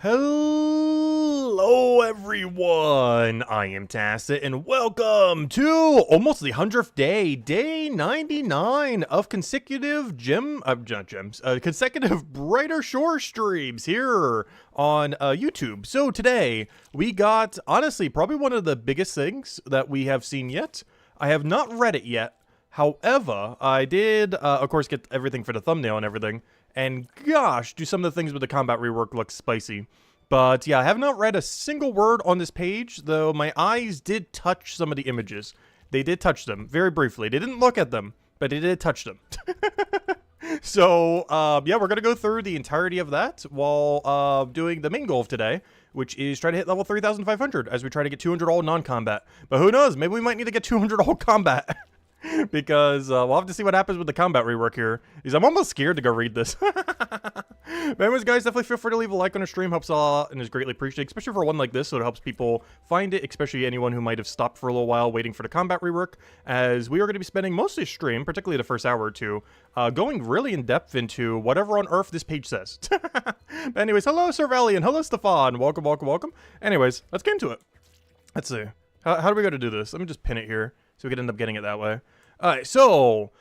Hello everyone, I am Tacit and welcome to almost the 100th day, day 99 of consecutive consecutive Brighter Shore streams here on YouTube. So today we got, honestly, probably one of the biggest things that we have seen yet. I have not read it yet. However, I did, of course, get everything for the thumbnail and everything. And gosh, do some of the things with the combat rework look spicy. But yeah, I have not read a single word on this page, though my eyes did touch some of the images. They did touch them, very briefly. They didn't look at them, but they did touch them. So, yeah, we're going to go through the entirety of that while doing the main goal of today, which is try to hit level 3,500 as we try to get 200 all non-combat. But who knows, maybe we might need to get 200 all combat. Because we'll have to see what happens with the combat rework here. Because I'm almost scared to go read this. But anyways, guys, definitely feel free to leave a like on the stream. Helps a lot and is greatly appreciated, especially for one like this, so it helps people find it, especially anyone who might have stopped for a little while waiting for the combat rework, as we are going to be spending mostly stream, particularly the first hour or two, going really in depth into whatever on earth this page says. But anyways, hello, Sir Valiant. Hello, Stefan. Welcome, welcome, welcome. Anyways, let's get into it. Let's see. How do we go to do this? Let me just pin it here, so we could end up getting it that way. Alright, so,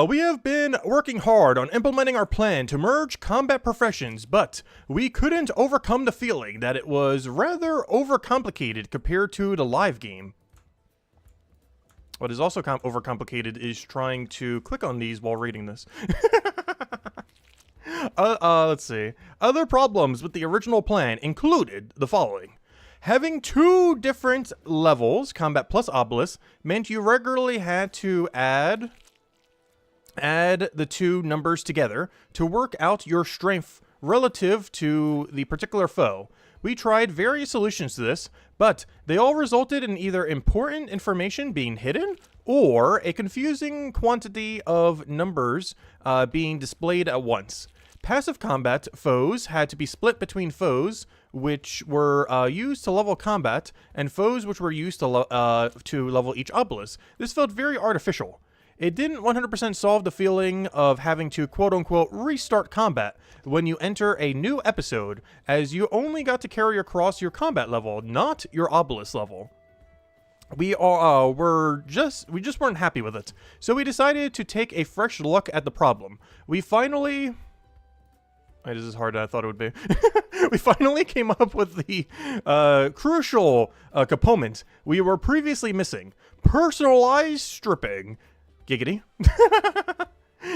we have been working hard on implementing our plan to merge combat professions, but we couldn't overcome the feeling that it was rather overcomplicated compared to the live game. What is also overcomplicated is trying to click on these while reading this. Let's see. Other problems with the original plan included the following. Having two different levels, combat plus obelisk, meant you regularly had to add the two numbers together to work out your strength relative to the particular foe. We tried various solutions to this, but they all resulted in either important information being hidden or a confusing quantity of numbers being displayed at once. Passive combat foes had to be split between foes which were used to level combat and foes which were used to level each obelisk. This felt very artificial. It didn't 100% solve the feeling of having to quote-unquote restart combat when you enter a new episode, as you only got to carry across your combat level, not your obelisk level. We just weren't happy with it, so we decided to take a fresh look at the problem. We finally... This is harder than I thought it would be. We finally came up with the crucial component we were previously missing. Personalized stripping. Giggity.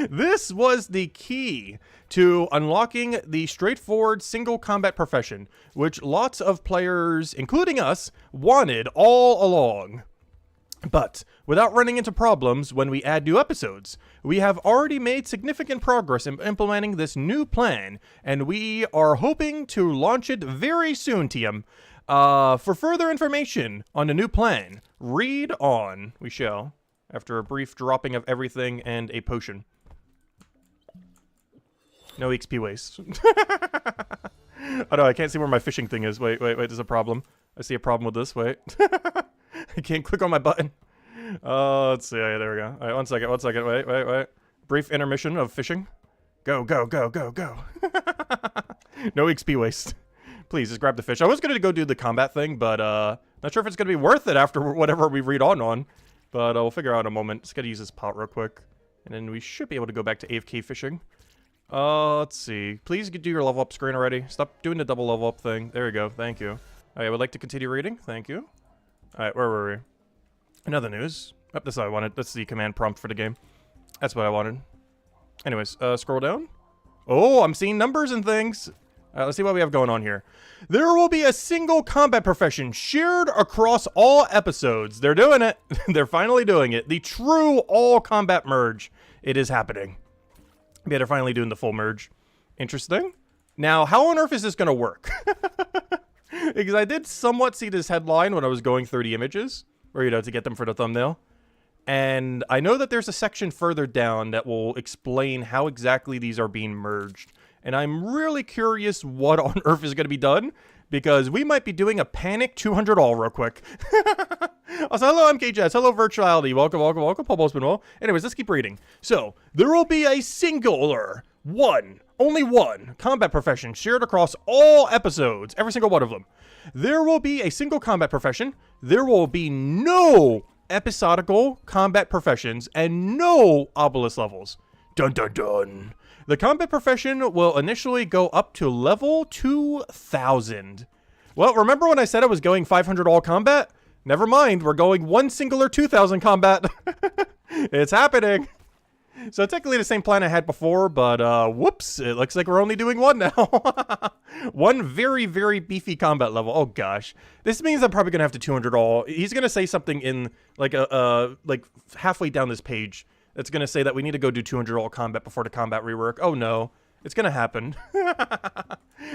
This was the key to unlocking the straightforward single combat profession, which lots of players, including us, wanted all along. But without running into problems when we add new episodes, we have already made significant progress in implementing this new plan, and we are hoping to launch it very soon, TM. For further information on the new plan, read on. We shall, after a brief dropping of everything and a potion. No XP waste. Oh no, I can't see where my fishing thing is. Wait, there's a problem. I see a problem with this, wait. I can't click on my button. Let's see. Yeah, there we go. All right, one second. Wait. Brief intermission of fishing. Go. No XP waste. Please, just grab the fish. I was going to go do the combat thing, but not sure if it's going to be worth it after whatever we read on. But we'll figure out in a moment. Just got to use this pot real quick. And then we should be able to go back to AFK fishing. Let's see. Please do your level up screen already. Stop doing the double level up thing. There we go. Thank you. I would like to continue reading. Thank you. Alright, where were we? Another news. Oh, that's what I wanted. That's the command prompt for the game. That's what I wanted. Anyways, scroll down. Oh, I'm seeing numbers and things. Let's see what we have going on here. There will be a single combat profession shared across all episodes. They're doing it. They're finally doing it. The true all-combat merge. It is happening. Yeah, they're finally doing the full merge. Interesting. Now, how on earth is this going to work? Because I did somewhat see this headline when I was going through the images, or, to get them for the thumbnail. And I know that there's a section further down that will explain how exactly these are being merged. And I'm really curious what on earth is going to be done, because we might be doing a panic 200 all real quick. Also, hello MKJS, hello Virtuality, welcome, Paul Postman. Anyways, let's keep reading. So, there will be a singular only one combat profession shared across all episodes, every single one of them. There will be a single combat profession. There will be no episodical combat professions and no obelisk levels. Dun dun dun. The combat profession will initially go up to level 2000. Well, remember when I said I was going 500 all combat? Never mind, we're going one singular 2000 combat. It's happening. So technically the same plan I had before, but whoops, it looks like we're only doing one now. One very, very beefy combat level. Oh gosh. This means I'm probably gonna have to 200 all. He's gonna say something in like like halfway down this page that's gonna say that we need to go do 200 all combat before the combat rework. Oh no. It's gonna happen.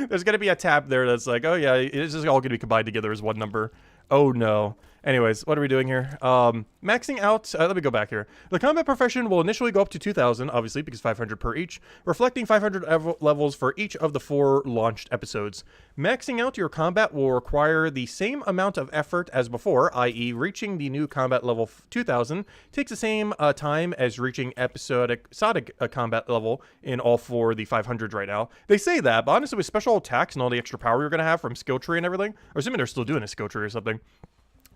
There's gonna be a tab there that's like, oh yeah, it's just all gonna be combined together as one number. Oh no. Anyways, what are we doing here? Maxing out, let me go back here. The combat profession will initially go up to 2000, obviously, because 500 per each, reflecting 500 levels for each of the 4 launched episodes. Maxing out your combat will require the same amount of effort as before, i.e. reaching the new combat level 2000 takes the same time as reaching episodic combat level in all 4 of the 500s right now. They say that, but honestly, with special attacks and all the extra power you're going to have from skill tree and everything, or assuming they're still doing a skill tree or something,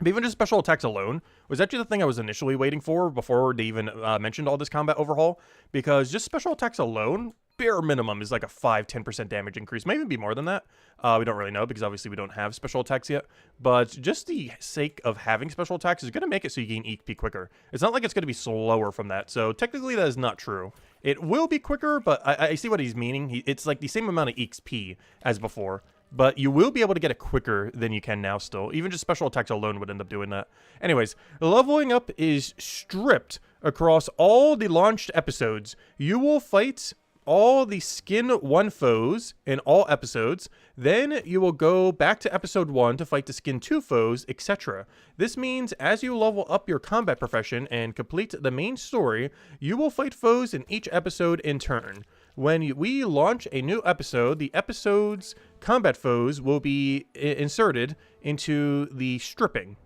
but even just special attacks alone was actually the thing I was initially waiting for before they even mentioned all this combat overhaul, because just special attacks alone, bare minimum, is like a 5-10% damage increase. Might even be more than that. We don't really know because obviously we don't have special attacks yet, but just the sake of having special attacks is going to make it so you gain EXP quicker. It's not like it's going to be slower from that, so technically that is not true. It will be quicker, but I see what he's meaning. It's like the same amount of EXP as before. But you will be able to get it quicker than you can now still. Even just special attacks alone would end up doing that. Anyways, leveling up is stripped across all the launched episodes. You will fight all the skin 1 foes in all episodes. Then you will go back to episode 1 to fight the skin 2 foes, etc. This means as you level up your combat profession and complete the main story, you will fight foes in each episode in turn. When we launch a new episode, the episode's combat foes will be inserted into the stripping.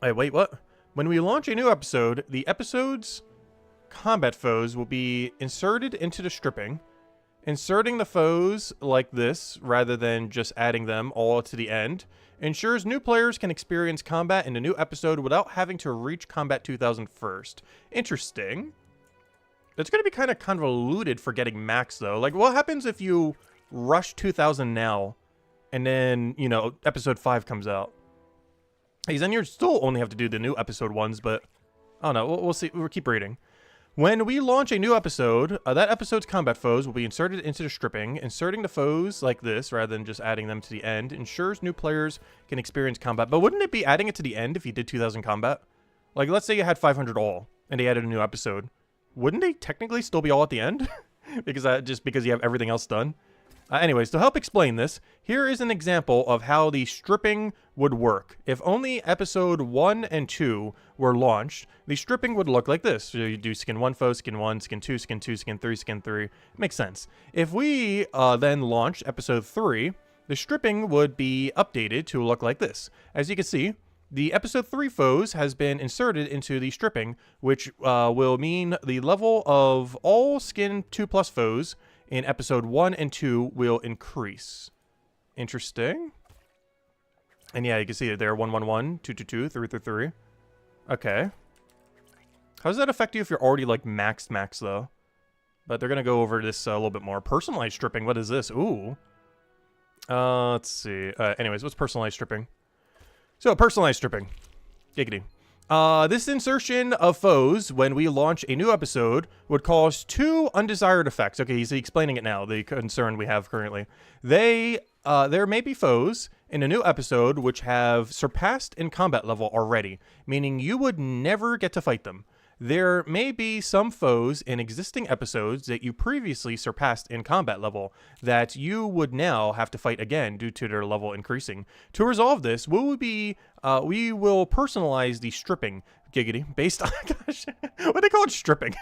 Wait, what? When we launch a new episode, the episode's combat foes will be inserted into the stripping. Inserting the foes like this, rather than just adding them all to the end, ensures new players can experience combat in a new episode without having to reach combat 2000 first. Interesting. It's going to be kind of convoluted for getting max, though. Like, what happens if you rush 2000 now, and then, you know, episode 5 comes out? Because then you still only have to do the new episode ones, but I don't know. We'll see. We'll keep reading. When we launch a new episode, that episode's combat foes will be inserted into the stripping. Inserting the foes like this, rather than just adding them to the end, ensures new players can experience combat. But wouldn't it be adding it to the end if you did 2000 combat? Like, let's say you had 500 all, and they added a new episode. Wouldn't they technically still be all at the end? Because just because you have everything else done? Anyways, to help explain this, here is an example of how the stripping would work. If only episode 1 and 2 were launched, the stripping would look like this. So you do skin 1 foe, skin 1, skin 2, skin 2, skin 3, skin 3. Makes sense. If we then launched episode 3, the stripping would be updated to look like this. As you can see, the episode 3 foes has been inserted into the stripping, which will mean the level of all skin 2+ foes in episode 1 and 2 will increase. Interesting. And yeah, you can see it there. 1, 1, 1, 2, 2, 2, 3, 3, 3. Okay. How does that affect you if you're already like max though? But they're gonna go over this a little bit more. Personalized stripping. What is this? Ooh. Let's see. Anyways, what's personalized stripping? So, personalized stripping. Giggity. This insertion of foes when we launch a new episode would cause 2 undesired effects. Okay, he's explaining it now, the concern we have currently. There may be foes in a new episode which have surpassed in combat level already, meaning you would never get to fight them. There may be some foes in existing episodes that you previously surpassed in combat level that you would now have to fight again due to their level increasing. To resolve this, we will personalize the stripping, giggity, based on, gosh, what do they call it, stripping?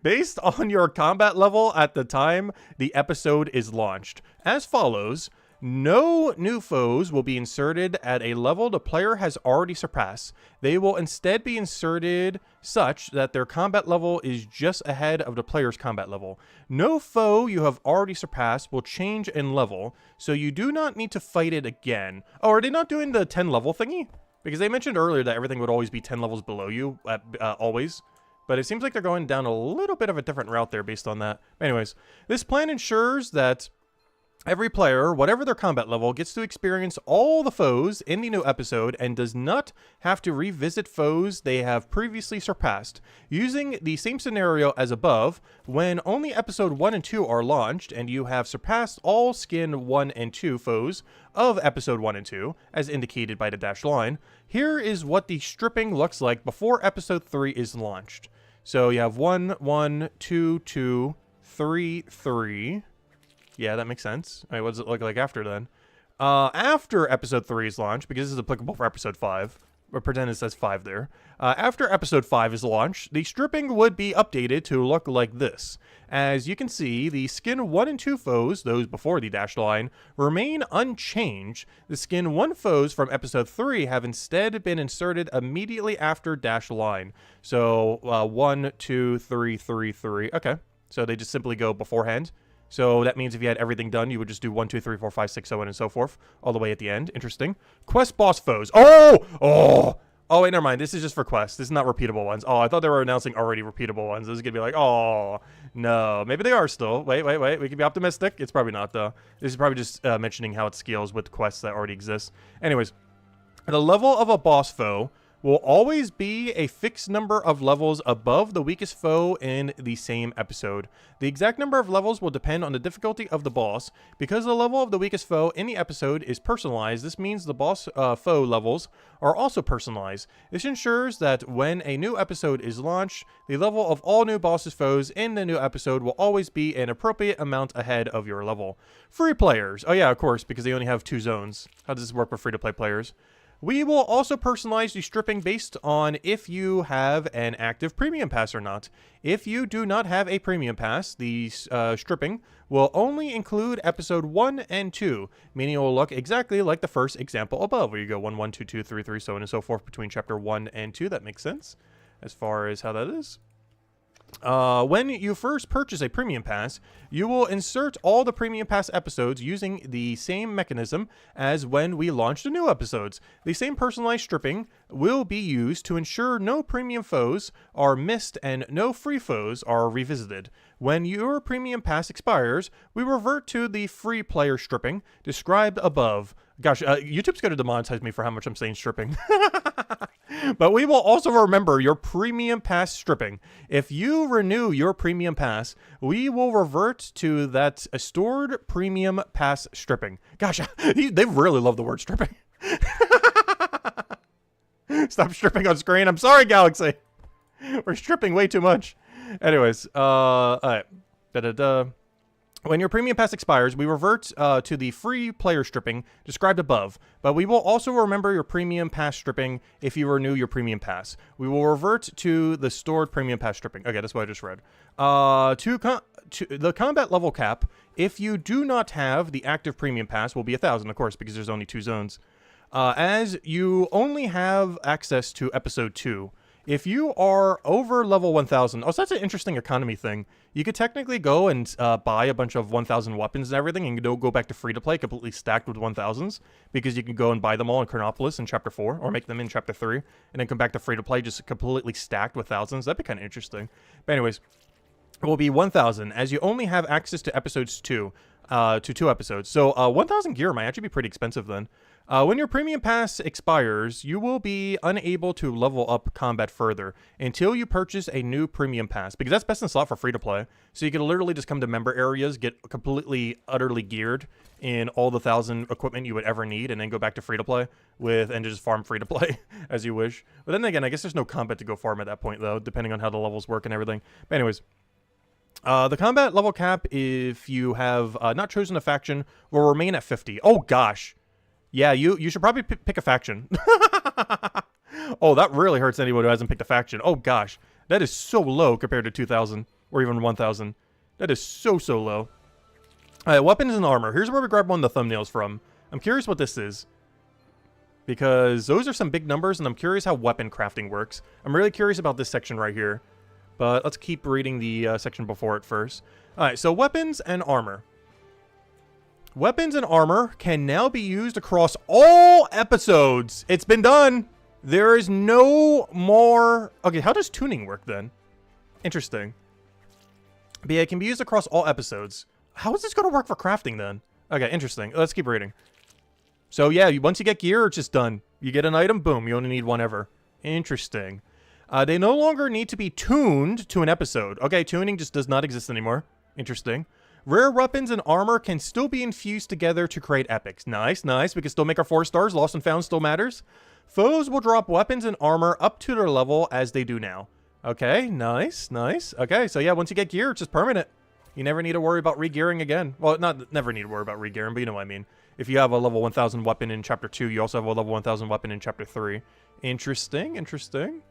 Based on your combat level at the time the episode is launched. As follows. No new foes will be inserted at a level the player has already surpassed. They will instead be inserted such that their combat level is just ahead of the player's combat level. No foe you have already surpassed will change in level, so you do not need to fight it again. Oh, are they not doing the 10 level thingy? Because they mentioned earlier that everything would always be 10 levels below you, always. But it seems like they're going down a little bit of a different route there based on that. Anyways, this plan ensures that every player, whatever their combat level, gets to experience all the foes in the new episode and does not have to revisit foes they have previously surpassed. Using the same scenario as above, when only episode 1 and 2 are launched and you have surpassed all skin 1 and 2 foes of episode 1 and 2, as indicated by the dashed line, here is what the stripping looks like before episode 3 is launched. So you have 1, 1, 2, 2, 3, 3. Yeah, that makes sense. All right, what does it look like after then? After episode 3 is launched, because this is applicable for episode 5, or pretend it says 5 there. After episode 5 is launched, the stripping would be updated to look like this. As you can see, the skin 1 and 2 foes, those before the dashed line, remain unchanged. The skin 1 foes from episode 3 have instead been inserted immediately after dashed line. So 1, 2, 3, 3, 3. Okay, so they just simply go beforehand. So that means if you had everything done, you would just do 1, 2, 3, 4, 5, 6, so on and so forth, all the way at the end. Interesting. Quest boss foes. Oh, wait, never mind. This is just for quests. This is not repeatable ones. Oh, I thought they were announcing already repeatable ones. This is going to be like, oh, no. Maybe they are still. Wait. We can be optimistic. It's probably not, though. This is probably just mentioning how it scales with quests that already exist. Anyways, the level of a boss foe will always be a fixed number of levels above the weakest foe in the same episode. The exact number of levels will depend on the difficulty of the boss. Because the level of the weakest foe in the episode is personalized, this means the boss foe levels are also personalized. This ensures that when a new episode is launched, the level of all new bosses foes in the new episode will always be an appropriate amount ahead of your level. Free players. Oh yeah, of course, because they only have 2 zones. How does this work for free-to-play players? We will also personalize the stripping based on if you have an active premium pass or not. If you do not have a premium pass, the stripping will only include episode 1 and 2, meaning it will look exactly like the first example above, where you go 1, 1, 2, 2, 3, 3, so on and so forth between chapter 1 and 2. That makes sense as far as how that is. When you first purchase a premium pass, you will insert all the premium pass episodes using the same mechanism as when we launch the new episodes. The same personalized stripping will be used to ensure no premium foes are missed and no free foes are revisited. When your premium pass expires, we revert to the free player stripping described above. Gosh, YouTube's going to demonetize me for how much I'm saying stripping. But we will also remember your premium pass stripping. If you renew your premium pass, we will revert to that stored premium pass stripping. Gosh, they really love the word stripping. Stop stripping on screen. I'm sorry, Galaxy. We're stripping way too much. Anyways, all right. When your premium pass expires, we revert to the free player stripping described above, but we will also remember your premium pass stripping if you renew your premium pass. We will revert to the stored premium pass stripping. Okay, that's what I just read. To the combat level cap, if you do not have the active premium pass, will be 1,000, of course, because there's only 2 zones. As you only have access to episode 2. If you are over level 1,000, so that's an interesting economy thing. You could technically go and buy a bunch of 1,000 weapons and everything and go back to free-to-play completely stacked with 1,000s, because you can go and buy them all in Chronopolis in Chapter 4, or make them in Chapter 3, and then come back to free-to-play just completely stacked with thousands. That'd be kind of interesting. But anyways, it will be 1,000, as you only have access to episodes 2, to 2 episodes. So 1,000 gear might actually be pretty expensive then. When your premium pass expires, you will be unable to level up combat further until you purchase a new premium pass, because that's best in slot for free-to-play. So you can literally just come to member areas, get completely, utterly geared in all the 1,000 equipment you would ever need, and then go back to free-to-play and just farm free-to-play as you wish. But then again, I guess there's no combat to go farm at that point, though, depending on how the levels work and everything. But anyways, the combat level cap, if you have not chosen a faction, will remain at 50. Oh, gosh. Yeah, you should probably pick a faction. Oh, that really hurts anyone who hasn't picked a faction. Oh, gosh. That is so low compared to 2,000 or even 1,000. That is so low. All right, weapons and armor. Here's where we grab one of the thumbnails from. I'm curious what this is, because those are some big numbers, and I'm curious how weapon crafting works. I'm really curious about this section right here, but let's keep reading the section before it first. All right, so weapons and armor. Weapons and armor can now be used across all episodes. It's been done. There is no more... Okay, how does tuning work then? Interesting. But yeah, it can be used across all episodes. How is this going to work for crafting then? Okay, interesting. Let's keep reading. So yeah, once you get gear, it's just done. You get an item, boom, you only need one ever. Interesting. They no longer need to be tuned to an episode. Okay, tuning just does not exist anymore. Interesting. Rare weapons and armor can still be infused together to create epics. Nice, nice. We can still make our 4 stars. Lost and found still matters. Foes will drop weapons and armor up to their level as they do now. Okay, nice, nice. Okay, so yeah, once you get gear, it's just permanent. You never need to worry about re-gearing again. Well, not never need to worry about re-gearing, but you know what I mean. If you have a level 1000 weapon in Chapter 2, you also have a level 1000 weapon in Chapter 3. Interesting, interesting.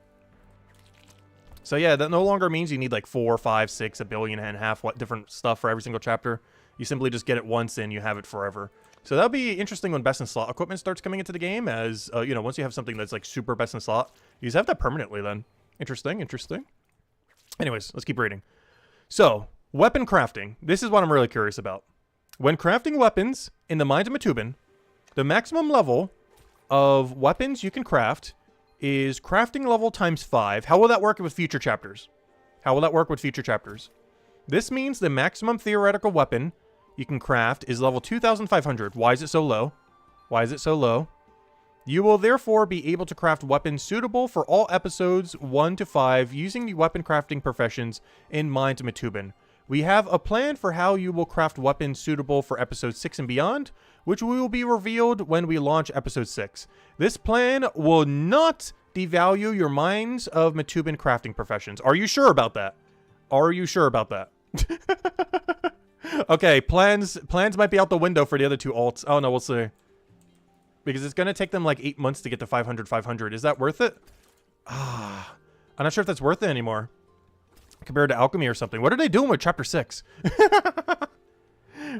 So yeah, that no longer means you need like 4, 5, 6, a billion and a half different stuff for every single chapter. You simply just get it once and you have it forever. So that'll be interesting when best in slot equipment starts coming into the game, as you know, once you have something that's like super best in slot, you just have that permanently then. Interesting, interesting. Anyways, let's keep reading. So, weapon crafting. This is what I'm really curious about. When crafting weapons in the Mines of Matubin, the maximum level of weapons you can craft is crafting level times 5. How will that work with future chapters? How will that work with future chapters? This means the maximum theoretical weapon you can craft is level 2500. Why is it so low? Why is it so low? You will therefore be able to craft weapons suitable for all episodes 1 to 5 using the weapon crafting professions in Mines of Matubin. We have a plan for how you will craft weapons suitable for episode 6 and beyond, which will be revealed when we launch episode 6. This plan will not devalue your Mines of Matubin crafting professions. Are you sure about that? Are you sure about that? Okay, plans might be out the window for the other 2 alts. Oh no, we'll see. Because it's going to take them like 8 months to get to 500. Is that worth it? I'm not sure if that's worth it anymore. Compared to alchemy or something. What are they doing with chapter 6?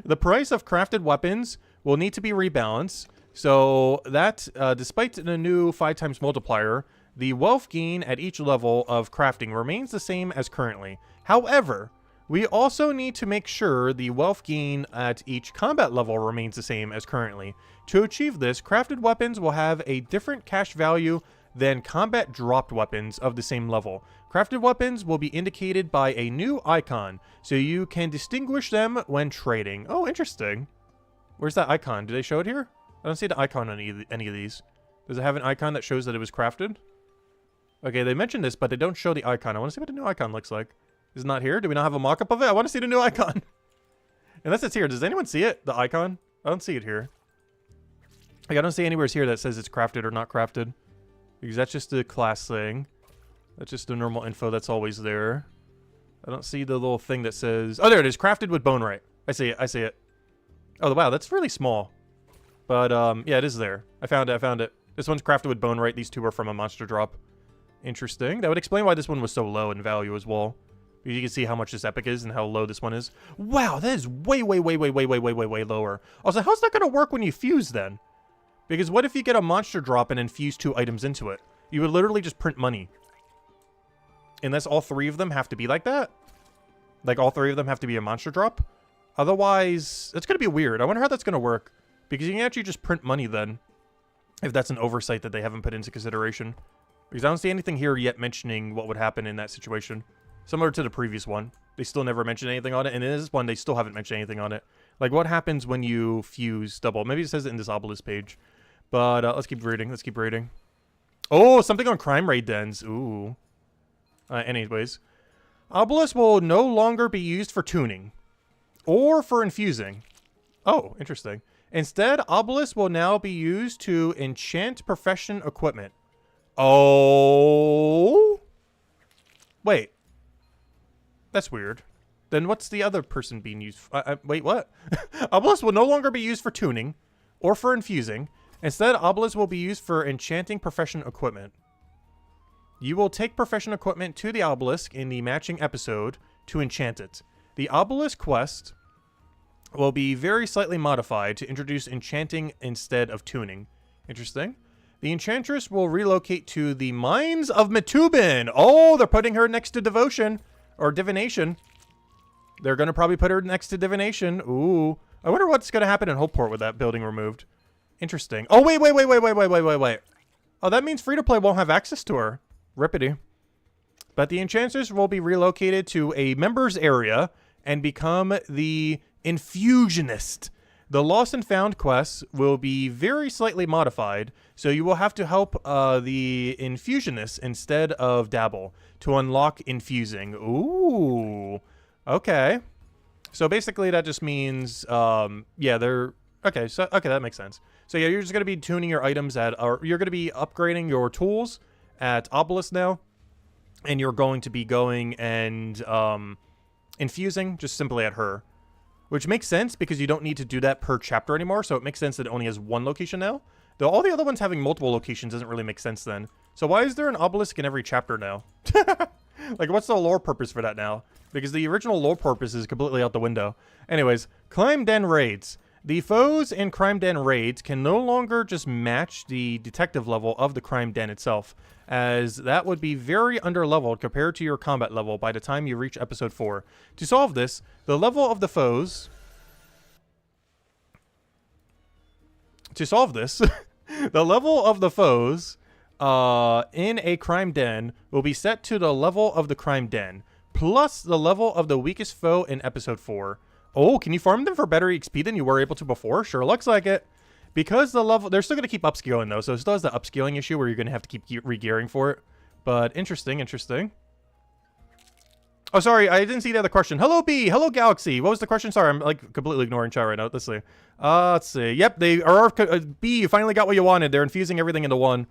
The price of crafted weapons will need to be rebalanced. So that, despite the new 5 times multiplier, the wealth gain at each level of crafting remains the same as currently. However, we also need to make sure the wealth gain at each combat level remains the same as currently. To achieve this, crafted weapons will have a different cash value than combat dropped weapons of the same level. Crafted weapons will be indicated by a new icon, so you can distinguish them when trading. Oh, interesting. Where's that icon? Do they show it here? I don't see the icon on any of these. Does it have an icon that shows that it was crafted? Okay, they mentioned this, but they don't show the icon. I want to see what the new icon looks like. Is it not here? Do we not have a mock-up of it? I want to see the new icon. Unless it's here. Does anyone see it? The icon? I don't see it here. Like, I don't see anywhere here that says it's crafted or not crafted. Because that's just the class thing. That's just the normal info that's always there. I don't see the little thing that says... Oh, there it is. Crafted with bone right. I see it. I see it. Oh, wow. That's really small. But, yeah, it is there. I found it. I found it. This one's crafted with bone right. These 2 are from a monster drop. Interesting. That would explain why this one was so low in value as well. You can see how much this epic is and how low this one is. Wow, that is way lower. Also, how's that going to work when you fuse then? Because what if you get a monster drop and infuse 2 items into it? You would literally just print money. Unless all 3 of them have to be like that? Like all 3 of them have to be a monster drop? Otherwise, it's going to be weird. I wonder how that's going to work. Because you can actually just print money then. If that's an oversight that they haven't put into consideration. Because I don't see anything here yet mentioning what would happen in that situation. Similar to the previous one. They still never mentioned anything on it. And in this one, they still haven't mentioned anything on it. Like, what happens when you fuse double? Maybe it says it in this obelisk page. But let's keep reading. Let's keep reading. Oh, something on crime raid dens. Ooh. Anyways. Obelisk will no longer be used for tuning. Or for infusing. Oh, interesting. Instead, obelisk will now be used to enchant profession equipment. Oh. Wait. That's weird. Then what's the other person being used for? Wait, what? Obelisk will no longer be used for tuning or for infusing. Instead, obelisk will be used for enchanting profession equipment. You will take profession equipment to the obelisk in the matching episode to enchant it. The obelisk quest will be very slightly modified to introduce enchanting instead of tuning. Interesting. The enchantress will relocate to the mines of Matubin. Oh, they're putting her next to devotion or divination. They're going to probably put her next to divination. Ooh. I wonder what's going to happen in Hopeport with that building removed. Interesting. Oh, wait. Oh, that means free-to-play won't have access to her. Rippity. But the enchantress will be relocated to a members area and become the infusionist. The Lost and Found quests will be very slightly modified, so you will have to help the infusionist instead of dabble to unlock infusing. Ooh, okay. So basically that just means, yeah, they're, okay, that makes sense. So yeah, you're just going to be tuning your items or you're going to be upgrading your tools at Obelisk now, and you're going to be going and infusing just simply at her. Which makes sense because you don't need to do that per chapter anymore, so it makes sense that it only has one location now. Though all the other ones having multiple locations doesn't really make sense then. So why is there an obelisk in every chapter now? Like, what's the lore purpose for that now? Because the original lore purpose is completely out the window. Anyways, Crime Den raids. The foes in Crime Den raids can no longer just match the detective level of the Crime Den itself, as that would be very underleveled compared to your combat level by the time you reach episode 4. To solve this, the level of the foes... the level of the foes in a Crime Den will be set to the level of the Crime Den, plus the level of the weakest foe in episode 4. Oh, can you farm them for better XP than you were able to before? Sure looks like it. Because the level... They're still going to keep upscaling, though, so it still has the upscaling issue where you're going to have to keep re-gearing for it. But interesting. Oh, sorry, I didn't see the other question. Hello, B. Hello, Galaxy. What was the question? Sorry, I'm, like, completely ignoring chat right now. Let's see. Yep, they are... B, you finally got what you wanted. They're infusing everything into one.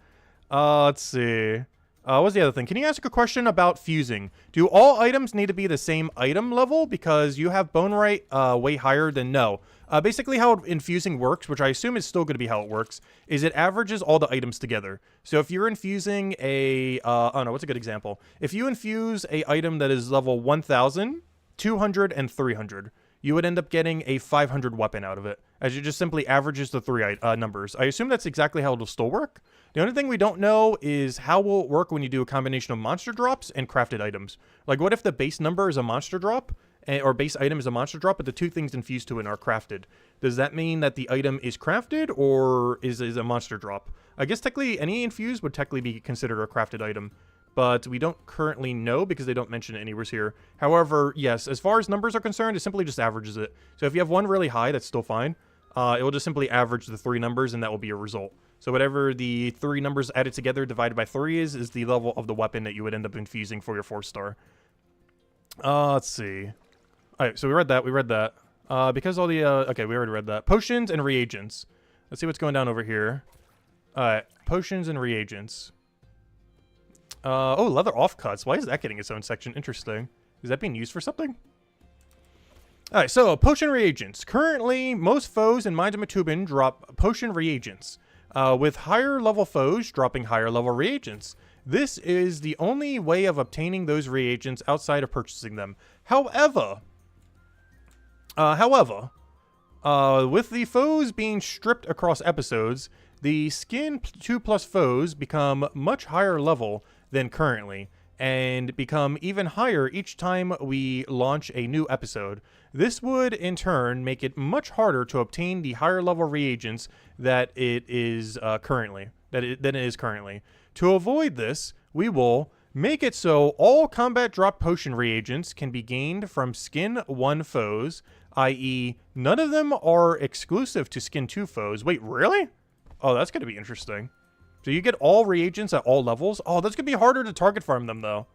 Let's see. What's the other thing? Can you ask a question about fusing? Do all items need to be the same item level? Because you have bone right way higher than no. Basically how infusing works, which I assume is still going to be how it works, is it averages all the items together. So if you're infusing a... I don't know, what's a good example? If you infuse a item that is level 1000, 200, and 300, you would end up getting a 500 weapon out of it, as it just simply averages the three numbers. I assume that's exactly how it'll still work. The only thing we don't know is how will it work when you do a combination of monster drops and crafted items. Like, what if the base number is a monster drop, or base item is a monster drop, but the two things infused to it are crafted? Does that mean that the item is crafted, or is a monster drop? I guess technically any infused would technically be considered a crafted item, but we don't currently know because they don't mention it anywhere here. However, yes, as far as numbers are concerned, it simply just averages it. So if you have one really high, that's still fine. It will just simply average the three numbers, and that will be your result. So whatever the three numbers added together divided by 3 is the level of the weapon that you would end up infusing for your 4-star. Let's see. Alright, so we read that. Because all the, okay, we already read that. Potions and reagents. Let's see what's going down over here. Alright, potions and reagents. Oh, leather offcuts. Why is that getting its own section? Interesting. Is that being used for something? Alright, so potion reagents. Currently, most foes in Mines of Matubin drop potion reagents, with higher level foes dropping higher level reagents. This is the only way of obtaining those reagents outside of purchasing them. However, with the foes being stripped across episodes, the skin 2+ foes become much higher level than currently, and become even higher each time we launch a new episode. This would, in turn, make it much harder to obtain the higher level reagents that it is currently. To avoid this, we will make it so all combat drop potion reagents can be gained from skin 1 foes, i.e. none of them are exclusive to skin 2 foes. Wait, really? Oh, that's going to be interesting. So you get all reagents at all levels? Oh, that's going to be harder to target farm them, though.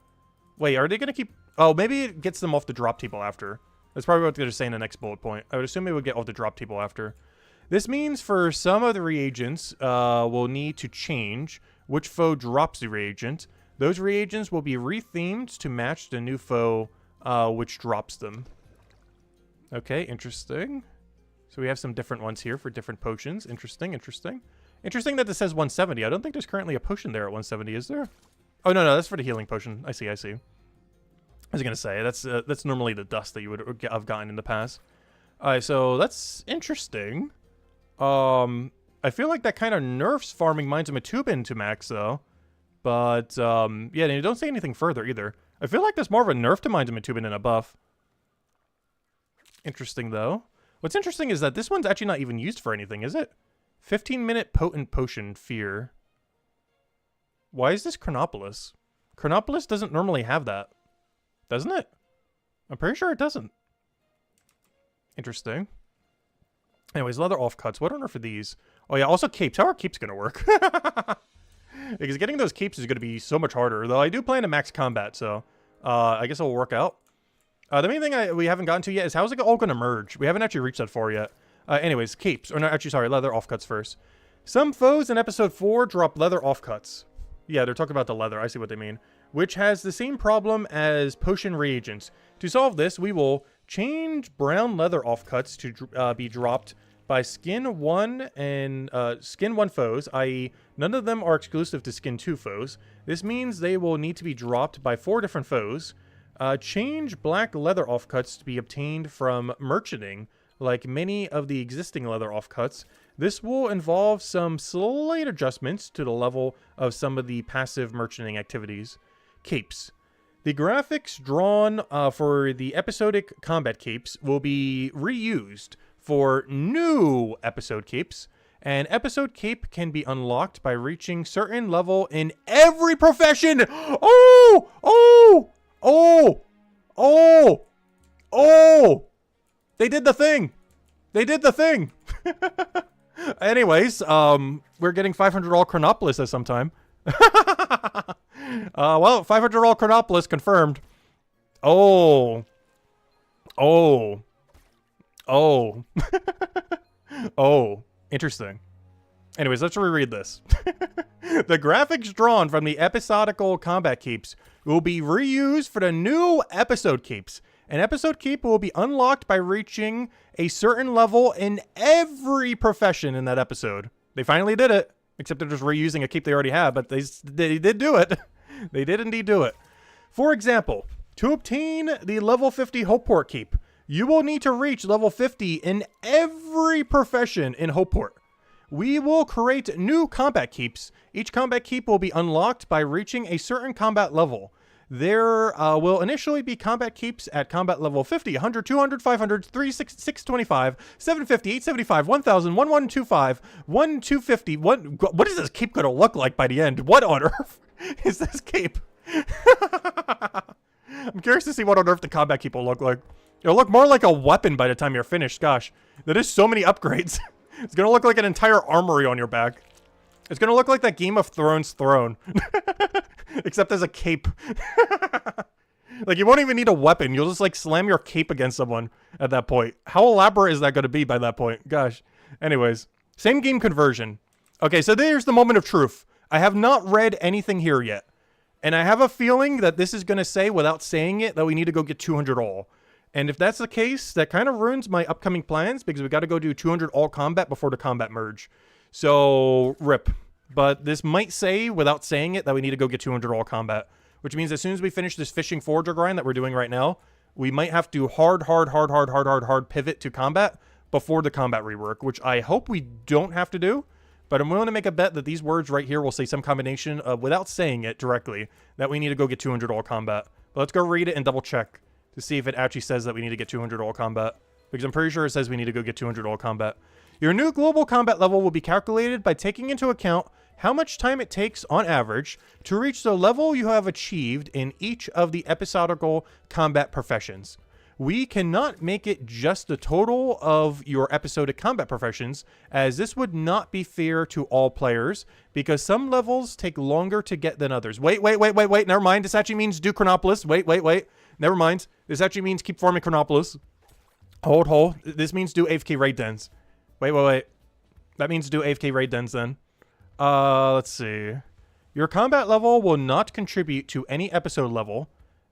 Wait, are they going to keep... Oh, maybe it gets them off the drop table after. That's probably what they're saying in the next bullet point. I would assume it would get off the drop table after. This means for some of the reagents, we'll need to change which foe drops the reagent. Those reagents will be rethemed to match the new foe which drops them. Okay, interesting. So we have some different ones here for different potions. Interesting. Interesting that this says 170. I don't think there's currently a potion there at 170, is there? Oh, no, that's for the healing potion. I see. I was going to say, that's normally the dust that you would have gotten in the past. Alright, so that's interesting. I feel like that kind of nerfs farming Mines of Matubin to max, though. But, yeah, they don't say anything further, either. I feel like there's more of a nerf to Mines of Matubin than a buff. Interesting, though. What's interesting is that this one's actually not even used for anything, is it? 15-minute potent potion, fear. Why is this Chronopolis? Chronopolis doesn't normally have that. Doesn't it? I'm pretty sure it doesn't. Interesting. Anyways, leather offcuts. What on earth are these? Oh yeah, also capes. How are capes gonna work? Because getting those capes is gonna be so much harder. Though I do plan to max combat, so I guess it'll work out. The main thing we haven't gotten to yet is how's it all gonna merge? We haven't actually reached that far yet. Anyways, capes. Or no, actually, sorry, leather offcuts first. Some foes in episode 4 drop leather offcuts. Yeah, they're talking about the leather. I see what they mean. Which has the same problem as potion reagents. To solve this, we will change brown leather offcuts to be dropped by skin 1 and skin 1 foes, i.e. none of them are exclusive to skin 2 foes. This means they will need to be dropped by 4 different foes. Change black leather offcuts to be obtained from merchanting, like many of the existing leather offcuts. This will involve some slight adjustments to the level of some of the passive merchanting activities. Capes. The graphics drawn for the episodic combat capes will be reused for new episode capes. An episode cape can be unlocked by reaching certain level in every profession. Oh! Oh! Oh! Oh! Oh! They did the thing! They did the thing! Anyways, we're getting 500 all Chronopolis at some time. Well, 500 all Chronopolis confirmed. Oh. Oh. Oh. Oh. Interesting. Anyways, let's reread this. The graphics drawn from the episodical combat keeps will be reused for the new episode keeps. An episode keep will be unlocked by reaching a certain level in every profession in that episode. They finally did it. Except they're just reusing a keep they already have, but they did do it. They did indeed do it. For example, to obtain the level 50 Hopeport keep, you will need to reach level 50 in every profession in Hopeport. We will create new combat keeps. Each combat keep will be unlocked by reaching a certain combat level. There will initially be combat keeps at combat level 50, 100, 200, 500, 3, 6, 625, 750, 875, 1000, 1125, 1250. What is this keep going to look like by the end? What on earth is this keep? I'm curious to see what on earth the combat keep will look like. It'll look more like a weapon by the time you're finished. Gosh, that is so many upgrades. It's going to look like an entire armory on your back. It's going to look like that Game of Thrones throne. Except as a cape. Like, you won't even need a weapon. You'll just, like, slam your cape against someone at that point. How elaborate is that going to be by that point? Gosh. Anyways. Same game conversion. Okay, so there's the moment of truth. I have not read anything here yet. And I have a feeling that this is going to say, without saying it, that we need to go get 200 all. And if that's the case, that kind of ruins my upcoming plans, because we got to go do 200 all combat before the combat merge. So, rip. But this might say, without saying it, that we need to go get 200 all combat. Which means as soon as we finish this fishing forager grind that we're doing right now, we might have to hard pivot to combat before the combat rework. Which I hope we don't have to do. But I'm willing to make a bet that these words right here will say some combination of, without saying it directly, that we need to go get 200 all combat. But let's go read it and double check to see if it actually says that we need to get 200 all combat. Because I'm pretty sure it says we need to go get 200 all combat. Your new global combat level will be calculated by taking into account how much time it takes, on average, to reach the level you have achieved in each of the episodical combat professions. We cannot make it just the total of your episodic combat professions, as this would not be fair to all players, because some levels take longer to get than others. Wait, never mind. This actually means do Chronopolis. Wait. Never mind. This actually means keep farming Chronopolis. Hold. This means do AFK raid dens. Wait. That means do AFK raid dens then. Let's see. Your combat level will not contribute to any episode level,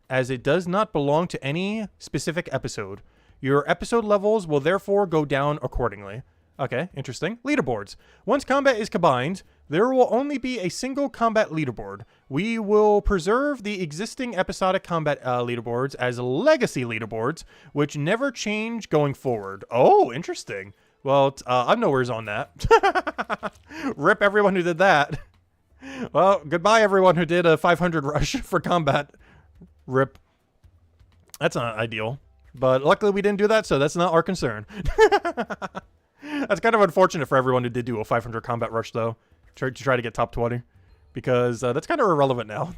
as it does not belong to any specific episode. Your episode levels will therefore go down accordingly. Okay, interesting. Leaderboards. Once combat is combined, there will only be a single combat leaderboard. We will preserve the existing episodic combat leaderboards as legacy leaderboards, which never change going forward. Oh, interesting. Well, I'm nowhere's on that. Rip everyone who did that. Well, goodbye everyone who did a 500 rush for combat. Rip. That's not ideal. But luckily we didn't do that, so that's not our concern. That's kind of unfortunate for everyone who did do a 500 combat rush, though, to try to get top 20. Because that's kind of irrelevant now.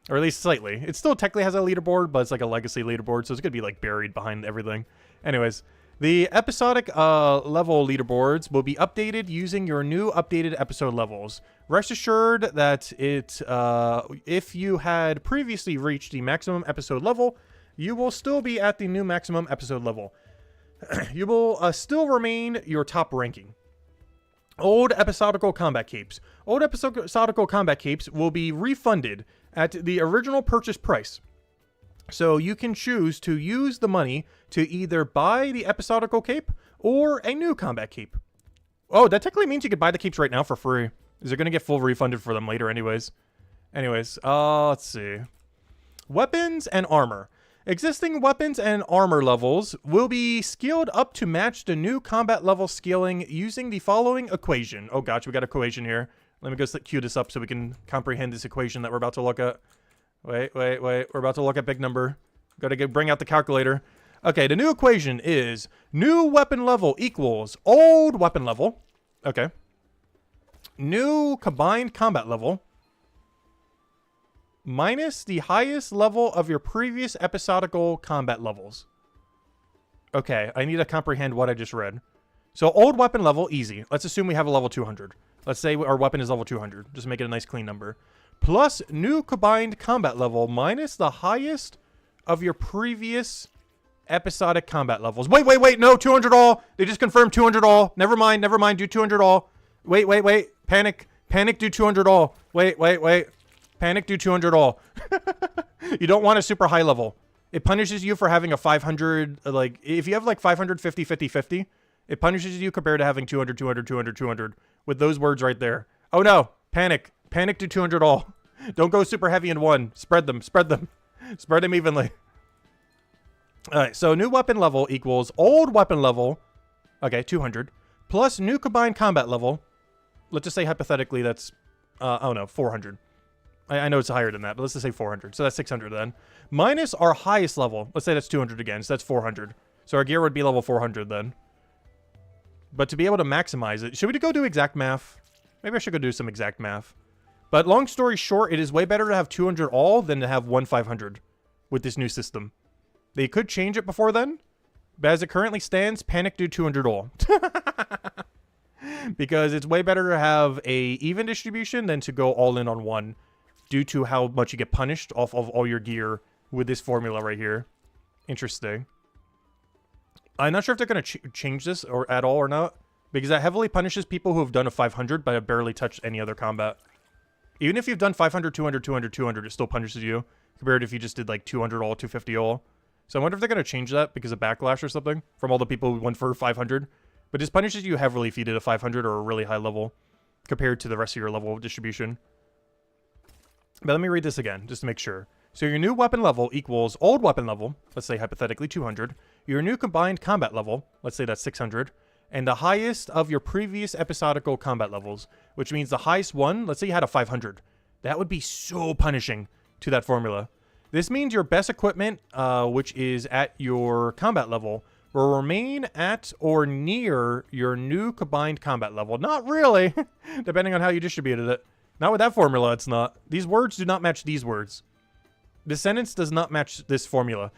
Or at least slightly. It still technically has a leaderboard, but it's like a legacy leaderboard, so it's going to be like buried behind everything. Anyways, the episodic level leaderboards will be updated using your new updated episode levels. Rest assured that if you had previously reached the maximum episode level, you will still be at the new maximum episode level. You will still remain your top ranking. Old episodical combat capes. Old episodical combat capes will be refunded at the original purchase price. So you can choose to use the money to either buy the episodical cape or a new combat cape. Oh, that technically means you could buy the capes right now for free. Is it going to get full refunded for them later anyways? Let's see. Weapons and armor. Existing weapons and armor levels will be scaled up to match the new combat level scaling using the following equation. Oh gosh, we got an equation here. Let me go cue this up so we can comprehend this equation that we're about to look at. Wait. We're about to look at big number. Gotta bring out the calculator. Okay, the new equation is new weapon level equals old weapon level. Okay. New combined combat level minus the highest level of your previous episodical combat levels. Okay, I need to comprehend what I just read. So old weapon level, easy. Let's assume we have a level 200. Let's say our weapon is level 200. Just make it a nice clean number. Plus new combined combat level minus the highest of your previous episodic combat levels. Wait, no, 200 all. They just confirmed 200 all. Never mind, do 200 all. Wait. Panic, do 200 all. Wait. Panic, do 200 all. You don't want a super high level. It punishes you for having a 500, like, if you have like 550, 50, 50, it punishes you compared to having 200, 200, 200, 200, with those words right there. Oh no, panic, do 200 all. Don't go super heavy in one. Spread them. Spread them evenly. Alright, so new weapon level equals old weapon level, okay, 200, plus new combined combat level, let's just say hypothetically that's, 400. I know it's higher than that, but let's just say 400. So that's 600 then. Minus our highest level. Let's say that's 200 again, so that's 400. So our gear would be level 400 then. But to be able to maximize it, should we go do exact math? Maybe I should go do some exact math. But long story short, it is way better to have 200 all than to have 500 with this new system. They could change it before then, but as it currently stands, panic do 200 all. Because it's way better to have a even distribution than to go all in on one, due to how much you get punished off of all your gear with this formula right here. Interesting. I'm not sure if they're going to change this or at all or not, because that heavily punishes people who have done a 500 but have barely touched any other combat. Even if you've done 500, 200, 200, 200, it still punishes you, compared to if you just did like 200 all, 250 all. So I wonder if they're going to change that because of backlash or something from all the people who went for 500. But this punishes you heavily if you did a 500 or a really high level compared to the rest of your level distribution. But let me read this again, just to make sure. So your new weapon level equals old weapon level, let's say hypothetically 200. Your new combined combat level, let's say that's 600. And the highest of your previous episodical combat levels, which means the highest one, let's say you had a 500. That would be so punishing to that formula. This means your best equipment, which is at your combat level, will remain at or near your new combined combat level. Not really, depending on how you distributed it. Not with that formula, it's not. These words do not match these words. This sentence does not match this formula.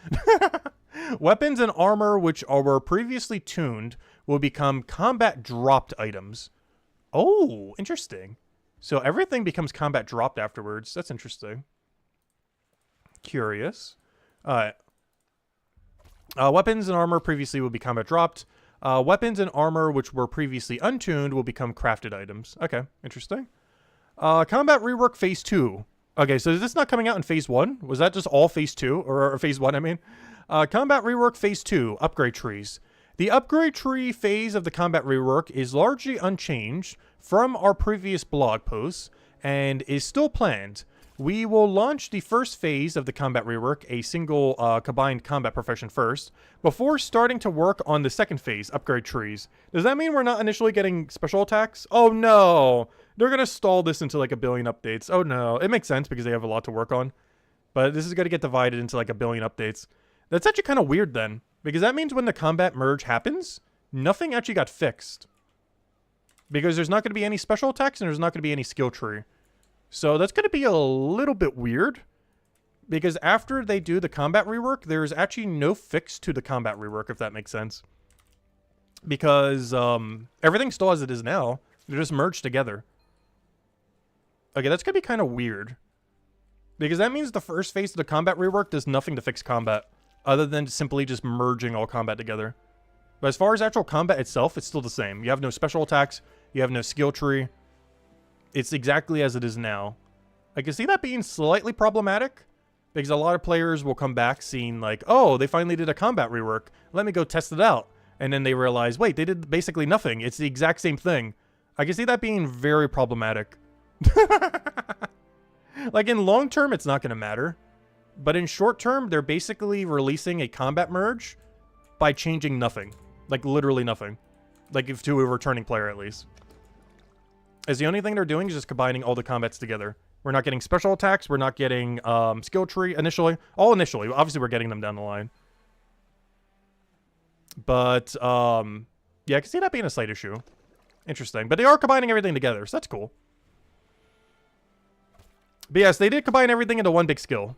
Weapons and armor which were previously tuned will become combat dropped items. Oh, interesting. So everything becomes combat dropped afterwards. That's interesting. Curious. Weapons and armor previously will be combat dropped. Weapons and armor which were previously untuned will become crafted items. Okay, interesting. Combat rework phase 2. Okay, so is this not coming out in phase 1? Was that just all phase 2? Or phase 1, I mean? Combat rework phase 2, upgrade trees. The upgrade tree phase of the combat rework is largely unchanged from our previous blog posts and is still planned. We will launch the first phase of the combat rework, a single combined combat profession first, before starting to work on the second phase, upgrade trees. Does that mean we're not initially getting special attacks? Oh no! They're gonna stall this into like a billion updates. Oh no. It makes sense because they have a lot to work on. But this is gonna get divided into like a billion updates. That's actually kind of weird then, because that means when the combat merge happens, nothing actually got fixed. Because there's not gonna be any special attacks and there's not gonna be any skill tree. So that's going to be a little bit weird, because after they do the combat rework, there's actually no fix to the combat rework, if that makes sense. Because everything's still as it is now. They're just merged together. Okay, that's going to be kind of weird. Because that means the first phase of the combat rework does nothing to fix combat, other than simply just merging all combat together. But as far as actual combat itself, it's still the same. You have no special attacks, you have no skill tree. It's exactly as it is now. I can see that being slightly problematic, because a lot of players will come back seeing like, oh, they finally did a combat rework. Let me go test it out. And then they realize, wait, they did basically nothing. It's the exact same thing. I can see that being very problematic. Like in long term, it's not going to matter. But in short term, they're basically releasing a combat merge by changing nothing. Like literally nothing. Like if to a returning player at least. As the only thing they're doing is just combining all the combats together. We're not getting special attacks. We're not getting skill tree initially. All initially. Obviously, we're getting them down the line. But, yeah, I can see that being a slight issue. Interesting. But they are combining everything together, so that's cool. But yes, they did combine everything into one big skill.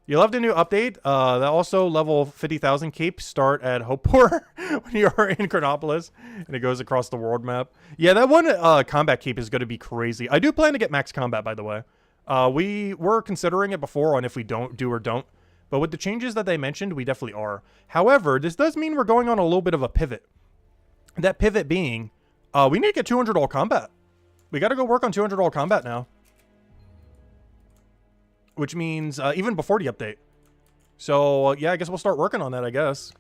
You loved a new update. That also level 50,000 capes start at Hopeport when you are in Chronopolis, and it goes across the world map. Yeah, that one combat cape is going to be crazy. I do plan to get max combat, by the way. We were considering it before on if we do or don't, but with the changes that they mentioned, we definitely are. However, this does mean we're going on a little bit of a pivot. That pivot being, we need to get 200 all combat. We got to go work on 200 all combat now. Which means even before the update. So, yeah, I guess we'll start working on that, I guess.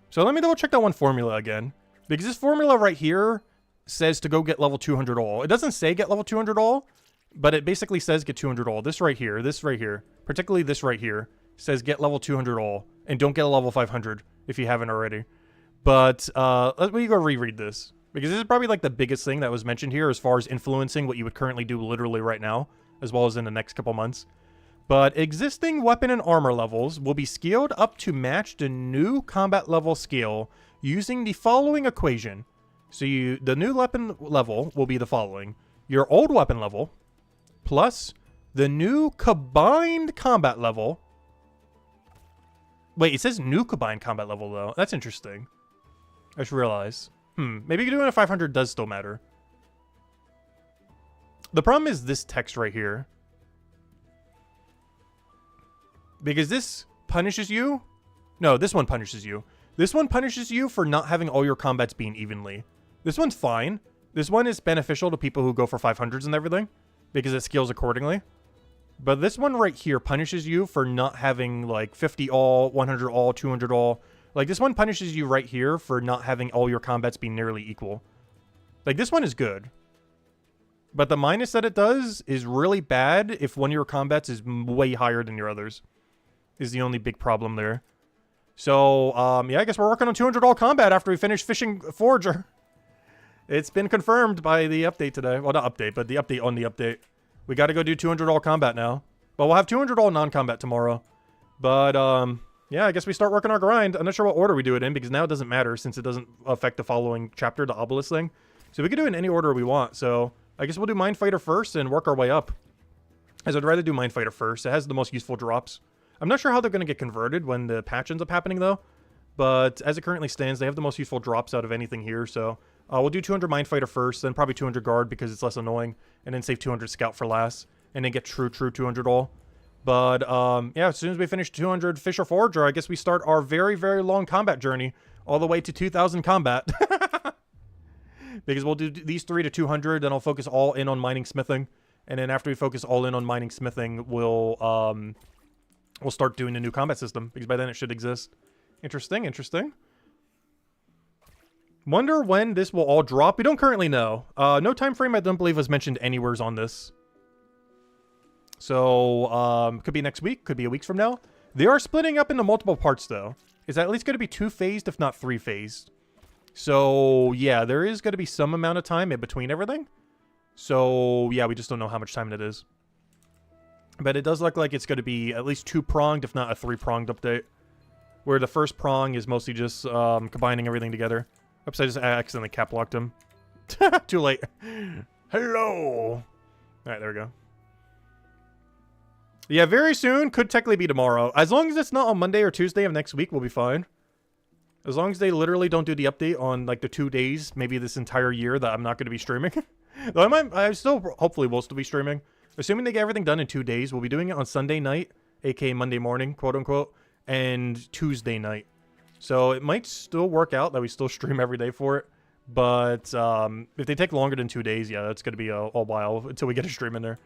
So let me double check that one formula again. Because this formula right here says to go get level 200 all. It doesn't say get level 200 all, but it basically says get 200 all. This right here, particularly this right here, says get level 200 all. And don't get a level 500 if you haven't already. But let me go reread this. Because this is probably like the biggest thing that was mentioned here as far as influencing what you would currently do literally right now, as well as in the next couple months. But existing weapon and armor levels will be scaled up to match the new combat level scale using the following equation. So the new weapon level will be the following. Your old weapon level plus the new combined combat level. Wait, it says new combined combat level though. That's interesting. I just realized. Maybe doing a 500 does still matter. The problem is this text right here. Because this punishes you. No, this one punishes you. This one punishes you for not having all your combats being evenly. This one's fine. This one is beneficial to people who go for 500s and everything, because it scales accordingly. But this one right here punishes you for not having like 50 all, 100 all, 200 all. Like this one punishes you right here for not having all your combats be nearly equal. Like this one is good. But the minus that it does is really bad if one of your combats is way higher than your others. Is the only big problem there. So, yeah, I guess we're working on 200 all combat after we finish fishing Forager. It's been confirmed by the update today. Well, not update, but the update on the update. We got to go do 200 all combat now. But we'll have 200 all non-combat tomorrow. But, yeah, I guess we start working our grind. I'm not sure what order we do it in, because now it doesn't matter since it doesn't affect the following chapter, the obelisk thing. So we can do it in any order we want. So I guess we'll do Mind Fighter first and work our way up. As I'd rather do Mind Fighter first. It has the most useful drops. I'm not sure how they're going to get converted when the patch ends up happening, though. But as it currently stands, they have the most useful drops out of anything here. So we'll do 200 Mind Fighter first, then probably 200 Guard because it's less annoying. And then save 200 Scout for last. And then get true 200 all. But, yeah, as soon as we finish 200 Fisher Forager, I guess we start our very, very long combat journey. All the way to 2,000 combat. Because we'll do these 3 to 200, then I'll focus all in on mining smithing. And then after we focus all in on mining smithing, we'll start doing a new combat system, because by then it should exist. Interesting, interesting. Wonder when this will all drop. We don't currently know. No time frame I don't believe was mentioned anywhere on this. So, could be next week, could be a week from now. They are splitting up into multiple parts, though. Is that at least going to be 2-phased, if not 3-phased? So, yeah, there is going to be some amount of time in between everything. So, yeah, we just don't know how much time it is. But it does look like it's going to be at least 2-pronged, if not a 3-pronged update. Where the first prong is mostly just combining everything together. Oops, I just accidentally cap-locked him. Too late. Hello! Alright, there we go. Yeah, very soon. Could technically be tomorrow. As long as it's not on Monday or Tuesday of next week, we'll be fine. As long as they literally don't do the update on, like, the 2 days, maybe this entire year that I'm not going to be streaming. Though I still, hopefully, will still be streaming. Assuming they get everything done in 2 days, we'll be doing it on Sunday night, aka Monday morning, quote-unquote, and Tuesday night. So it might still work out that we still stream every day for it. But if they take longer than 2 days, yeah, that's going to be a while until we get a stream in there.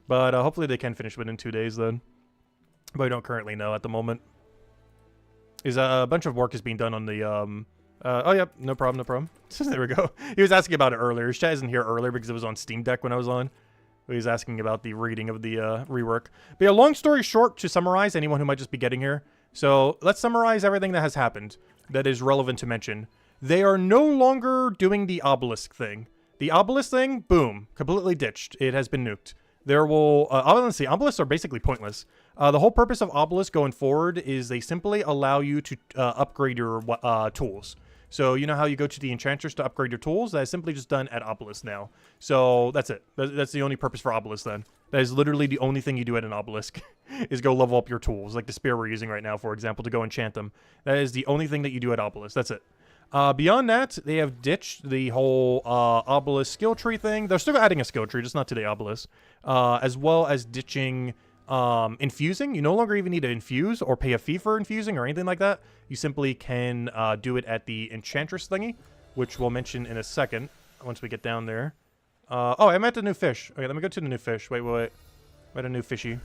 But hopefully they can finish within 2 days then. But we don't currently know at the moment. Is a bunch of work is being done on the oh yep, no problem, no problem. There we go. He was asking about it earlier. His chat isn't here earlier because it was on Steam Deck when I was on. He was asking about the reading of the rework. But yeah, long story short, to summarize, anyone who might just be getting here. So let's summarize everything that has happened that is relevant to mention. They are no longer doing the obelisk thing. The obelisk thing, boom, completely ditched. It has been nuked. There will, honestly, obelisks are basically pointless. The whole purpose of obelisks going forward is they simply allow you to upgrade your tools. So you know how you go to the enchanters to upgrade your tools? That is simply just done at obelisk now. So that's it. That's the only purpose for obelisk then. That is literally the only thing you do at an obelisk is go level up your tools. Like the spear we're using right now, for example, to go enchant them. That is the only thing that you do at obelisk. That's it. Beyond that, they have ditched the whole obelisk skill tree thing. They're still adding a skill tree, just not to the obelisk. As well as ditching infusing. You no longer even need to infuse or pay a fee for infusing or anything like that. You simply can do it at the enchantress thingy, which we'll mention in a second once we get down there. Oh, I'm at the new fish. Okay, let me go to the new fish. Wait. We're at a new fishy.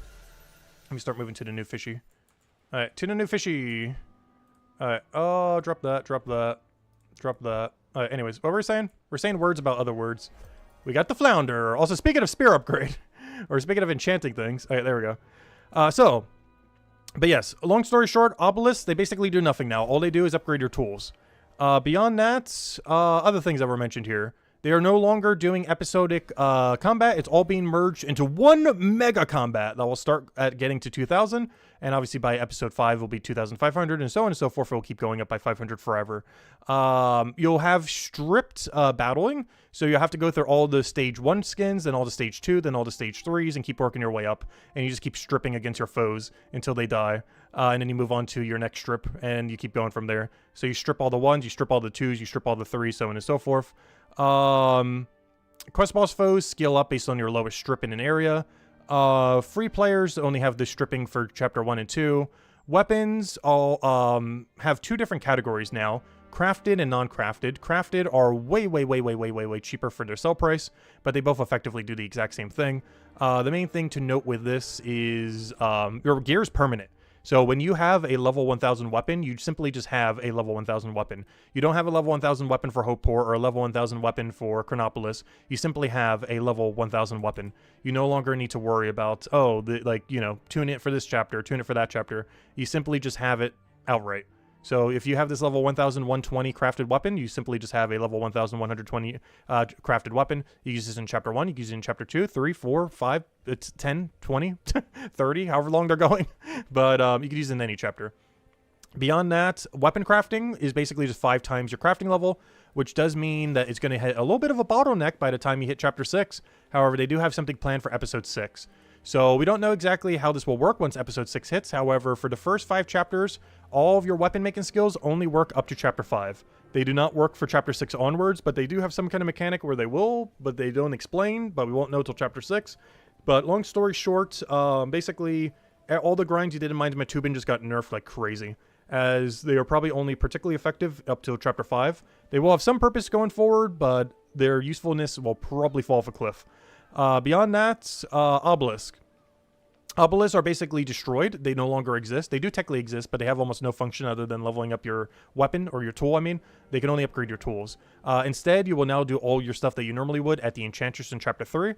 Let me start moving to the new fishy. All right, to the new fishy. All right. Oh, drop that. Drop that. Anyways, what were we saying? We're saying words about other words. We got the flounder. Also, speaking of spear upgrade, or speaking of enchanting things. All right, there we go. But yes, long story short, obelisks, they basically do nothing now. All they do is upgrade your tools. Beyond that, other things that were mentioned here. They are no longer doing episodic combat. It's all being merged into one mega combat that will start at getting to 2,000. And obviously by episode 5 will be 2,500 and so on and so forth. It will keep going up by 500 forever. You'll have stripped battling. So you'll have to go through all the stage 1 skins, then all the stage 2, then all the stage 3s, and keep working your way up. And you just keep stripping against your foes until they die. And then you move on to your next strip, and you keep going from there. So you strip all the 1s, you strip all the 2s, you strip all the 3s, so on and so forth. Quest boss foes scale up based on your lowest strip in an area. Free players only have the stripping for chapter 1 and 2. Weapons all have 2 different categories now. Crafted and non-crafted. Crafted are way cheaper for their sell price, but they both effectively do the exact same thing. The main thing to note with this is your gear is permanent. So when you have a level 1000 weapon, you simply just have a level 1000 weapon. You don't have a level 1000 weapon for Hopeport or a level 1000 weapon for Chronopolis. You simply have a level 1000 weapon. You no longer need to worry about, tune it for this chapter, tune it for that chapter. You simply just have it outright. So if you have this level 1120 crafted weapon, you simply just have a level 1120 crafted weapon. You use this in chapter 1, you use it in chapter 2, 3, 4, 5, it's 10, 20, 30, however long they're going. But you can use it in any chapter. Beyond that, weapon crafting is basically just 5 times your crafting level, which does mean that it's going to hit a little bit of a bottleneck by the time you hit chapter 6. However, they do have something planned for episode 6. So we don't know exactly how this will work once episode 6 hits. However, for the first 5 chapters, all of your weapon making skills only work up to chapter 5. They do not work for chapter 6 onwards, but they do have some kind of mechanic where they will, but they don't explain, but we won't know until chapter 6. But long story short, basically, all the grinds you did in Mines Matubin just got nerfed like crazy, as they are probably only particularly effective up till chapter 5. They will have some purpose going forward, but their usefulness will probably fall off a cliff. Beyond that, Obelisk. Obelisks are basically destroyed. They no longer exist. They do technically exist, but they have almost no function other than leveling up your weapon or your tool, I mean. They can only upgrade your tools. Instead, you will now do all your stuff that you normally would at the Enchantress in Chapter 3,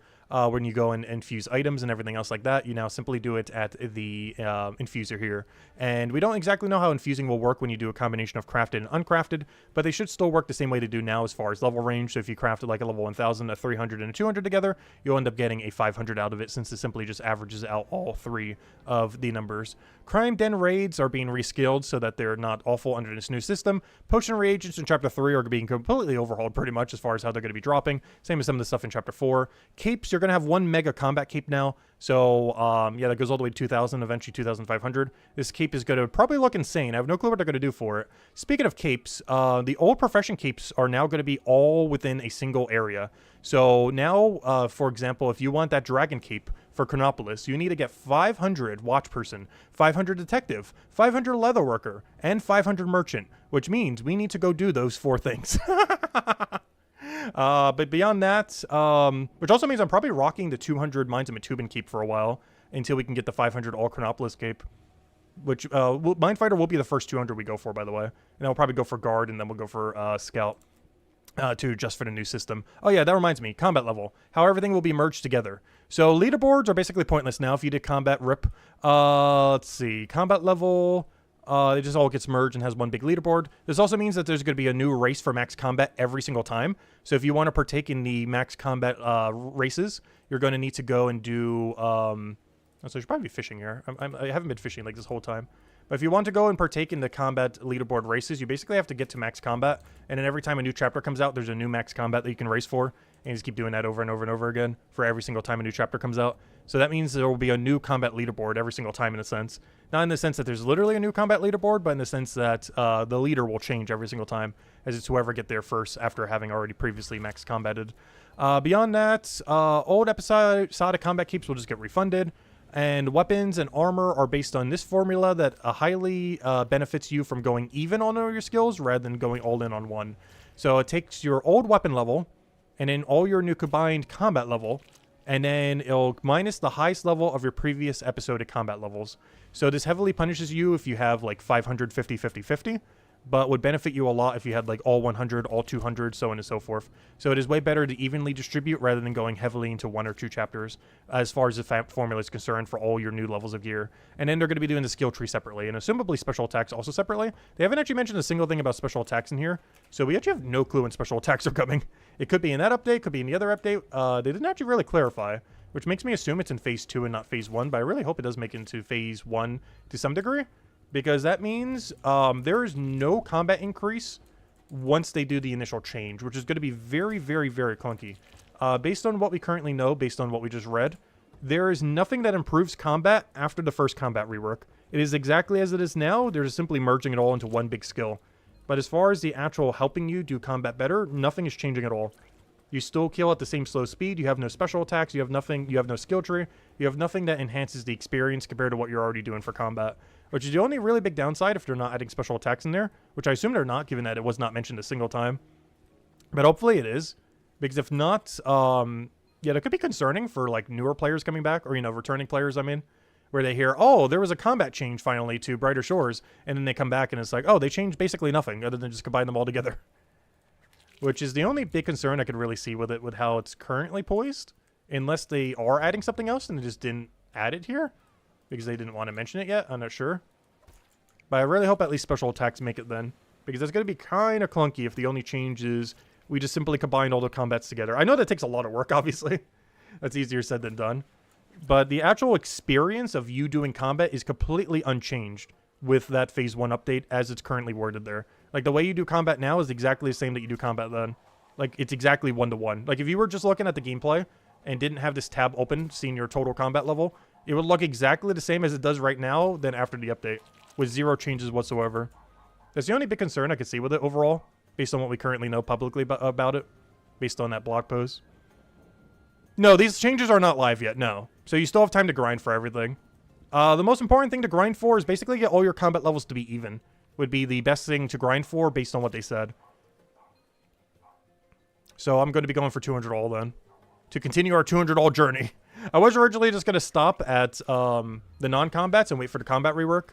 when you go and infuse items and everything else like that. You now simply do it at the infuser here. And we don't exactly know how infusing will work when you do a combination of crafted and uncrafted, but they should still work the same way they do now as far as level range. So if you crafted like a level 1000, a 300, and a 200 together, you'll end up getting a 500 out of it, since it simply just averages out all three of the numbers. Crime Den raids are being reskilled so that they're not awful under this new system. Potion reagents in Chapter 3 are being completely overhauled pretty much as far as how they're going to be dropping. Same as some of the stuff in Chapter 4. Capes, you're going to have one mega combat cape now. So, yeah, that goes all the way to 2,000, eventually 2,500. This cape is going to probably look insane. I have no clue what they're going to do for it. Speaking of capes, the old profession capes are now going to be all within a single area. So now, for example, if you want that dragon cape for Chronopolis, you need to get 500 watch person, 500 detective, 500 leather worker, and 500 merchant, which means we need to go do those 4 things. But beyond that, which also means I'm probably rocking the 200 Mines of Matubin cape for a while until we can get the 500 all Chronopolis cape, which Minefighter will be the first 200 we go for, by the way. And then we'll probably go for guard, and then we'll go for scout. Just for the new system. Oh yeah, that reminds me, combat level. How everything will be merged together. So leaderboards are basically pointless now if you did combat rip. Let's see, combat level, it just all gets merged and has one big leaderboard. This also means that there's going to be a new race for max combat every single time. So if you want to partake in the max combat races, you're going to need to go and do, so I should probably be fishing here. I haven't been fishing like this whole time. But if you want to go and partake in the combat leaderboard races, you basically have to get to max combat. And then every time a new chapter comes out, there's a new max combat that you can race for. And you just keep doing that over and over and over again for every single time a new chapter comes out. So that means there will be a new combat leaderboard every single time in a sense. Not in the sense that there's literally a new combat leaderboard, but in the sense that the leader will change every single time, as it's whoever get there first after having already previously max combated. Beyond that, old episodic combat keeps will just get refunded. And weapons and armor are based on this formula that highly benefits you from going even on all your skills rather than going all in on one. So it takes your old weapon level and then all your new combined combat level, and then it'll minus the highest level of your previous episodic combat levels. So this heavily punishes you if you have like 500, 50, 50, 50. But would benefit you a lot if you had like all 100, all 200, so on and so forth. So it is way better to evenly distribute rather than going heavily into 1 or 2 chapters as far as the formula is concerned for all your new levels of gear. And then they're going to be doing the skill tree separately, and assumably special attacks also separately. They haven't actually mentioned a single thing about special attacks in here, so we actually have no clue when special attacks are coming. It could be in that update, could be in the other update. They didn't actually really clarify, which makes me assume it's in Phase 2 and not Phase 1, but I really hope it does make it into Phase 1 to some degree. Because that means there is no combat increase once they do the initial change, which is going to be very, very, very clunky. Based on what we currently know, based on what we just read, there is nothing that improves combat after the first combat rework. It is exactly as it is now. They're just simply merging it all into one big skill. But as far as the actual helping you do combat better, nothing is changing at all. You still kill at the same slow speed. You have no special attacks. You have nothing. You have no skill tree. You have nothing that enhances the experience compared to what you're already doing for combat. Which is the only really big downside if they're not adding special attacks in there, which I assume they're not, given that it was not mentioned a single time. But hopefully it is, because if not, yeah, that could be concerning for like newer players coming back, or, you know, returning players, I mean, where they hear, oh, there was a combat change finally to Brighter Shores, and then they come back and it's like, oh, they changed basically nothing other than just combine them all together. Which is the only big concern I could really see with it, with how it's currently poised, unless they are adding something else and they just didn't add it here. Because they didn't want to mention it yet, I'm not sure. But I really hope at least special attacks make it then. Because that's going to be kind of clunky if the only change is we just simply combined all the combats together. I know that takes a lot of work, obviously. That's easier said than done. But the actual experience of you doing combat is completely unchanged with that Phase 1 update as it's currently worded there. Like, the way you do combat now is exactly the same that you do combat then. Like, it's exactly 1-to-1. Like, if you were just looking at the gameplay and didn't have this tab open, seeing your total combat level, it would look exactly the same as it does right now than after the update, with 0 changes whatsoever. That's the only big concern I could see with it overall, based on what we currently know publicly about it, based on that blog post. No, these changes are not live yet, no. So you still have time to grind for everything. The most important thing to grind for is basically get all your combat levels to be even. Would be the best thing to grind for based on what they said. So I'm going to be going for 200 all then. To continue our 200 all journey. I was originally just going to stop at the non-combats and wait for the combat rework.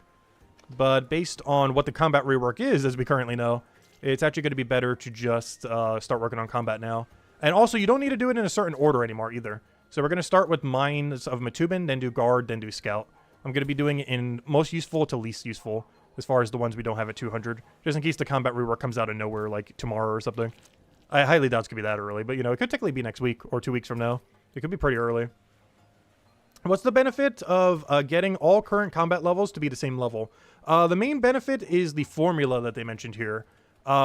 But based on what the combat rework is, as we currently know, it's actually going to be better to just start working on combat now. And also, you don't need to do it in a certain order anymore either. So we're going to start with Mines of Matubin, then do Guard, then do Scout. I'm going to be doing it in most useful to least useful, as far as the ones we don't have at 200. Just in case the combat rework comes out of nowhere, like tomorrow or something. I highly doubt it's going to be that early, but, you know, it could technically be next week or 2 weeks from now. It could be pretty early. What's the benefit of getting all current combat levels to be the same level? The main benefit is the formula that they mentioned here.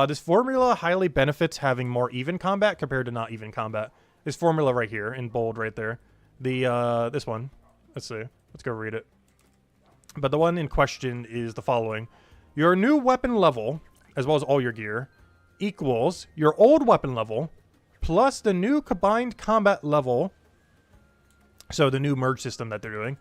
This formula highly benefits having more even combat compared to not even combat. This formula right here, in bold right there. This one. Let's see. Let's go read it. But the one in question is the following. Your new weapon level, as well as all your gear, equals your old weapon level plus the new combined combat level, so the new merge system that they're doing,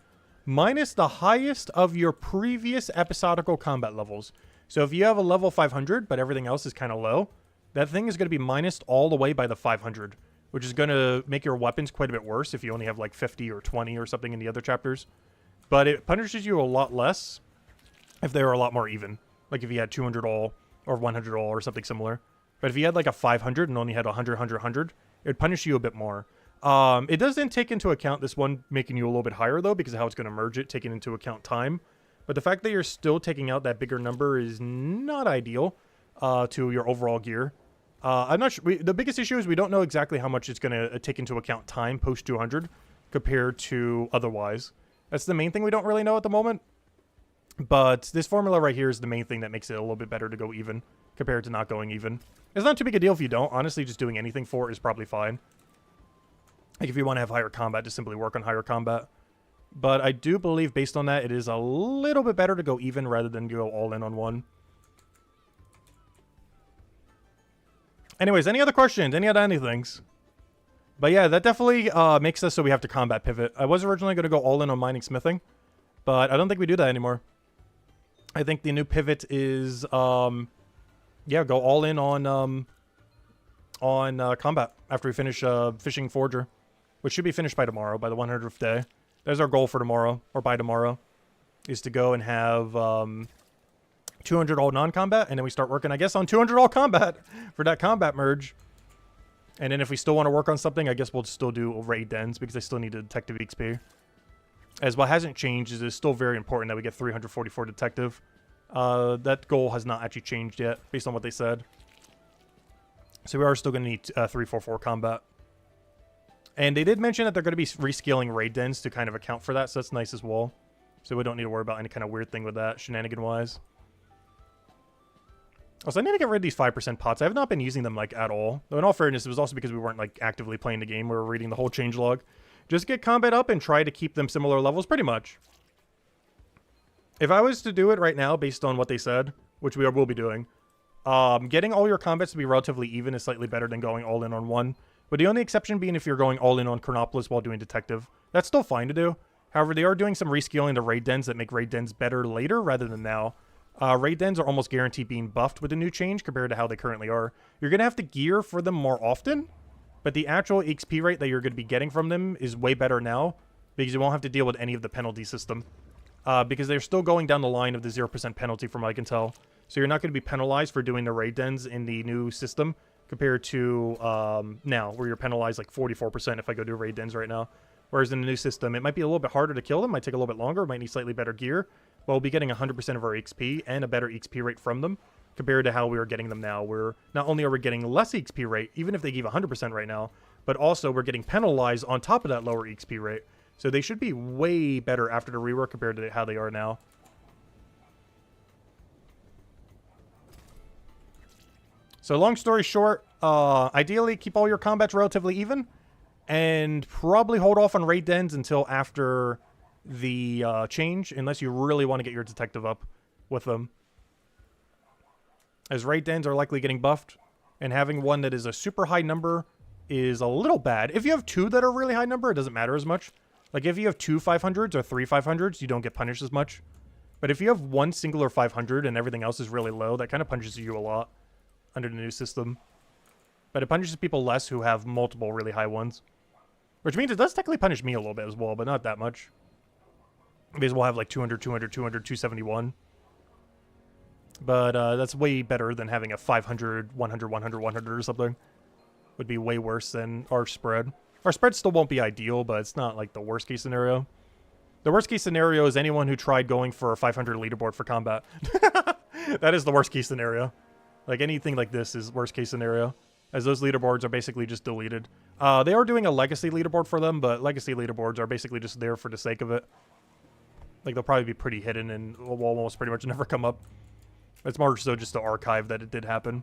minus the highest of your previous episodical combat levels. So if you have a level 500, but everything else is kind of low, that thing is going to be minused all the way by the 500, which is going to make your weapons quite a bit worse if you only have like 50 or 20 or something in the other chapters. But it punishes you a lot less if they were a lot more even. Like if you had 200 all or 100 all or something similar. But if you had like a 500 and only had 100, 100, 100, it would punish you a bit more. It does then take into account this one making you a little bit higher, though, because of how it's going to merge it, taking into account time. But the fact that you're still taking out that bigger number is not ideal to your overall gear. I'm not sure. The biggest issue is we don't know exactly how much it's going to take into account time post 200 compared to otherwise. That's the main thing we don't really know at the moment. But this formula right here is the main thing that makes it a little bit better to go even compared to not going even. It's not too big a deal if you don't. Honestly, just doing anything for it is probably fine. Like if you want to have higher combat, just simply work on higher combat. But I do believe based on that, it is a little bit better to go even rather than go all in on one. Anyways, any other questions? Any other anythings? But yeah, that definitely makes us so we have to combat pivot. I was originally going to go all in on mining smithing, but I don't think we do that anymore. I think the new pivot is, yeah, go all in on combat after we finish fishing forger, which should be finished by tomorrow, by the 100th day. There's our goal for tomorrow, or by tomorrow, is to go and have 200 all non-combat, and then we start working, I guess, on 200 all combat for that combat merge. And then if we still want to work on something, I guess we'll still do raid dens, because I still need a detective XP. As what hasn't changed is it's still very important that we get 344 detective. That goal has not actually changed yet, based on what they said. So we are still going to need 344 combat. And they did mention that they're going to be rescaling raid dens to kind of account for that, so that's nice as well. So we don't need to worry about any kind of weird thing with that, shenanigan-wise. Also, I need to get rid of these 5% pots. I have not been using them, like, at all. Though, in all fairness, it was also because we weren't, like, actively playing the game. We were reading the whole changelog. Just get combat up and try to keep them similar levels, pretty much. If I was to do it right now, based on what they said, which we will be doing, getting all your combats to be relatively even is slightly better than going all in on one. But the only exception being if you're going all in on Chronopolis while doing detective. That's still fine to do. However, they are doing some rescaling to raid dens that make raid dens better later rather than now. Raid dens are almost guaranteed being buffed with the new change compared to how they currently are. You're going to have to gear for them more often, but the actual XP rate that you're going to be getting from them is way better now because you won't have to deal with any of the penalty system. Because they're still going down the line of the 0% penalty from what I can tell. So you're not going to be penalized for doing the raid dens in the new system compared to now, where you're penalized like 44% if I go do raid dens right now. Whereas in the new system, it might be a little bit harder to kill them, might take a little bit longer, might need slightly better gear, but we'll be getting 100% of our XP and a better XP rate from them compared to how we are getting them now. Where not only are we getting less XP rate, even if they give 100% right now, but also we're getting penalized on top of that lower XP rate. So they should be way better after the rework compared to how they are now. So long story short, ideally keep all your combats relatively even. And probably hold off on raid dens until after the change, unless you really want to get your detective up with them. As raid dens are likely getting buffed, and having one that is a super high number is a little bad. If you have two that are really high number, it doesn't matter as much. Like if you have 2 500s or 3 500s, you don't get punished as much. But if you have one singular 500 and everything else is really low, that kind of punishes you a lot under the new system. But it punishes people less who have multiple really high ones. Which means it does technically punish me a little bit as well, but not that much. Because we'll have like 200, 200, 200, 271. But that's way better than having a 500, 100, 100, 100 or something. Would be way worse than our spread. Our spread still won't be ideal, but it's not like the worst case scenario. The worst case scenario is anyone who tried going for a 500 leaderboard for combat. That is the worst case scenario. Like anything like this is worst case scenario, as those leaderboards are basically just deleted. They are doing a legacy leaderboard for them, but legacy leaderboards are basically just there for the sake of it. Like they'll probably be pretty hidden and will almost pretty much never come up. It's more so just to archive that it did happen.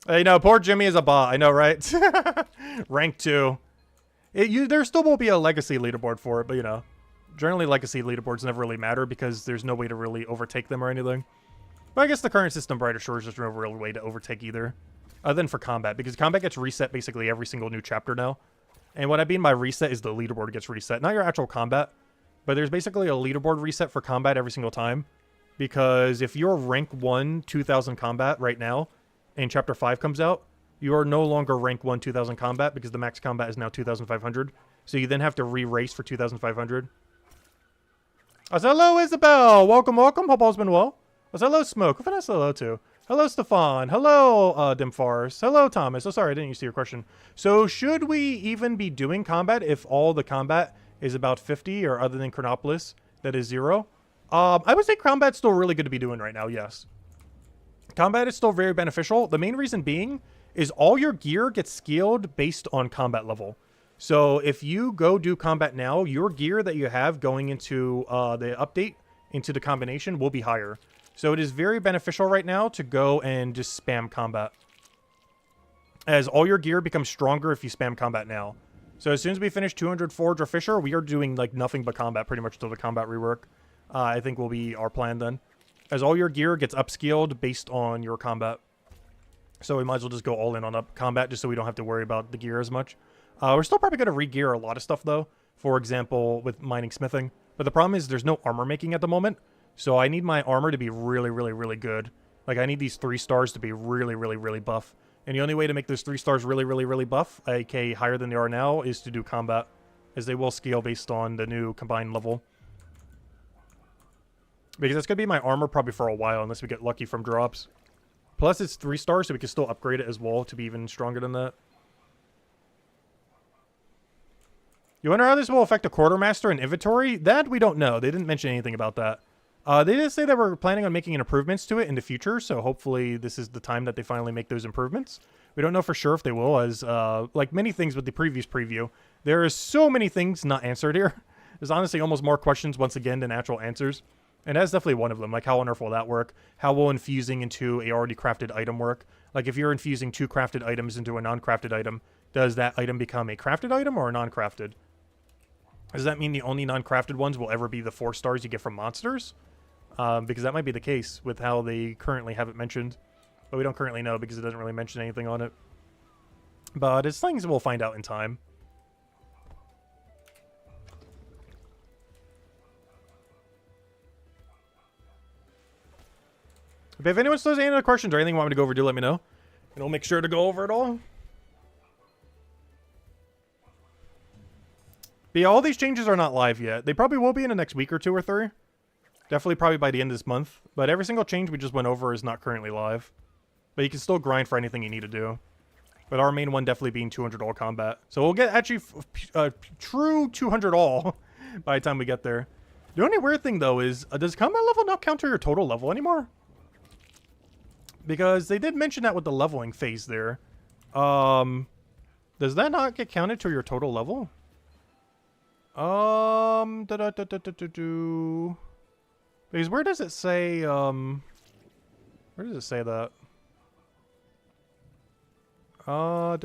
Hey, no, poor Jimmy is a bot. I know, right? Rank 2. There still won't be a legacy leaderboard for it, but you know, generally legacy leaderboards never really matter because there's no way to really overtake them or anything. But I guess the current system, Brighter Shores, there's no real way to overtake either. Other than for combat, because combat gets reset basically every single new chapter now. And what I mean by reset is the leaderboard gets reset, not your actual combat. But there's basically a leaderboard reset for combat every single time. Because if you're rank 1 2000 combat right now, and chapter 5 comes out, you are no longer rank 1 2000 combat because the max combat is now 2500. So you then have to re-race for 2500. I said, hello, Isabel. Welcome, welcome. Hope all's been well. I said, hello, Smoke. Who did I say hello to? Hello, Stefan. Hello, Dimfars. Hello, Thomas. Oh, sorry, I didn't see your question. So should we even be doing combat if all the combat is about 50, or other than Chronopolis, that is 0? I would say combat's still really good to be doing right now, yes. Combat is still very beneficial. The main reason being is all your gear gets scaled based on combat level. So if you go do combat now, your gear that you have going into the update, into the combination, will be higher. So it is very beneficial right now to go and just spam combat, as all your gear becomes stronger if you spam combat now. So as soon as we finish 200 Forge or Fisher, we are doing like nothing but combat pretty much till the combat rework. I think will be our plan then, as all your gear gets upscaled based on your combat. So we might as well just go all in on up combat just so we don't have to worry about the gear as much. We're still probably going to re-gear a lot of stuff though. For example, with mining smithing. But the problem is there's no armor making at the moment. So I need my armor to be really, really, really good. Like I need these 3 stars to be really, really, really buff. And the only way to make those 3 stars really, really, really buff, aka higher than they are now, is to do combat. As they will scale based on the new combined level. Because that's going to be my armor probably for a while, unless we get lucky from drops. Plus it's 3 stars, so we can still upgrade it as well to be even stronger than that. You wonder how this will affect the quartermaster and inventory? That we don't know. They didn't mention anything about that. They did say that we're planning on making improvements to it in the future, so hopefully this is the time that they finally make those improvements. We don't know for sure if they will, as like many things with the previous preview, there is so many things not answered here. There's honestly almost more questions once again than actual answers. And that's definitely one of them. Like, how on earth will that work? How will infusing into a already crafted item work? Like, if you're infusing 2 crafted items into a non-crafted item, does that item become a crafted item or a non-crafted? Does that mean the only non-crafted ones will ever be the 4 stars you get from monsters? Because that might be the case with how they currently have it mentioned. But we don't currently know because it doesn't really mention anything on it. But it's things we'll find out in time. But if anyone still has any other questions or anything you want me to go over, do let me know. And I'll make sure to go over it all. But yeah, all these changes are not live yet. They probably will be in the next week or 2 or 3. Definitely probably by the end of this month. But every single change we just went over is not currently live. But you can still grind for anything you need to do. But our main one definitely being 200 all combat. So we'll get actually true 200 all by the time we get there. The only weird thing though is, does combat level not count to your total level anymore? Because they did mention that with the leveling phase there. Does that not get counted to your total level? Because where does it say, where does it say that? Where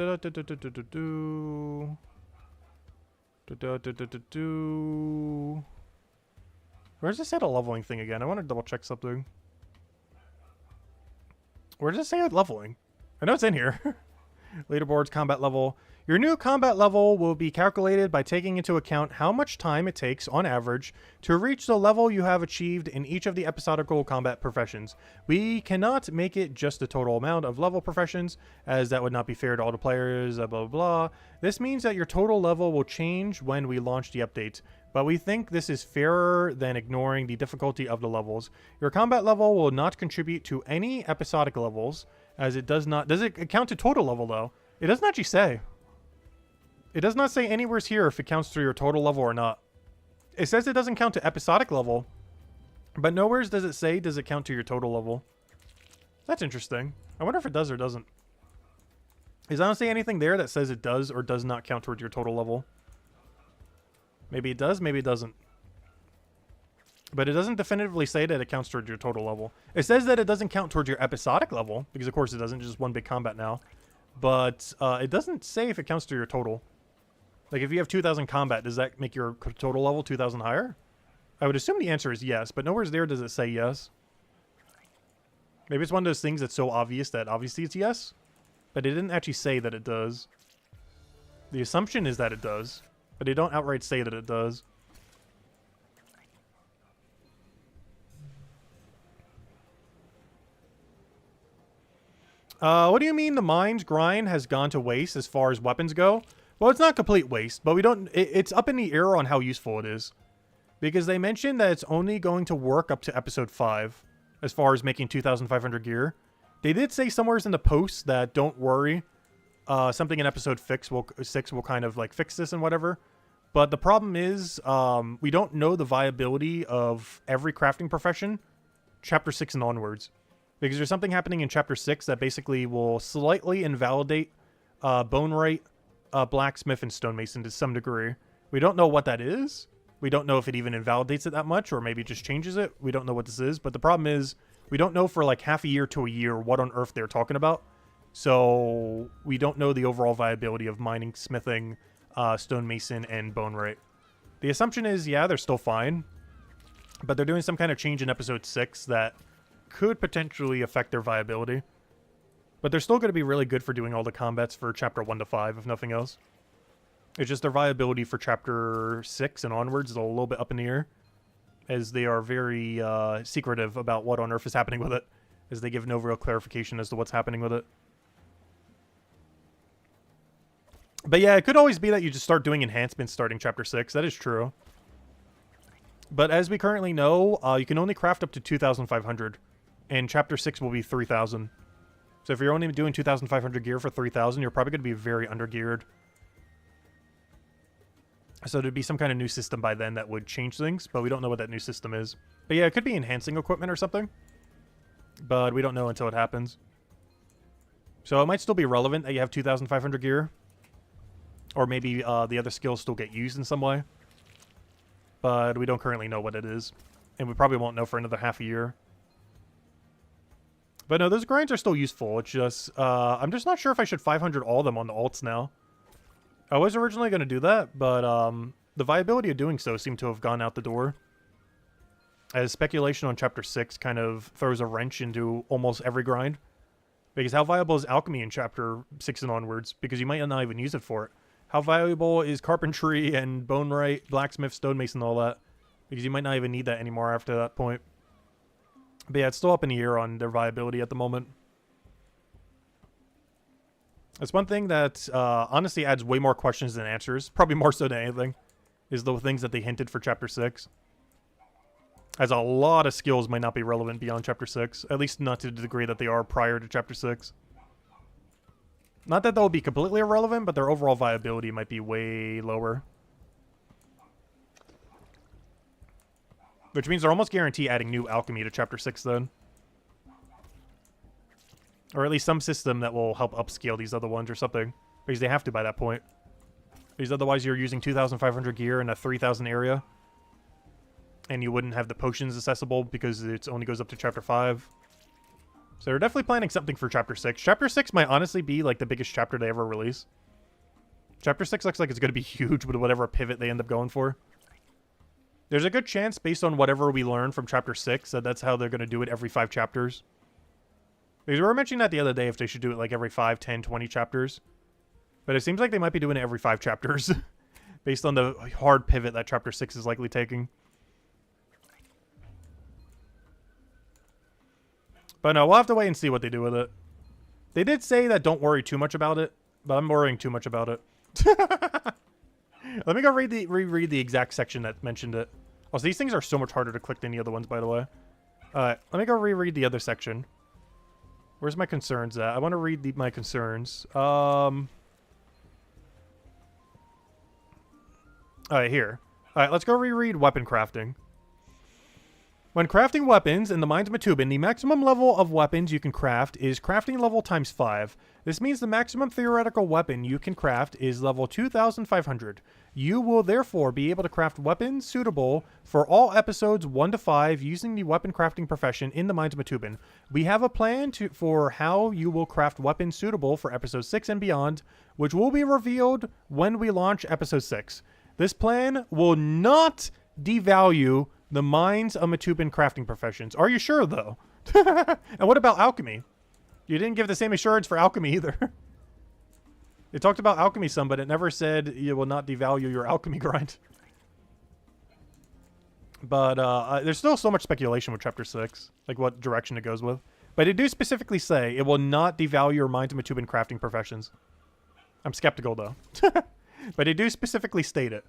does it say the leveling thing again? I want to double check something. Where does it say leveling? I know it's in here. Leaderboards, combat level. Your new combat level will be calculated by taking into account how much time it takes, on average, to reach the level you have achieved in each of the episodical combat professions. We cannot make it just the total amount of level professions, as that would not be fair to all the players, blah, blah, blah. This means that your total level will change when we launch the update, but we think this is fairer than ignoring the difficulty of the levels. Your combat level will not contribute to any episodic levels, as it does not... Does it count to total level, though? It doesn't actually say. It does not say anywhere here if it counts to your total level or not. It says it doesn't count to episodic level, but nowhere does it say does it count to your total level. That's interesting. I wonder if it does or doesn't. Is I don't see anything there that says it does or does not count towards your total level. Maybe it does, maybe it doesn't. But it doesn't definitively say that it counts towards your total level. It says that it doesn't count towards your episodic level, because of course it doesn't, just one big combat now. But it doesn't say if it counts to your total. Like, if you have 2,000 combat, does that make your total level 2,000 higher? I would assume the answer is yes, but nowhere there does it say yes. Maybe it's one of those things that's so obvious that obviously it's yes, but it didn't actually say that it does. The assumption is that it does, but they don't outright say that it does. What do you mean the mine's grind has gone to waste as far as weapons go? Well, it's not complete waste, but we don't... It's up in the air on how useful it is. Because they mentioned that it's only going to work up to episode 5, as far as making 2,500 gear. They did say somewhere in the post that, don't worry, something in episode 6 will kind of, like, fix this and whatever. But the problem is, we don't know the viability of every crafting profession, Chapter 6 and onwards. Because there's something happening in Chapter 6 that basically will slightly invalidate bone rate, blacksmith, and stonemason to some degree. We don't know what that is. We don't know if it even invalidates it that much, or maybe just changes it. We don't know what this is. But the problem is, we don't know for like half a year to a year what on earth they're talking about. So we don't know the overall viability of mining, smithing, stonemason, and bone rate. The assumption is, yeah, they're still fine. But they're doing some kind of change in episode 6 that could potentially affect their viability. But they're still going to be really good for doing all the combats for Chapter 1 to 5, if nothing else. It's just their viability for Chapter 6 and onwards is a little bit up in the air, as they are very secretive about what on earth is happening with it, as they give no real clarification as to what's happening with it. But yeah, it could always be that you just start doing enhancements starting Chapter 6. That is true. But as we currently know, you can only craft up to 2,500, and Chapter 6 will be 3,000. So if you're only doing 2,500 gear for 3,000, you're probably going to be very under-geared. So there'd be some kind of new system by then that would change things, but we don't know what that new system is. But yeah, it could be enhancing equipment or something, but we don't know until it happens. So it might still be relevant that you have 2,500 gear, or maybe the other skills still get used in some way, but we don't currently know what it is, and we probably won't know for another half a year. But no, those grinds are still useful. It's just, I'm just not sure if I should 500 all of them on the alts now. I was originally going to do that, but the viability of doing so seemed to have gone out the door. As speculation on Chapter 6 kind of throws a wrench into almost every grind. Because how viable is alchemy in Chapter 6 and onwards? Because you might not even use it for it. How valuable is carpentry and bone right, blacksmith, stonemason, all that? Because you might not even need that anymore after that point. But yeah, it's still up in the air on their viability at the moment. It's one thing that honestly adds way more questions than answers. Probably more so than anything. Is the things that they hinted for Chapter 6. As a lot of skills might not be relevant beyond Chapter 6. At least not to the degree that they are prior to Chapter 6. Not that they'll be completely irrelevant, but their overall viability might be way lower. Which means they're almost guaranteed adding new alchemy to Chapter 6 then. Or at least some system that will help upscale these other ones or something. Because they have to by that point. Because otherwise you're using 2,500 gear in a 3,000 area. And you wouldn't have the potions accessible because it only goes up to Chapter 5. So they're definitely planning something for Chapter 6. Chapter 6 might honestly be like the biggest chapter they ever release. Chapter 6 looks like it's going to be huge with whatever pivot they end up going for. There's a good chance, based on whatever we learn from Chapter 6, that that's how they're going to do it every 5 chapters. Because we were mentioning that the other day if they should do it like every 5, 10, 20 chapters. But it seems like they might be doing it every 5 chapters. Based on the hard pivot that chapter 6 is likely taking. But no, we'll have to wait and see what they do with it. They did say that don't worry too much about it. But I'm worrying too much about it. Let me go reread the exact section that mentioned it. Also, these things are so much harder to click than the other ones, by the way. Let me go reread the other section. Where's my concerns at? I want to read my concerns. Alright, here. Alright, let's go reread weapon crafting. When crafting weapons in the Mines of Matubin, the maximum level of weapons you can craft is crafting level times 5. This means the maximum theoretical weapon you can craft is level 2,500. You will therefore be able to craft weapons suitable for all episodes 1 to 5 using the weapon crafting profession in the Mines of Matubin. We have a plan for how you will craft weapons suitable for episode 6 and beyond, which will be revealed when we launch episode 6. This plan will not devalue the Mines of Matubin crafting professions. Are you sure, though? And what about alchemy? You didn't give the same assurance for alchemy, either. It talked about alchemy some, but it never said you will not devalue your alchemy grind. But there's still so much speculation with Chapter 6, like what direction it goes with. But it do specifically say it will not devalue your Mines of Matubin crafting professions. I'm skeptical, though. But it do specifically state it.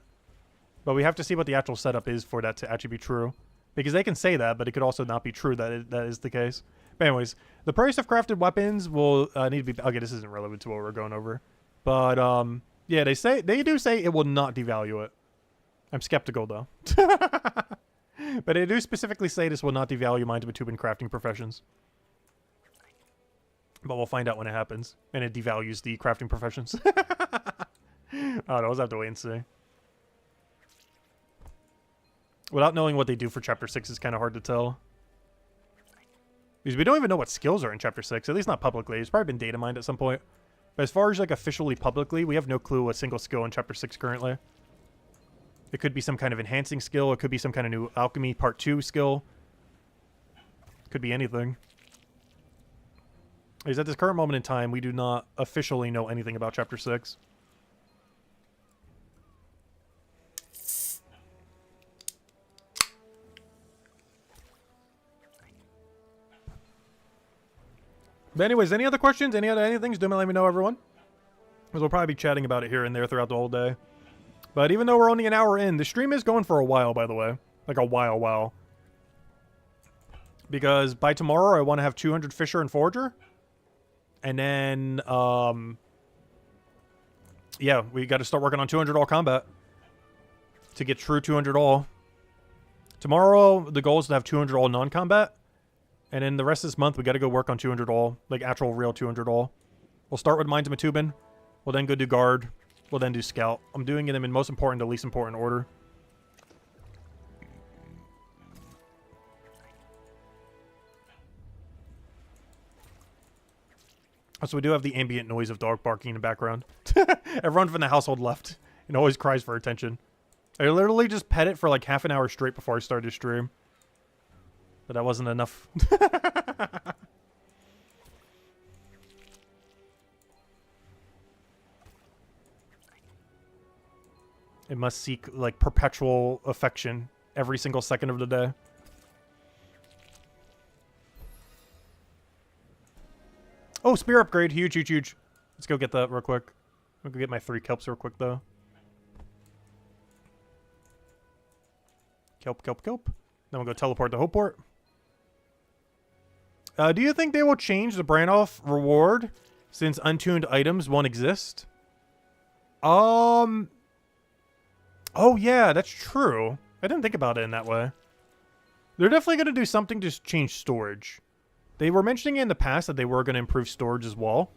But we have to see what the actual setup is for that to actually be true. Because they can say that, but it could also not be true that that is the case. But anyways, the price of crafted weapons will need to be... Okay, this isn't relevant to what we're going over. But, yeah, they do say it will not devalue it. I'm skeptical, though. But they do specifically say this will not devalue Mines of Matubin crafting professions. But we'll find out when it happens. And it devalues the crafting professions. I don't know, we'll have to wait and see. Without knowing what they do for Chapter 6 is kind of hard to tell. Because we don't even know what skills are in Chapter 6, at least not publicly. It's probably been data mined at some point. But as far as like officially publicly, we have no clue a single skill in Chapter 6 currently. It could be some kind of enhancing skill. It could be some kind of new alchemy part 2 skill. Could be anything. Because at this current moment in time, we do not officially know anything about Chapter 6. But anyways, any other questions? Any other anythings? Do let me know, everyone. Because we'll probably be chatting about it here and there throughout the whole day. But even though we're only an hour in, the stream is going for a while, by the way. Like a while. Because by tomorrow, I want to have 200 Fisher and Forger. And then, yeah, we got to start working on 200 all combat. To get true 200 all. Tomorrow, the goal is to have 200 all non-combat. And then the rest of this month, we got to go work on 200 all. Like, actual, real 200 all. We'll start with Mines of Matubin. We'll then go do Guard. We'll then do Scout. I'm doing them in most important to least important order. Also, we do have the ambient noise of dog barking in the background. Everyone from the household left. And always cries for attention. I literally just pet it for like half an hour straight before I started to stream. But that wasn't enough. It must seek, like, perpetual affection every single second of the day. Oh, spear upgrade. Huge. Let's go get that real quick. I'll go get my 3 kelps real quick, though. Kelp. Then we'll go teleport to Hopeport. Do you think they will change the Brandoff reward since untuned items won't exist? Oh, yeah, that's true. I didn't think about it in that way. They're definitely going to do something to change storage. They were mentioning in the past that they were going to improve storage as well.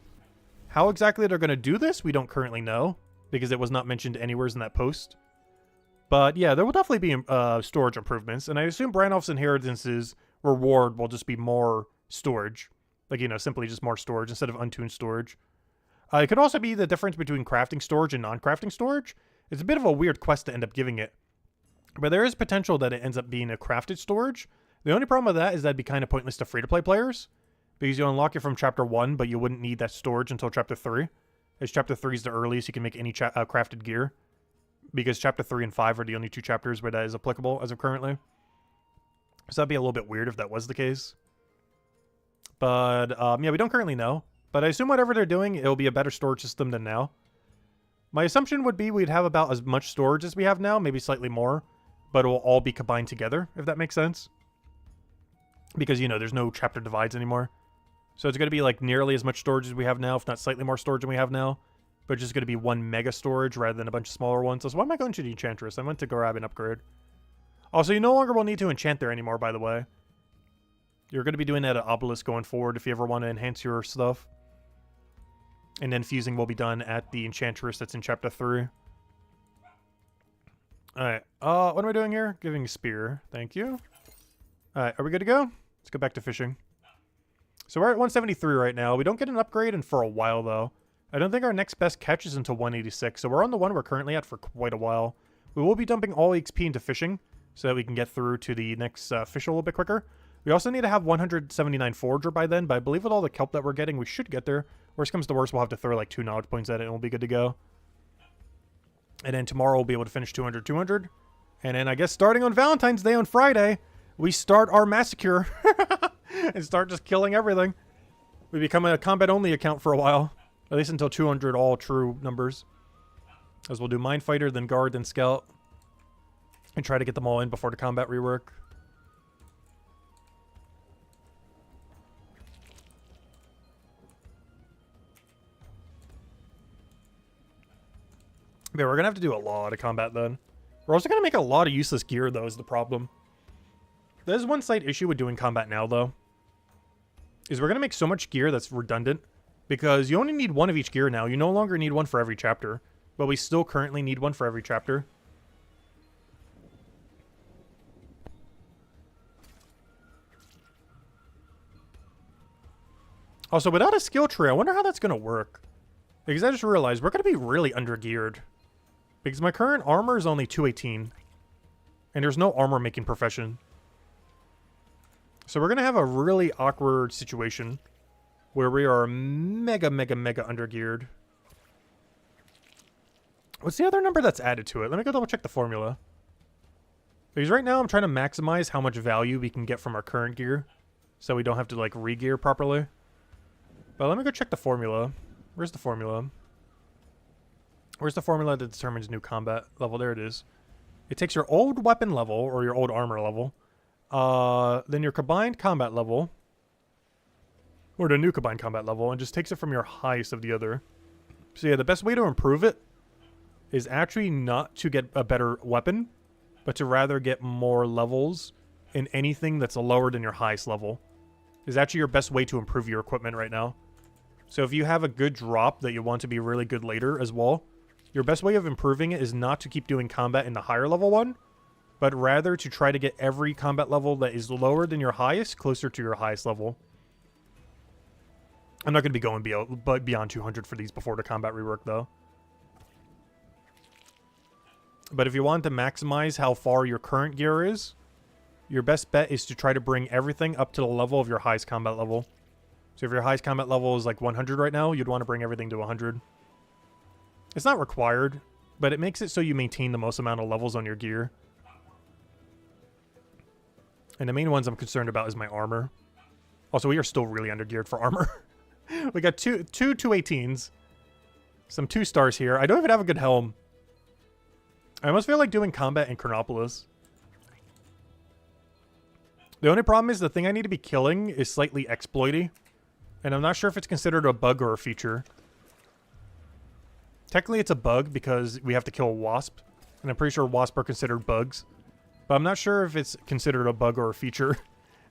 How exactly they're going to do this, we don't currently know, because it was not mentioned anywhere in that post. But yeah, there will definitely be storage improvements, and I assume Brandoff's Inheritance's reward will just be more storage. Like, you know, simply just more storage instead of untuned storage. It could also be the difference between crafting storage and non-crafting storage. It's a bit of a weird quest to end up giving it. But there is potential that it ends up being a crafted storage. The only problem with that is that'd be kind of pointless to free-to-play players. because you unlock it from Chapter 1, but you wouldn't need that storage until Chapter 3. As Chapter 3 is the earliest you can make any crafted gear, because Chapter 3 and 5 are the only 2 chapters where that is applicable as of currently. So that'd be a little bit weird if that was the case. But, yeah, we don't currently know. But I assume whatever they're doing, it'll be a better storage system than now. My assumption would be we'd have about as much storage as we have now, maybe slightly more, but it will all be combined together, if that makes sense. Because, you know, there's no chapter divides anymore. So it's going to be like nearly as much storage as we have now, if not slightly more storage than we have now. But it's just going to be one mega storage rather than a bunch of smaller ones. So why am I going to the Enchantress? I went to grab an upgrade. Also, you no longer will need to enchant there anymore, by the way. You're going to be doing that at Obelisk going forward if you ever want to enhance your stuff. And then fusing will be done at the Enchantress that's in Chapter 3. Alright, what am I doing here? Giving a spear. Thank you. Alright, are we good to go? Let's go back to fishing. So we're at 173 right now. We don't get an upgrade in for a while, though. I don't think our next best catch is until 186, so we're on the one we're currently at for quite a while. We will be dumping all XP into fishing, so that we can get through to the next fish a little bit quicker. We also need to have 179 Forager by then, but I believe with all the kelp that we're getting, we should get there. Worst comes to worst, we'll have to throw like 2 knowledge points at it, and we'll be good to go. And then tomorrow we'll be able to finish 200, 200. And then I guess starting on Valentine's Day on Friday, we start our massacre. And start just killing everything. We become a combat-only account for a while. At least until 200 all true numbers. As we'll do Mind Fighter, then Guard, then Scout. And try to get them all in before the combat rework. Yeah, we're going to have to do a lot of combat then. We're also going to make a lot of useless gear, though, is the problem. There's one slight issue with doing combat now, though. Is we're going to make so much gear that's redundant. Because you only need one of each gear now. You no longer need one for every chapter. But we still currently need one for every chapter. Also, without a skill tree, I wonder how that's going to work. Because I just realized we're going to be really under-geared. Because my current armor is only 218. And there's no armor-making profession. So we're going to have a really awkward situation. Where we are mega, mega, mega under-geared. What's the other number that's added to it? Let me go double-check the formula. Because right now I'm trying to maximize how much value we can get from our current gear. So we don't have to, like, re-gear properly. But let me go check the formula. Where's the formula? Where's the formula that determines new combat level? There it is. It takes your old weapon level, or your old armor level. Then your combined combat level. Or the new combined combat level, and just takes it from your highest of the other. So yeah, the best way to improve it is actually not to get a better weapon, but to rather get more levels in anything that's lower than your highest level. Is actually your best way to improve your equipment right now. So if you have a good drop that you want to be really good later as well, your best way of improving it is not to keep doing combat in the higher level one, but rather to try to get every combat level that is lower than your highest closer to your highest level. I'm not going to be going beyond 200 for these before the combat rework, though. But if you want to maximize how far your current gear is, your best bet is to try to bring everything up to the level of your highest combat level. So if your highest combat level is like 100 right now, you'd want to bring everything to 100. It's not required, but it makes it so you maintain the most amount of levels on your gear. And the main ones I'm concerned about is my armor. Also, we are still really under-geared for armor. We got two 218s. Some 2 stars here. I don't even have a good helm. I almost feel like doing combat in Chronopolis. The only problem is the thing I need to be killing is slightly exploity. And I'm not sure if it's considered a bug or a feature. Technically it's a bug because we have to kill a wasp. And I'm pretty sure wasps are considered bugs. But I'm not sure if it's considered a bug or a feature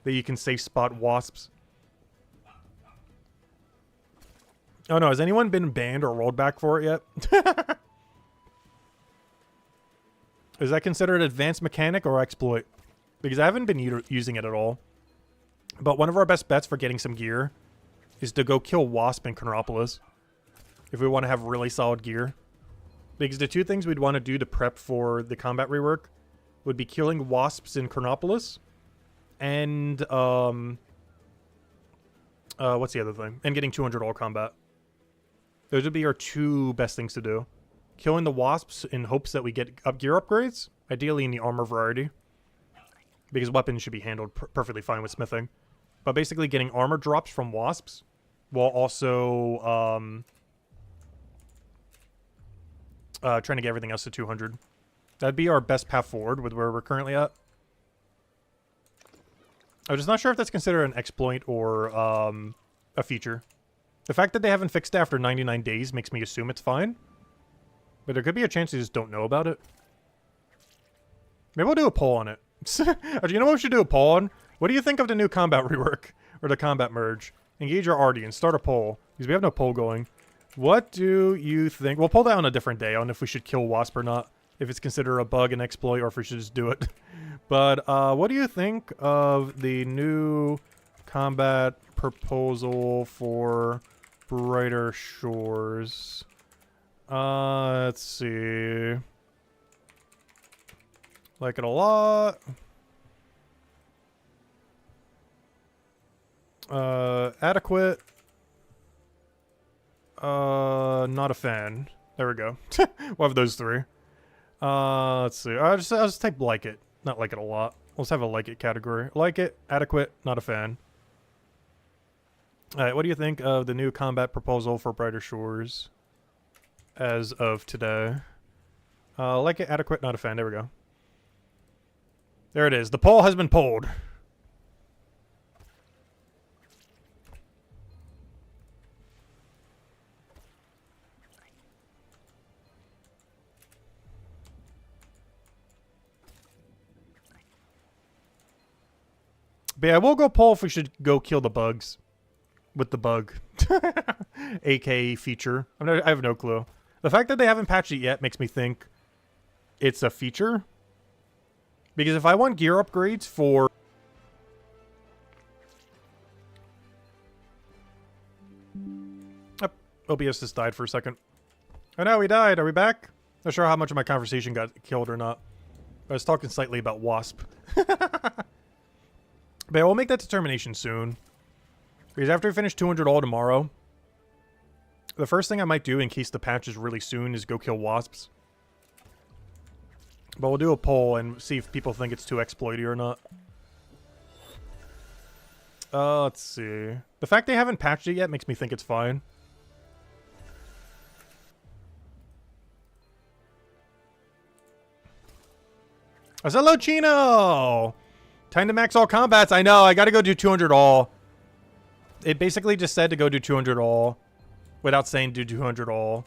that you can safe spot wasps. Oh no, has anyone been banned or rolled back for it yet? Is that considered advanced mechanic or exploit? Because I haven't been using it at all. But one of our best bets for getting some gear is to go kill wasp in Chronopolis. If we want to have really solid gear. Because the 2 things we'd want to do to prep for the combat rework would be killing wasps in Chronopolis and What's the other thing? And getting 200 all combat. Those would be our two best things to do. Killing the wasps in hopes that we get gear upgrades, ideally in the armor variety, because weapons should be handled perfectly fine with smithing. But basically getting armor drops from wasps, while also trying to get everything else to 200. That'd be our best path forward with where we're currently at. I'm just not sure if that's considered an exploit or a feature. The fact that they haven't fixed it after 99 days makes me assume it's fine. But there could be a chance they just don't know about it. Maybe we'll do a poll on it. You know what we should do a poll on? What do you think of the new combat rework? Or the combat merge? Engage our audience. Start a poll. Because we have no poll going. What do you think? We'll poll that on a different day on if we should kill Wasp or not. If it's considered a bug and exploit or if we should just do it. But what do you think of the new combat proposal for Brighter Shores? Let's see. Like it a lot. Adequate. Not a fan. There we go. We'll have those three. Let's see. I'll just type like it. Not like it a lot. Let's have a like it category. Like it. Adequate. Not a fan. Alright, what do you think of the new combat proposal for Brighter Shores? As of today. Like it. Adequate. Not a fan. There we go. There it is. The poll has been polled. But yeah, we'll go poll if we should go kill the bugs. With the bug. AKA feature. I have no clue. The fact that they haven't patched it yet makes me think it's a feature. Because if I want gear upgrades for... Oh, OBS just died for a second. Oh no, we died. Are we back? Not sure how much of my conversation got killed or not. I was talking slightly about Wasp. But yeah, we'll make that determination soon. Because after we finish 200 all tomorrow, the first thing I might do in case the patch is really soon is go kill wasps. But we'll do a poll and see if people think it's too exploity or not. Let's see. The fact they haven't patched it yet makes me think it's fine. Hello, Chino! Time to max all combats. I know, I gotta go do 200 all. It basically just said to go do 200 all. Without saying do 200 all.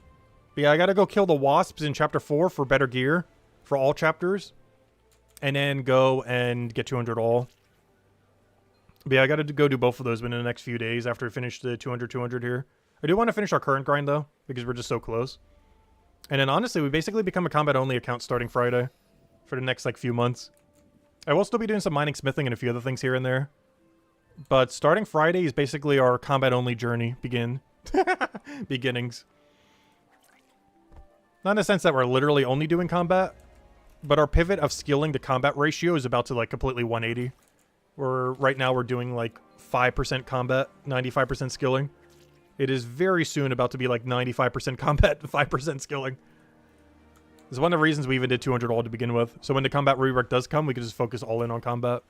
But yeah, I gotta go kill the wasps in chapter 4 for better gear. For all chapters. And then go and get 200 all. But yeah, I gotta go do both of those within the next few days after we finish the 200 here. I do want to finish our current grind though. Because we're just so close. And then honestly, we basically become a combat only account starting Friday. For the next like few months. I will still be doing some mining, smithing, and a few other things here and there. But starting Friday is basically our combat-only journey beginnings. Not in the sense that we're literally only doing combat, but our pivot of skilling to combat ratio is about to like completely 180. Right now we're doing like 5% combat, 95% skilling. It is very soon about to be like 95% combat, 5% skilling. It's one of the reasons we even did 200 all to begin with. So when the combat rework does come, we can just focus all in on combat.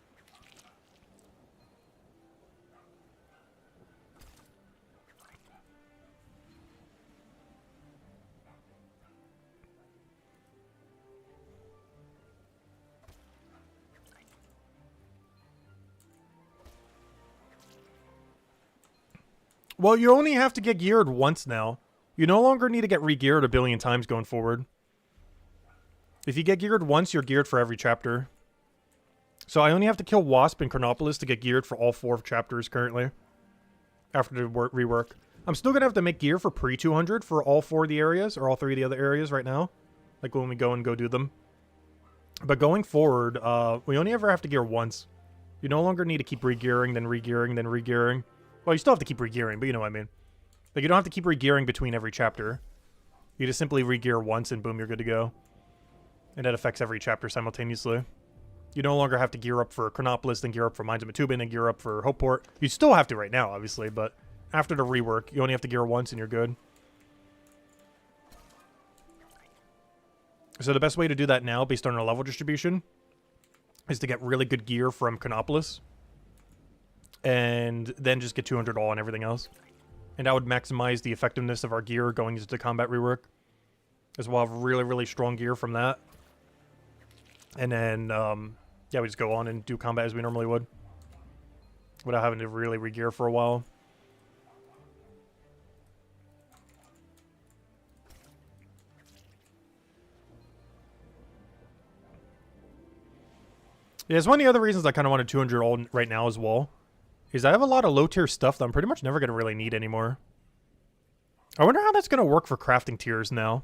Well, you only have to get geared once now. You no longer need to get re-geared a billion times going forward. If you get geared once, you're geared for every chapter. So I only have to kill Wasp and Chronopolis to get geared for all 4 chapters currently. After the rework. I'm still going to have to make gear for pre-200 for all 4 of the areas, or all 3 of the other areas right now. Like when we go do them. But going forward, we only ever have to gear once. You no longer need to keep re-gearing, then re-gearing, then re-gearing. Well, you still have to keep re-gearing, but you know what I mean. Like, you don't have to keep re-gearing between every chapter. You just simply re-gear once and boom, you're good to go. And that affects every chapter simultaneously. You no longer have to gear up for Chronopolis, then gear up for Mines of Matubin, and gear up for Hopeport. You still have to right now, obviously, but after the rework, you only have to gear once and you're good. So the best way to do that now, based on our level distribution, is to get really good gear from Chronopolis. And then just get 200 all on everything else. And that would maximize the effectiveness of our gear going into the combat rework. As we'll have really, really strong gear from that. And then, yeah, we just go on and do combat as we normally would. Without having to really re-gear for a while. Yeah, it's one of the other reasons I kind of wanted 200 all right now as well. Is I have a lot of low-tier stuff that I'm pretty much never going to really need anymore. I wonder how that's going to work for crafting tiers now.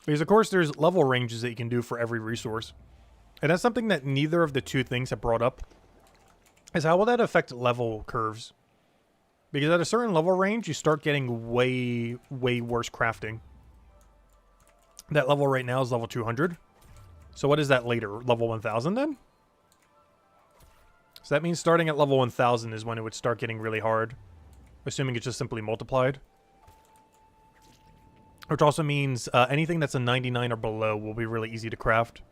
Because, of course, there's level ranges that you can do for every resource. And that's something that neither of the two things have brought up. Is how will that affect level curves? Because at a certain level range, you start getting way, way worse crafting. That level right now is level 200. So what is that later? Level 1000 then? So that means starting at level 1000 is when it would start getting really hard. Assuming it's just simply multiplied. Which also means anything that's a 99 or below will be really easy to craft.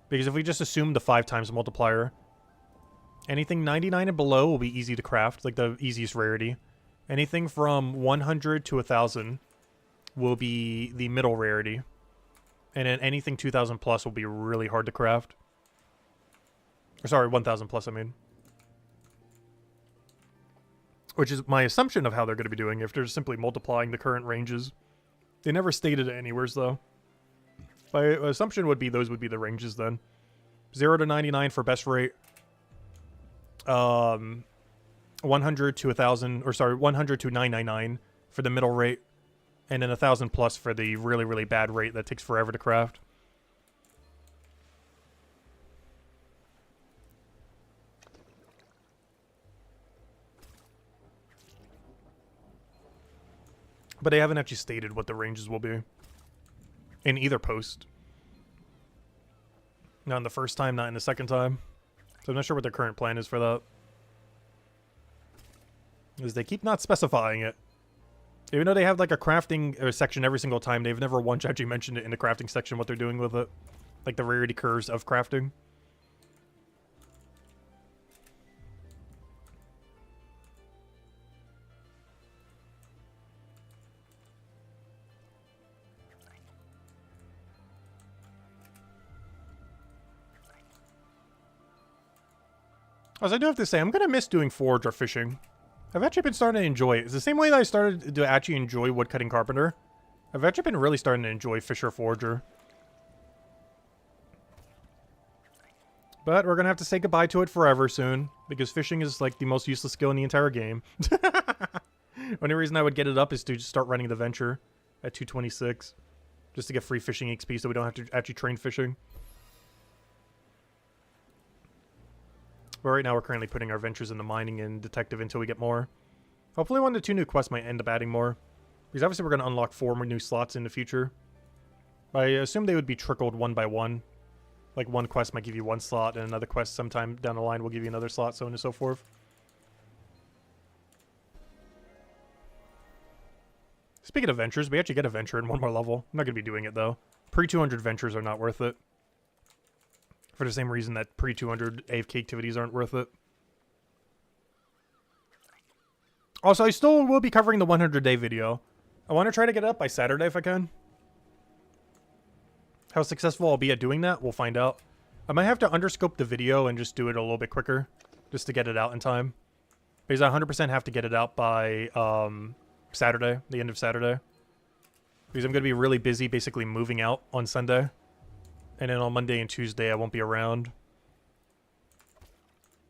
Because if we just assume the 5 times multiplier, anything 99 and below will be easy to craft, like the easiest rarity. Anything from 100 to 1000 will be the middle rarity. And then anything 2000 plus will be really hard to craft. Or sorry, 1000 plus, I mean. Which is my assumption of how they're going to be doing if they're simply multiplying the current ranges. They never stated it anywheres, though. My assumption would be those would be the ranges, then. 0 to 99 for best rate. 100 to 1000, or sorry, 100 to 999 for the middle rate. And then 1000 plus for the really, really bad rate that takes forever to craft. But they haven't actually stated what the ranges will be. In either post. Not in the first time, not in the second time. So I'm not sure what their current plan is for that. Because they keep not specifying it. Even though they have like a crafting section every single time, they've never once actually mentioned it in the crafting section what they're doing with it. Like the rarity curves of crafting. As I do have to say, I'm going to miss doing forge or fishing. I've actually been starting to enjoy it. It's the same way that I started to actually enjoy woodcutting carpenter. I've actually been really starting to enjoy fisher forger. But we're going to have to say goodbye to it forever soon. Because fishing is like the most useless skill in the entire game. Only reason I would get it up is to just start running the venture at 226. Just to get free fishing XP so we don't have to actually train fishing. But right now we're currently putting our ventures into mining and detective until we get more. Hopefully one of the 2 new quests might end up adding more. Because obviously we're going to unlock 4 more new slots in the future. I assume they would be trickled one by one. Like one quest might give you 1 slot and another quest sometime down the line will give you another slot, so on and so forth. Speaking of ventures, we actually get a venture in 1 more level. I'm not going to be doing it though. Pre-200 ventures are not worth it. For the same reason that pre-200 AFK activities aren't worth it. Also, I still will be covering the 100-day video. I want to try to get it up by Saturday if I can. How successful I'll be at doing that, we'll find out. I might have to underscope the video and just do it a little bit quicker. Just to get it out in time. Because I 100% have to get it out by Saturday, the end of Saturday. Because I'm going to be really busy basically moving out on Sunday. And then on Monday and Tuesday, I won't be around.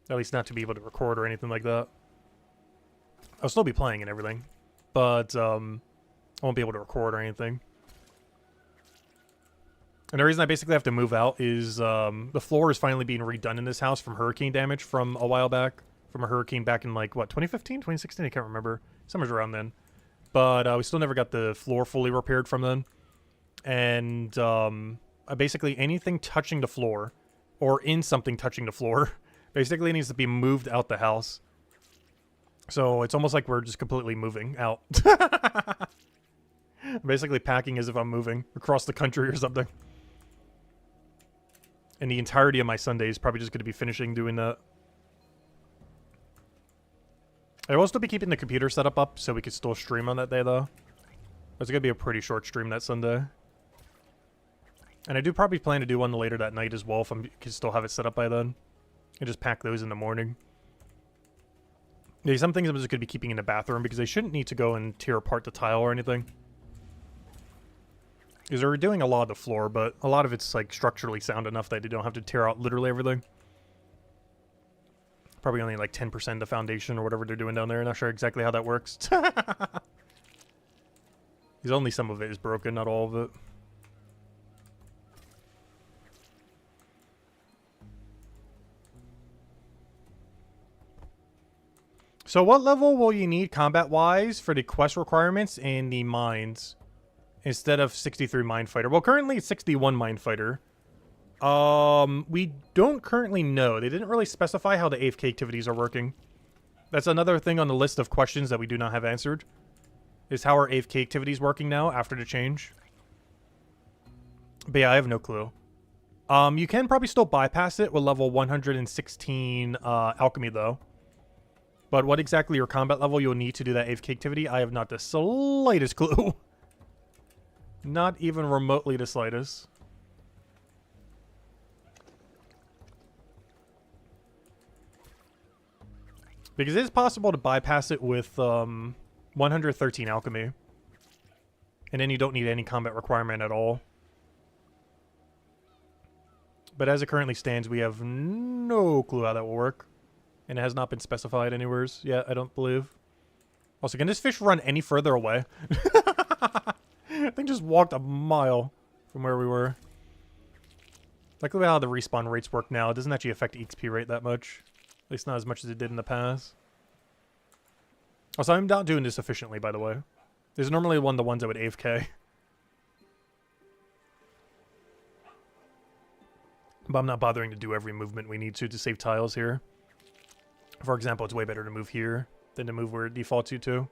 At least not to be able to record or anything like that. I'll still be playing and everything. But I won't be able to record or anything. And the reason I basically have to move out is the floor is finally being redone in this house from hurricane damage from a while back. From a hurricane back in like, what, 2015? 2016? I can't remember. Somewhere around then. But we still never got the floor fully repaired from then. And basically anything touching the floor or in something touching the floor basically needs to be moved out the house. So it's almost like we're just completely moving out. Basically packing as if I'm moving across the country or something. And the entirety of my Sunday is probably just going to be finishing doing that. I will still be keeping the computer setup up so we could still stream on that day, though. It's going to be a pretty short stream that Sunday. And I do probably plan to do one later that night as well if I can still have it set up by then. And just pack those in the morning. Yeah, some things I'm just going to be keeping in the bathroom because I shouldn't need to go and tear apart the tile or anything. Because we're doing a lot of the floor, but a lot of it's like structurally sound enough that they don't have to tear out literally everything. Probably only like 10% of the foundation or whatever they're doing down there. Not sure exactly how that works. Because only some of it is broken, not all of it. So what level will you need combat-wise for the quest requirements and the mines instead of 63 Mine Fighter? Well, currently it's 61 Mine Fighter. We don't currently know. They didn't really specify how the AFK activities are working. That's another thing on the list of questions that we do not have answered. Is how are AFK activities working now after the change? But yeah, I have no clue. You can probably still bypass it with level 116 alchemy though. But what exactly your combat level you'll need to do that AFK activity, I have not the slightest clue. Not even remotely the slightest. Because it is possible to bypass it with 113 alchemy. And then you don't need any combat requirement at all. But as it currently stands, we have no clue how that will work. And it has not been specified anywhere yet, I don't believe. Also, can this fish run any further away? I think just walked a mile from where we were. Like how the respawn rates work now. It doesn't actually affect XP rate that much. At least not as much as it did in the past. Also, I'm not doing this efficiently, by the way. This is normally one of the ones I would AFK. But I'm not bothering to do every movement we need to save tiles here. For example, it's way better to move here than to move where it defaults you to.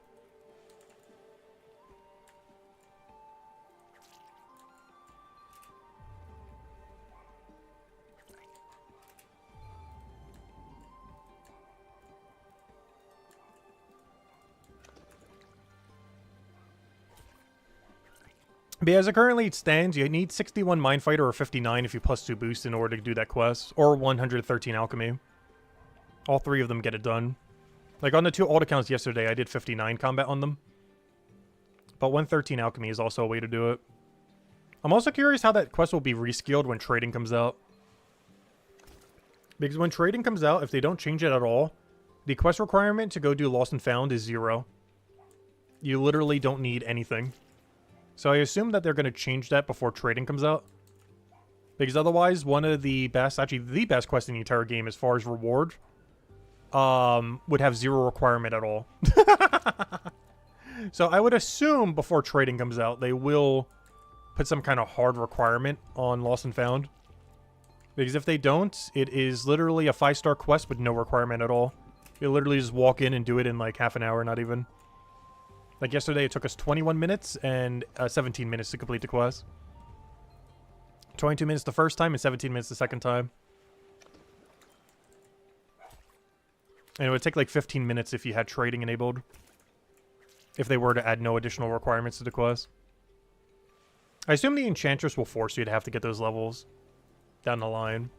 But yeah, as it currently stands, you need 61 Mine Fighter or 59 if you plus 2 boost in order to do that quest. Or 113 Alchemy. All three of them get it done. Like on the 2 alt accounts yesterday, I did 59 combat on them. But 113 Alchemy is also a way to do it. I'm also curious how that quest will be reskilled when trading comes out. Because when trading comes out, if they don't change it at all, the quest requirement to go do Lost and Found is 0. You literally don't need anything. So I assume that they're going to change that before trading comes out. Because otherwise, one of the best, actually the best quest in the entire game as far as reward, would have 0 requirement at all. So I would assume before trading comes out, they will put some kind of hard requirement on Lost and Found. Because if they don't, it is literally a 5-star quest with no requirement at all. You literally just walk in and do it in like half an hour, not even. Like yesterday, it took us 21 minutes and 17 minutes to complete the quest. 22 minutes the first time and 17 minutes the second time. And it would take like 15 minutes if you had trading enabled. If they were to add no additional requirements to the quest. I assume the Enchantress will force you to have to get those levels down the line.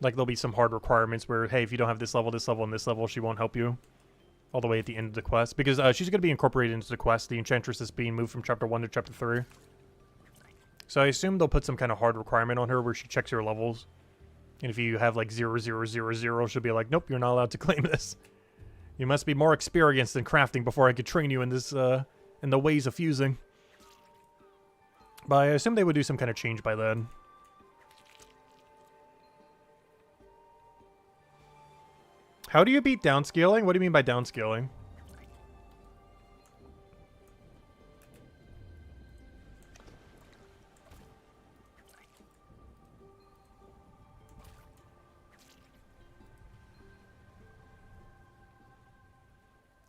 Like there'll be some hard requirements where, hey, if you don't have this level, and this level, she won't help you. All the way at the end of the quest. Because she's going to be incorporated into the quest. The Enchantress is being moved from Chapter 1 to Chapter 3. So I assume they'll put some kind of hard requirement on her where she checks your levels. And if you have like 0, 0, 0, 0, she'll be like, nope, you're not allowed to claim this. You must be more experienced in crafting before I could train you in this, in the ways of fusing. But I assume they would do some kind of change by then. How do you beat downscaling? What do you mean by downscaling?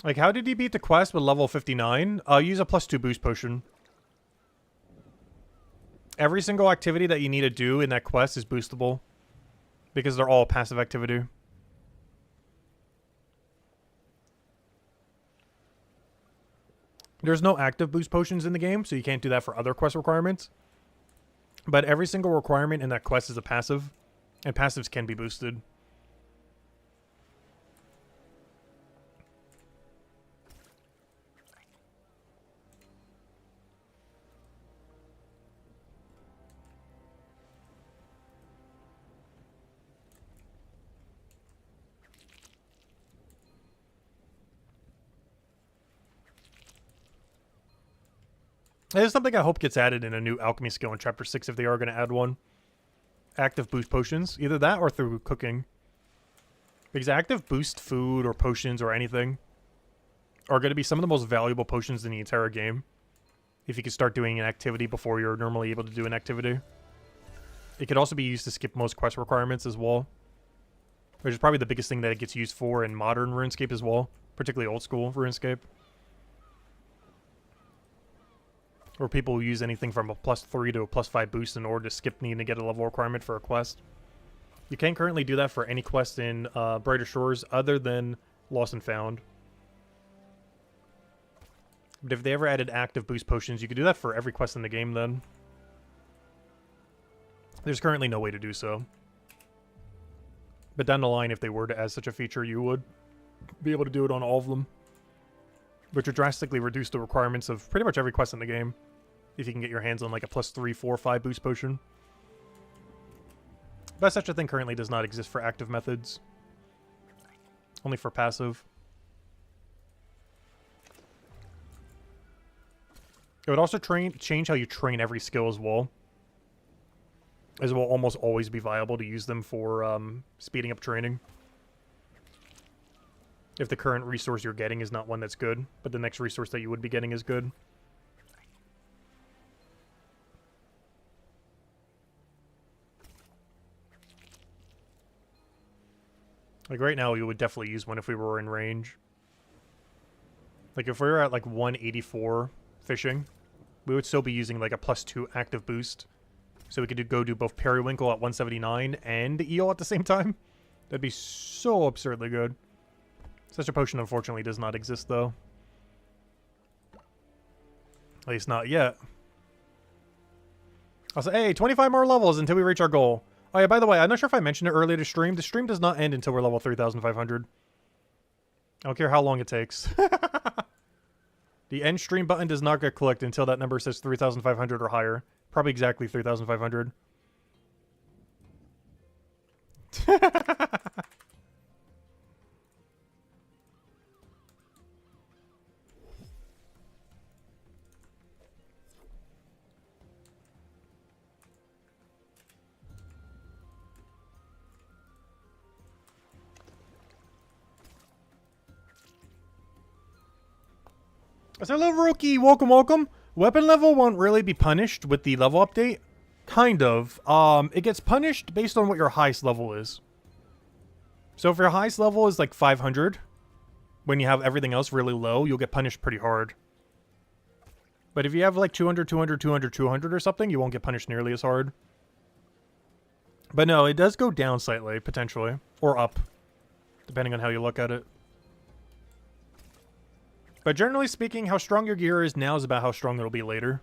Like, how did he beat the quest with level 59? Use a +2 boost potion. Every single activity that you need to do in that quest is boostable. Because they're all passive activity. There's no active boost potions in the game, so you can't do that for other quest requirements. But every single requirement in that quest is a passive. And passives can be boosted. It is something I hope gets added in a new alchemy skill in Chapter 6 if they are going to add one. Active boost potions. Either that or through cooking. Because active boost food or potions or anything are going to be some of the most valuable potions in the entire game. If you can start doing an activity before you're normally able to do an activity. It could also be used to skip most quest requirements as well. Which is probably the biggest thing that it gets used for in modern RuneScape as well. Particularly old school RuneScape. Or people who use anything from a +3 to a +5 boost in order to skip needing to get a level requirement for a quest. You can't currently do that for any quest in Brighter Shores other than Lost and Found. But if they ever added active boost potions, you could do that for every quest in the game then. There's currently no way to do so. But down the line, if they were to add such a feature, you would be able to do it on all of them. Which would drastically reduce the requirements of pretty much every quest in the game. If you can get your hands on like a +3, 4, 5 boost potion. But such a thing currently does not exist for active methods. Only for passive. It would also change how you train every skill as well. As it will almost always be viable to use them for speeding up training. If the current resource you're getting is not one that's good, but the next resource that you would be getting is good. Like right now, you would definitely use one if we were in range. Like if we were at like 184 fishing, we would still be using like a +2 active boost. So we could go do both Periwinkle at 179 and Eel at the same time. That'd be so absurdly good. Such a potion, unfortunately, does not exist, though. At least not yet. I'll say, hey, 25 more levels until we reach our goal. Oh, yeah, by the way, I'm not sure if I mentioned it earlier to stream. The stream does not end until we're level 3,500. I don't care how long it takes. The end stream button does not get clicked until that number says 3,500 or higher. Probably exactly 3,500. So hello, Rookie. Welcome, welcome. Weapon level won't really be punished with the level update. Kind of. It gets punished based on what your highest level is. So if your highest level is like 500, when you have everything else really low, you'll get punished pretty hard. But if you have like 200, 200, 200, 200 or something, you won't get punished nearly as hard. But no, it does go down slightly, potentially. Or up, depending on how you look at it. But generally speaking, how strong your gear is now is about how strong it'll be later.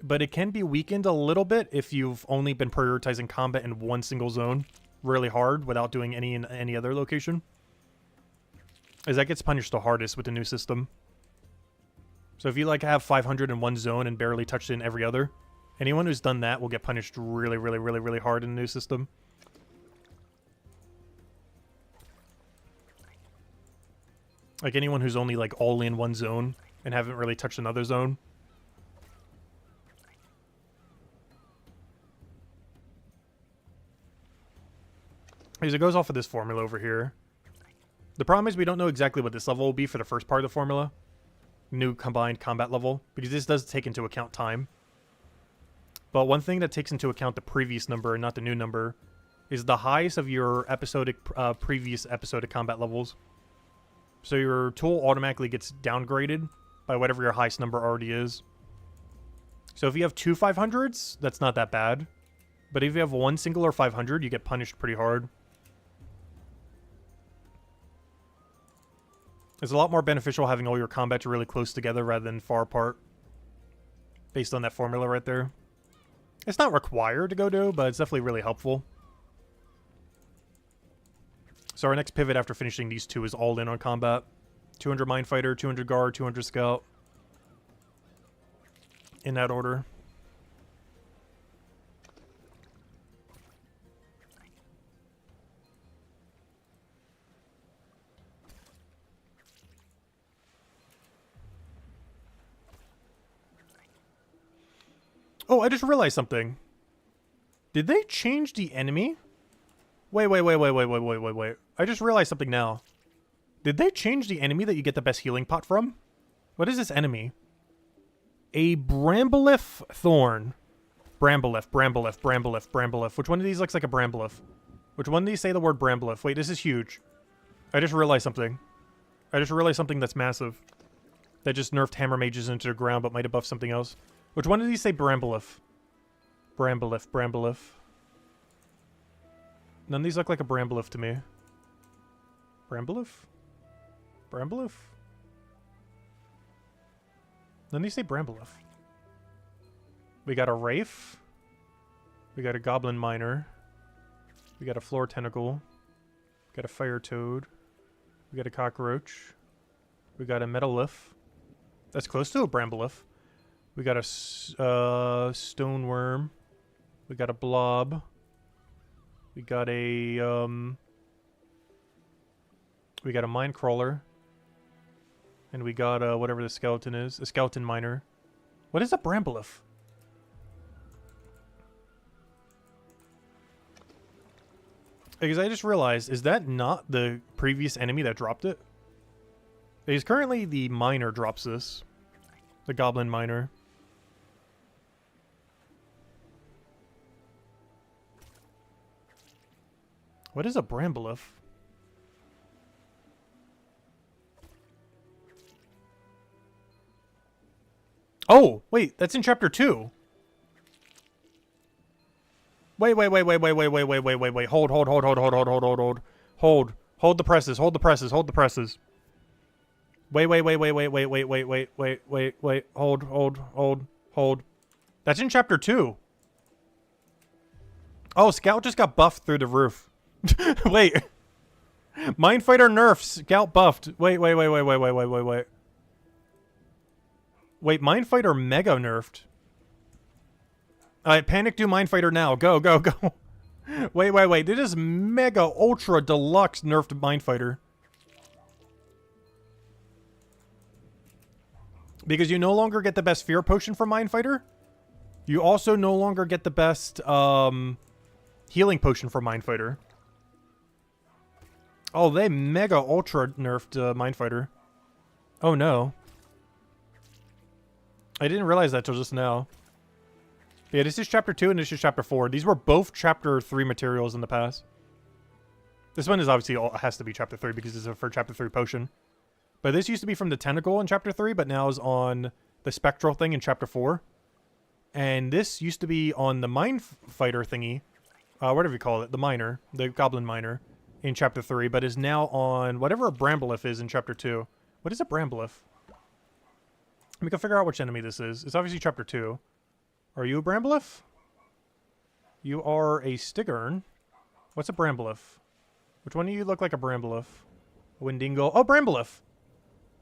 But it can be weakened a little bit if you've only been prioritizing combat in one single zone really hard without doing any in any other location. As that gets punished the hardest with the new system. So if you like have 500 in one zone and barely touched it in every other, anyone who's done that will get punished really, really, really, really hard in the new system. Like anyone who's only like all in one zone and haven't really touched another zone. Because it goes off of this formula over here. The problem is we don't know exactly what this level will be for the first part of the formula. New combined combat level. Because this does take into account time. But one thing that takes into account the previous number and not the new number is the highest of your episodic previous episodic combat levels So your tool automatically gets downgraded by whatever your highest number already is. So if you have two 500s, that's not that bad. But if you have one singular 500, you get punished pretty hard. It's a lot more beneficial having all your combats really close together rather than far apart. Based on that formula right there. It's not required to go to, but it's definitely really helpful. So our next pivot after finishing these two is all in on combat. 200 Mind Fighter, 200 Guard, 200 Scout. In that order. Oh, I just realized something. Did they change the enemy? Wait. I just realized something now. Did they change the enemy that you get the best healing pot from? What is this enemy? A Bramboleth Thorn. Bramboleth. Which one of these looks like a Bramboleth? Which one of these say the word Bramboleth? Wait, this is huge. I just realized something. That's massive. That just nerfed hammer mages into the ground but might have buffed something else. Which one of these say Bramboleth? Bramboleth. None of these look like a Bramboleth to me. Bramboleth? None of these say Bramboleth. We got a Wraith. We got a Goblin Miner. We got a Floor Tentacle. We got a Fire Toad. We got a Cockroach. We got a Metalith. That's close to a Bramboleth. We got a Stone Worm. We got a Blob. We got a Mine Crawler. And we got whatever the skeleton is. A Skeleton Miner. What is a Bramboleth? Because I just realized, is that not the previous enemy that dropped it? Because currently the Miner drops this. The Goblin Miner. What is a Bramboleth? Oh, wait, that's in chapter 2. Wait. Hold the presses. Wait. Hold. That's in chapter 2. Oh, Scout just got buffed through the roof. Wait. Mind Fighter nerfs. Scout buffed. Wait. Wait, Mind Fighter mega nerfed. Alright, Panic do Mind Fighter now. Go. Wait. This is mega ultra deluxe nerfed Mind Fighter. Because you no longer get the best Fear Potion from Mind Fighter. You also no longer get the best Healing Potion from Mind Fighter. Oh, they mega ultra nerfed Mind Fighter. Oh no. I didn't realize that till just now. Yeah, this is chapter 2 and this is chapter 4. These were both chapter 3 materials in the past. This one is obviously has to be chapter 3 because this is for chapter 3 potion. But this used to be from the tentacle in chapter 3, but now is on the spectral thing in chapter 4. And this used to be on the Mind Fighter thingy, whatever you call it, the Miner, the Goblin Miner, in chapter 3, but is now on whatever a Bramboleth is in chapter 2. What is a Bramboleth? We can figure out which enemy this is. It's obviously chapter 2. Are you a Bramboleth? You are a Stigurn. What's a Bramboleth? Which one of you look like a Bramboleth? A Windingle. Oh, Bramboleth!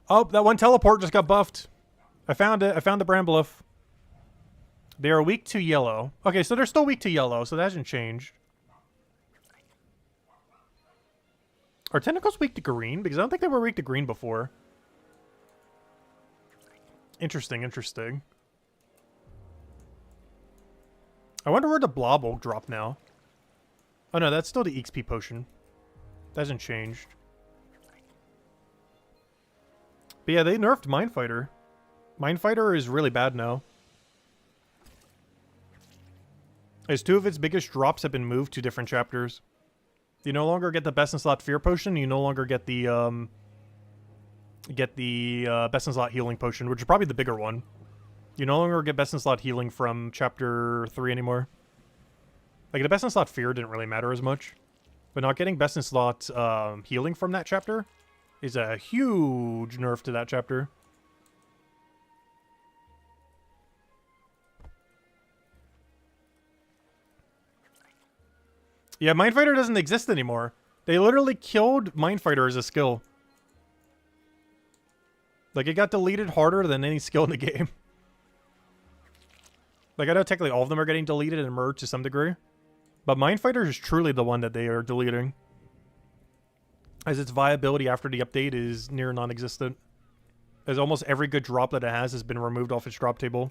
Oh, that one teleport just got buffed. I found it. I found the Bramboleth. They are weak to yellow. Okay, so they're still weak to yellow, so that hasn't changed. Are tentacles weak to green? Because I don't think they were weak to green before. Interesting. I wonder where the blob will drop now. Oh no, that's still the XP potion. That hasn't changed. But yeah, they nerfed Mind Fighter. Mind Fighter is really bad now. As 2 of its biggest drops have been moved to different chapters. You no longer get the best in slot Fear Potion, you no longer get the get the best in slot healing potion, which is probably the bigger one. You no longer get best in slot healing from chapter 3 anymore. Like, the best in slot fear didn't really matter as much. But not getting best in slot healing from that chapter is a huge nerf to that chapter. Yeah, Mindfighter doesn't exist anymore. They literally killed Mindfighter as a skill. Like, it got deleted harder than any skill in the game. Like, I know technically all of them are getting deleted and merged to some degree. But Mindfighter is truly the one that they are deleting. As its viability after the update is near non-existent. As almost every good drop that it has been removed off its drop table.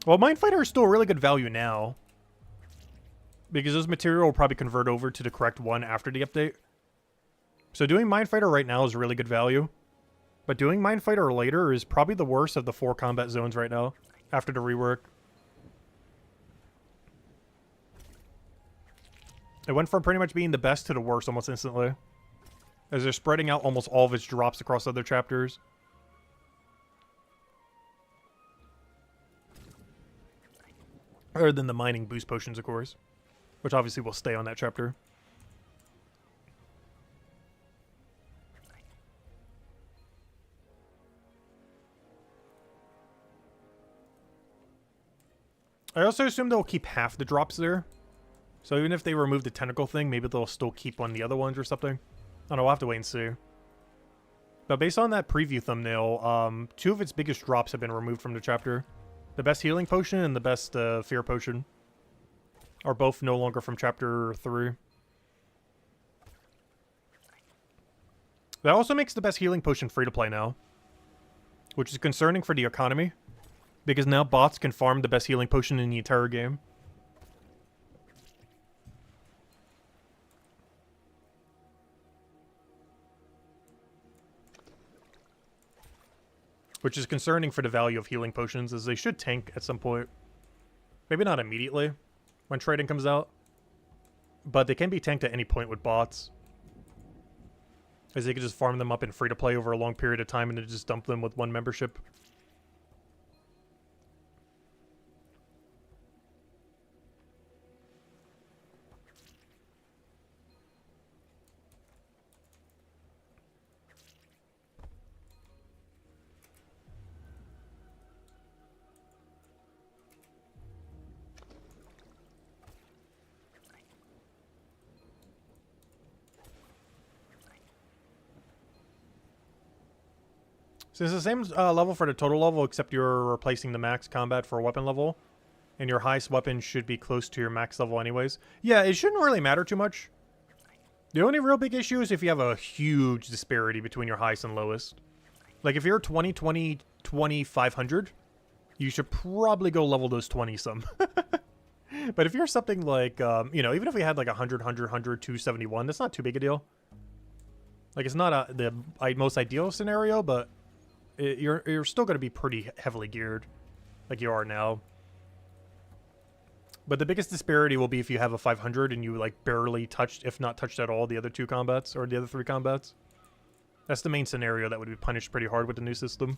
Well, Mindfighter is still really good value now. Because this material will probably convert over to the correct one after the update. So doing Mindfighter right now is really good value. But doing Mindfighter later is probably the worst of the 4 combat zones right now. After the rework. It went from pretty much being the best to the worst almost instantly. As they're spreading out almost all of its drops across other chapters. Other than the mining boost potions, of course. Which obviously will stay on that chapter. I also assume they'll keep half the drops there. So even if they remove the tentacle thing, maybe they'll still keep one of the other ones or something. I don't know, we'll have to wait and see. But based on that preview thumbnail, 2 of its biggest drops have been removed from the chapter. The best healing potion and the best fear potion are both no longer from chapter 3. That also makes the best healing potion free to play now. Which is concerning for the economy. Because now bots can farm the best healing potion in the entire game. Which is concerning for the value of healing potions, as they should tank at some point. Maybe not immediately, when trading comes out. But they can be tanked at any point with bots. As they can just farm them up in free-to-play over a long period of time and then just dump them with one membership. So it's the same level for the total level, except you're replacing the max combat for a weapon level. And your highest weapon should be close to your max level anyways. Yeah, it shouldn't really matter too much. The only real big issue is if you have a huge disparity between your highest and lowest. Like if you're 20, 20, 20, 500, you should probably go level those 20 some. But if you're something like, you know, even if we had like 100, 100, 100, 271, that's not too big a deal. Like it's not the most ideal scenario, but you're still going to be pretty heavily geared, like you are now. But the biggest disparity will be if you have a 500 and you like barely touched, if not touched at all, the other 2 combats or the other 3 combats. That's the main scenario that would be punished pretty hard with the new system.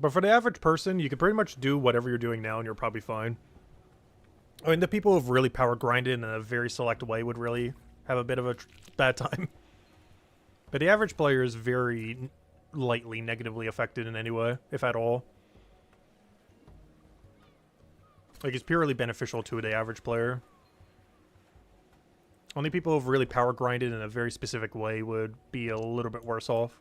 But for the average person, you can pretty much do whatever you're doing now and you're probably fine. I mean, the people who've really power grinded in a very select way would really have a bit of a bad time. But the average player is very lightly negatively affected in any way, if at all. Like, it's purely beneficial to the average player. Only people who've really power grinded in a very specific way would be a little bit worse off.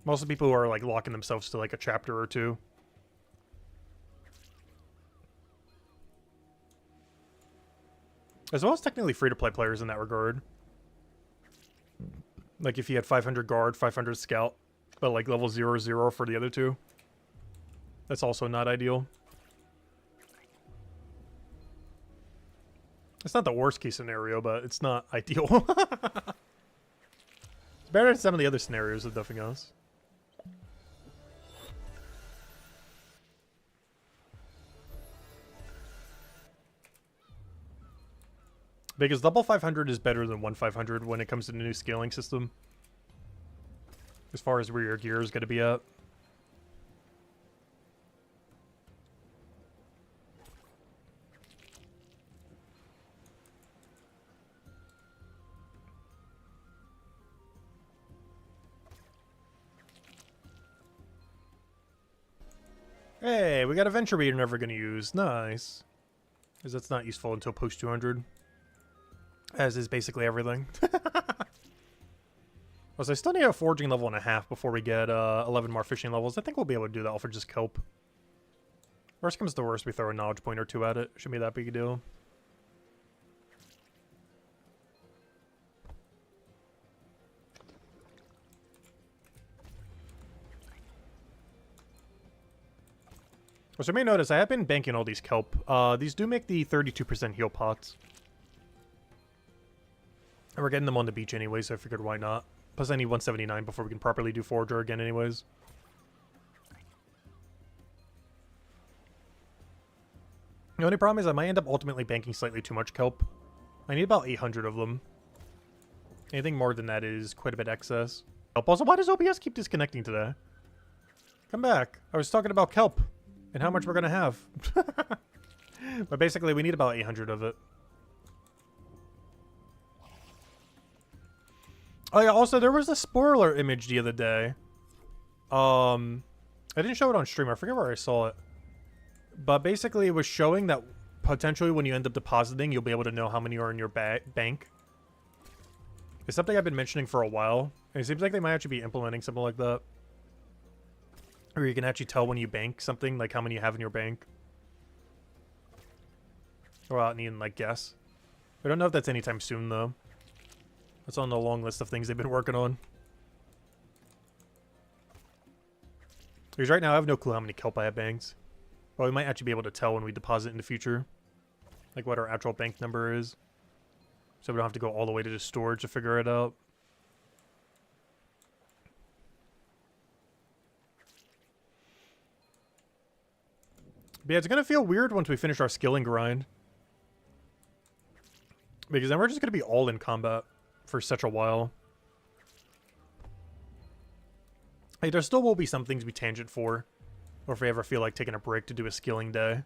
Most of the people who are like locking themselves to like a chapter or 2. As well as technically free-to-play players in that regard. Like if he had 500 guard, 500 scout, but like level 0, 0 for the other two. That's also not ideal. It's not the worst case scenario, but it's not ideal. It's better than some of the other scenarios, if nothing else. Because double 500 is better than 1/500 when it comes to the new scaling system. As far as where your gear is going to be at. Hey, we got a venture we're never going to use. Nice. Because that's not useful until post 200. As is basically everything. Also, I still need a forging level and a half before we get 11 more fishing levels. I think we'll be able to do that for just kelp. Worst comes to worst, we throw a knowledge point or two at it. Shouldn't be that big a deal. So you may notice I have been banking all these kelp. These do make the 32% heal pots. And we're getting them on the beach anyway, so I figured why not. Plus I need 179 before we can properly do Forager again anyways. The only problem is I might end up ultimately banking slightly too much kelp. I need about 800 of them. Anything more than that is quite a bit excess. Also, why does OBS keep disconnecting today? Come back. I was talking about kelp. And how much we're going to have. But basically, we need about 800 of it. Oh yeah, also, there was a spoiler image the other day. I didn't show it on stream. I forget where I saw it. But basically, it was showing that potentially when you end up depositing, you'll be able to know how many are in your bank. It's something I've been mentioning for a while. And it seems like they might actually be implementing something like that. Or you can actually tell when you bank something, like how many you have in your bank. Without needing, like, guess. I don't know if that's anytime soon, though. That's on the long list of things they've been working on. Because right now, I have no clue how many kelp I have banked. Well, we might actually be able to tell when we deposit in the future. Like, what our actual bank number is. So we don't have to go all the way to the storage to figure it out. But yeah, it's going to feel weird once we finish our skilling grind. Because then we're just going to be all in combat for such a while. Hey, there still will be some things we tangent for. Or if we ever feel like taking a break to do a skilling day.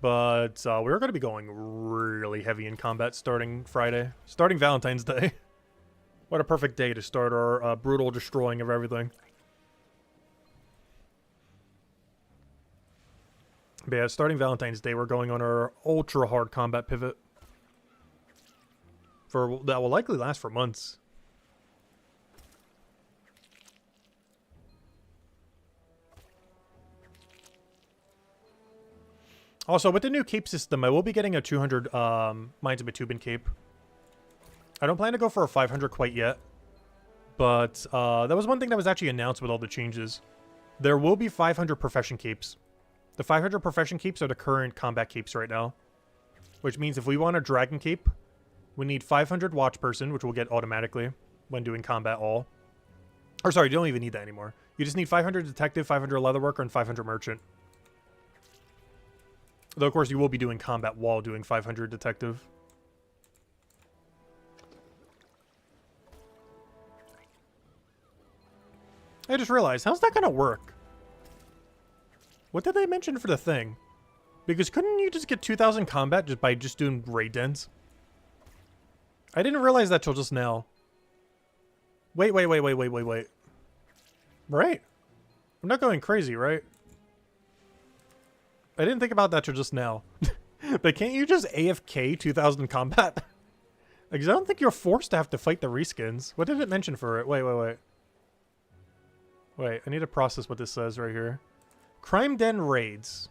But we're going to be going really heavy in combat starting Friday. Starting Valentine's Day. What a perfect day to start our brutal destroying of everything. But yeah, starting Valentine's Day, we're going on our ultra hard combat pivot. That will likely last for months. Also, with the new cape system, I will be getting a 200 Mines of Bitumen cape. I don't plan to go for a 500 quite yet. But that was one thing that was actually announced with all the changes. There will be 500 profession capes. The 500 profession capes are the current combat capes right now. Which means if we want a dragon cape, we need 500 watch person, which we'll get automatically when doing combat all. Or sorry, you don't even need that anymore. You just need 500 detective, 500 leatherworker, and 500 merchant. Though, of course, you will be doing combat while doing 500 detective. I just realized, how's that going to work? What did they mention for the thing? Because couldn't you just get 2,000 combat just by just doing raid dens? I didn't realize that till just now. Wait. Right? I'm not going crazy, right? I didn't think about that till just now. But can't you just AFK 2,000 combat? Because I don't think you're forced to have to fight the reskins. What did it mention for it? Wait. Wait, I need to process what this says right here. Crime Den Raids.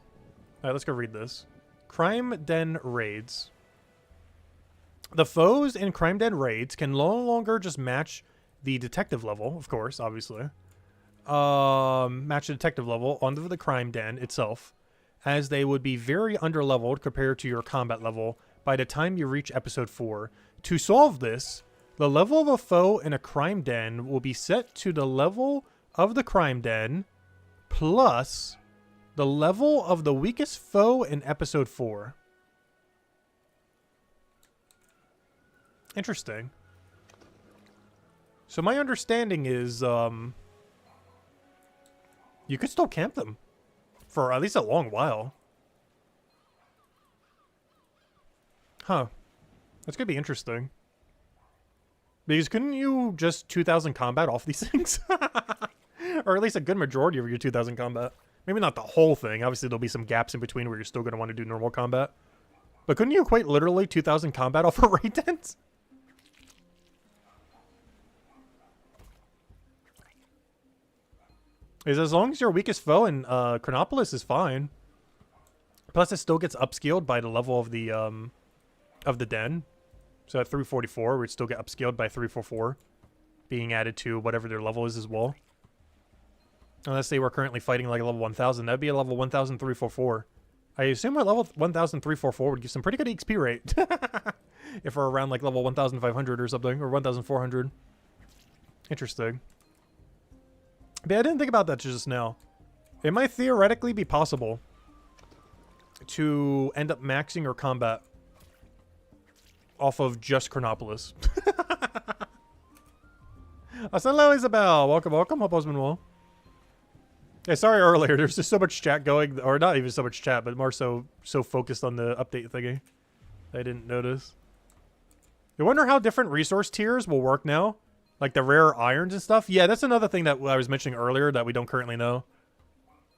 Alright, let's go read this. Crime Den Raids. The foes in Crime Den raids can no longer just match the detective level, of course, obviously. Match the detective level onto the Crime Den itself, as they would be very underleveled compared to your combat level by the time you reach episode 4. To solve this, the level of a foe in a Crime Den will be set to the level of the Crime Den plus the level of the weakest foe in episode 4. Interesting. So my understanding is, you could still camp them for at least a long while. Huh. That's gonna be interesting. Because couldn't you just 2,000 combat off these things? Or at least a good majority of your 2,000 combat. Maybe not the whole thing. Obviously, there'll be some gaps in between where you're still going to want to do normal combat. But couldn't you equate literally 2,000 combat off a Reagents? Is as long as your weakest foe in Chronopolis is fine. Plus, it still gets upscaled by the level of the den. So at 344, we'd still get upscaled by 344, being added to whatever their level is as well. Unless they were currently fighting like a level 1,000, that'd be a level 1,344. I assume a level 1,344 would give some pretty good XP rate. If we're around like level 1,500 or something, or 1,400. Interesting. But I didn't think about that just now. It might theoretically be possible to end up maxing your combat off of just Chronopolis. Hello, Isabel. Welcome, welcome. Hope all's been well. Yeah, sorry earlier. There's just so much chat going, or not even so much chat, but more so focused on the update thingy. I didn't notice. I wonder how different resource tiers will work now. Like the rare irons and stuff. Yeah, that's another thing that I was mentioning earlier that we don't currently know.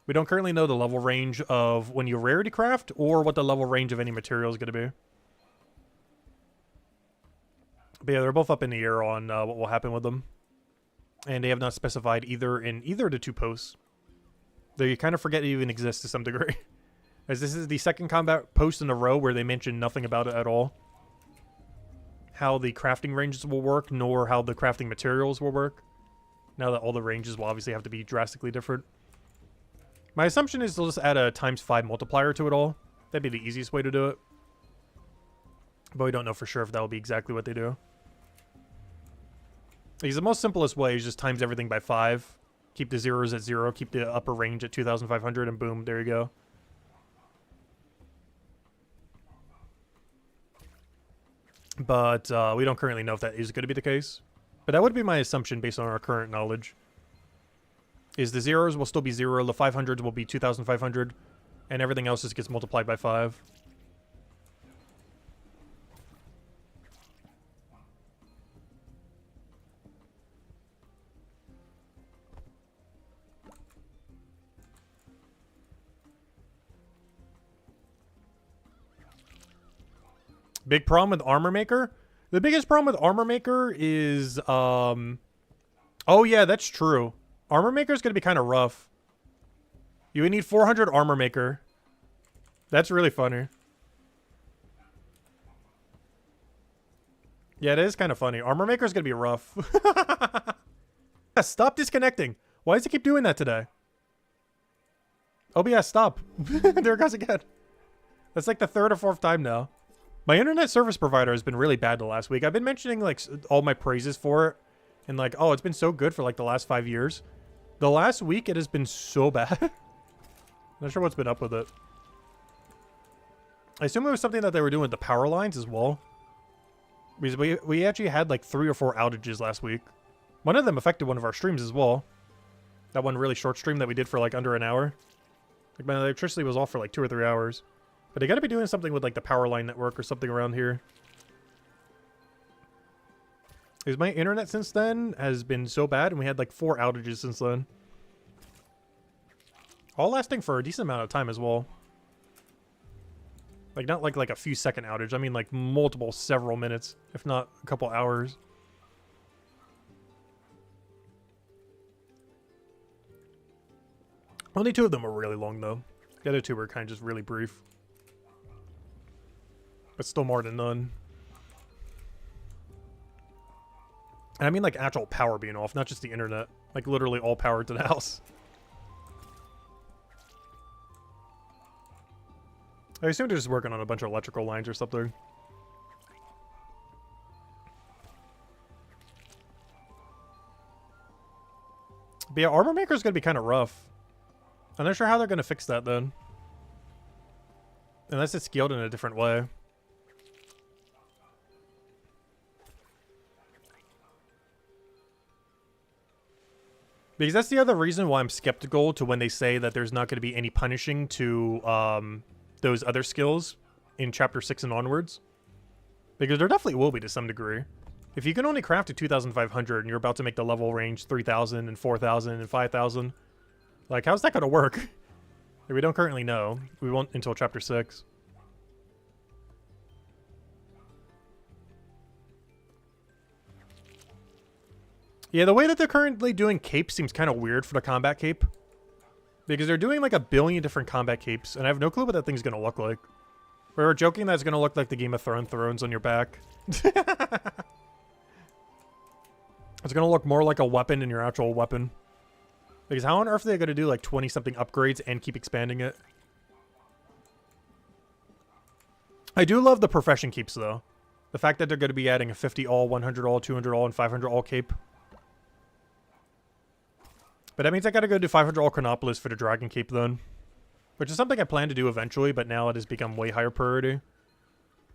We don't currently know the level range of when you rarity craft or what the level range of any material is going to be. But yeah, they're both up in the air on what will happen with them. And they have not specified either in either of the two posts. They kind of forget it even exists to some degree. As this is the second combat post in a row where they mention nothing about it at all. How the crafting ranges will work, nor how the crafting materials will work. Now that all the ranges will obviously have to be drastically different. My assumption is they'll just add a ×5 multiplier to it all. That'd be the easiest way to do it. But we don't know for sure if that will be exactly what they do. Because the most simplest way is just times everything by 5. Keep the zeros at 0, keep the upper range at 2,500, and boom, there you go. But we don't currently know if that is going to be the case. But that would be my assumption based on our current knowledge. Is the zeros will still be 0, the 500s will be 2,500, and everything else just gets multiplied by 5. Big problem with Armor Maker? The biggest problem with Armor Maker is, oh yeah, that's true. Armor Maker is going to be kind of rough. You would need 400 Armor Maker. That's really funny. Yeah, it is kind of funny. Armor Maker is going to be rough. Stop disconnecting. Why does it keep doing that today? OBS, stop. There it goes again. That's like the 3rd or 4th time now. My internet service provider has been really bad the last week. I've been mentioning like all my praises for it. And like, oh, it's been so good for like the last 5 years. The last week, it has been so bad. Not sure what's been up with it. I assume it was something that they were doing with the power lines as well. Because we actually had like 3 or 4 outages last week. One of them affected one of our streams as well. That one really short stream that we did for like under an hour. Like my electricity was off for like 2 or 3 hours. But they gotta be doing something with like the power line network or something around here. Because my internet since then has been so bad, and we had like 4 outages since then. All lasting for a decent amount of time as well. Like not like a few second outage. I mean like multiple, several minutes, if not a couple hours. Only 2 of them were really long though. The other 2 were kind of just really brief. But still more than none. And I mean like actual power being off, not just the internet. Like literally all power to the house. I assume they're just working on a bunch of electrical lines or something. But yeah, Armor Maker's gonna be kind of rough. I'm not sure how they're gonna fix that then. Unless it's scaled in a different way. Because that's the other reason why I'm skeptical to when they say that there's not going to be any punishing to those other skills in Chapter 6 and onwards. Because there definitely will be to some degree. If you can only craft a 2,500 and you're about to make the level range 3,000 and 4,000 and 5,000, like, how's that going to work? We don't currently know. We won't until Chapter 6. Yeah, the way that they're currently doing capes seems kind of weird for the combat cape. Because they're doing like a billion different combat capes, and I have no clue what that thing's going to look like. We were joking that it's going to look like the Game of Thrones on your back. It's going to look more like a weapon in your actual weapon. Because how on earth are they going to do like 20-something upgrades and keep expanding it? I do love the profession keeps though. The fact that they're going to be adding a 50 all, 100 all, 200 all, and 500 all cape. But that means I gotta go do 500 all Chronopolis for the Dragon Cape then. Which is something I plan to do eventually, but now it has become way higher priority.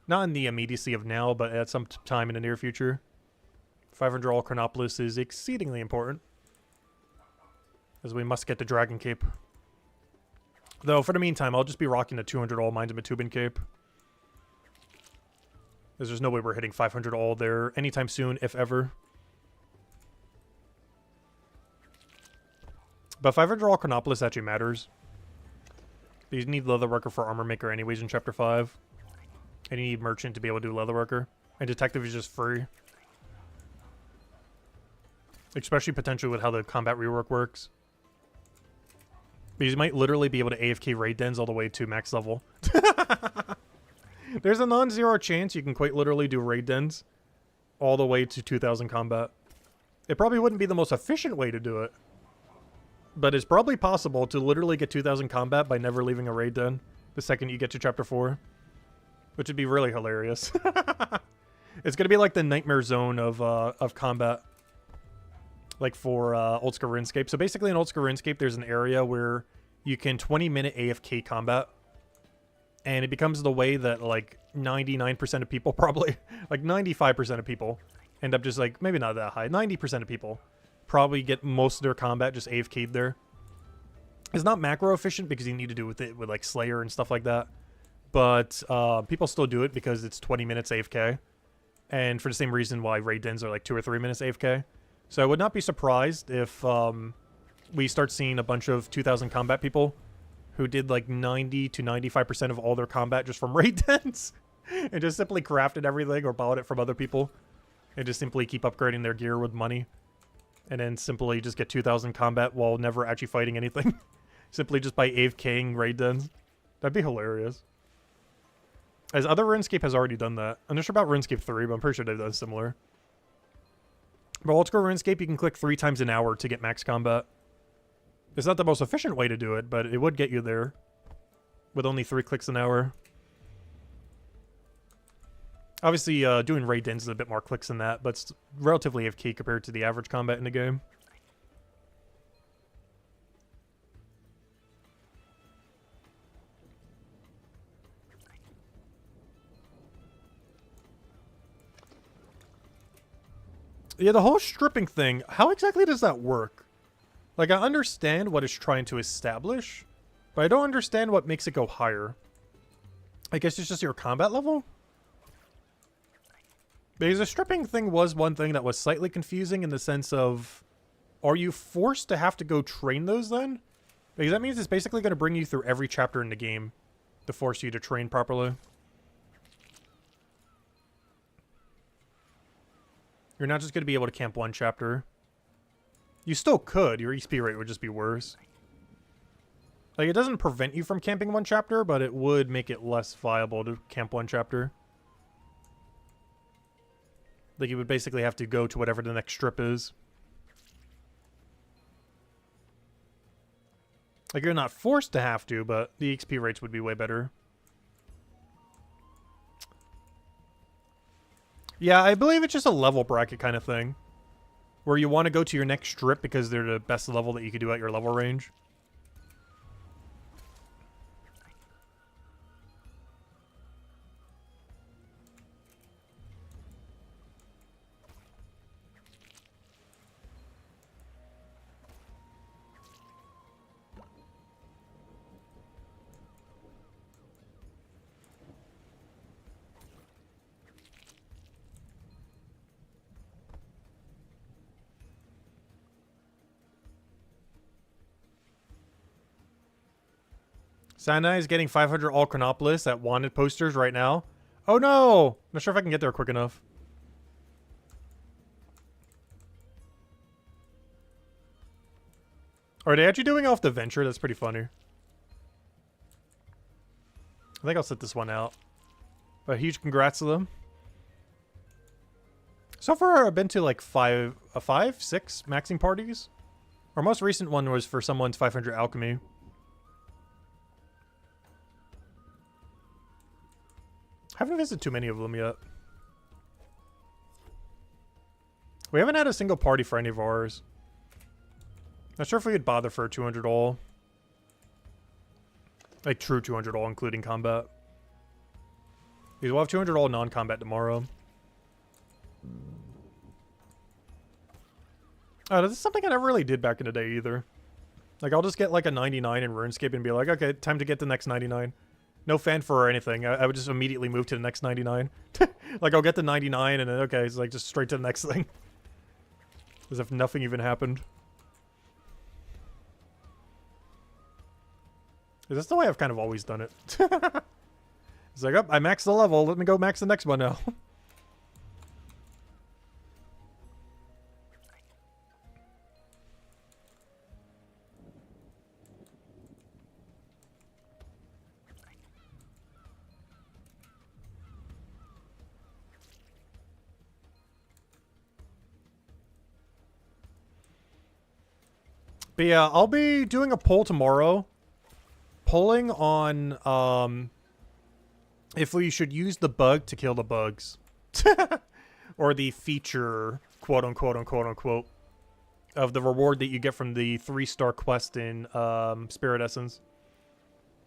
Not in the immediacy of now, but at some time in the near future. 500 all Chronopolis is exceedingly important. As we must get the Dragon Cape. Though, for the meantime, I'll just be rocking the 200 all Mines of Matubin Cape. Because there's no way we're hitting 500 all there anytime soon, if ever. But 500 all Chronopolis actually matters. You need Leatherworker for Armor Maker anyways in Chapter 5. And you need Merchant to be able to do Leatherworker. And Detective is just free. Especially potentially with how the combat rework works. Because you might literally be able to AFK raid dens all the way to max level. There's a non-zero chance you can quite literally do raid dens all the way to 2,000 combat. It probably wouldn't be the most efficient way to do it. But it's probably possible to literally get 2,000 combat by never leaving a raid den the second you get to Chapter 4. Which would be really hilarious. It's going to be like the nightmare zone of combat. Like for Old School RuneScape. So basically in Old School RuneScape, there's an area where you can 20-minute AFK combat. And it becomes the way that like 99% of people probably, like 95% of people end up just like, maybe not that high, 90% of people probably get most of their combat just AFK'd there. It's not macro efficient because you need to do with it with like Slayer and stuff like that. But people still do it because it's 20 minutes AFK. And for the same reason why raid dens are like 2 or 3 minutes AFK. So I would not be surprised if we start seeing a bunch of 2,000 combat people who did like 90 to 95% of all their combat just from raid dens. And just simply crafted everything or bought it from other people. And just simply keep upgrading their gear with money. And then simply just get 2,000 combat while never actually fighting anything. Simply just by AFKing raid dens. That'd be hilarious. As other RuneScape has already done that. I'm not sure about RuneScape 3, but I'm pretty sure they've done similar. But Old School RuneScape, you can click 3 times an hour to get max combat. It's not the most efficient way to do it, but it would get you there. With only 3 clicks an hour. Obviously, doing raid dens is a bit more clicks than that, but it's relatively AFK compared to the average combat in the game. Yeah, the whole stripping thing, how exactly does that work? Like, I understand what it's trying to establish, but I don't understand what makes it go higher. I guess it's just your combat level? Because the stripping thing was one thing that was slightly confusing in the sense of, are you forced to have to go train those then? Because that means it's basically going to bring you through every chapter in the game to force you to train properly. You're not just going to be able to camp one chapter. You still could. Your XP rate would just be worse. Like, it doesn't prevent you from camping one chapter, but it would make it less viable to camp one chapter. Like, you would basically have to go to whatever the next strip is. Like, you're not forced to have to, but the XP rates would be way better. Yeah, I believe it's just a level bracket kind of thing. Where you want to go to your next strip because they're the best level that you could do at your level range. Sinai is getting 500 all Chronopolis at wanted posters right now. Oh no! Not sure if I can get there quick enough. Are they actually doing off the venture? That's pretty funny. I think I'll sit this one out. A huge congrats to them. So far, I've been to like five, 6 maxing parties. Our most recent one was for someone's 500 alchemy. Haven't visited too many of them yet. We haven't had a single party for any of ours. Not sure if we could bother for 200 all. Like true 200 all, including combat. Because we'll have 200 all non-combat tomorrow. Oh, this is something I never really did back in the day either. Like, I'll just get like a 99 in RuneScape and be like, okay, time to get the next 99. No fanfare or anything. I would just immediately move to the next 99. Like, I'll get the 99 and then, okay, it's like just straight to the next thing. As if nothing even happened. Is this the way I've kind of always done it? It's like, oh, I maxed the level. Let me go max the next one now. But yeah, I'll be doing a poll tomorrow. Polling on if we should use the bug to kill the bugs. Or the feature, quote unquote, of the reward that you get from the 3-star quest in Spirit Essence.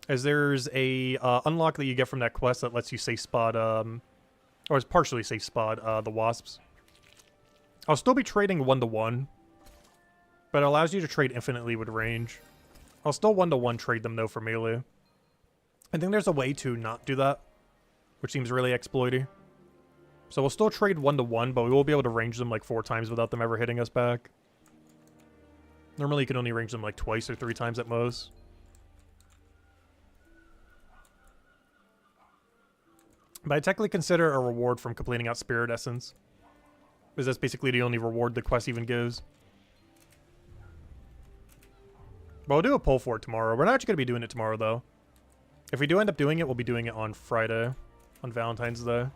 As there's a unlock that you get from that quest that lets you safe spot, or it's partially safe spot, the wasps. I'll still be trading 1-to-1. But it allows you to trade infinitely with range. I'll still 1-to-1 trade them, though, for melee. I think there's a way to not do that, which seems really exploity. So we'll still trade 1-to-1, but we will be able to range them like 4 times without them ever hitting us back. Normally, you can only range them like twice or 3 times at most. But I technically consider a reward from completing out Spirit Essence, because that's basically the only reward the quest even gives. But we'll do a poll for it tomorrow. We're not actually going to be doing it tomorrow, though. If we do end up doing it, we'll be doing it on Friday. On Valentine's Day.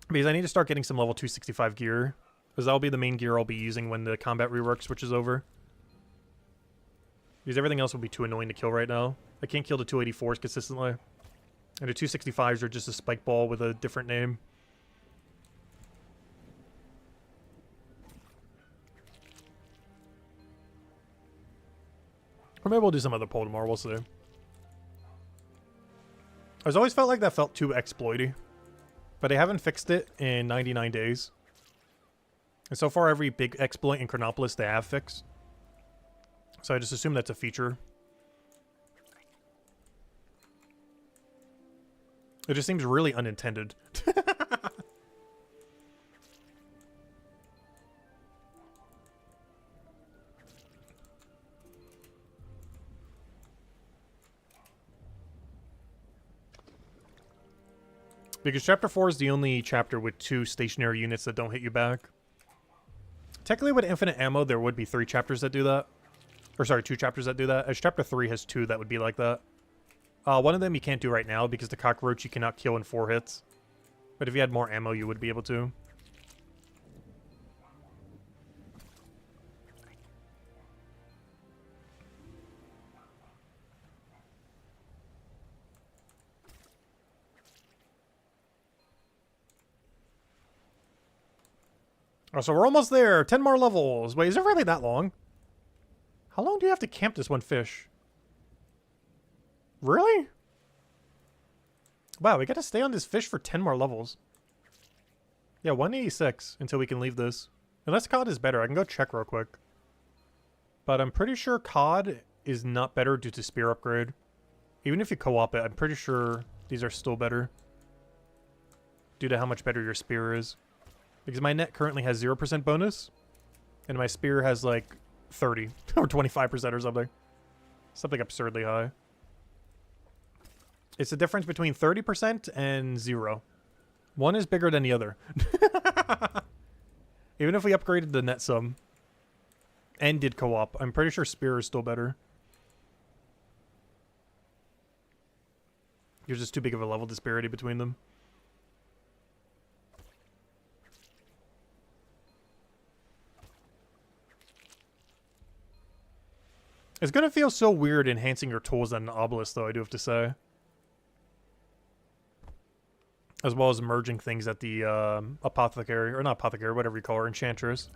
Because I need to start getting some level 265 gear. Because that'll be the main gear I'll be using when the combat rework switches over. Because everything else will be too annoying to kill right now. I can't kill the 284s consistently. And the 265s are just a spike ball with a different name. Or maybe we'll do some other poll tomorrow, we'll see. I've always felt like that felt too exploity. But they haven't fixed it in 99 days. And so far, every big exploit in Chronopolis they have fixed. So I just assume that's a feature. It just seems really unintended. Because Chapter 4 is the only chapter with 2 stationary units that don't hit you back. Technically, with infinite ammo, there would be 3 chapters that do that. Or sorry, 2 chapters that do that. As Chapter 3 has 2 that would be like that. One of them you can't do right now because the cockroach you cannot kill in 4 hits. But if you had more ammo, you would be able to. Oh, so we're almost there. 10 more levels. Wait, is it really that long? How long do you have to camp this one fish? Really? Wow, we got to stay on this fish for 10 more levels. Yeah, 186 until we can leave this. Unless COD is better. I can go check real quick. But I'm pretty sure COD is not better due to spear upgrade. Even if you co-op it, I'm pretty sure these are still better. Due to how much better your spear is. Because my net currently has 0% bonus. And my spear has like 30 or 25% or something. Something absurdly high. It's the difference between 30% and 0. One is bigger than the other. Even if we upgraded the net some. And did co-op, I'm pretty sure spear is still better. There's just too big of a level disparity between them. It's gonna feel so weird enhancing your tools on an obelisk, though, I do have to say. As well as merging things at the apothecary, or not apothecary, whatever you call her, enchantress.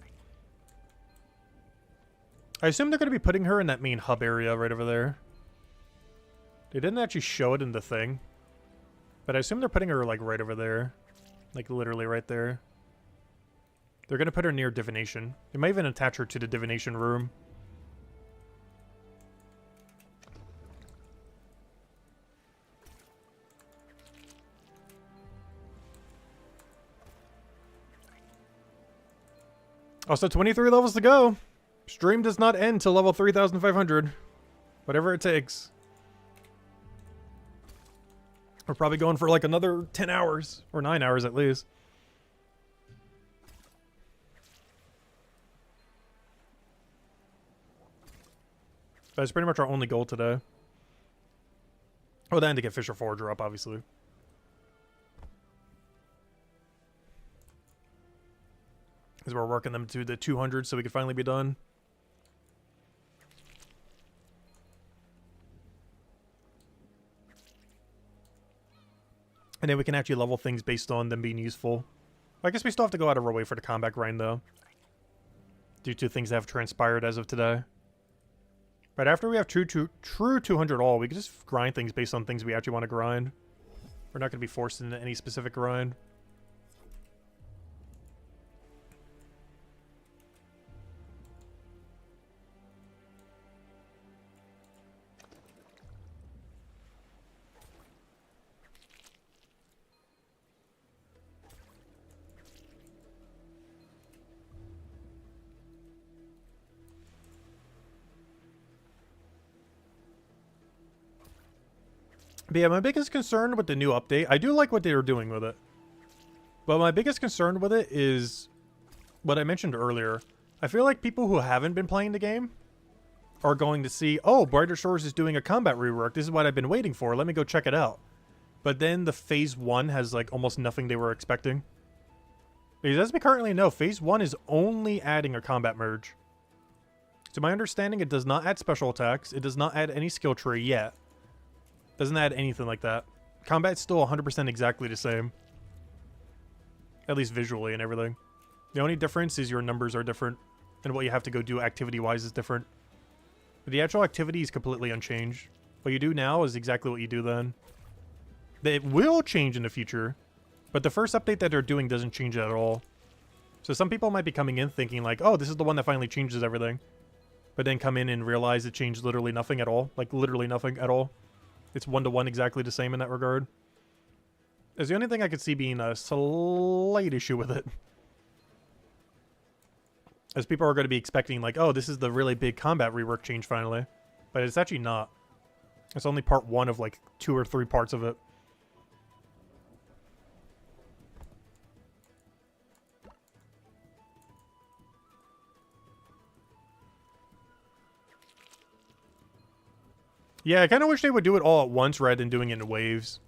I assume they're going to be putting her in that main hub area right over there. They didn't actually show it in the thing. But I assume they're putting her, like, right over there. Like, literally right there. They're going to put her near divination. They might even attach her to the divination room. Also, 23 levels to go. Stream does not end till level 3,500. Whatever it takes. We're probably going for like another 10 hours. Or 9 hours at least. That's pretty much our only goal today. Oh, then to get Fisher Forger up, obviously. Because we're working them to the 200 so we can finally be done. And then we can actually level things based on them being useful. I guess we still have to go out of our way for the combat grind, though. Due to things that have transpired as of today. But after we have true 200 all, we can just grind things based on things we actually want to grind. We're not going to be forced into any specific grind. But yeah, my biggest concern with the new update, I do like what they were doing with it. But my biggest concern with it is what I mentioned earlier. I feel like people who haven't been playing the game are going to see, oh, Brighter Shores is doing a combat rework. This is what I've been waiting for. Let me go check it out. But then the Phase 1 has like almost nothing they were expecting. Because as we currently know, Phase 1 is only adding a combat merge. To my understanding, it does not add special attacks. It does not add any skill tree yet. Doesn't add anything like that. Combat's still 100% exactly the same. At least visually and everything. The only difference is your numbers are different. And what you have to go do activity-wise is different. But the actual activity is completely unchanged. What you do now is exactly what you do then. It will change in the future. But the first update that they're doing doesn't change it at all. So some people might be coming in thinking like, oh, this is the one that finally changes everything. But then come in and realize it changed literally nothing at all. Like literally nothing at all. It's 1-to-1 exactly the same in that regard. It's the only thing I could see being a slight issue with it. As people are going to be expecting like, oh, this is the really big combat rework change finally. But it's actually not. It's only part 1 of like 2 or 3 parts of it. Yeah, I kind of wish they would do it all at once rather than doing it in waves.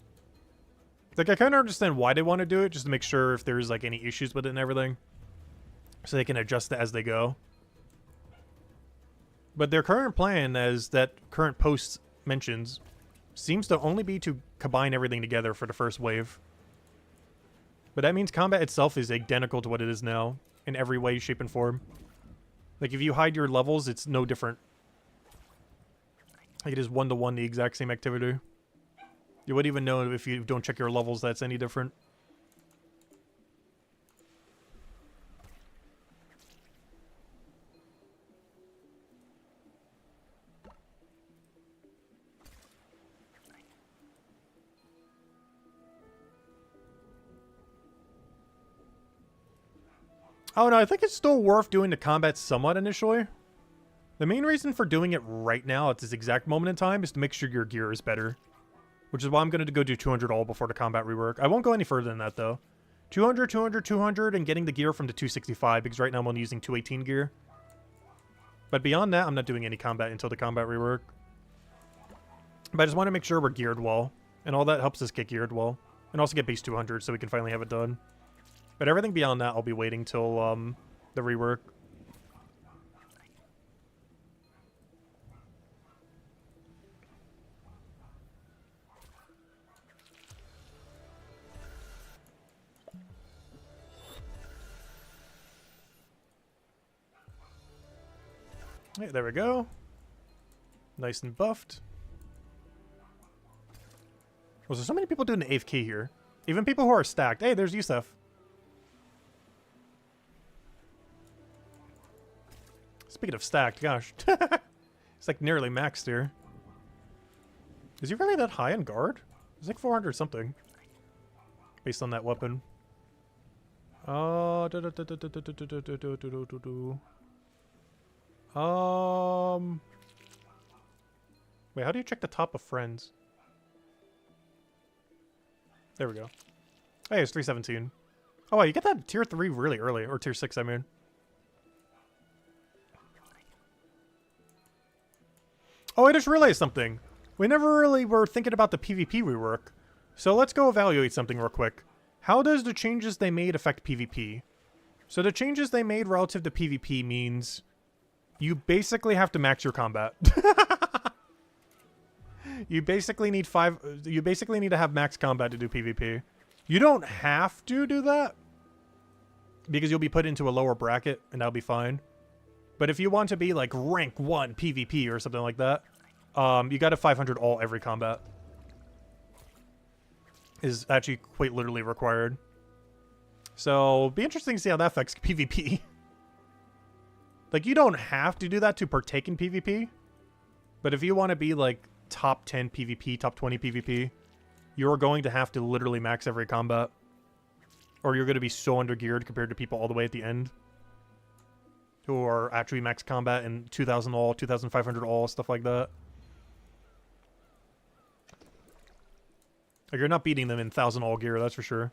Like, I kind of understand why they want to do it, just to make sure if there's, like, any issues with it and everything. So they can adjust it as they go. But their current plan, as that current post mentions, seems to only be to combine everything together for the first wave. But that means combat itself is identical to what it is now, in every way, shape, and form. Like, if you hide your levels, it's no different. Like, it is one-to-one the exact same activity. You wouldn't even know if you don't check your levels that's any different. Oh no, I think it's still worth doing the combat somewhat initially. The main reason for doing it right now at this exact moment in time is to make sure your gear is better. Which is why I'm going to go do 200 all before the combat rework. I won't go any further than that though. 200, 200, 200, and getting the gear from the 265, because right now I'm only using 218 gear. But beyond that, I'm not doing any combat until the combat rework. But I just want to make sure we're geared well. And all that helps us get geared well. And also get base 200 so we can finally have it done. But everything beyond that, I'll be waiting till the rework. Hey, there we go. Nice and buffed. Was there so many people doing the AFK here? Even people who are stacked. Hey, there's Yusef. Speaking of stacked, gosh. It's like nearly maxed here. Is he really that high on guard? It's like 400 something. Based on that weapon. Wait, how do you check the top of friends? There we go. Hey, it's 317. Oh, wow, you get that tier 3 really early. Or tier 6, I mean. Oh, I just realized something. We never really were thinking about the PvP rework. So let's go evaluate something real quick. How does the changes they made affect PvP? So the changes they made relative to PvP means you basically have to max your combat. You basically need to have max combat to do PvP. You don't have to do that because you'll be put into a lower bracket and that'll be fine. But if you want to be like rank 1 PvP or something like that, you got to 500 all every combat. Is actually quite literally required. So, be interesting to see how that affects PvP. Like, you don't have to do that to partake in PvP. But if you want to be, like, top 10 PvP, top 20 PvP, you're going to have to literally max every combat. Or you're going to be so undergeared compared to people all the way at the end. Who are actually max combat and 2,000 all, 2,500 all, stuff like that. Like, you're not beating them in 1,000 all gear, that's for sure.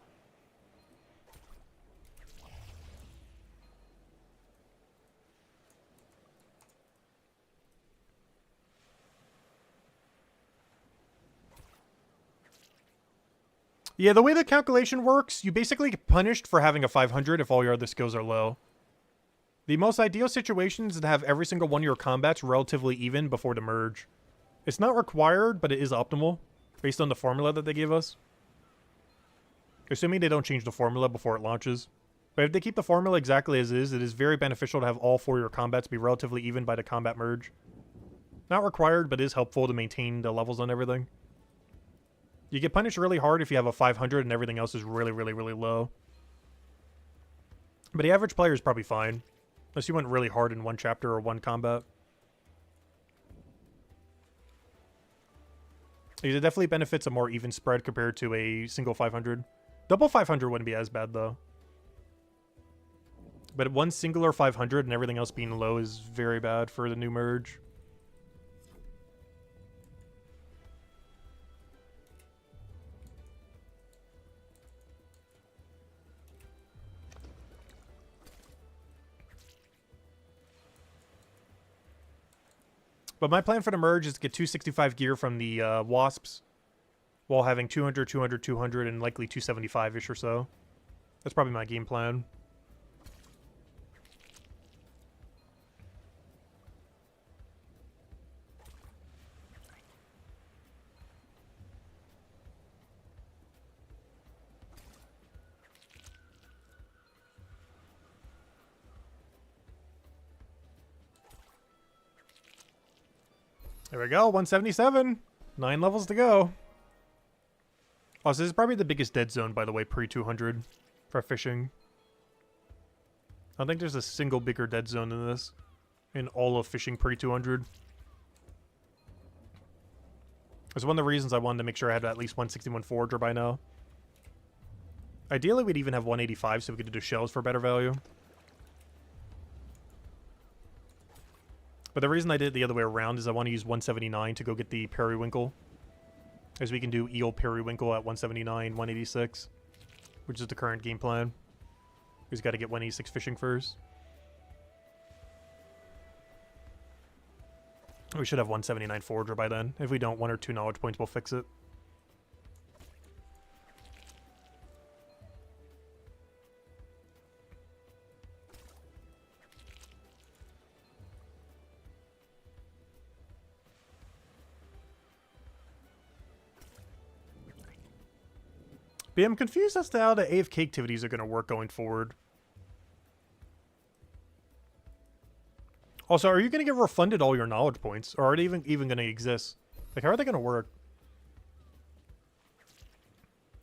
Yeah, the way the calculation works, you basically get punished for having a 500 if all your other skills are low. The most ideal situation is to have every single one of your combats relatively even before the merge. It's not required, but it is optimal, based on the formula that they gave us. Assuming they don't change the formula before it launches. But if they keep the formula exactly as is, it is very beneficial to have all 4 of your combats be relatively even by the combat merge. Not required, but is helpful to maintain the levels on everything. You get punished really hard if you have a 500 and everything else is really, really, really low. But the average player is probably fine. Unless you went really hard in one chapter or one combat. It definitely benefits a more even spread compared to a single 500. Double 500 wouldn't be as bad, though. But one singular 500 and everything else being low is very bad for the new merge. But my plan for the merge is to get 265 gear from the Wasps. while having 200, 200, 200, and likely 275-ish or so. That's probably my game plan. There we go, 177. 9 levels to go. Oh, so this is probably the biggest dead zone, by the way, pre-200 for fishing. I don't think there's a single bigger dead zone than this in all of fishing pre-200. That's one of the reasons I wanted to make sure I had at least 161 forager by now. Ideally, we'd even have 185 so we could do shells for better value. But the reason I did it the other way around is I want to use 179 to go get the periwinkle. As we can do eel periwinkle at 179, 186. Which is the current game plan. We just got to get 186 fishing first. We should have 179 forager by then. If we don't, 1 or 2 knowledge points will fix it. But I'm confused as to how the AFK activities are going to work going forward. Also, are you going to get refunded all your knowledge points? Or are they even going to exist? Like, how are they going to work?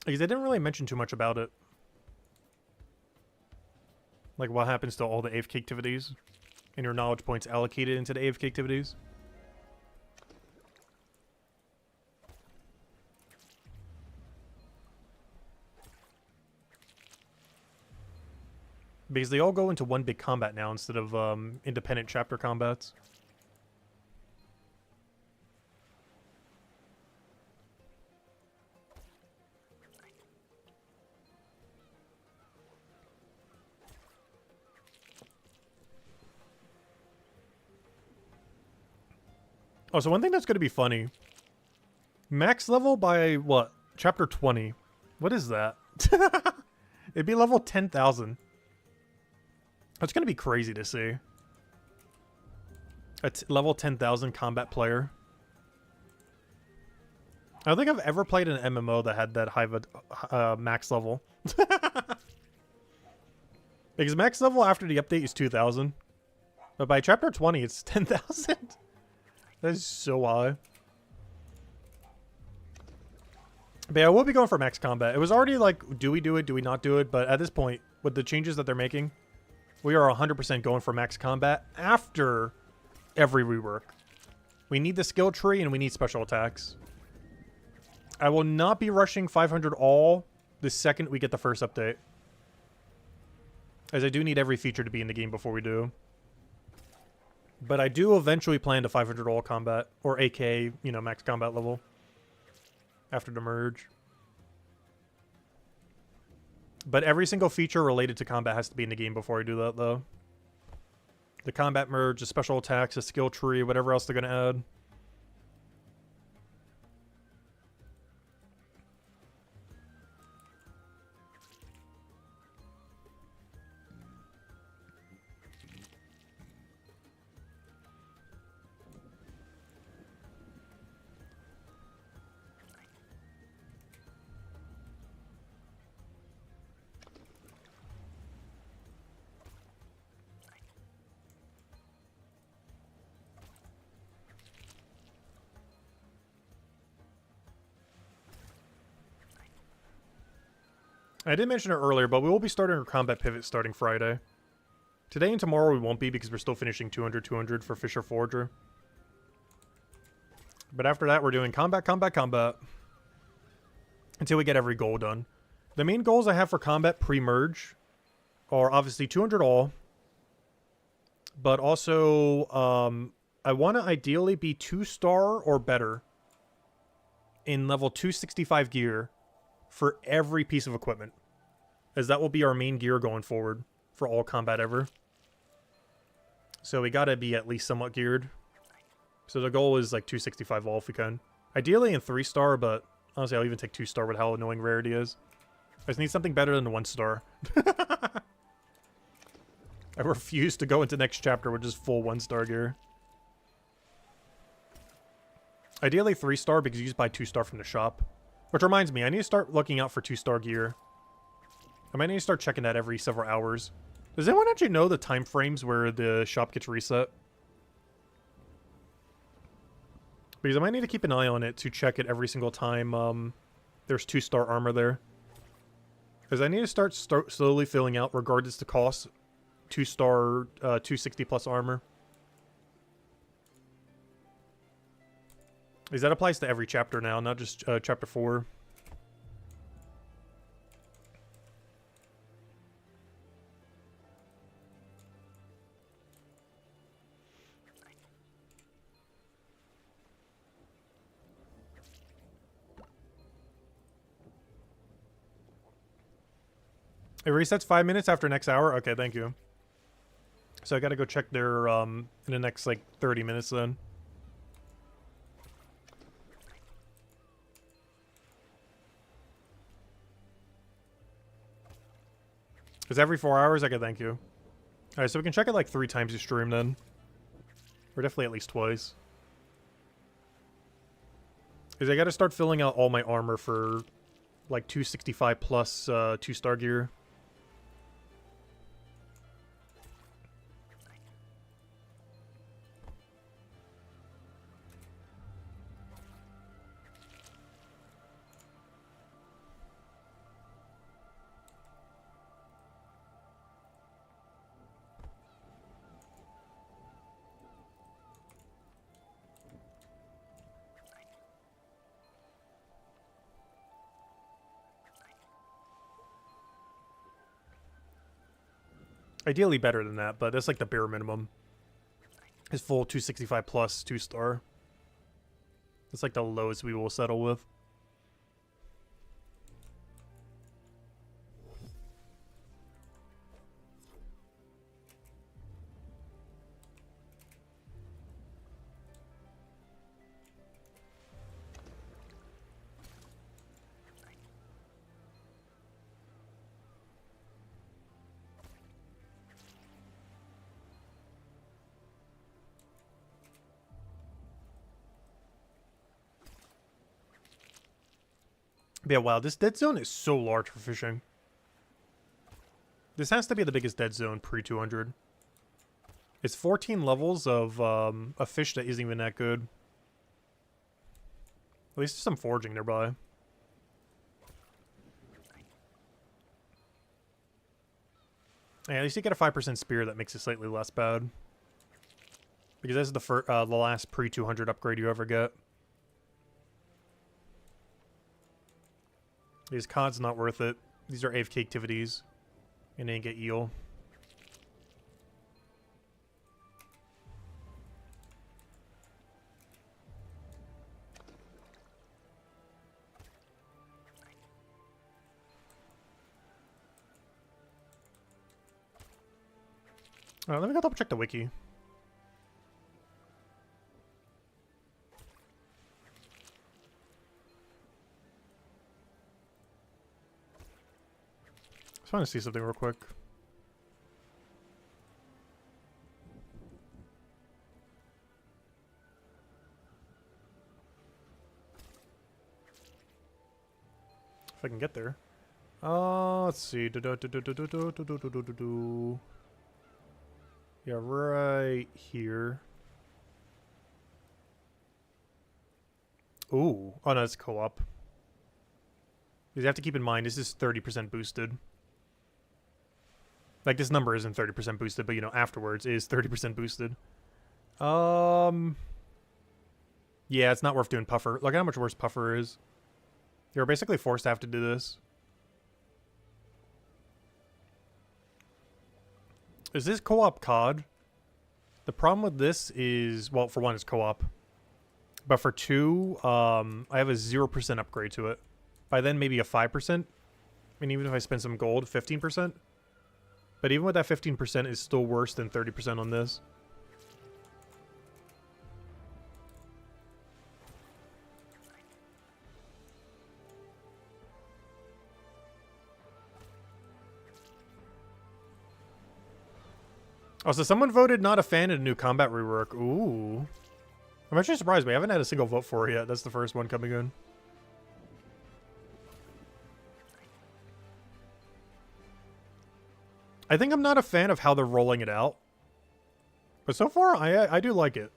Because they didn't really mention too much about it. Like, what happens to all the AFK activities? And your knowledge points allocated into the AFK activities? Because they all go into one big combat now instead of independent chapter combats. Oh, so one thing that's going to be funny. Max level by, what? Chapter 20. What is that? It'd be level 10,000. That's going to be crazy to see. A level 10,000 combat player. I don't think I've ever played an MMO that had that high of a max level. Because max level after the update is 2,000. But by chapter 20, it's 10,000. That is so high. But yeah, we'll be going for max combat. It was already like, do we do it? Do we not do it? But at this point, with the changes that they're making, we are 100% going for max combat after every rework. We need the skill tree and we need special attacks. I will not be rushing 500 all the second we get the first update. As I do need every feature to be in the game before we do. But I do eventually plan to 500 all combat, or AK, you know, max combat level. After the merge. But every single feature related to combat has to be in the game before I do that, though. The combat merge, the special attacks, the skill tree, whatever else they're going to add. I did mention it earlier, but we will be starting our combat pivot starting Friday. Today and tomorrow we won't be because we're still finishing 200 for Fisher Forger. But after that, we're doing combat, combat, combat. Until we get every goal done. The main goals I have for combat pre-merge are obviously 200 all. But also, I want to ideally be 2-star or better in level 265 gear for every piece of equipment, as that will be our main gear going forward for all combat ever. So we gotta be at least somewhat geared. So the goal is like 265 all if we can. Ideally in 3-star, but Honestly, I'll even take 2-star with how annoying rarity is. I just need something better than the 1-star. I refuse to go into next chapter with just full 1-star gear. Ideally 3-star because you just buy 2-star from the shop. Which reminds me, I need to start looking out for 2-star gear. I might need to start checking that every several hours. Does anyone actually know the time frames where the shop gets reset? Because I might need to keep an eye on it to check it every single time there's 2-star armor there. Because I need to start slowly filling out, regardless to cost, 2-star 260 plus armor. Because that applies to every chapter now, not just chapter 4. It resets 5 minutes after next hour? Okay, thank you. So I gotta go check their, in the next, like, 30 minutes then. Because every 4 hours, okay, thank you. Alright, so we can check it like 3 times you stream then. Or definitely at least twice. Because I gotta start filling out all my armor for, like, 265 plus 2-star gear. Ideally better than that, but that's like the bare minimum. Is full 265 plus 2-star. That's like the lowest we will settle with. Yeah, wow, this dead zone is so large for fishing. This has to be the biggest dead zone pre-200. It's 14 levels of a fish that isn't even that good. At least there's some foraging nearby. Yeah, at least you get a 5% spear that makes it slightly less bad. Because this is the last pre-200 upgrade you ever get. These COD's not worth it. These are AFK activities. And then get eel. Alright, let me go double check the wiki. Just want to see something real quick. If I can get there. Let's see. Yeah, right here. Ooh. Oh, no, it's co-op. You have to keep in mind, this is 30% boosted. Like, this number isn't 30% boosted, but, you know, afterwards is 30% boosted. Yeah, it's not worth doing Puffer. Look at how much worse Puffer is. You're basically forced to have to do this. Is this co-op COD? The problem with this is, well, for one, it's co-op. But for two, I have a 0% upgrade to it. By then, maybe a 5%. I mean, even if I spend some gold, 15%. But even with that 15% is still worse than 30% on this. Oh, so someone voted not a fan of the new combat rework. Ooh. I'm actually surprised we haven't had a single vote for it yet. That's the first one coming in. I think I'm not a fan of how they're rolling it out. But so far, I do like it.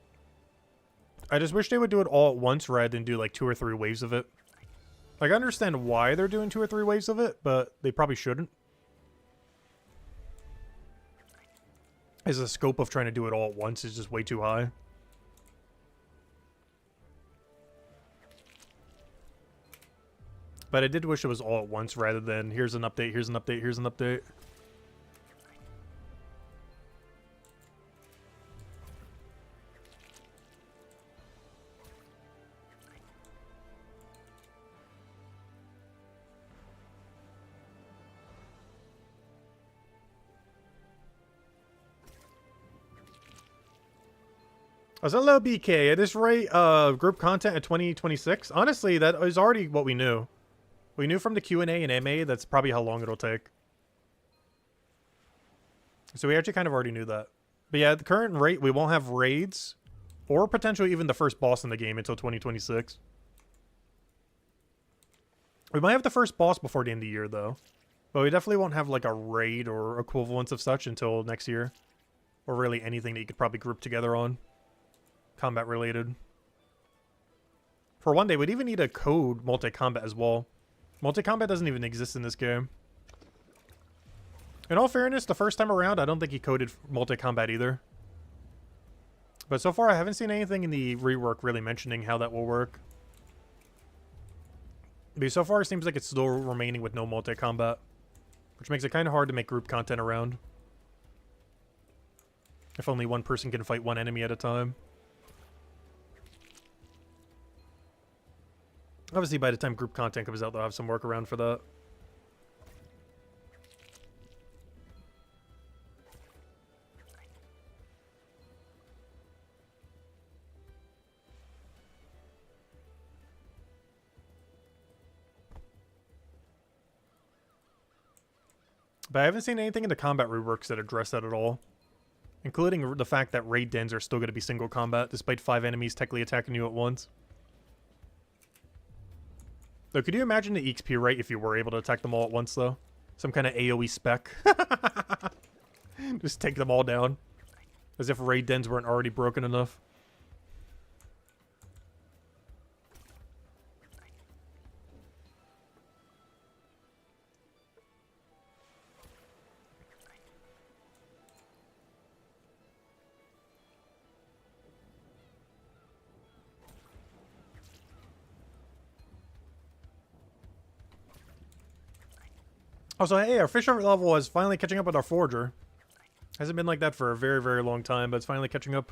I just wish they would do it all at once rather than do like 2 or 3 waves of it. Like, I understand why they're doing 2 or 3 waves of it, but they probably shouldn't. As the scope of trying to do it all at once is just way too high. But I did wish it was all at once rather than here's an update, here's an update, here's an update. Hello, BK. At this rate, group content at 2026. Honestly, that is already what we knew. We knew from the Q&A and MA that's probably how long it'll take. So we actually kind of already knew that. But yeah, at the current rate, we won't have raids or potentially even the first boss in the game until 2026. We might have the first boss before the end of the year, though. But we definitely won't have like a raid or equivalents of such until next year. Or really anything that you could probably group together on. Combat related. For one day, we'd even need a code multi-combat as well. Multi-combat doesn't even exist in this game. In all fairness, the first time around, I don't think he coded multi-combat either. But so far, I haven't seen anything in the rework really mentioning how that will work. But so far, it seems like it's still remaining with no multi-combat. Which makes it kind of hard to make group content around. If only one person can fight one enemy at a time. Obviously, by the time group content comes out, they'll have some workaround for that. But I haven't seen anything in the combat reworks that address that at all. Including the fact that raid dens are still going to be single combat, despite 5 enemies technically attacking you at once. Though, could you imagine the EXP rate if you were able to attack them all at once, though? Some kind of AoE spec. Just take them all down. As if raid dens weren't already broken enough. Also, hey, our fisher level is finally catching up with our forager. Hasn't been like that for a very, very long time, but it's finally catching up.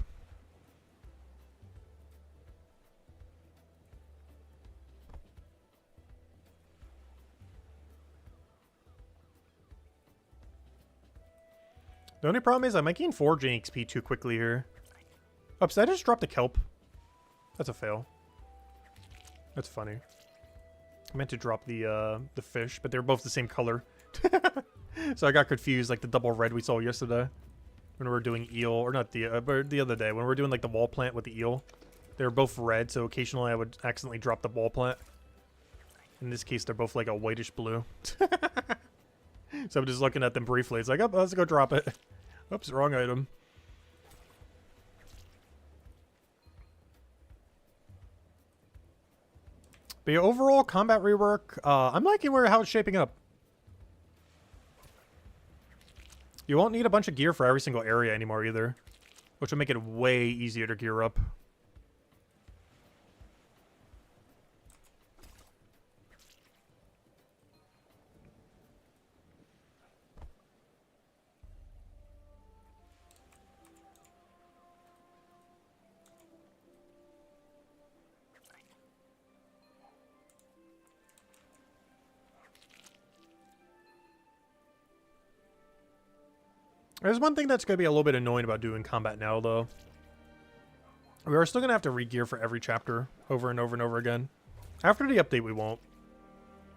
The only problem is I'm making foraging XP too quickly here. Oops, did I just dropped the kelp? That's a fail. That's funny. I meant to drop the fish, but they're both the same color. So I got confused, like the double red we saw yesterday. When we were doing eel, or not but the other day, when we were doing like the wall plant with the eel. They were both red, so occasionally I would accidentally drop the wall plant. In this case, they're both like a whitish blue. So I'm just looking at them briefly. It's like, oh, let's go drop it. Oops, wrong item. But yeah, overall, combat rework, I'm liking how it's shaping up. You won't need a bunch of gear for every single area anymore either. Which will make it way easier to gear up. There's one thing that's going to be a little bit annoying about doing combat now, though. We are still going to have to re-gear for every chapter over and over and over again. After the update, we won't.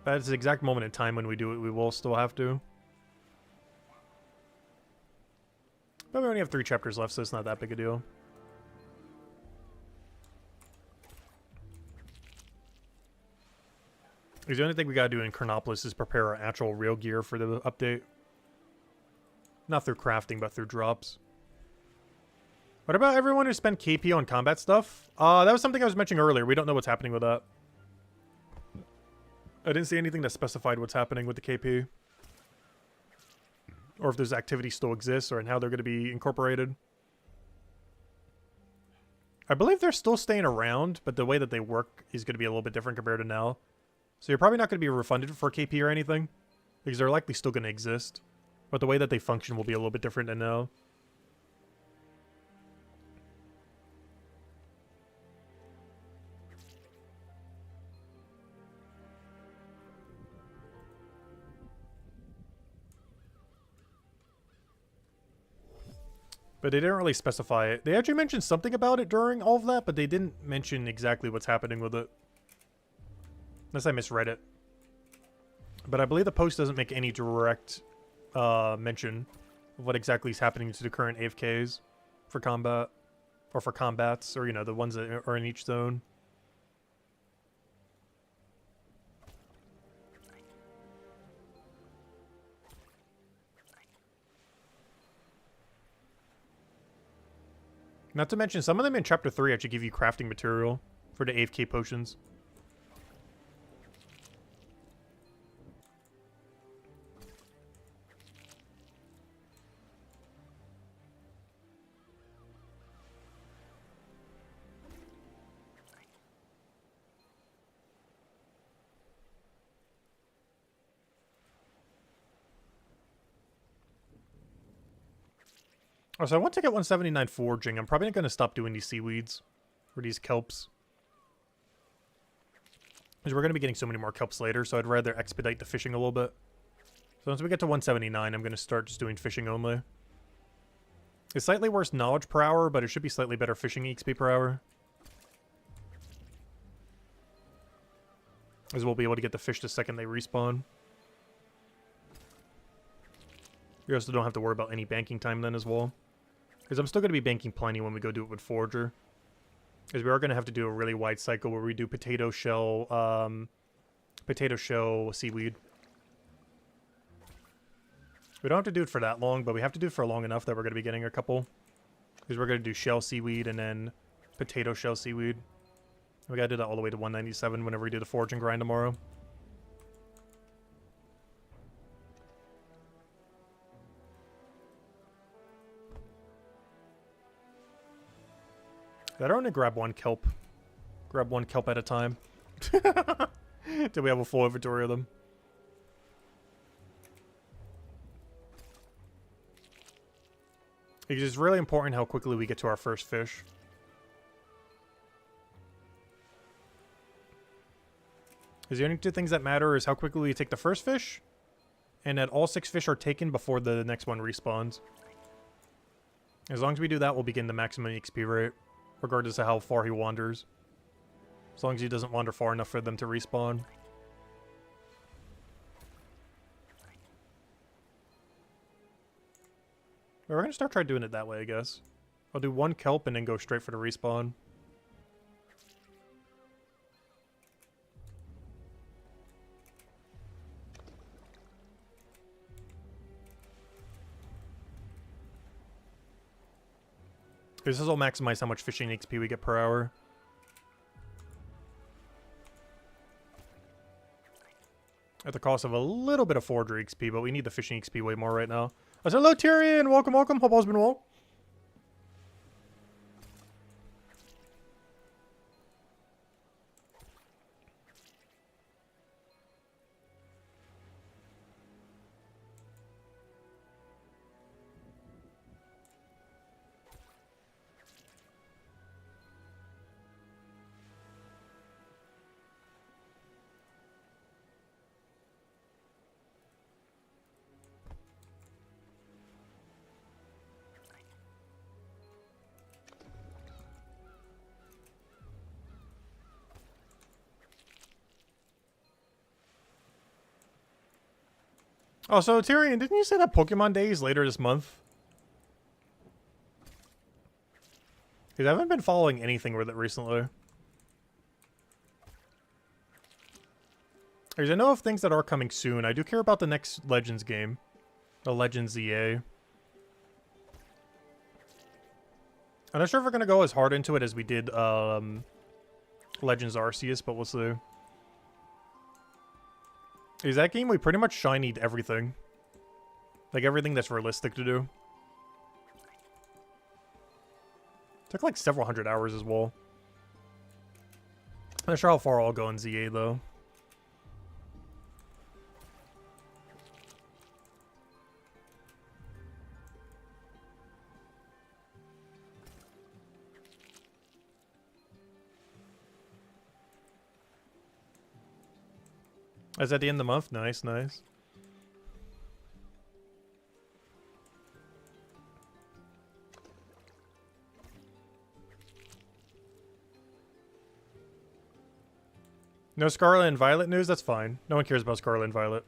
But at the exact moment in time when we do it, we will still have to. But we only have 3 chapters left, so it's not that big a deal. Because the only thing we gotta do in Chronopolis is prepare our actual real gear for the update. Not through crafting, but through drops. What about everyone who spent KP on combat stuff? That was something I was mentioning earlier. We don't know what's happening with that. I didn't see anything that specified what's happening with the KP. Or if those activities still exist, or in how they're going to be incorporated. I believe they're still staying around, but the way that they work is going to be a little bit different compared to now. So you're probably not going to be refunded for KP or anything, because they're likely still going to exist. But the way that they function will be a little bit different than now. But they didn't really specify it. They actually mentioned something about it during all of that, but they didn't mention exactly what's happening with it. Unless I misread it. But I believe the post doesn't make any direct mention of what exactly is happening to the current AFKs for combat. Or for combats, or, you know, the ones that are in each zone. Not to mention, some of them in Chapter 3 actually give you crafting material for the AFK potions. Oh, so I want to get 179 foraging. I'm probably going to stop doing these seaweeds. Or these kelps. Because we're going to be getting so many more kelps later, so I'd rather expedite the fishing a little bit. So once we get to 179, I'm going to start just doing fishing only. It's slightly worse knowledge per hour, but it should be slightly better fishing XP per hour. As we'll be able to get the fish the second they respawn. You also don't have to worry about any banking time then as well. Because I'm still going to be banking plenty when we go do it with Forager. Because we are going to have to do a really wide cycle where we do potato shell seaweed. We don't have to do it for that long, but we have to do it for long enough that we're going to be getting a couple. Because we're going to do shell seaweed and then potato shell seaweed. We got to do that all the way to 197 whenever we do the foraging grind tomorrow. I'd only grab one kelp. Grab one kelp at a time. Till we have a full inventory of them. Because it's really important how quickly we get to our first fish. Because the only 2 things that matter is how quickly we take the first fish, and that all 6 fish are taken before the next one respawns. As long as we do that, we'll begin the maximum XP rate. Regardless of how far he wanders. As long as he doesn't wander far enough for them to respawn. We're going to start trying doing it that way, I guess. I'll do 1 kelp and then go straight for the respawn. This will maximize how much fishing XP we get per hour. At the cost of a little bit of forager XP, but we need the fishing XP way more right now. I said, hello Tyrion, welcome, welcome. Hope all's been well. Oh, so Tyrion, didn't you say that Pokemon Day is later this month? Because I haven't been following anything with it recently. Because I know of things that are coming soon. I do care about the next Legends game. The Legends EA. I'm not sure if we're going to go as hard into it as we did Legends Arceus, but we'll see. Is that game we pretty much shinied everything. Like everything that's realistic to do. Took like several hundred hours as well. I'm not sure how far I'll go in ZA though. Is that the end of the month? Nice, nice. No Scarlet and Violet news? That's fine. No one cares about Scarlet and Violet.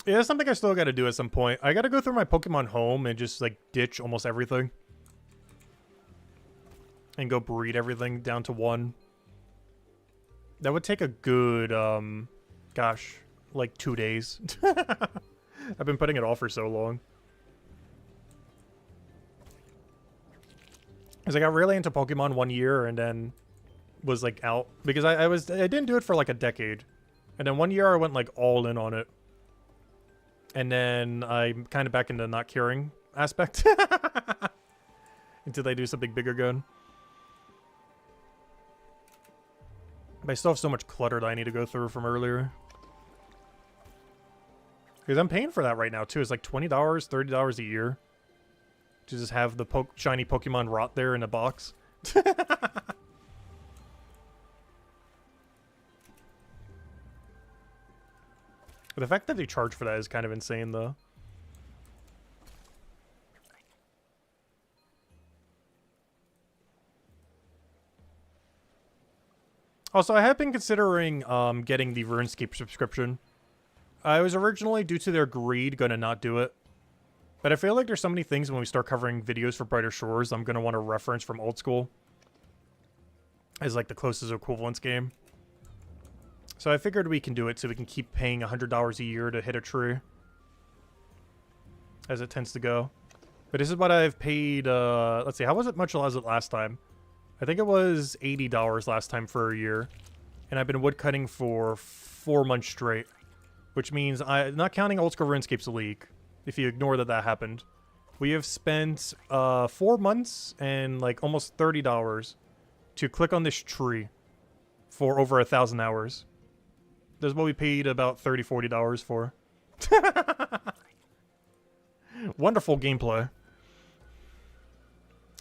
Yeah, that's something I still gotta do at some point. I gotta go through my Pokemon home and just, like, ditch almost everything. And go breed everything down to one. That would take a good, gosh, like 2 days. I've been putting it off for so long. Because I got really into Pokemon 1 year and then was, like, out. Because I didn't do it for, like, a decade. And then 1 year I went, like, all in on it. And then I'm kind of back into not caring aspect. Until they do something bigger good. But I still have so much clutter that I need to go through from earlier. Because I'm paying for that right now, too. It's like $20, $30 a year. To just have the shiny Pokemon rot there in a box. But the fact that they charge for that is kind of insane, though. Also, I have been considering getting the RuneScape subscription. I was originally, due to their greed, going to not do it. But I feel like there's so many things when we start covering videos for Brighter Shores, I'm going to want to reference from old school. As like the closest equivalence game. So I figured we can do it so we can keep paying $100 a year to hit a tree. As it tends to go. But this is what I've paid, let's see, how much was it last time? I think it was $80 last time for a year. And I've been woodcutting for 4 months straight. Which means, not counting Old School RuneScape's League, if you ignore that happened. We have spent 4 months and like almost $30 to click on this tree for over 1,000 hours. That's what we paid about $30, $40 for. Wonderful gameplay.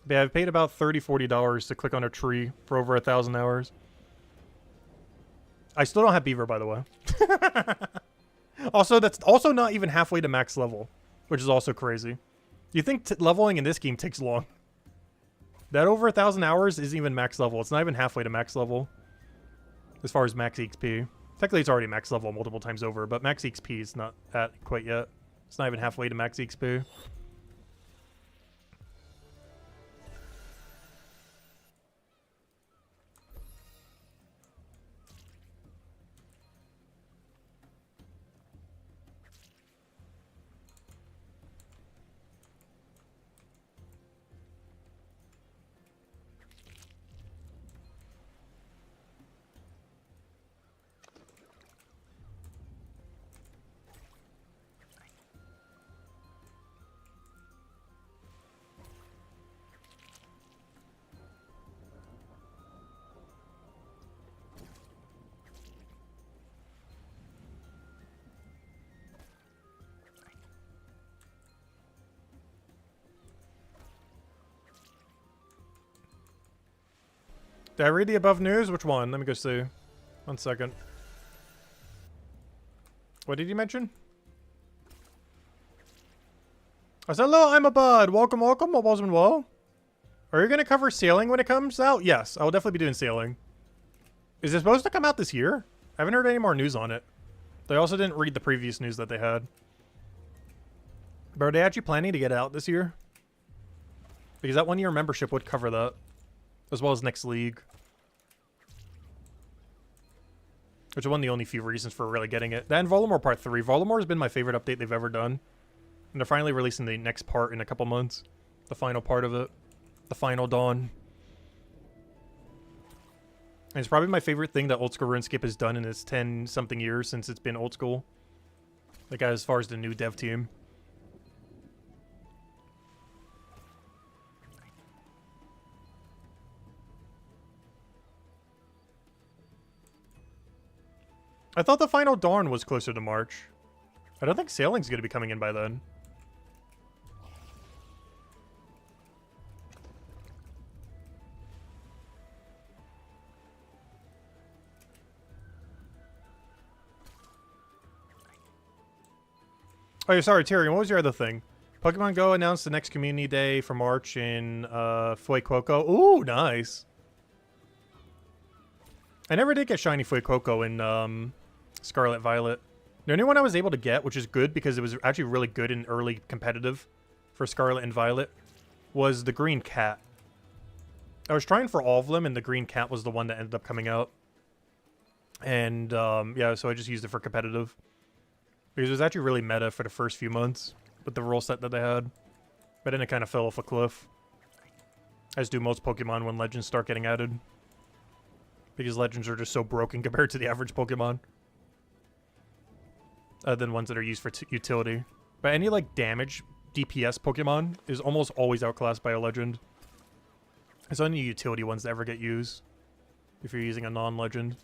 But yeah, I've paid about $30, $40 to click on a tree for over 1,000 hours. I still don't have Beaver, by the way. Also, that's also not even halfway to max level, which is also crazy. You think leveling in this game takes long. That over 1,000 hours isn't even max level. It's not even halfway to max level. As far as max XP. Technically, it's already max level multiple times over, but max XP is not at quite yet. It's not even halfway to max XP. Did I read the above news? Which one? Let me go see. 1 second. What did you mention? I said, hello, I'm a bud. Welcome, welcome. Hope all's been well. Are you going to cover sailing when it comes out? Yes, I will definitely be doing sailing. Is it supposed to come out this year? I haven't heard any more news on it. They also didn't read the previous news that they had. But are they actually planning to get it out this year? Because that 1 year membership would cover that. As well as next league. Which is one of the only few reasons for really getting it. That and Volamore Part 3. Volamore has been my favorite update they've ever done. And they're finally releasing the next part in a couple months. The final part of it. The final dawn. And it's probably my favorite thing that Old School RuneScape has done in its 10-something years since it's been Old School. Like, as far as the new dev team. I thought the final dawn was closer to March. I don't think sailing's going to be coming in by then. Oh, yeah, sorry, Tyrion. What was your other thing? Pokemon Go announced the next community day for March in Fuecoco. Ooh, nice. I never did get shiny Fuecoco in Scarlet Violet. The only one I was able to get, which is good because it was actually really good in early competitive for Scarlet and Violet, was the Green Cat. I was trying for all of them, and the Green Cat was the one that ended up coming out. And, yeah, so I just used it for competitive. Because it was actually really meta for the first few months with the rule set that they had. But then it kind of fell off a cliff. As do most Pokemon when Legends start getting added. Because Legends are just so broken compared to the average Pokemon. Than ones that are used for utility. But any, like, damage DPS Pokemon is almost always outclassed by a Legend. It's only utility ones that ever get used. If you're using a non-Legend.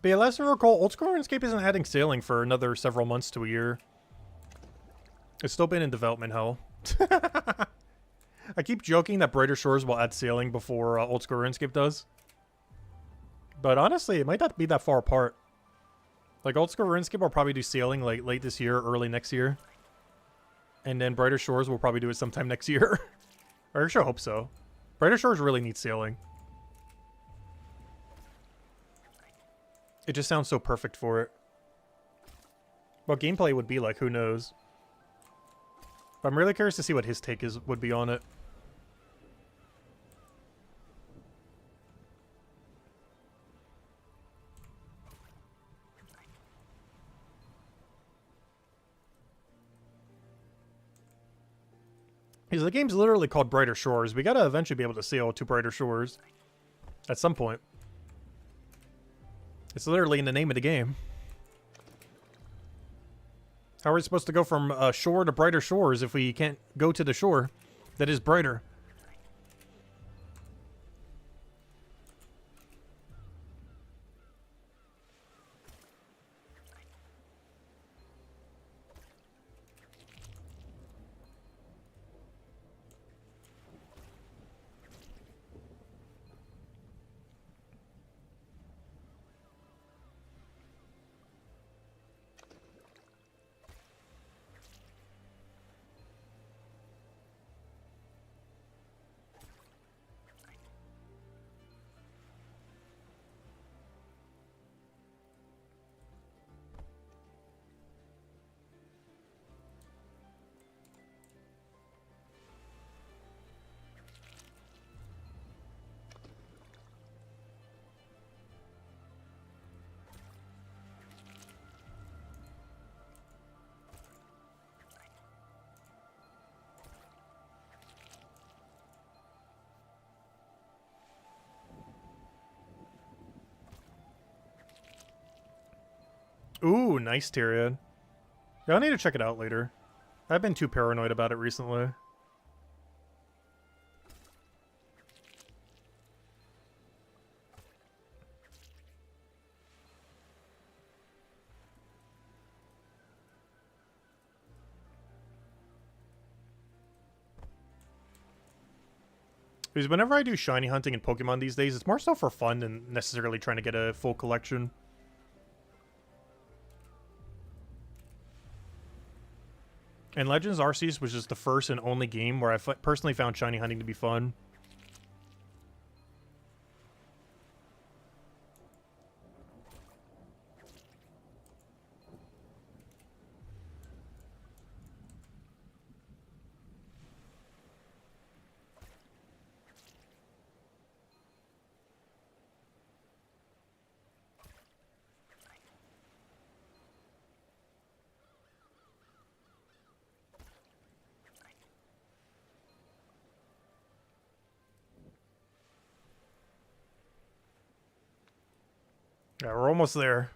But yeah, last I recall, Old School RuneScape isn't adding sailing for another several months to a year. It's still been in development hell. I keep joking that Brighter Shores will add sailing before Old School RuneScape does. But honestly, it might not be that far apart. Like, Old School RuneScape will probably do sailing like late this year, early next year. And then Brighter Shores will probably do it sometime next year. I sure hope so. Brighter Shores really needs sailing. It just sounds so perfect for it. What gameplay would be like, who knows? But I'm really curious to see what his take would be on it. Because the game's literally called Brighter Shores. We gotta eventually be able to sail to Brighter Shores. At some point. It's literally in the name of the game. How are we supposed to go from shore to Brighter Shores if we can't go to the shore that is brighter? Ooh, nice Tyrion. Yeah, I need to check it out later. I've been too paranoid about it recently. Because whenever I do shiny hunting in Pokemon these days, it's more so for fun than necessarily trying to get a full collection. And Legends Arceus was just the first and only game where I personally found shiny hunting to be fun. Yeah, we're almost there.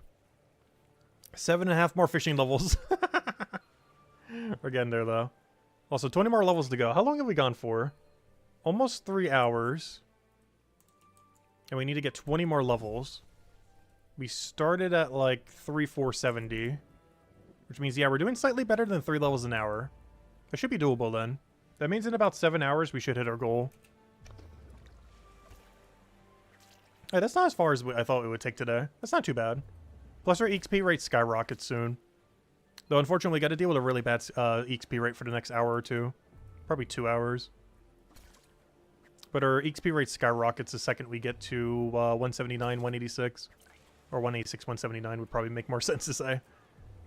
7.5 more fishing levels. We're getting there, though. Also, 20 more levels to go. How long have we gone for? Almost 3 hours. And we need to get 20 more levels. We started at, like, 3,470. Which means, yeah, we're doing slightly better than 3 levels an hour. That should be doable, then. That means in about 7 hours, we should hit our goal. Hey, that's not as far as I thought it would take today. That's not too bad. Plus our EXP rate skyrockets soon. Though unfortunately we got to deal with a really bad EXP rate for the next hour or two. Probably 2 hours. But our EXP rate skyrockets the second we get to 179, 186. Or 186, 179 would probably make more sense to say.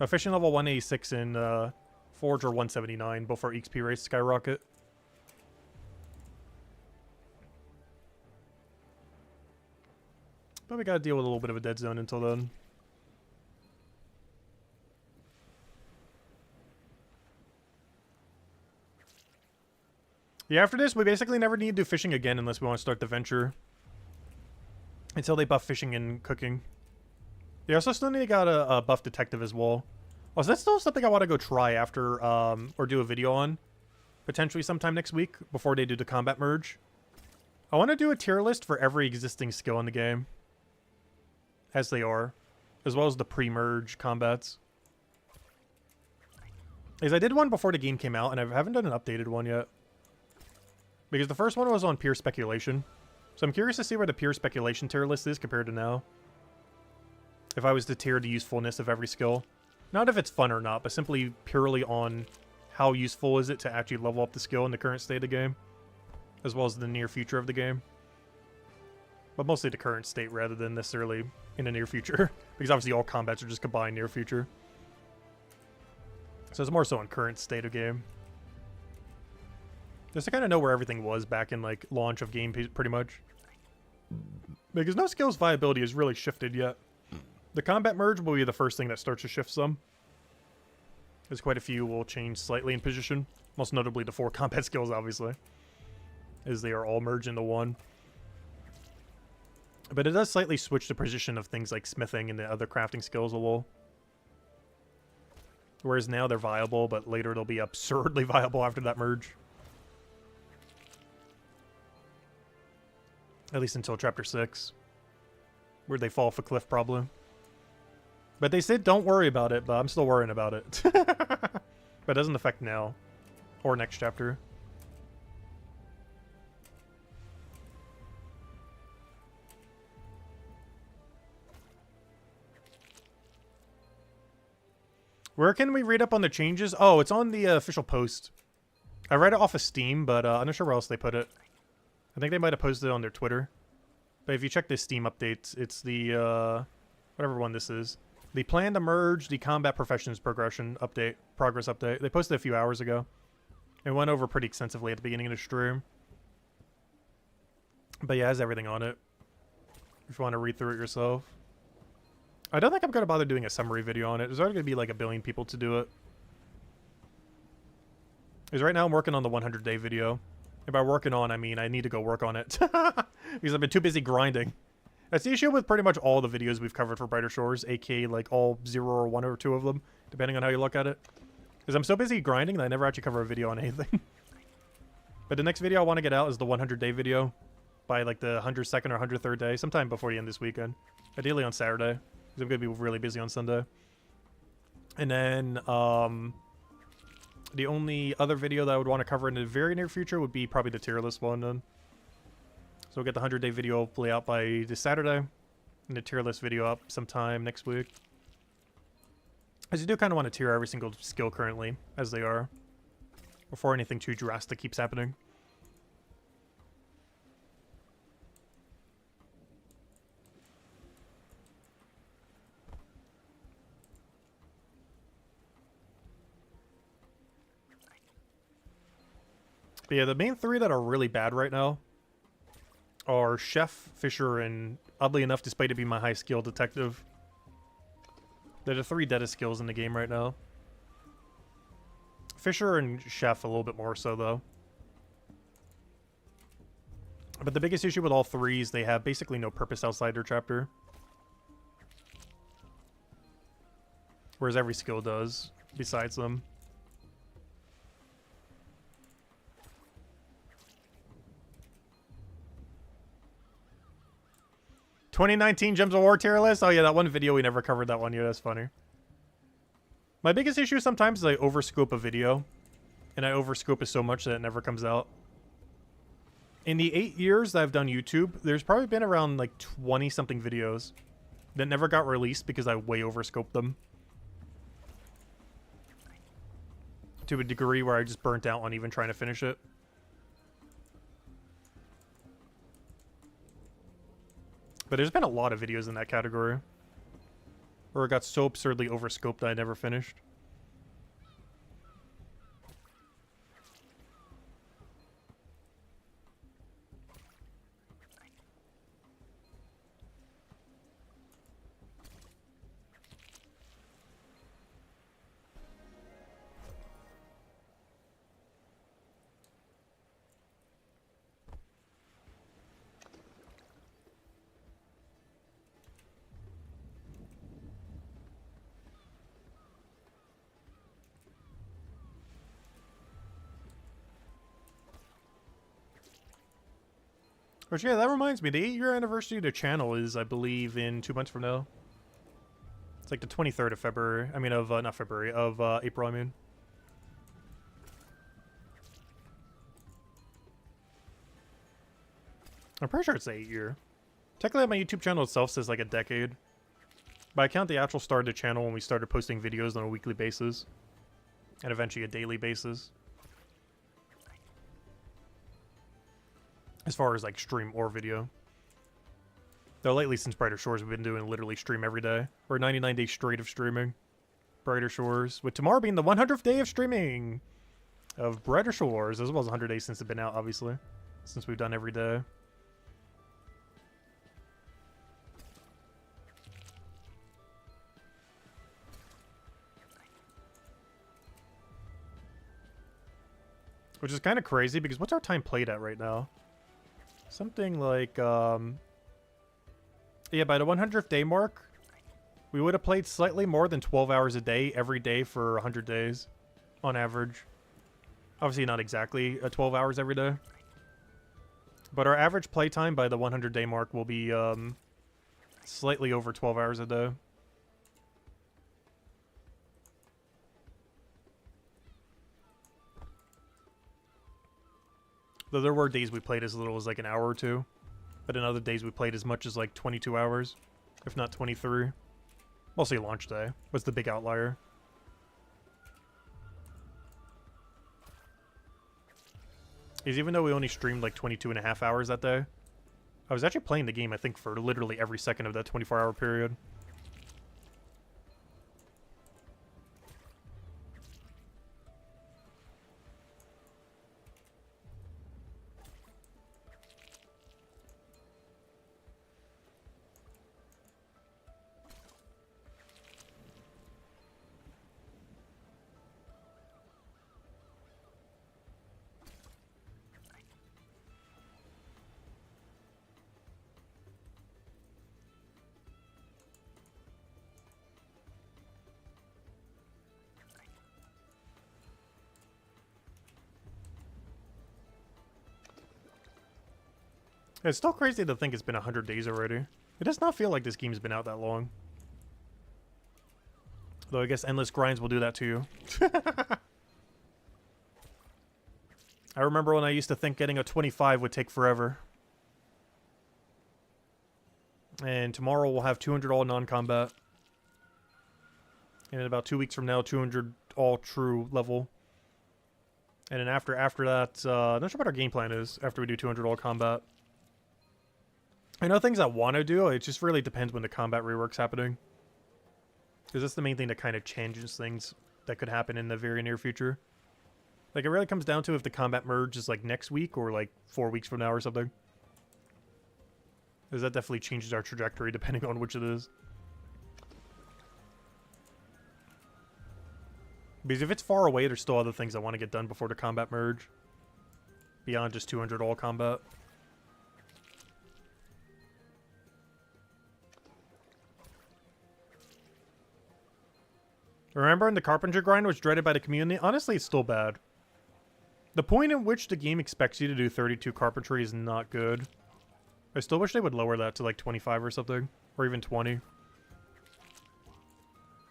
Fishing level 186 in Forge or 179, both our EXP rates skyrocket. But we gotta deal with a little bit of a dead zone until then. Yeah, after this, we basically never need to do fishing again unless we want to start the venture. Until they buff fishing and cooking. They also still need to get a buff detective as well. Oh, so that's still something I want to go try after, or do a video on. Potentially sometime next week, before they do the combat merge. I want to do a tier list for every existing skill in the game. As they are. As well as the pre-merge combats. Because I did one before the game came out, and I haven't done an updated one yet. Because the first one was on pure speculation. So I'm curious to see where the pure speculation tier list is compared to now. If I was to tier the usefulness of every skill. Not if it's fun or not, but simply purely on how useful is it to actually level up the skill in the current state of the game. As well as the near future of the game. But mostly the current state rather than necessarily in the near future. Because obviously all combats are just combined near future. So it's more so in current state of game. Just to kind of know where everything was back in like launch of game pretty much. Because no skills viability has really shifted yet. The combat merge will be the first thing that starts to shift some. Because quite a few will change slightly in position. Most notably the 4 combat skills obviously. As they are all merged into one. But it does slightly switch the position of things like smithing and the other crafting skills a little. Whereas now they're viable, but later they'll be absurdly viable after that merge. At least until Chapter 6. Where they fall off a cliff, probably. But they said don't worry about it, but I'm still worrying about it. But it doesn't affect now. Or next chapter. Where can we read up on the changes? Oh, it's on the official post. I read it off of Steam, but I'm not sure where else they put it. I think they might have posted it on their Twitter. But if you check the Steam updates, it's the, whatever one this is. The plan to merge the combat professions progression update, progress update. They posted it a few hours ago. It went over pretty extensively at the beginning of the stream. But yeah, it has everything on it. If you want to read through it yourself. I don't think I'm going to bother doing a summary video on it. There's already going to be like 1 billion people to do it. Because right now I'm working on the 100-day video. And by working on, I mean I need to go work on it. Because I've been too busy grinding. That's the issue with pretty much all the videos we've covered for Brighter Shores, aka like all 0 or 1 or 2 of them, depending on how you look at it. Because I'm so busy grinding that I never actually cover a video on anything. But the next video I want to get out is the 100-day video by like the 102nd or 103rd day, sometime before the end of this weekend. Ideally on Saturday, because I'm going to be really busy on Sunday. And then the only other video that I would want to cover in the very near future would be probably the tier list one then. So we'll get the 100-day video hopefully out by this Saturday, and the tier list video up sometime next week. As you do kind of want to tier every single skill currently, as they are, before anything too drastic keeps happening. But yeah, the main 3 that are really bad right now are Chef, Fisher, and oddly enough, despite it being my high skill, Detective. They're the 3 deadest skills in the game right now. Fisher and Chef a little bit more so, though. But the biggest issue with all 3 is they have basically no purpose outside their chapter. Whereas every skill does, besides them. 2019 Gems of War tier list? Oh yeah, that one video we never covered that one yet. That's funny. My biggest issue sometimes is I overscope a video. And I overscope it so much that it never comes out. In the 8 years that I've done YouTube, there's probably been around like 20-something videos that never got released because I way overscoped them. To a degree where I just burnt out on even trying to finish it. But there's been a lot of videos in that category where it got so absurdly overscoped that I never finished. Which, yeah, that reminds me, the 8-year anniversary of the channel is, I believe, in 2 months from now. It's like the 23rd of February. I mean, of, not February, of April, I mean. I'm pretty sure it's the 8-year. Technically, my YouTube channel itself says like a decade. But I count the actual start of the channel when we started posting videos on a weekly basis. And eventually a daily basis. As far as like stream or video. Though lately since Brighter Shores we've been doing literally stream every day. Or 99 days straight of streaming. Brighter Shores. With tomorrow being the 100th day of streaming. Of Brighter Shores. As well as 100 days since it's been out, obviously. Since we've done every day. Which is kind of crazy because what's our time played at right now? Something like, yeah, by the 100th day mark, we would have played slightly more than 12 hours a day every day for 100 days on average. Obviously not exactly 12 hours every day. But our average playtime by the 100 day mark will be slightly over 12 hours a day. Though there were days we played as little as like an hour or 2. But in other days we played as much as like 22 hours. If not 23. Mostly launch day was the big outlier. Because even though we only streamed like 22.5 hours that day, I was actually playing the game I think for literally every second of that 24-hour period. It's still crazy to think it's been 100 days already. It does not feel like this game's been out that long. Though I guess endless grinds will do that to you. I remember when I used to think getting a 25 would take forever. And tomorrow we'll have 200 all non-combat. And in about 2 weeks from now, 200 all true level. And then after that, not sure what our game plan is after we do 200 all combat. I know things I want to do, it just really depends when the combat rework's happening. Because that's the main thing that kind of changes things that could happen in the very near future. Like, it really comes down to if the combat merge is, like, next week or, like, 4 weeks from now or something. Because that definitely changes our trajectory depending on which it is. Because if it's far away, there's still other things I want to get done before the combat merge. Beyond just 200 all combat. Remember, the carpentry grind was dreaded by the community? Honestly, it's still bad. The point at which the game expects you to do 32 carpentry is not good. I still wish they would lower that to like 25 or something. Or even 20.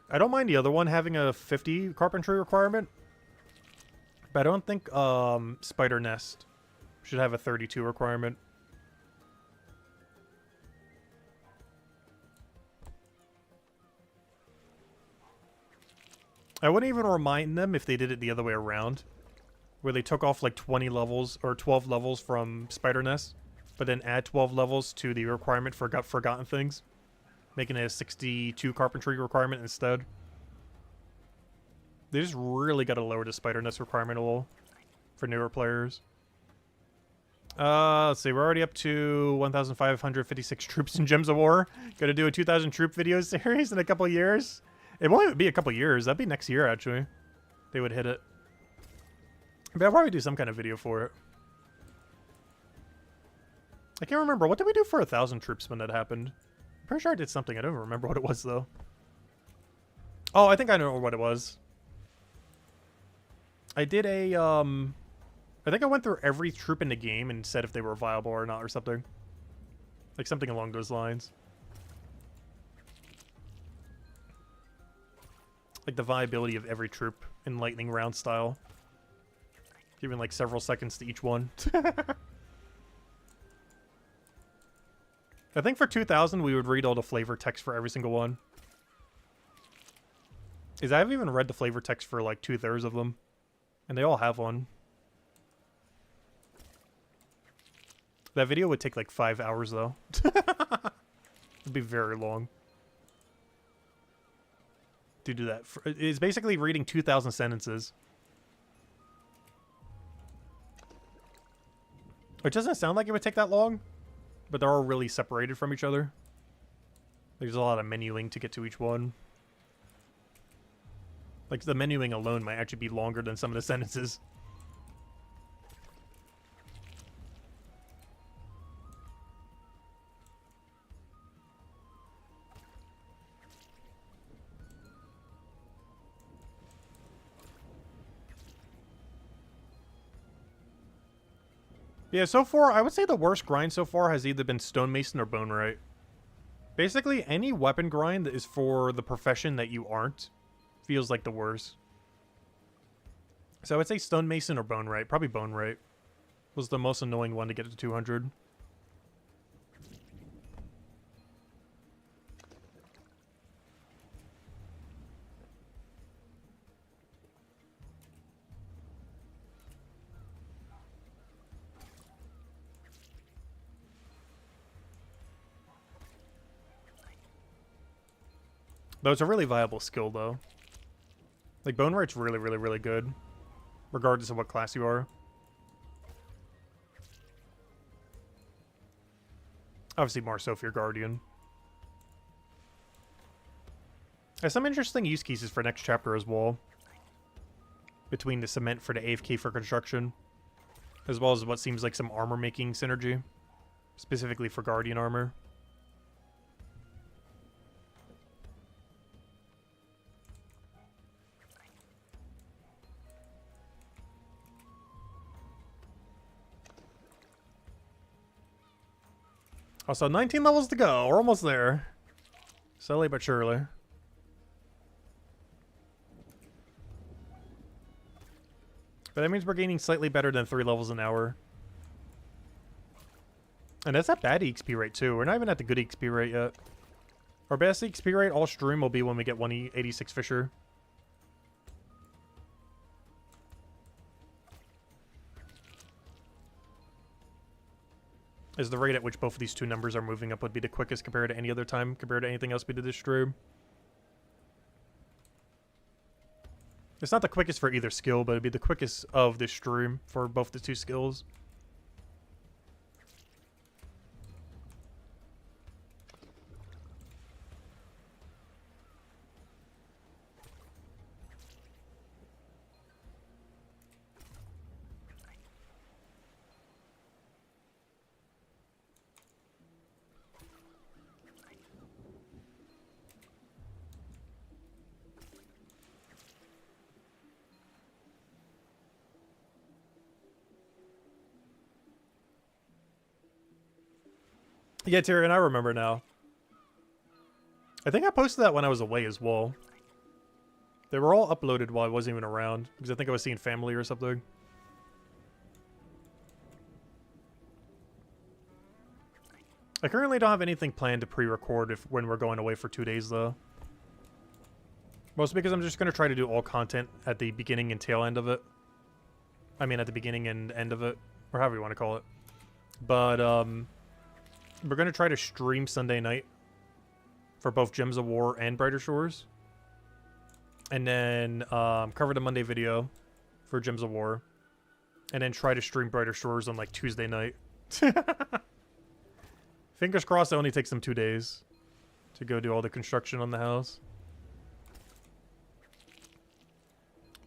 I don't mind the other one having a 50 carpentry requirement. But I don't think Spider Nest should have a 32 requirement. I wouldn't even remind them if they did it the other way around. Where they took off like 20 levels or 12 levels from Spider Nest. But then add 12 levels to the requirement for Forgotten Things. Making it a 62 carpentry requirement instead. They just really got to lower the Spider Nest requirement a little. For newer players. Let's see. We're already up to 1,556 troops in Gems of War. Gonna do a 2,000 troop video series in a couple years. It won't even be a couple years. That'd be next year, actually. They would hit it. But I'll probably do some kind of video for it. I can't remember. What did we do for 1,000 troops when that happened? I'm pretty sure I did something. I don't even remember what it was, though. Oh, I think I know what it was. I did a, I think I went through every troop in the game and said if they were viable or not or something. Like something along those lines. Like the viability of every troop in lightning round style. Giving like several seconds to each one. I think for 2,000 we would read all the flavor text for every single one. I haven't even read the flavor text for like 2/3 of them. And they all have one. That video would take like 5 hours though. It'd be very long. To do that. It's basically reading 2,000 sentences. Which doesn't sound like it would take that long. But they're all really separated from each other. There's a lot of menuing to get to each one. Like, the menuing alone might actually be longer than some of the sentences. Yeah, so far, I would say the worst grind so far has either been Stonemason or Bonewright. Basically, any weapon grind that is for the profession that you aren't feels like the worst. So I would say Stonemason or Bonewright. Probably Bonewright was the most annoying one to get to 200. Though it's a really viable skill, though. Like, Bonewright's really, really, really good. Regardless of what class you are. Obviously more so if you're Guardian. There's some interesting use cases for next chapter as well. Between the cement for the AFK for construction. As well as what seems like some armor making synergy. Specifically for Guardian armor. Also, 19 levels to go. We're almost there. Slowly but surely. But that means we're gaining slightly better than 3 levels an hour. And that's not bad EXP rate, too. We're not even at the good EXP rate yet. Our best EXP rate all stream will be when we get 186 Fisher. Is the rate at which both of these two numbers are moving up would be the quickest compared to any other time, compared to anything else we did this stream. It's not the quickest for either skill, but it'd be the quickest of this stream for both the two skills. Yeah, Tyrion, I remember now. I think I posted that when I was away as well. They were all uploaded while I wasn't even around, because I think I was seeing family or something. I currently don't have anything planned to pre-record when we're going away for 2 days, though. Mostly because I'm just going to try to do all content at the beginning and tail end of it. I mean, at the beginning and end of it, or however you want to call it. But, we're going to try to stream Sunday night for both Gems of War and Brighter Shores. And then cover the Monday video for Gems of War. And then try to stream Brighter Shores on like Tuesday night. Fingers crossed it only takes them 2 days to go do all the construction on the house.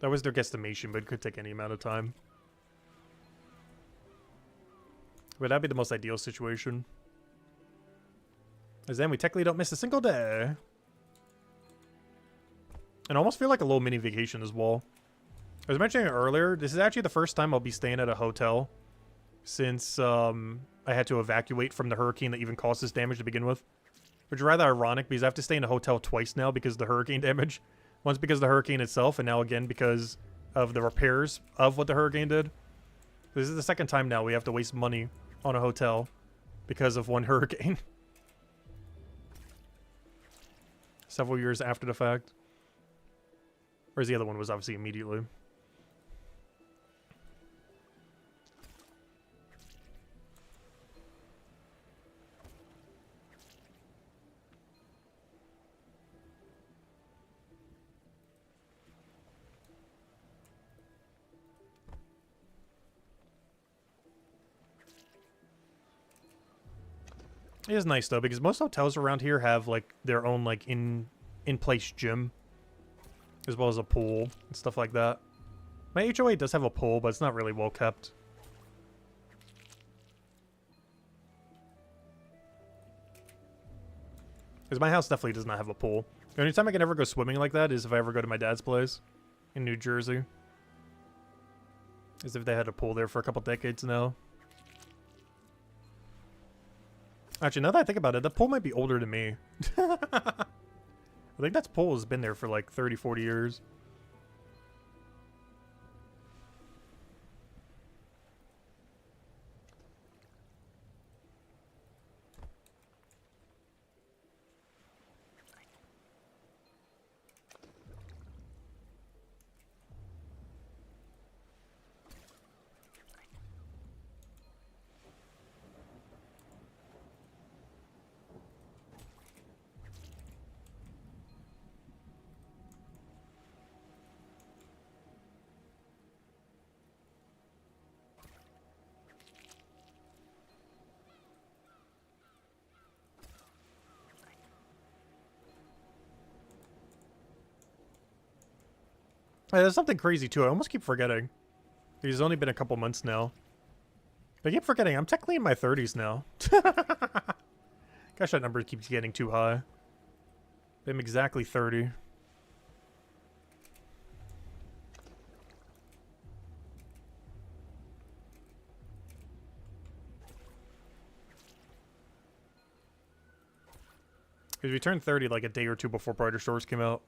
That was their guesstimation, but it could take any amount of time. But that'd be the most ideal situation. As then we technically don't miss a single day. And I almost feel like a little mini vacation as well. I was mentioning it earlier, this is actually the first time I'll be staying at a hotel since I had to evacuate from the hurricane that even caused this damage to begin with. Which is rather ironic because I have to stay in a hotel twice now because of the hurricane damage. Once because of the hurricane itself, and now again because of the repairs of what the hurricane did. This is the second time now we have to waste money on a hotel because of one hurricane. Several years after the fact. Whereas the other one was obviously immediately. It is nice though, because most hotels around here have like their own like in-place gym, as well as a pool and stuff like that. My HOA does have a pool, but it's not really well kept. Because my house definitely does not have a pool. The only time I can ever go swimming like that is if I ever go to my dad's place in New Jersey. As if they had a pool there for a couple decades now. Actually, now that I think about it, the pool might be older than me. I think that pool has been there for like 30, 40 years. Hey, there's something crazy too. I almost keep forgetting. It's only been a couple months now. But I keep forgetting. I'm technically in my 30s now. Gosh, that number keeps getting too high. I'm exactly 30. Because we turned 30 like a day or two before Brighter Shores came out.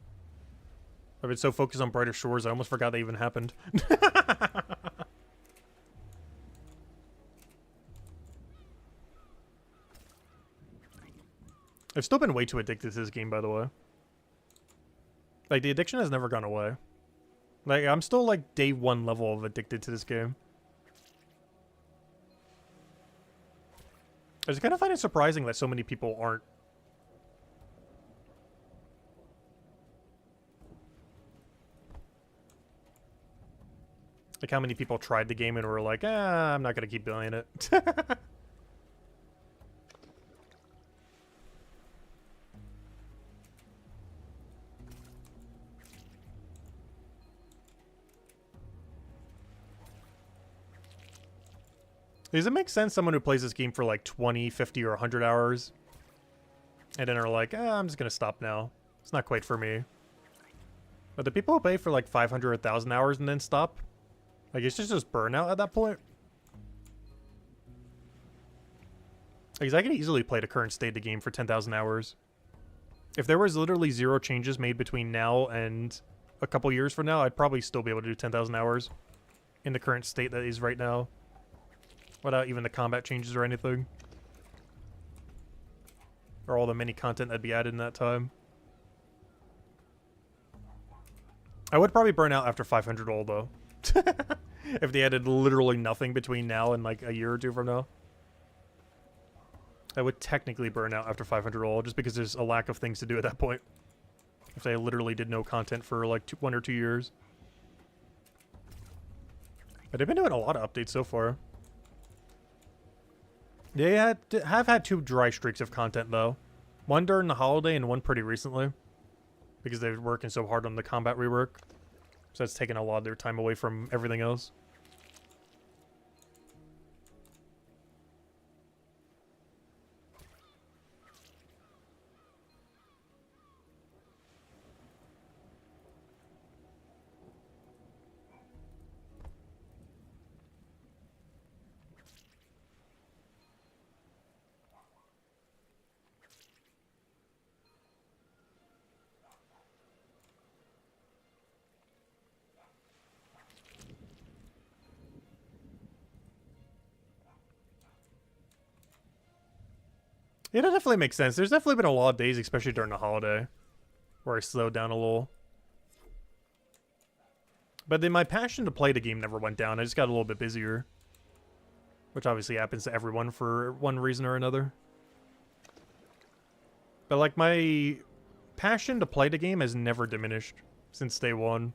I've been so focused on Brighter Shores, I almost forgot they even happened. I've still been way too addicted to this game, by the way. Like, the addiction has never gone away. Like, I'm still, like, day 1 level of addicted to this game. I just kind of find it surprising that so many people aren't. Like, how many people tried the game and were like, I'm not gonna keep playing it. Does it make sense someone who plays this game for like 20, 50, or 100 hours and then are like, I'm just gonna stop now. It's not quite for me. But the people who play for like 500 or 1,000 hours and then stop, like, it's just burnout at that point. Because I could easily play the current state of the game for 10,000 hours. If there was literally 0 changes made between now and a couple years from now, I'd probably still be able to do 10,000 hours in the current state that is right now. Without even the combat changes or anything. Or all the mini content that'd be added in that time. I would probably burn out after 500 all though. If they added literally nothing between now and like a year or two from now. I would technically burn out after 500 all just because there's a lack of things to do at that point. If they literally did no content for like 1 or 2 years. But they've been doing a lot of updates so far. They have had 2 dry streaks of content, though. One during the holiday and one pretty recently. Because they're working so hard on the combat rework. So that's taken a lot of their time away from everything else. Yeah, that definitely makes sense. There's definitely been a lot of days, especially during the holiday, where I slowed down a little. But then my passion to play the game never went down. I just got a little bit busier. Which obviously happens to everyone for one reason or another. But like, my passion to play the game has never diminished since day 1.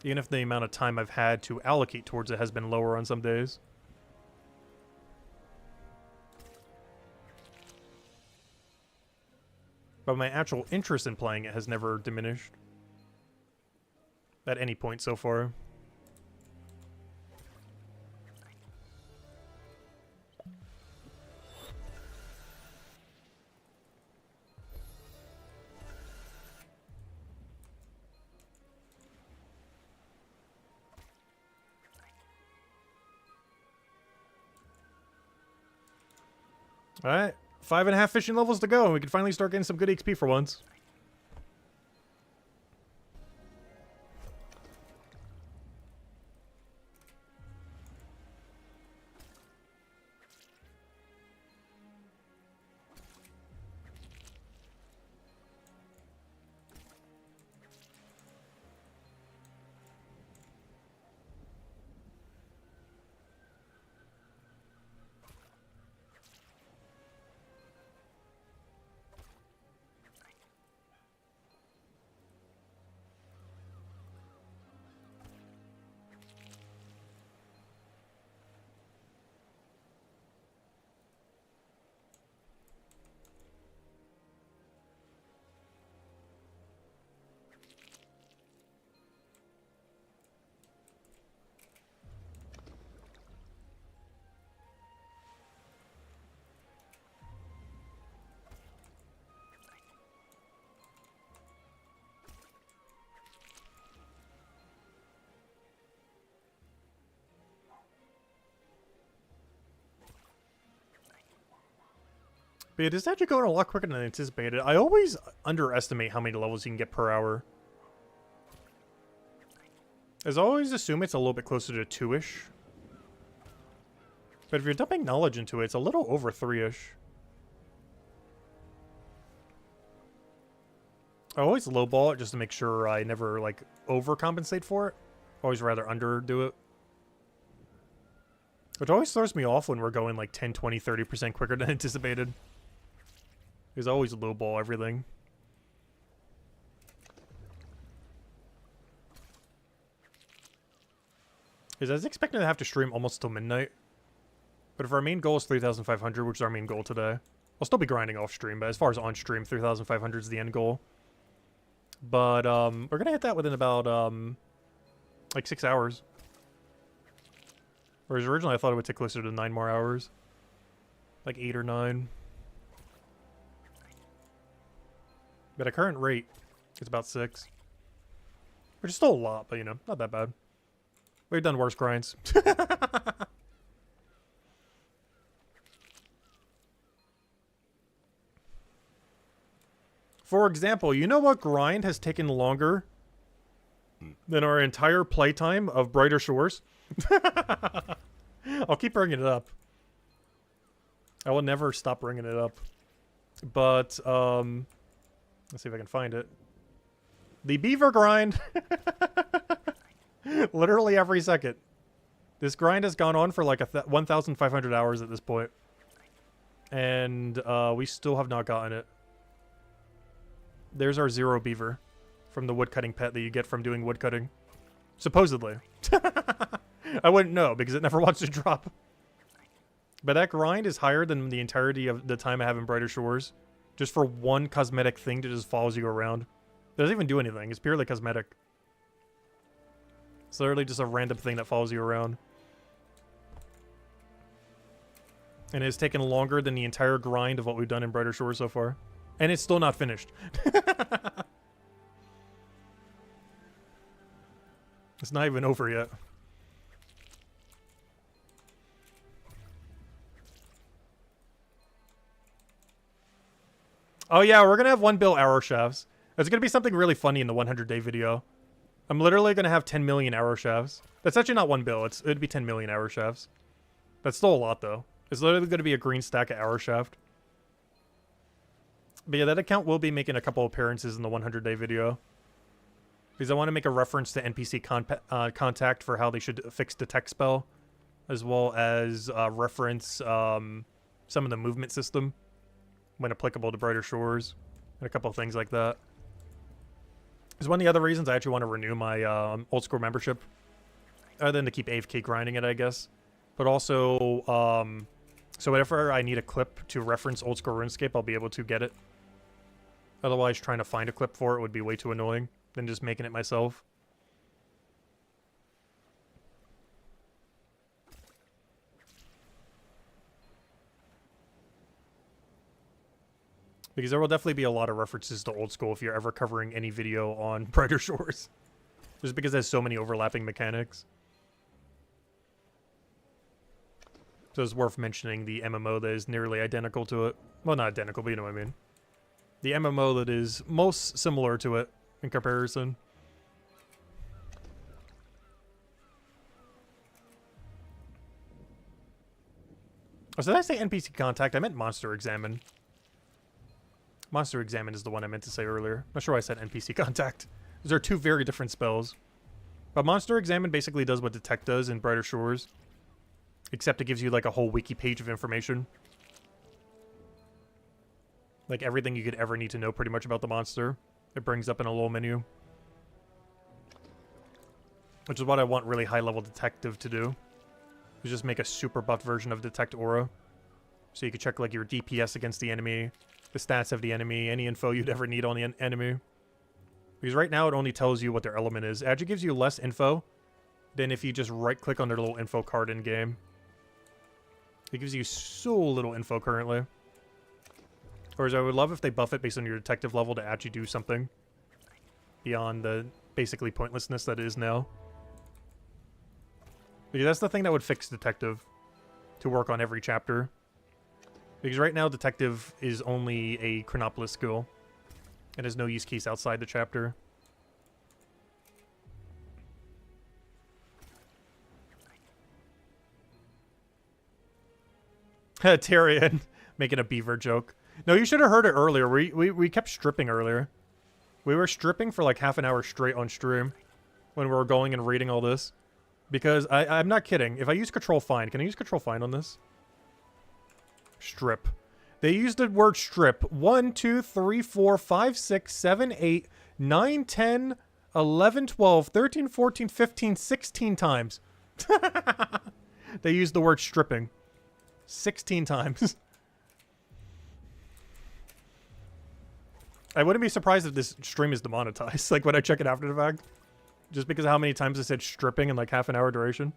Even if the amount of time I've had to allocate towards it has been lower on some days. But my actual interest in playing it has never diminished. At any point so far. Alright. 5.5 fishing levels to go, and we can finally start getting some good XP for once. But it is actually going a lot quicker than I anticipated. I always underestimate how many levels you can get per hour. As I always assume it's a little bit closer to 2-ish. But if you're dumping knowledge into it, it's a little over 3-ish. I always lowball it just to make sure I never, like, overcompensate for it. Always rather underdo it. Which always throws me off when we're going, like, 10, 20, 30% quicker than anticipated. Because I always lowball everything. Because I was expecting to have to stream almost till midnight. But if our main goal is 3,500, which is our main goal today, I'll still be grinding off stream, but as far as on stream, 3,500 is the end goal. But we're gonna hit that within about like 6 hours. Whereas originally I thought it would take closer to 9 more hours, like 8 or 9. But at current rate, it's about 6, which is still a lot, but you know, not that bad. We've done worse grinds. For example, you know what grind has taken longer than our entire playtime of Brighter Shores? I'll keep bringing it up. I will never stop bringing it up. But, let's see if I can find it. The beaver grind. Literally every second. This grind has gone on for like 1,500 hours at this point. And, we still have not gotten it. There's our 0 beaver from the woodcutting pet that you get from doing woodcutting. Supposedly. I wouldn't know because it never wants to drop. But that grind is higher than the entirety of the time I have in Brighter Shores. Just for one cosmetic thing that just follows you around. It doesn't even do anything. It's purely cosmetic. It's literally just a random thing that follows you around. And it's taken longer than the entire grind of what we've done in Brighter Shores so far. And it's still not finished. It's not even over yet. Oh yeah, we're gonna have 1 bill arrow shafts. It's gonna be something really funny in the 100-day video. I'm literally gonna have 10 million arrow shafts. That's actually not 1 bill. It'd be 10 million arrow shafts. That's still a lot though. It's literally gonna be a green stack of arrow shaft. But yeah, that account will be making a couple appearances in the 100-day video. Because I want to make a reference to NPC contact for how they should fix detect spell. As well as reference some of the movement system when applicable to Brighter Shores. And a couple of things like that. Because one of the other reasons I actually want to renew my old school membership. Other than to keep AFK grinding it, I guess. But also, so whenever I need a clip to reference old school RuneScape, I'll be able to get it. Otherwise, trying to find a clip for it would be way too annoying than just making it myself. Because there will definitely be a lot of references to old school if you're ever covering any video on Brighter Shores. Just because there's so many overlapping mechanics. So it's worth mentioning the MMO that is nearly identical to it. Well, not identical, but you know what I mean. The MMO that is most similar to it in comparison. Oh, so did I say NPC contact? I meant monster examine. Monster examine is the one I meant to say earlier. Not sure why I said NPC contact. Those are two very different spells. But monster examine basically does what detect does in Brighter Shores. Except it gives you like a whole wiki page of information. Like everything you could ever need to know pretty much about the monster. It brings up in a little menu. Which is what I want really high level detective to do. Is just make a super buffed version of Detect Aura. So you can check like your DPS against the enemy, the stats of the enemy, any info you'd ever need on the enemy. Because right now it only tells you what their element is. It actually gives you less info than if you just right click on their little info card in game. It gives you so little info currently. Whereas I would love if they buff it based on your detective level to actually do something beyond the basically pointlessness that it is now. Because that's the thing that would fix detective to work on every chapter. Because right now, Detective is only a Chronopolis skill. It has no use case outside the chapter. Tyrion making a beaver joke. No, you should have heard it earlier. We kept stripping earlier. We were stripping for like half an hour straight on stream when we were going and reading all this. Because I'm not kidding. If I use Control Find, can I use Control Find on this? Strip. They used the word strip 1, 2, 3, 4, 5, 6, 7, 8, 9, 10, 11, 12, 13, 14, 15, 16 times. They used the word stripping 16 times. I wouldn't be surprised if this stream is demonetized, like when I check it after the fact. Just because of how many times I said stripping in like half an hour duration.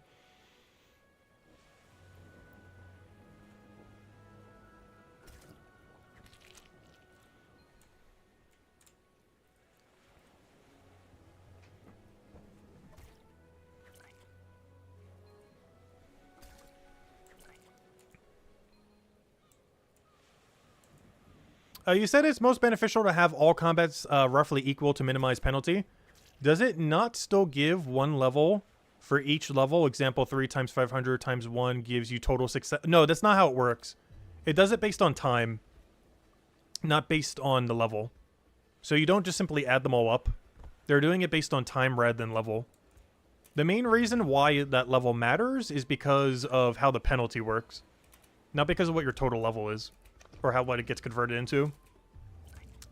You said it's most beneficial to have all combats roughly equal to minimize penalty. Does it not still give one level for each level? Example, 3 times 500 times 1 gives you total success. No, that's not how it works. It does it based on time, not based on the level. So you don't just simply add them all up. They're doing it based on time rather than level. The main reason why that level matters is because of how the penalty works. Not because of what your total level is. Or what it gets converted into.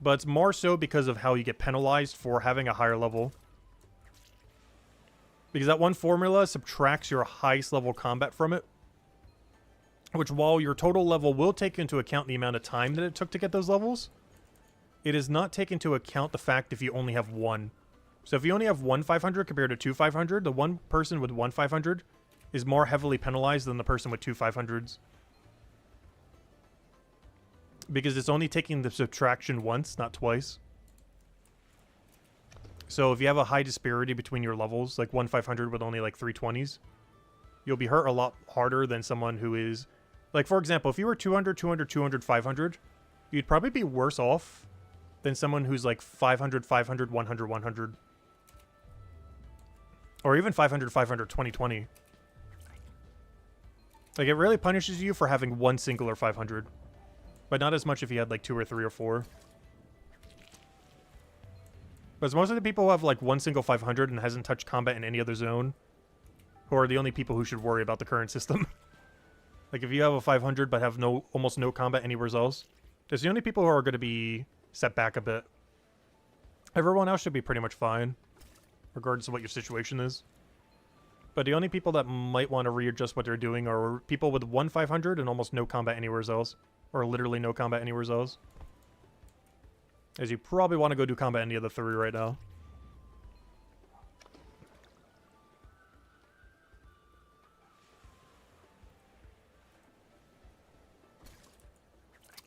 But it's more so because of how you get penalized for having a higher level. Because that one formula subtracts your highest level combat from it. Which, while your total level will take into account the amount of time that it took to get those levels, it does not take into account the fact if you only have one. So if you only have one 500 compared to two 500, the one person with one 500 is more heavily penalized than the person with two 500s. Because it's only taking the subtraction once, not twice. So if you have a high disparity between your levels, like one 500 with only like 320s, you'll be hurt a lot harder than someone who is... Like, for example, if you were 200, 200, 200, 500, you'd probably be worse off than someone who's like 500, 500, 100, 100. Or even 500, 500, 20, 20. Like, it really punishes you for having one singular 500. But not as much if you had like 2 or 3 or 4. Because most of the people who have like one single 500 and hasn't touched combat in any other zone, who are the only people who should worry about the current system. Like if you have a 500 but have almost no combat anywhere else, there's the only people who are going to be set back a bit. Everyone else should be pretty much fine, regardless of what your situation is. But the only people that might want to readjust what they're doing are people with one 500 and almost no combat anywhere else. Or literally no combat anywhere else. As you probably want to go do combat in the other 3 right now.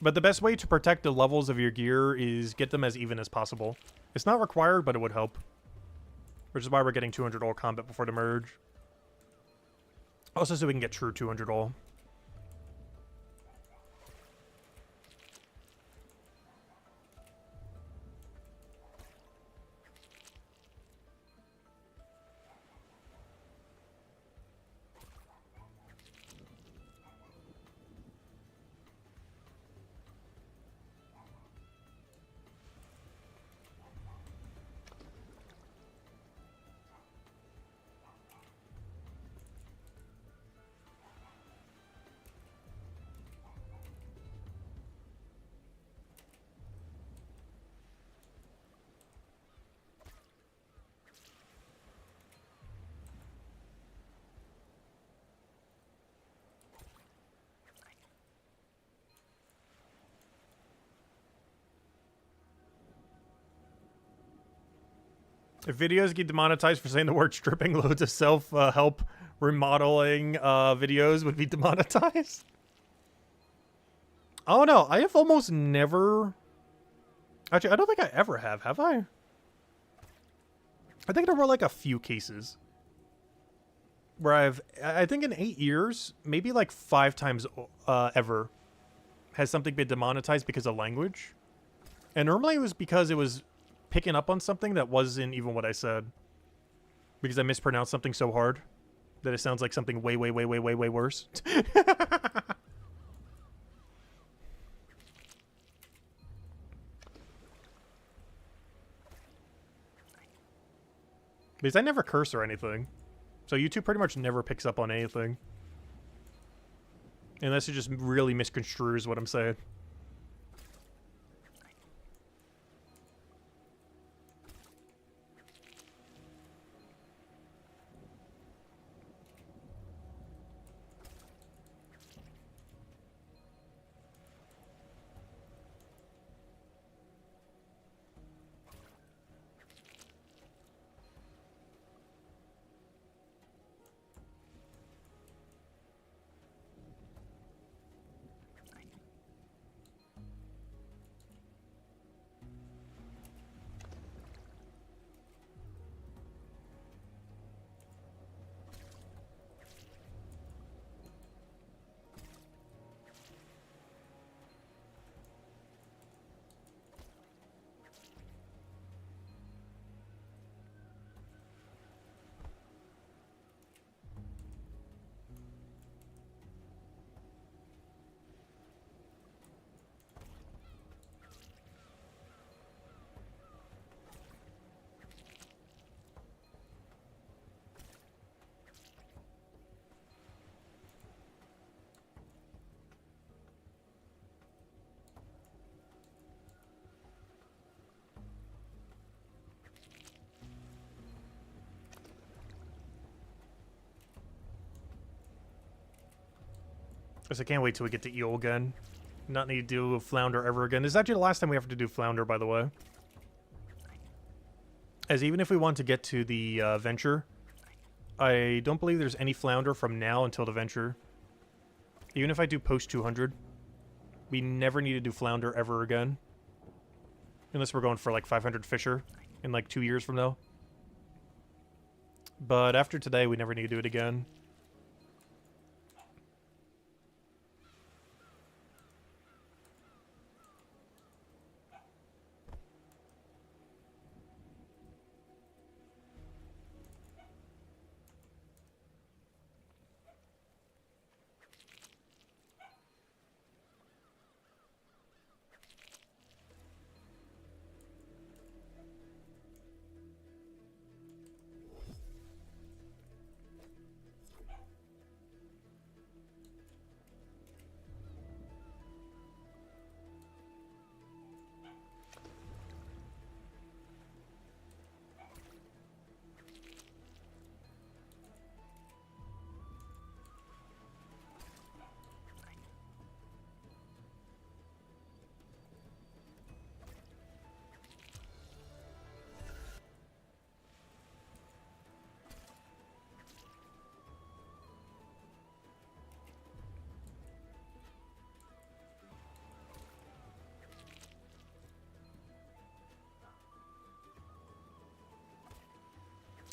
But the best way to protect the levels of your gear is get them as even as possible. It's not required, but it would help. Which is why we're getting 200 all combat before the merge. Also so we can get true 200 all. If videos get demonetized for saying the word stripping, loads of self-help remodeling videos would be demonetized. Oh no, I have almost never... Actually, I don't think I ever have I? I think there were like a few cases where I think in 8 years, maybe like 5 times ever, has something been demonetized because of language. And normally it was because it was picking up on something that wasn't even what I said. Because I mispronounced something so hard that it sounds like something way, way, way, way, way, way worse. Because I never curse or anything. So YouTube pretty much never picks up on anything. Unless it just really misconstrues what I'm saying. I can't wait till we get to eel again. Not need to do flounder ever again. This is actually the last time we have to do flounder, by the way. As even if we want to get to the venture, I don't believe there's any flounder from now until the venture. Even if I do post 200, we never need to do flounder ever again. Unless we're going for like 500 fisher in like 2 years from now. But after today, we never need to do it again.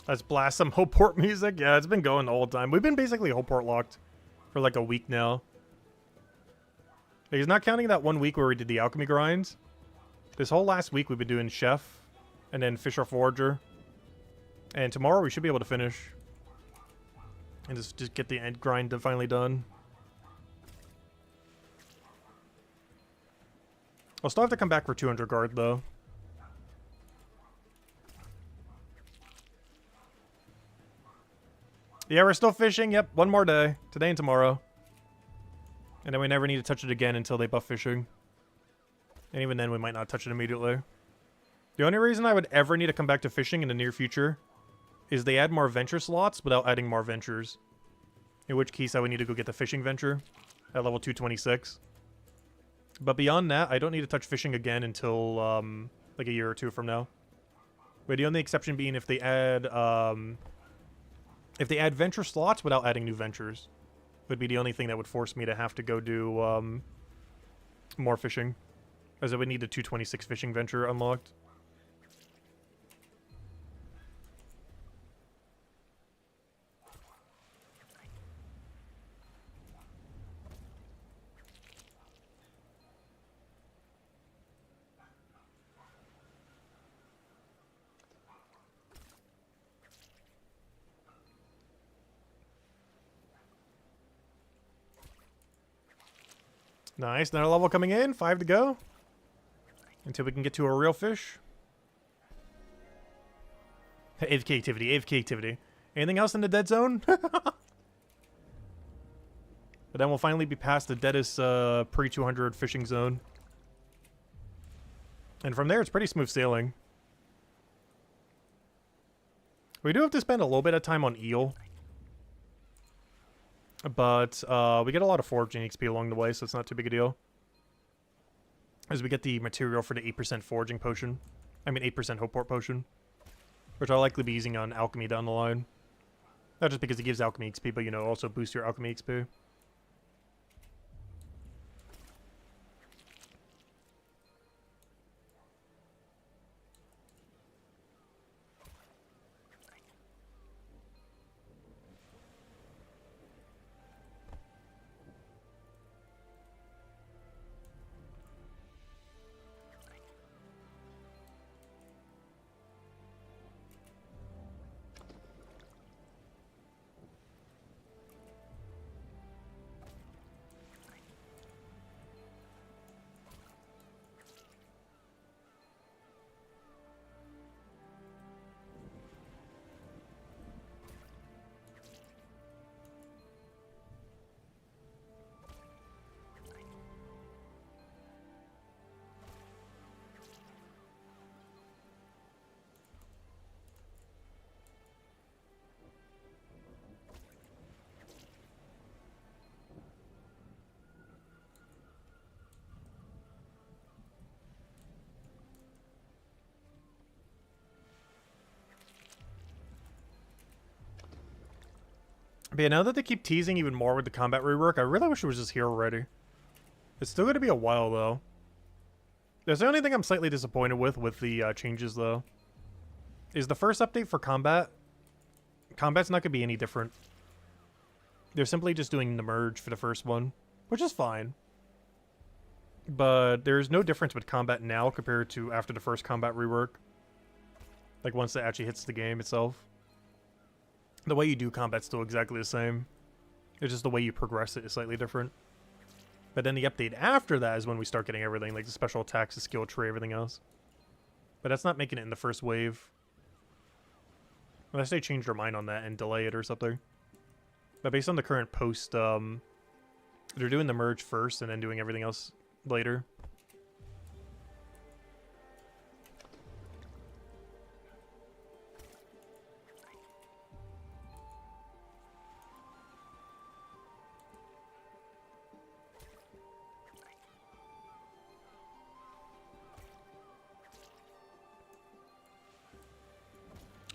Let's blast some Hopeport music. Yeah, it's been going the whole time. We've been basically Hopeport locked for like a week now. He's not counting that 1 week where we did the alchemy grinds. This whole last week we've been doing chef and then fisher forager. And tomorrow we should be able to finish. And just get the end grind finally done. I'll still have to come back for 200 guard though. Yeah, we're still fishing. Yep, one more day. Today and tomorrow. And then we never need to touch it again until they buff fishing. And even then, we might not touch it immediately. The only reason I would ever need to come back to fishing in the near future is they add more venture slots without adding more ventures. In which case, I would need to go get the fishing venture at level 226. But beyond that, I don't need to touch fishing again until like a year or two from now. But the only exception being if they add venture slots without adding new ventures, would be the only thing that would force me to have to go do more fishing, as I would need the 226 fishing venture unlocked. Nice. Another level coming in. 5 to go. Until we can get to a real fish. AFK activity. AFK activity. Anything else in the dead zone? But then we'll finally be past the deadest pre-200 fishing zone. And from there, it's pretty smooth sailing. We do have to spend a little bit of time on eel. But we get a lot of foraging XP along the way, so it's not too big a deal. As we get the material for the 8% foraging potion. I mean 8% hope port potion. Which I'll likely be using on alchemy down the line. Not just because it gives alchemy XP, but, you know, also boosts your alchemy XP. But yeah, now that they keep teasing even more with the combat rework, I really wish it was just here already. It's still going to be a while, though. That's the only thing I'm slightly disappointed with the changes, though. Is the first update for combat. Combat's not going to be any different. They're simply just doing the merge for the first one, which is fine. But there's no difference with combat now compared to after the first combat rework. Like, once it actually hits the game itself. The way you do combat's still exactly the same. It's just the way you progress it is slightly different. But then the update after that is when we start getting everything, like the special attacks, the skill tree, everything else. But that's not making it in the first wave. Unless they change their mind on that and delay it or something. But based on the current post, they're doing the merge first and then doing everything else later.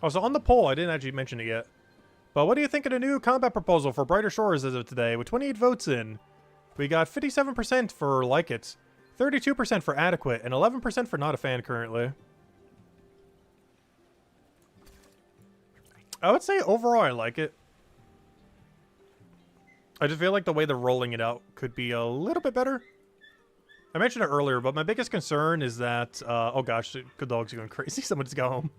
Oh, so on the poll, I didn't actually mention it yet. But what do you think of the new combat proposal for Brighter Shores as of today? With 28 votes in, we got 57% for like it, 32% for adequate, and 11% for not a fan currently. I would say overall I like it. I just feel like the way they're rolling it out could be a little bit better. I mentioned it earlier, but my biggest concern is that... oh gosh, good dog's going crazy. Someone just got home.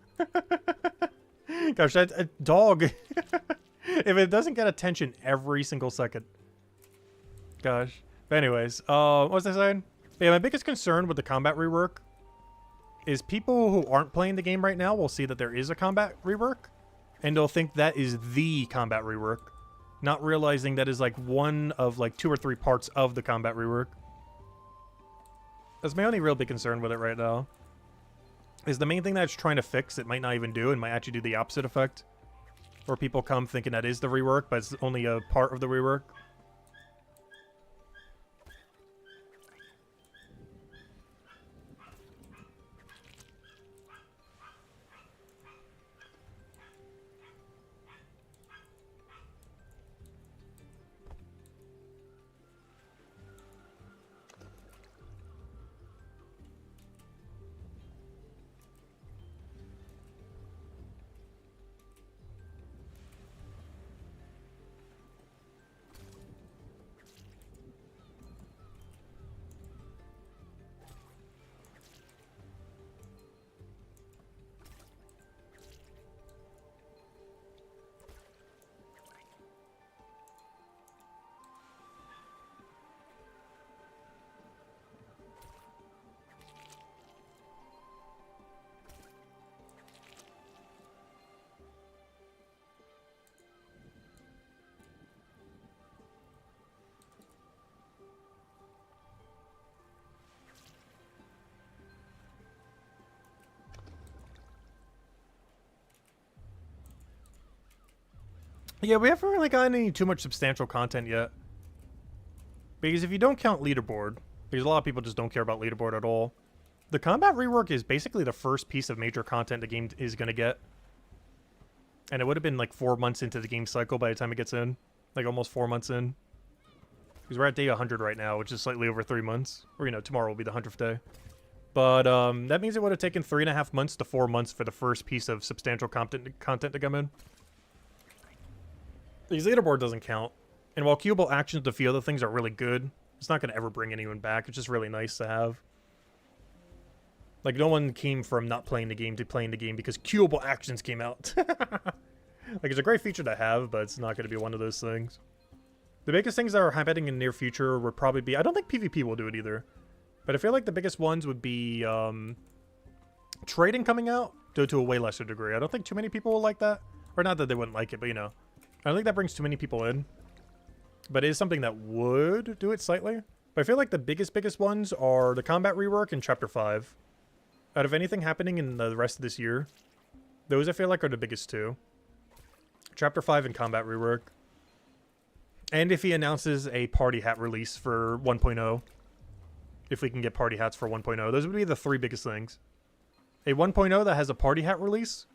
Gosh, that dog... if it doesn't get attention every single second. Gosh. But anyways, what was I saying? Yeah, my biggest concern with the combat rework is people who aren't playing the game right now will see that there is a combat rework, and they'll think that is the combat rework, not realizing that is like one of like 2 or 3 parts of the combat rework. That's my only real big concern with it right now. Is the main thing that it's trying to fix, it might not even do, and might actually do the opposite effect. Where people come thinking that is the rework, but it's only a part of the rework. Yeah, we haven't really gotten any too much substantial content yet. Because if you don't count leaderboard, because a lot of people just don't care about leaderboard at all, the combat rework is basically the first piece of major content the game is going to get. And it would have been like 4 months into the game cycle by the time it gets in. Like almost 4 months in. Because we're at day 100 right now, which is slightly over 3 months. Or, you know, tomorrow will be the 100th day. But that means it would have taken 3.5 months to 4 months for the first piece of substantial content to come in. Because leaderboard doesn't count. And while queuable actions and a few other things are really good, it's not going to ever bring anyone back. It's just really nice to have. Like, no one came from not playing the game to playing the game because queuable actions came out. Like, it's a great feature to have, but it's not going to be one of those things. The biggest things that are happening in the near future would probably be... I don't think PvP will do it either. But I feel like the biggest ones would be trading coming out, though to a way lesser degree. I don't think too many people will like that. Or not that they wouldn't like it, but, you know. I don't think that brings too many people in. But it is something that would do it slightly. But I feel like the biggest ones are the combat rework and Chapter 5. Out of anything happening in the rest of this year, those I feel like are the biggest two. Chapter 5 and combat rework. And if he announces a party hat release for 1.0. If we can get party hats for 1.0. Those would be the 3 biggest things. A 1.0 that has a party hat release.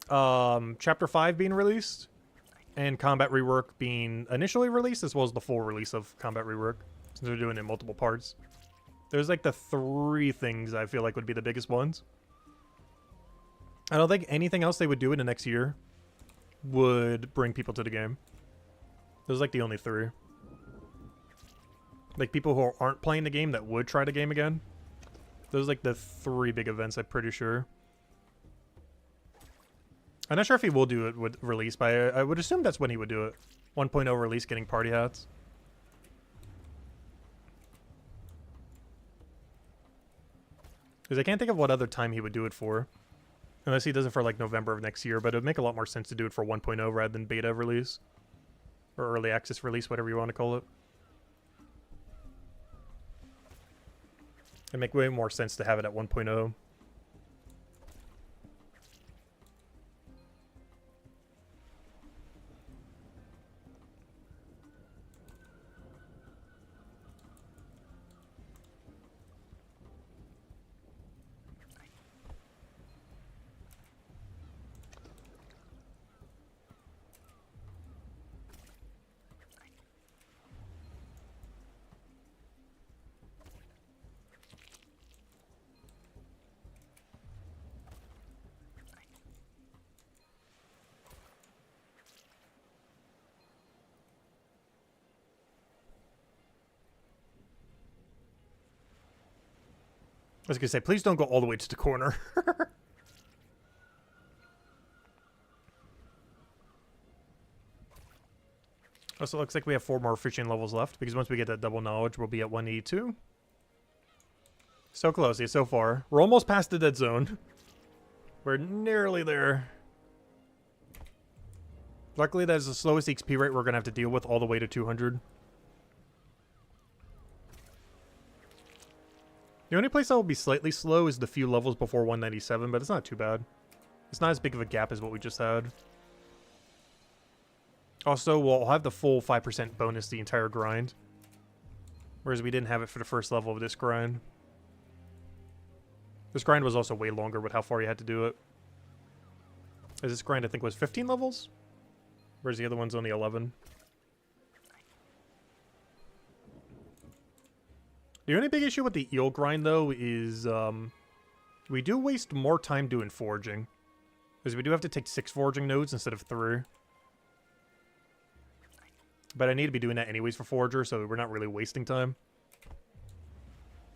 Chapter 5 being released. And combat rework being initially released, as well as the full release of combat rework. Since they're doing it in multiple parts. There's like the 3 things I feel like would be the biggest ones. I don't think anything else they would do in the next year would bring people to the game. Those are like the only 3. Like people who aren't playing the game that would try the game again. Those are like the 3 big events, I'm pretty sure. I'm not sure if he will do it with release, but I would assume that's when he would do it. 1.0 release getting party hats. Because I can't think of what other time he would do it for. Unless he does it for like November of next year, but it would make a lot more sense to do it for 1.0 rather than beta release. Or early access release, whatever you want to call it. It'd make way more sense to have it at 1.0. I was going to say, please don't go all the way to the corner. Also, looks like we have 4 more fishing levels left, because once we get that double knowledge, we'll be at 182. So close, yeah, so far. We're almost past the dead zone. We're nearly there. Luckily, that's the slowest XP rate we're going to have to deal with all the way to 200. The only place that will be slightly slow is the few levels before 197, but it's not too bad. It's not as big of a gap as what we just had. Also, we'll have the full 5% bonus the entire grind. Whereas we didn't have it for the first level of this grind. This grind was also way longer with how far you had to do it. As this grind, I think, was 15 levels? Whereas the other one's only 11. The only big issue with the eel grind, though, is we do waste more time doing foraging. Because we do have to take 6 foraging nodes instead of 3. But I need to be doing that anyways for forager, so we're not really wasting time.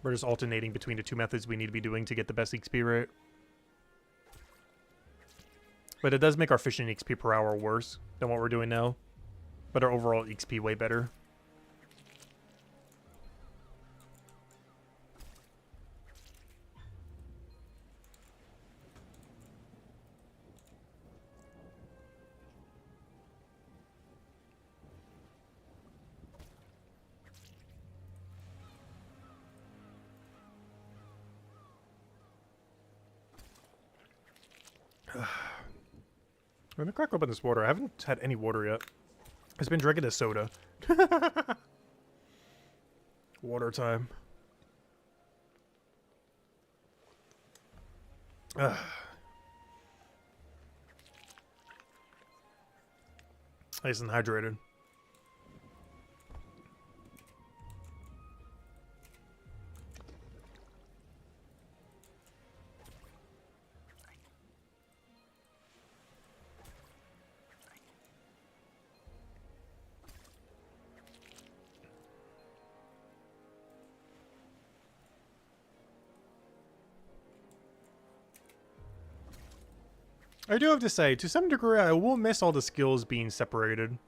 We're just alternating between the 2 methods we need to be doing to get the best XP rate. But it does make our fishing XP per hour worse than what we're doing now. But our overall XP way better. gonna crack open this water. I haven't had any water yet. It's been drinking this soda. Water time. Ugh. Nice and hydrated. I do have to say, to some degree, I will miss all the skills being separated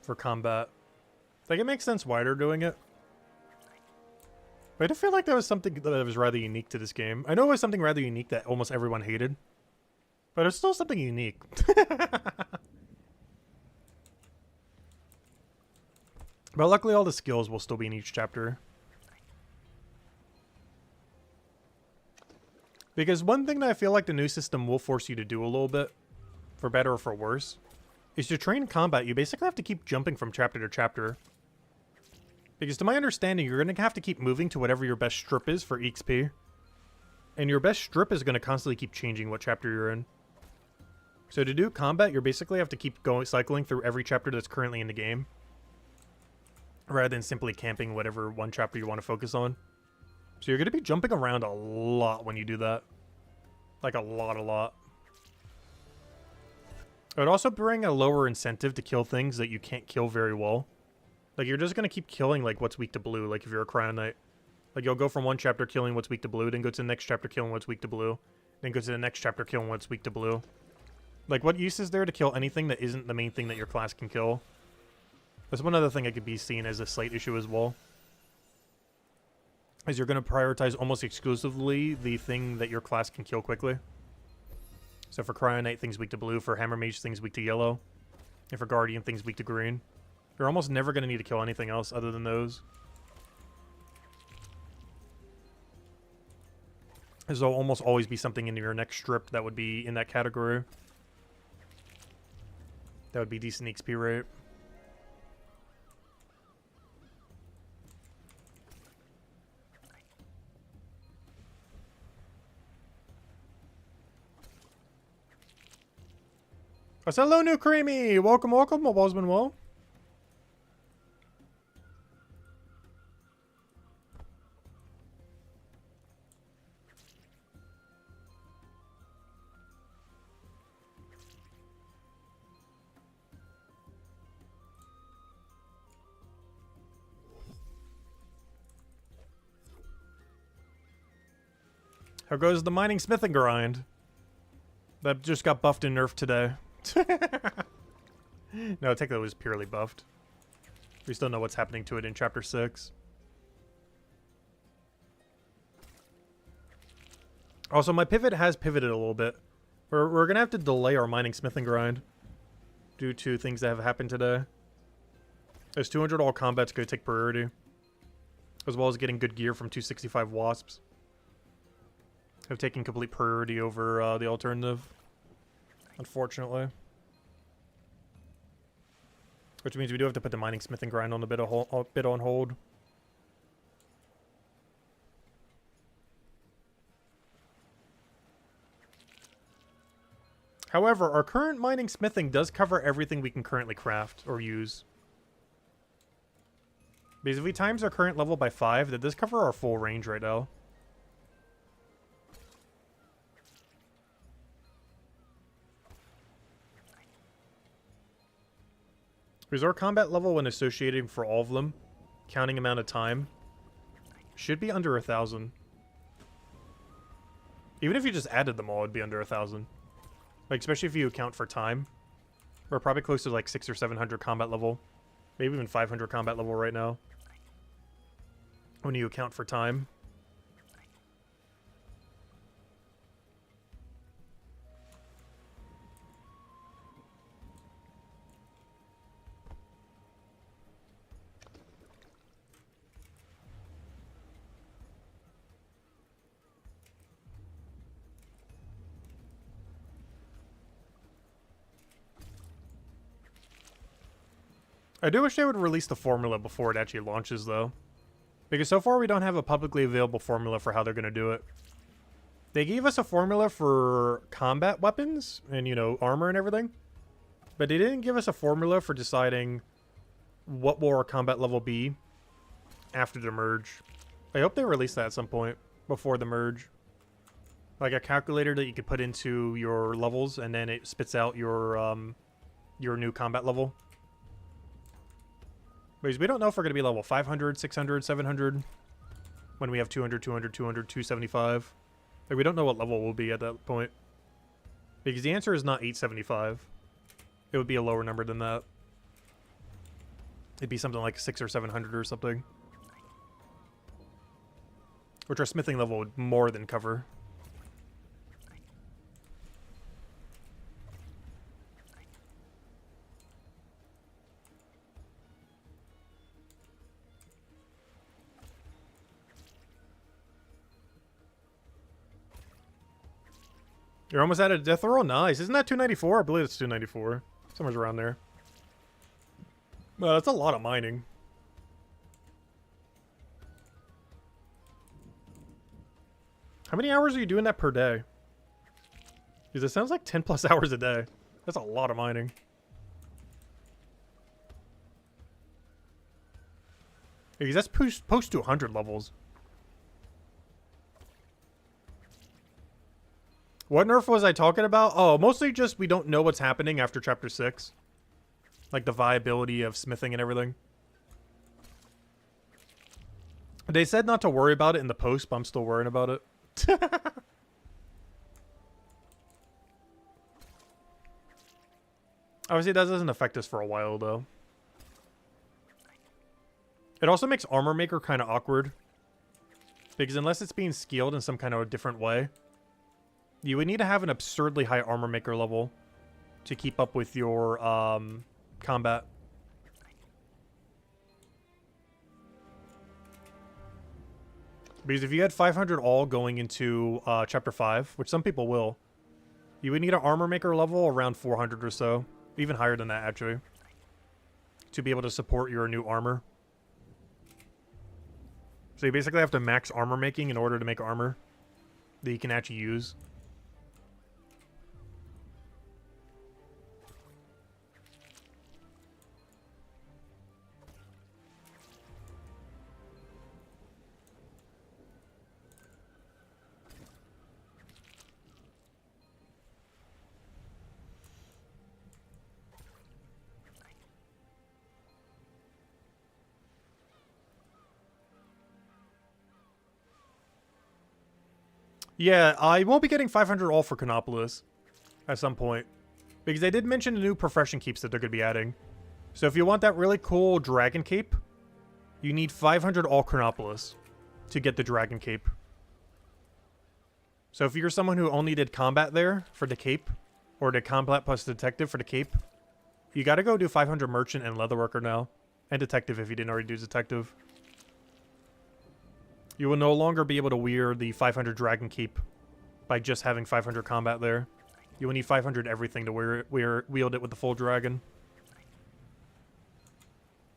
for combat. Like, it makes sense why they're doing it. But I feel like that was something that was rather unique to this game. I know it was something rather unique that almost everyone hated. But it's still something unique. But luckily all the skills will still be in each chapter. Because one thing that I feel like the new system will force you to do a little bit, for better or for worse, is to train combat, you basically have to keep jumping from chapter to chapter. Because to my understanding, you're going to have to keep moving to whatever your best strip is for XP. And your best strip is going to constantly keep changing what chapter you're in. So to do combat, you basically have to keep cycling through every chapter that's currently in the game. Rather than simply camping whatever one chapter you want to focus on. So you're going to be jumping around a lot when you do that. Like a lot. It would also bring a lower incentive to kill things that you can't kill very well. Like, you're just going to keep killing, like, what's weak to blue, like if you're a Cryo Knight. Like, you'll go from one chapter killing what's weak to blue, then go to the next chapter killing what's weak to blue, then go to the next chapter killing what's weak to blue. Like, what use is there to kill anything that isn't the main thing that your class can kill? That's one other thing that could be seen as a slight issue as well. Is you're going to prioritize almost exclusively the thing that your class can kill quickly. So for Cryo Knight, things weak to blue. For Hammer Mage, things weak to yellow. And for Guardian, things weak to green. You're almost never going to need to kill anything else other than those. As there'll almost always be something in your next strip that would be in that category. That would be decent XP rate. Oh, hello, New Creamy! Welcome. Hope all's been well. How goes the mining smithing grind? That just got buffed and nerfed today. No, technically it was purely buffed. We still know what's happening to it in Chapter 6. Also, my pivot has pivoted a little bit. We're going to have to delay our mining smithing grind due to things that have happened today. There's 200 all combats going to take priority. As well as getting good gear from 265 wasps. Have taken complete priority over the alternative. Unfortunately. Which means we do have to put the mining smithing grind on a bit on hold. However, our current mining smithing does cover everything we can currently craft or use. Because if we times our current level by 5, that does cover our full range right now. Because our combat level when associating for all of them, counting amount of time, should be under 1,000. Even if you just added them all, it'd be under 1,000. Like, especially if you account for time. We're probably close to like 600 or 700 combat level. Maybe even 500 combat level right now. When you account for time. I do wish they would release the formula before it actually launches, though. Because so far we don't have a publicly available formula for how they're going to do it. They gave us a formula for combat weapons and, you know, armor and everything. But they didn't give us a formula for deciding what will our combat level be after the merge. I hope they release that at some point before the merge. Like a calculator that you could put into your levels and then it spits out your new combat level. Because we don't know if we're going to be level 500, 600, 700 when we have 200, 200, 200, 275. Like, we don't know what level we'll be at that point. Because the answer is not 875. It would be a lower number than that. It'd be something like 600 or 700 or something. Which our smithing level would more than cover. You're almost out of death roll? Nice. Isn't that 294? I believe it's 294. Somewhere around there. Well, that's a lot of mining. How many hours are you doing that per day? Because it sounds like 10 plus hours a day. That's a lot of mining. Because that's post to 100 levels. What nerf was I talking about? Oh, mostly just we don't know what's happening after Chapter 6. Like the viability of smithing and everything. They said not to worry about it in the post, but I'm still worrying about it. Obviously, that doesn't affect us for a while, though. It also makes Armor Maker kind of awkward. Because unless it's being scaled in some kind of a different way, you would need to have an absurdly high Armor Maker level to keep up with your combat. Because if you had 500 all going into Chapter 5, which some people will, you would need an Armor Maker level around 400 or so. Even higher than that, actually. To be able to support your new armor. So you basically have to max armor making in order to make armor that you can actually use. Yeah, I won't be getting 500 all for Canopolis at some point. Because they did mention the new profession keeps that they're going to be adding. So if you want that really cool dragon cape, you need 500 all Chronopolis to get the dragon cape. So if you're someone who only did combat there for the cape, or did combat plus detective for the cape, you got to go do 500 merchant and leatherworker now. And detective if you didn't already do detective. You will no longer be able to wear the 500 dragon cape by just having 500 combat there. You will need 500 everything to wield it with the full dragon.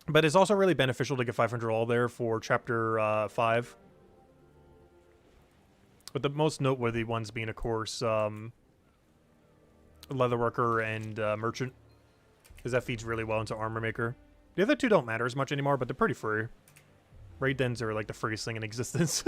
But it's also really beneficial to get 500 all there for Chapter 5. But the most noteworthy ones being, of course, Leatherworker and Merchant. Because that feeds really well into Armor Maker. The other two don't matter as much anymore, but they're pretty free. Raid dens are like the freest thing in existence.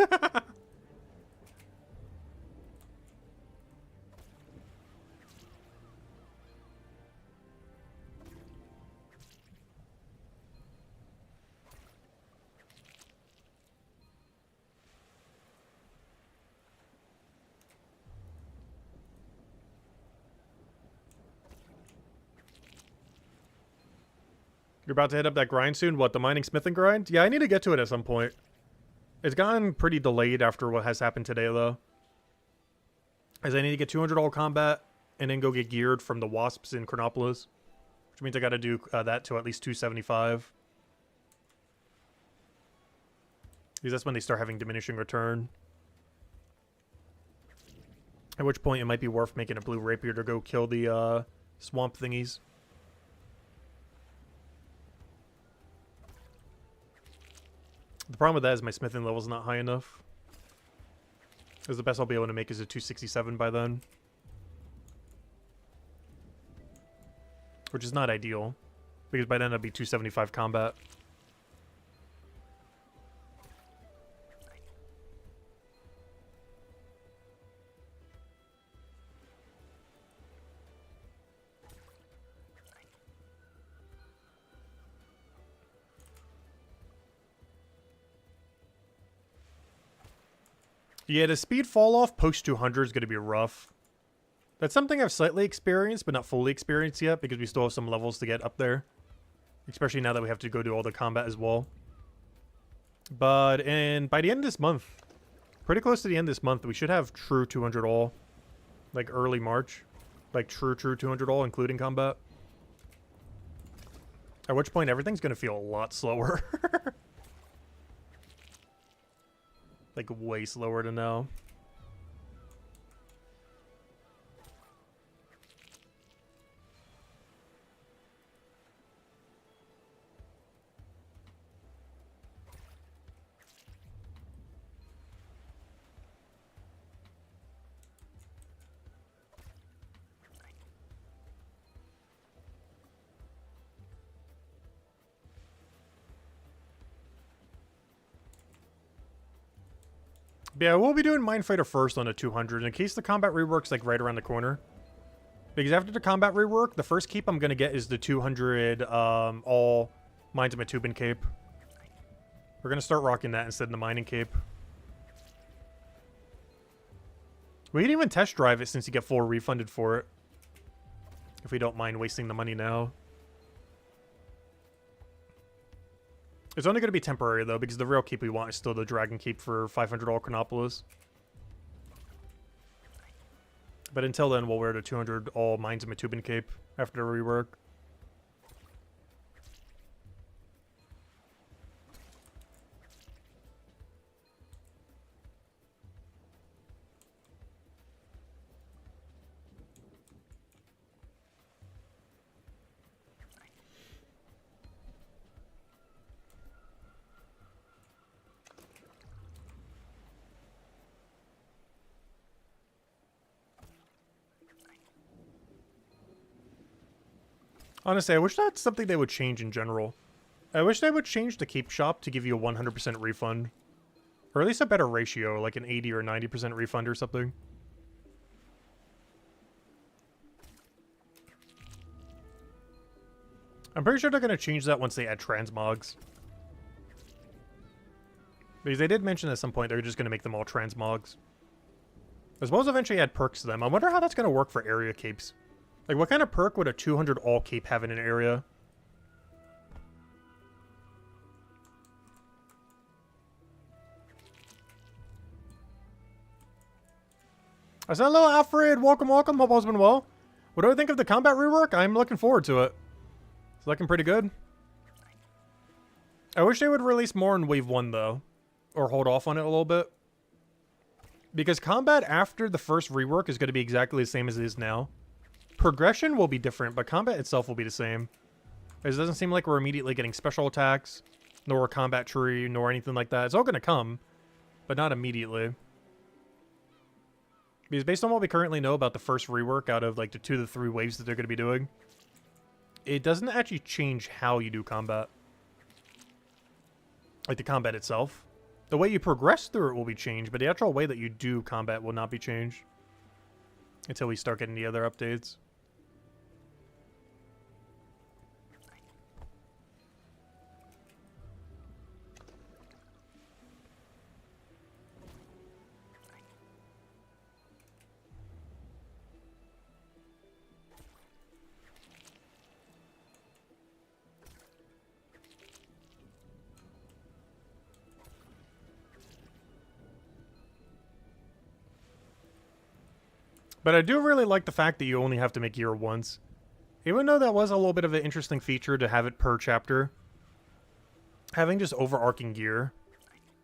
You're about to hit up that grind soon? What, the mining smithing grind? Yeah, I need to get to it at some point. It's gotten pretty delayed after what has happened today, though. As I need to get 200 all combat, and then go get geared from the wasps in Chronopolis. Which means I gotta do that to at least 275. Because that's when they start having diminishing return. At which point it might be worth making a blue rapier to go kill the swamp thingies. The problem with that is my smithing level is not high enough. Because the best I'll be able to make is a 267 by then. Which is not ideal. Because by then it'll be 275 combat. Yeah, the speed fall off post 200 is going to be rough. That's something I've slightly experienced, but not fully experienced yet, because we still have some levels to get up there. Especially now that we have to go do all the combat as well. But by the end of this month, pretty close to the end of this month, we should have true 200 all. Like early March. Like true 200 all, including combat. At which point everything's going to feel a lot slower. Like, way slower than now. Yeah, we'll be doing Mindfighter first on a 200 in case the combat rework's like right around the corner. Because after the combat rework, the first cape I'm going to get is the 200 all Mines of Matubin cape. We're going to start rocking that instead of the mining cape. We can even test drive it since you get full refunded for it. If we don't mind wasting the money now. It's only going to be temporary, though, because the real keep we want is still the Dragon Keep for 500 all Chronopolis. But until then, we'll wear the 200 all Mines of Matubin cape after the rework. Honestly, I wish that's something they would change in general. I wish they would change the keep shop to give you a 100% refund. Or at least a better ratio, like an 80 or 90% refund or something. I'm pretty sure they're going to change that once they add transmogs. Because they did mention at some point they're just going to make them all transmogs. As well as eventually add perks to them. I wonder how that's going to work for area capes. Like, what kind of perk would a 200 all cape have in an area? I said, hello, Alfred. Welcome, welcome. Hope all's been well. What do I think of the combat rework? I'm looking forward to it. It's looking pretty good. I wish they would release more in Wave 1, though. Or hold off on it a little bit. Because combat after the first rework is going to be exactly the same as it is now. Progression will be different, but combat itself will be the same. It doesn't seem like we're immediately getting special attacks, nor a combat tree, nor anything like that. It's all going to come, but not immediately. Because based on what we currently know about the first rework out of like the 2 to 3 waves that they're going to be doing, it doesn't actually change how you do combat. Like the combat itself. The way you progress through it will be changed, but the actual way that you do combat will not be changed. Until we start getting the other updates. But I do really like the fact that you only have to make gear once. Even though that was a little bit of an interesting feature to have it per chapter, having just overarching gear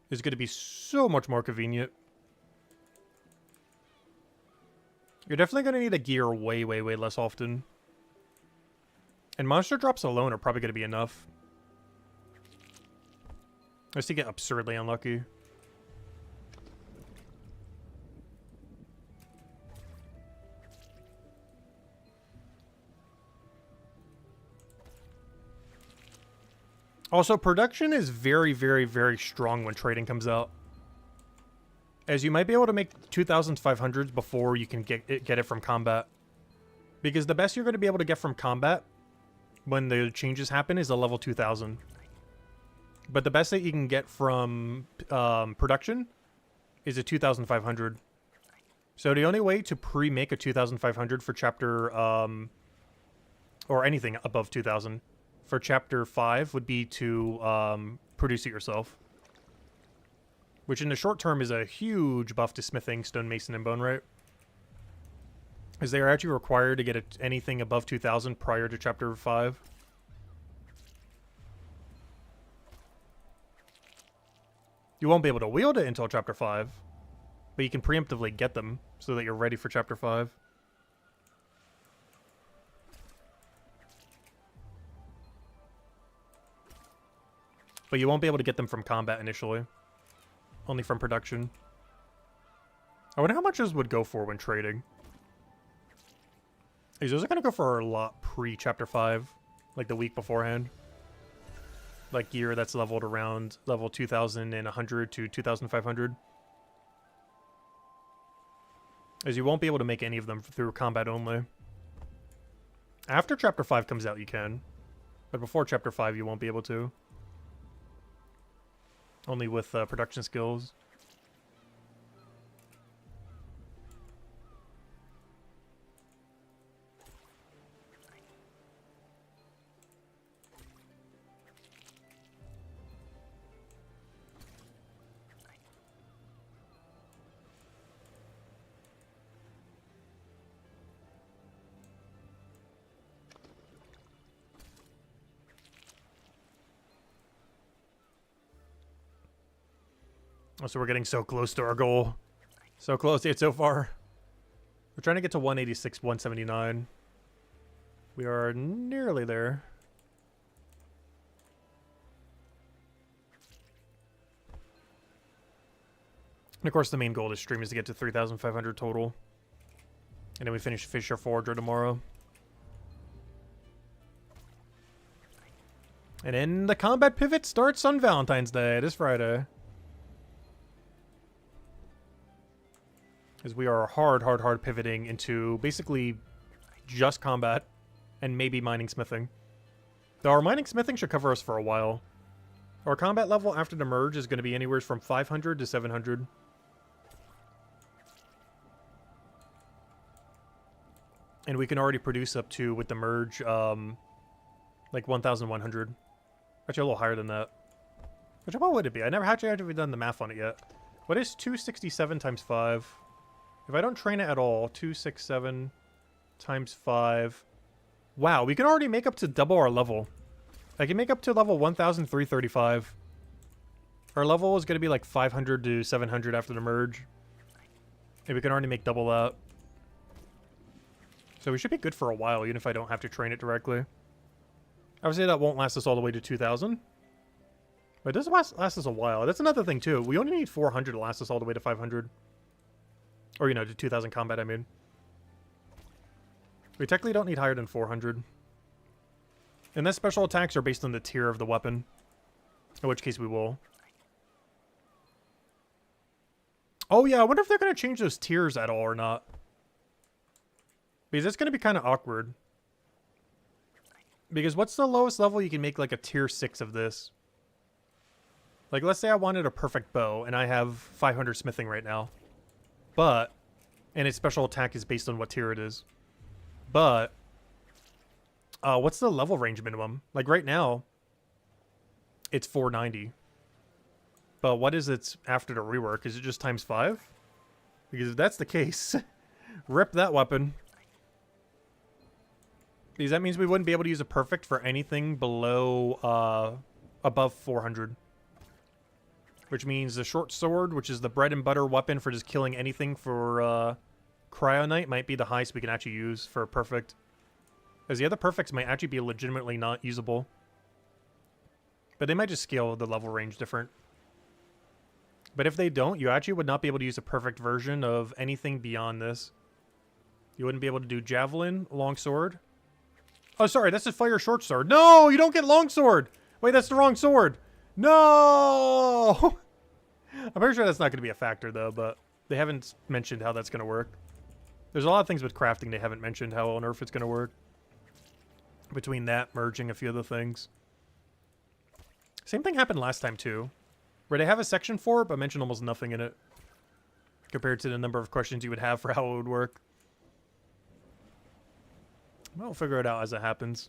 is going to be so much more convenient. You're definitely going to need a gear way, way, way less often. And monster drops alone are probably going to be enough. Unless you get absurdly unlucky. Also, production is very, very, very strong when trading comes out. As you might be able to make 2,500s before you can get it from combat. Because the best you're going to be able to get from combat when the changes happen is a level 2,000. But the best that you can get from production is a 2,500. So the only way to pre-make a 2,500 for chapter, or anything above 2,000, for chapter 5 would be to produce it yourself. Which in the short term is a huge buff to smithing, stonemason, and bone right. As they are actually required to get anything above 2,000 prior to chapter 5. You won't be able to wield it until chapter 5, but you can preemptively get them so that you're ready for chapter 5. But you won't be able to get them from combat initially. Only from production. I wonder how much those would go for when trading. Those are going to go for a lot pre-chapter 5. Like the week beforehand. Like gear that's leveled around level 2,100 to 2,500. As you won't be able to make any of them through combat only. After chapter 5 comes out, you can. But before chapter 5, you won't be able to. Only with production skills. So we're getting so close to our goal. So close yet so far. We're trying to get to 186, 179. We are nearly there. And of course the main goal of this stream is to get to 3,500 total. And then we finish Fisher Forger tomorrow. And then the combat pivot starts on Valentine's Day, this Friday. Because we are hard pivoting into basically just combat and maybe mining smithing. Though our mining smithing should cover us for a while. Our combat level after the merge is going to be anywhere from 500 to 700. And we can already produce up to, with the merge, like 1,100. Actually, a little higher than that. Which, what would it be? I never actually done the math on it yet. What is 267 times 5? If I don't train it at all, 267 times 5. Wow, we can already make up to double our level. I can make up to level 1,335. Our level is going to be like 500 to 700 after the merge. And we can already make double that. So we should be good for a while, even if I don't have to train it directly. Obviously, that won't last us all the way to 2,000. But it does last us a while. That's another thing, too. We only need 400 to last us all the way to 500. Or, you know, to 2,000 combat, I mean. We technically don't need higher than 400. And then special attacks are based on the tier of the weapon. In which case we will. Oh, yeah, I wonder if they're going to change those tiers at all or not. Because that's going to be kind of awkward. Because what's the lowest level you can make, like, a tier 6 of this? Like, let's say I wanted a perfect bow, and I have 500 smithing right now. But, and its special attack is based on what tier it is. But, what's the level range minimum? Like right now, it's 490. But what is its after the rework? Is it just times 5? Because if that's the case, rip that weapon. Because that means we wouldn't be able to use a perfect for anything below, above 400. Which means the short sword, which is the bread and butter weapon for just killing anything for Cryonite, might be the highest we can actually use for perfect. As the other perfects might actually be legitimately not usable. But they might just scale the level range different. But if they don't, you actually would not be able to use a perfect version of anything beyond this. You wouldn't be able to do javelin, longsword. Oh, sorry, that's a fire short sword. No, you don't get longsword. Wait, that's the wrong sword. No! I'm pretty sure that's not going to be a factor, though, but they haven't mentioned how that's going to work. There's a lot of things with crafting they haven't mentioned how on Earth it's going to work. Between that, merging a few other things. Same thing happened last time, too. Where they have a section for it, but mention almost nothing in it. Compared to the number of questions you would have for how it would work. We'll figure it out as it happens.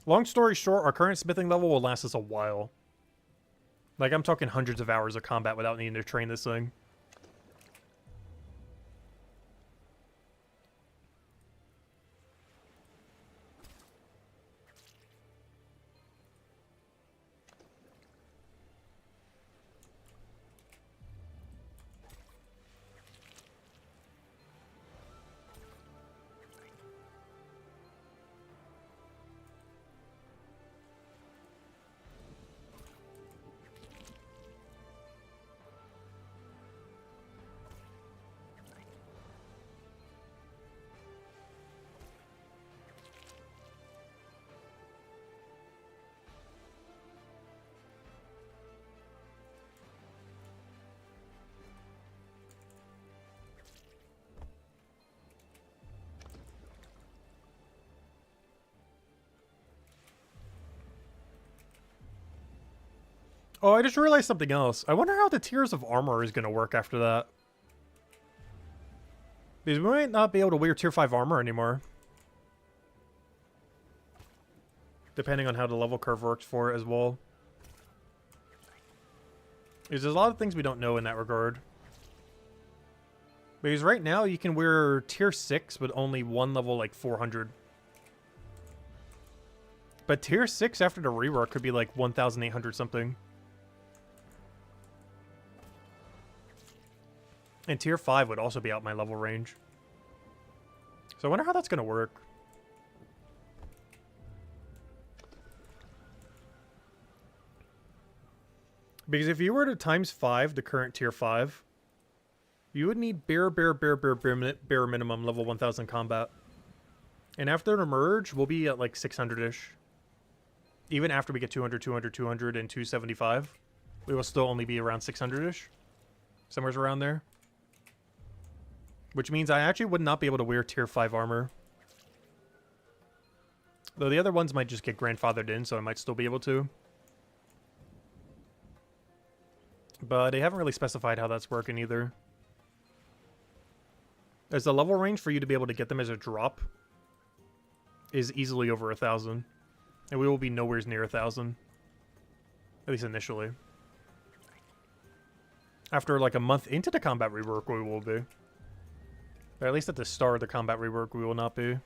Long story short, our current smithing level will last us a while. Like, I'm talking hundreds of hours of combat without needing to train this thing. Oh, I just realized something else. I wonder how the tiers of armor is going to work after that. Because we might not be able to wear tier 5 armor anymore. Depending on how the level curve works for it as well. Because there's a lot of things we don't know in that regard. Because right now you can wear tier 6 with only one level like 400. But tier 6 after the rework could be like 1,800 something. And tier 5 would also be out my level range. So I wonder how that's going to work. Because if you were to times 5 the current tier 5, you would need bare minimum level 1000 combat. And after the merge, we'll be at like 600-ish. Even after we get 200, 200, 200, and 275, we will still only be around 600-ish. Somewhere around there. Which means I actually would not be able to wear tier 5 armor. Though the other ones might just get grandfathered in, so I might still be able to. But they haven't really specified how that's working either. As the level range for you to be able to get them as a drop is easily over 1,000. And we will be nowhere near 1,000. At least initially. After like a month into the combat rework, we will be. Or at least at the start of the combat rework, we will not be.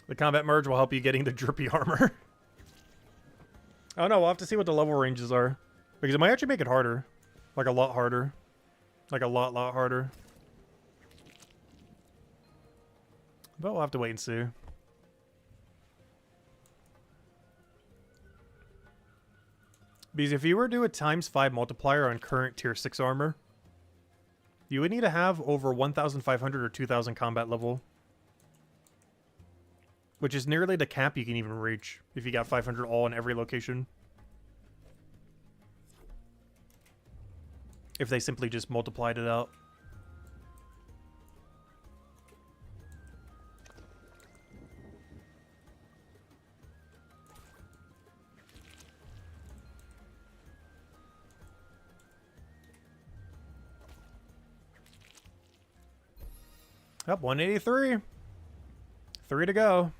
The combat merge will help you getting the drippy armor. Oh no, we'll have to see what the level ranges are. Because it might actually make it harder. Like a lot harder. Like a lot harder. But we'll have to wait and see. Because if you were to do a times 5 multiplier on current tier 6 armor, you would need to have over 1,500 or 2,000 combat level. Which is nearly the cap you can even reach if you got 500 all in every location. If they simply just multiplied it out. Up 183. 3 to go.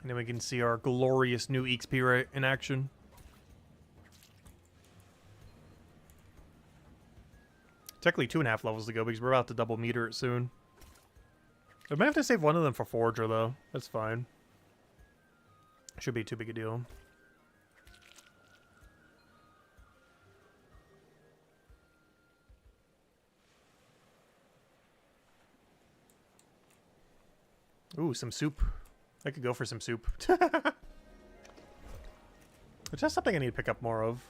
And then we can see our glorious new XP rate in action. Technically 2.5 levels to go because we're about to double meter it soon. I might have to save one of them for Forager, though. That's fine. Should be too big a deal. Ooh, some soup. I could go for some soup. It's just something I need to pick up more of.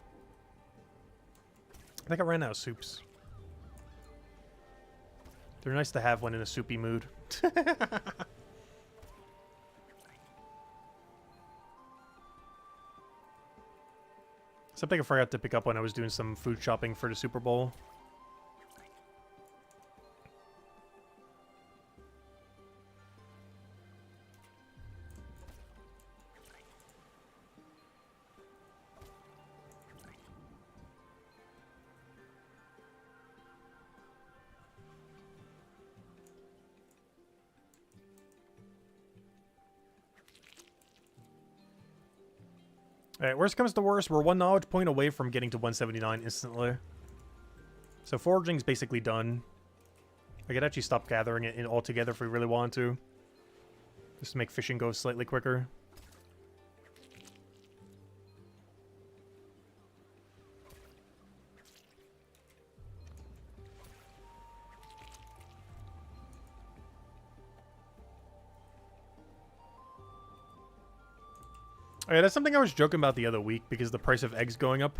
I think I ran out of soups. They're nice to have when in a soupy mood. Something I forgot to pick up when I was doing some food shopping for the Super Bowl. Alright, worst comes to worst, we're one knowledge point away from getting to 179 instantly. So foraging's basically done. I could actually stop gathering it in altogether if we really want to. Just to make fishing go slightly quicker. Alright, that's something I was joking about the other week because the price of eggs going up.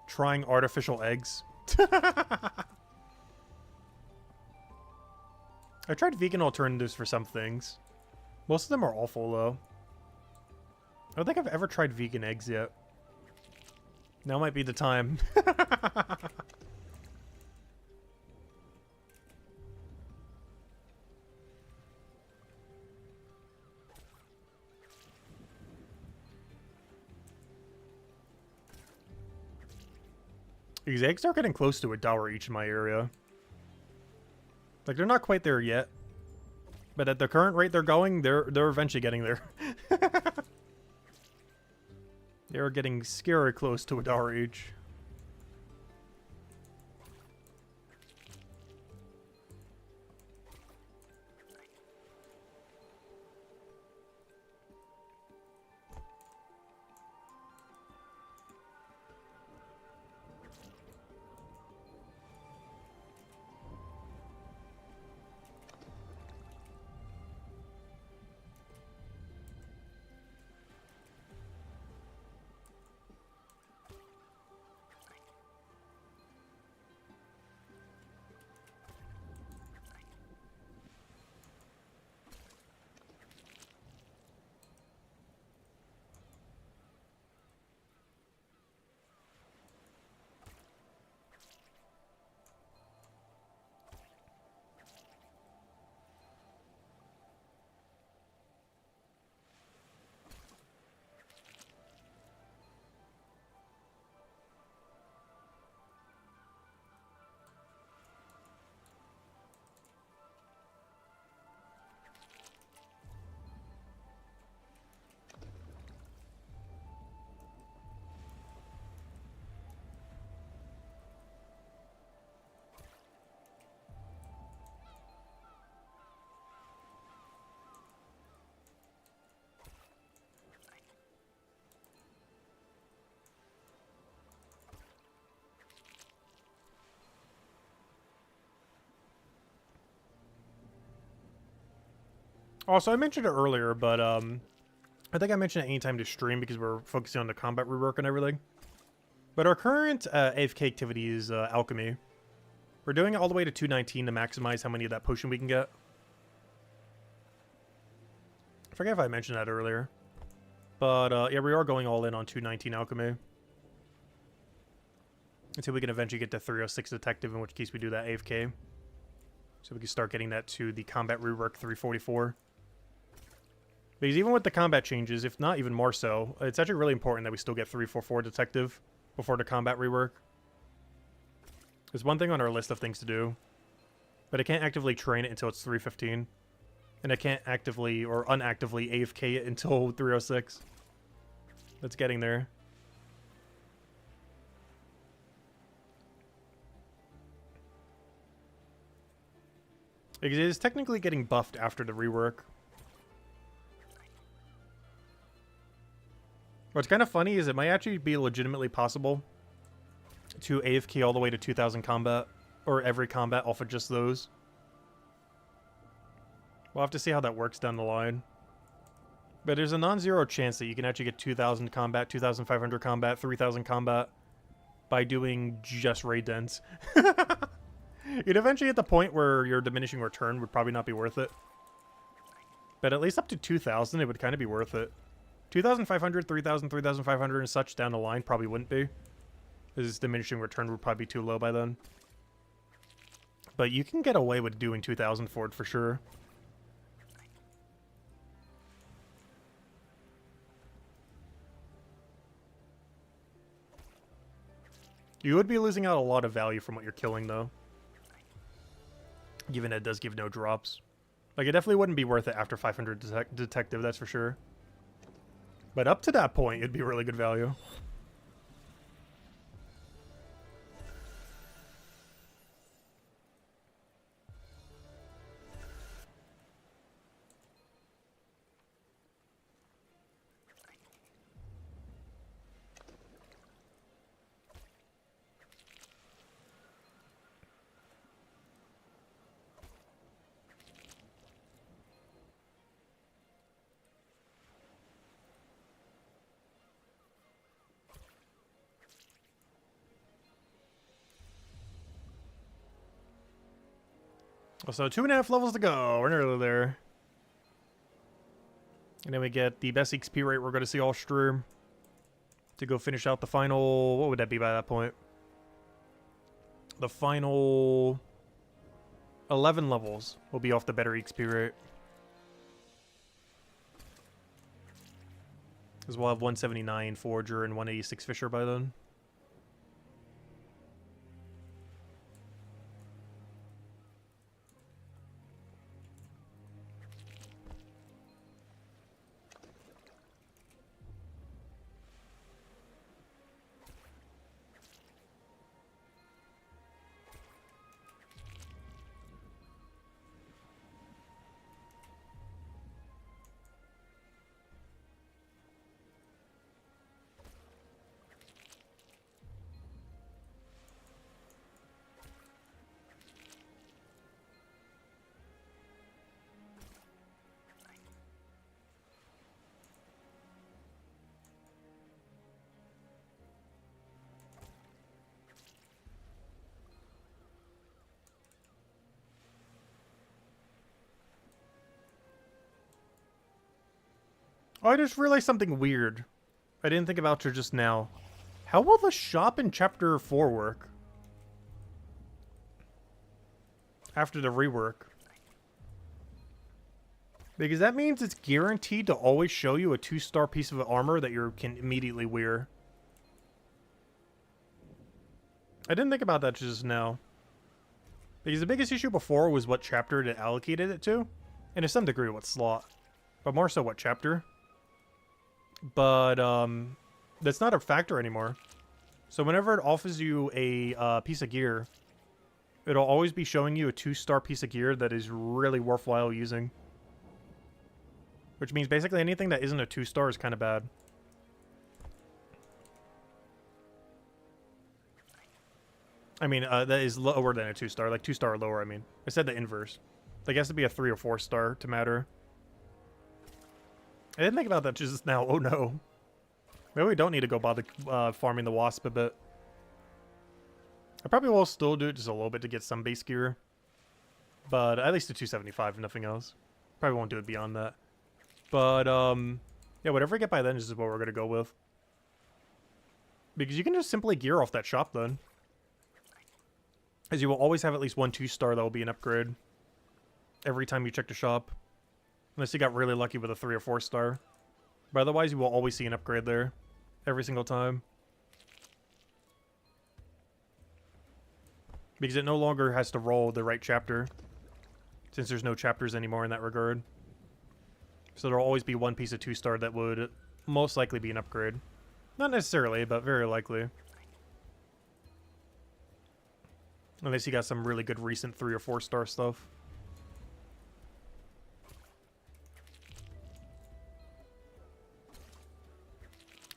Trying artificial eggs. I tried vegan alternatives for some things. Most of them are awful, though. I don't think I've ever tried vegan eggs yet. Now might be the time. These eggs are getting close to $1 each in my area. Like, they're not quite there yet. But at the current rate they're going, they're eventually getting there. They're getting scary close to $1 each. Also, I mentioned it earlier, but I think I mentioned it anytime to stream because we're focusing on the combat rework and everything. But our current AFK activity is alchemy. We're doing it all the way to 219 to maximize how many of that potion we can get. I forget if I mentioned that earlier. But yeah, we are going all in on 219 alchemy. Until we can eventually get to 306 detective, in which case we do that AFK. So we can start getting that to the combat rework 344. Because even with the combat changes, if not even more so, it's actually really important that we still get 344 detective before the combat rework. There's one thing on our list of things to do, but I can't actively train it until it's 315. And I can't actively or unactively AFK it until 306. That's getting there. It is technically getting buffed after the rework. What's kind of funny is it might actually be legitimately possible to AFK all the way to 2000 combat, or every combat off of just those. We'll have to see how that works down the line. But there's a non-zero chance that you can actually get 2000 combat, 2500 combat, 3000 combat by doing just Reagents. You'd eventually hit the point where your diminishing return would probably not be worth it. But at least up to 2000 it would kind of be worth it. 2500, 3000, 3500 and such down the line probably wouldn't be. Because diminishing return would probably be too low by then. But you can get away with doing 2000 for it for sure. You would be losing out a lot of value from what you're killing though. Given it does give no drops. Like, it definitely wouldn't be worth it after 500 detective, that's for sure. But up to that point, it'd be really good value. So 2.5 levels to go. We're nearly there. And then we get the best XP rate we're going to see all stream to go finish out the final... What would that be by that point? The final 11 levels will be off the better XP rate. Because we'll have 179 Forger and 186 Fisher by then. Oh, I just realized something weird. I didn't think about it just now. How will the shop in Chapter 4 work? After the rework. Because that means it's guaranteed to always show you a 2-star piece of armor that you can immediately wear. I didn't think about that just now. Because the biggest issue before was what chapter it allocated it to. And to some degree what slot. But more so what chapter. But that's not a factor anymore. So whenever it offers you a piece of gear, it'll always be showing you a 2-star piece of gear that is really worthwhile using. Which means basically anything that isn't a 2-star is kind of bad. I mean, that is lower than a 2-star. Like 2-star or lower, I mean. I said the inverse. Like, it has to be a 3 or 4-star to matter. I didn't think about that just now. Oh no. Maybe we don't need to go bother farming the wasp a bit. I probably will still do it just a little bit to get some base gear. But at least a 275 if nothing else. Probably won't do it beyond that. But, yeah, whatever we get by then is what we're going to go with. Because you can just simply gear off that shop then. As you will always have at least one 2-star that will be an upgrade. Every time you check the shop. Unless you got really lucky with a 3 or 4-star. But otherwise, you will always see an upgrade there. Every single time. Because it no longer has to roll the right chapter. Since there's no chapters anymore in that regard. So there'll always be one piece of 2-star that would most likely be an upgrade. Not necessarily, but very likely. Unless you got some really good recent 3 or 4-star stuff.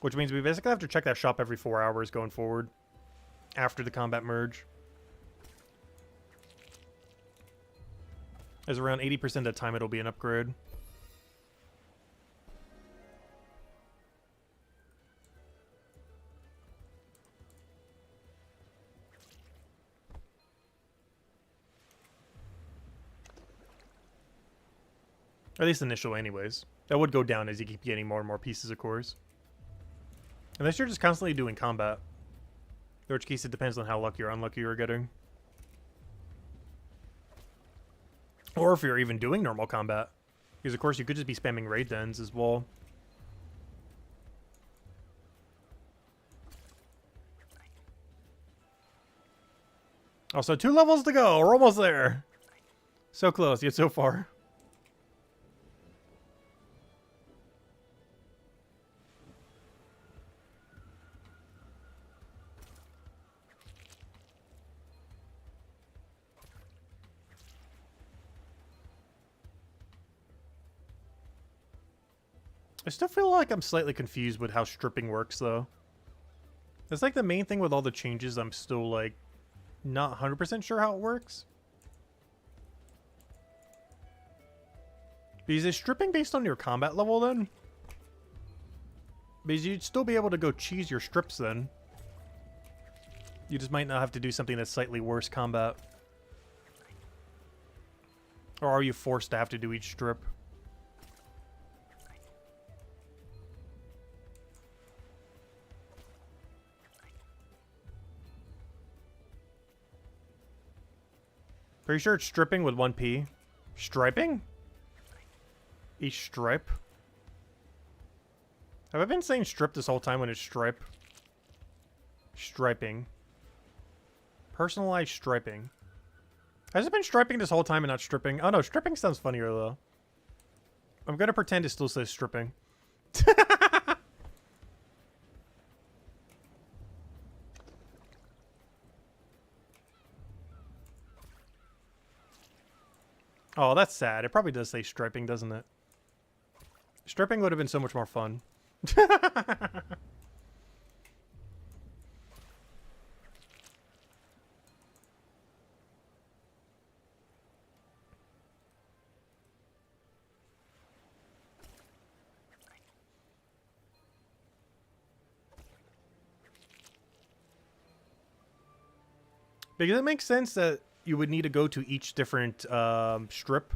Which means we basically have to check that shop every 4 hours going forward. After the combat merge. As around 80% of the time it'll be an upgrade. At least initial anyways. That would go down as you keep getting more and more pieces, of course. Unless you're just constantly doing combat. In which case it depends on how lucky or unlucky you're getting. Or if you're even doing normal combat. Because of course you could just be spamming raid dens as well. Also, 2 levels to go. We're almost there. So close, yet so far. I still feel like I'm slightly confused with how stripping works, though. That's like the main thing with all the changes. I'm still, like, not 100% sure how it works. Because is stripping based on your combat level, then? Because you'd still be able to go cheese your strips, then. You just might not have to do something that's slightly worse combat. Or are you forced to have to do each strip? Pretty sure it's stripping with 1p. Striping? Each stripe? Have I been saying strip this whole time when it's stripe? Striping. Personalized striping. Has it been striping this whole time and not stripping? Oh no, stripping sounds funnier though. I'm gonna pretend it still says stripping. Oh, that's sad. It probably does say striping, doesn't it? Stripping would have been so much more fun. Because it makes sense that you would need to go to each different strip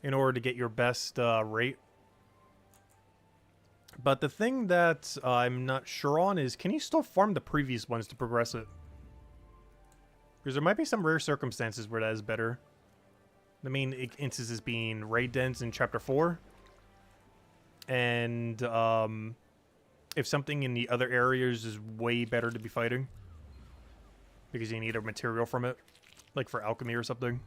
in order to get your best rate. But the thing that I'm not sure on is, can you still farm the previous ones to progress it? Because there might be some rare circumstances where that is better. The main instances being raid dens in Chapter 4. And if something in the other areas is way better to be fighting. Because you need a material from it. Like for alchemy or something.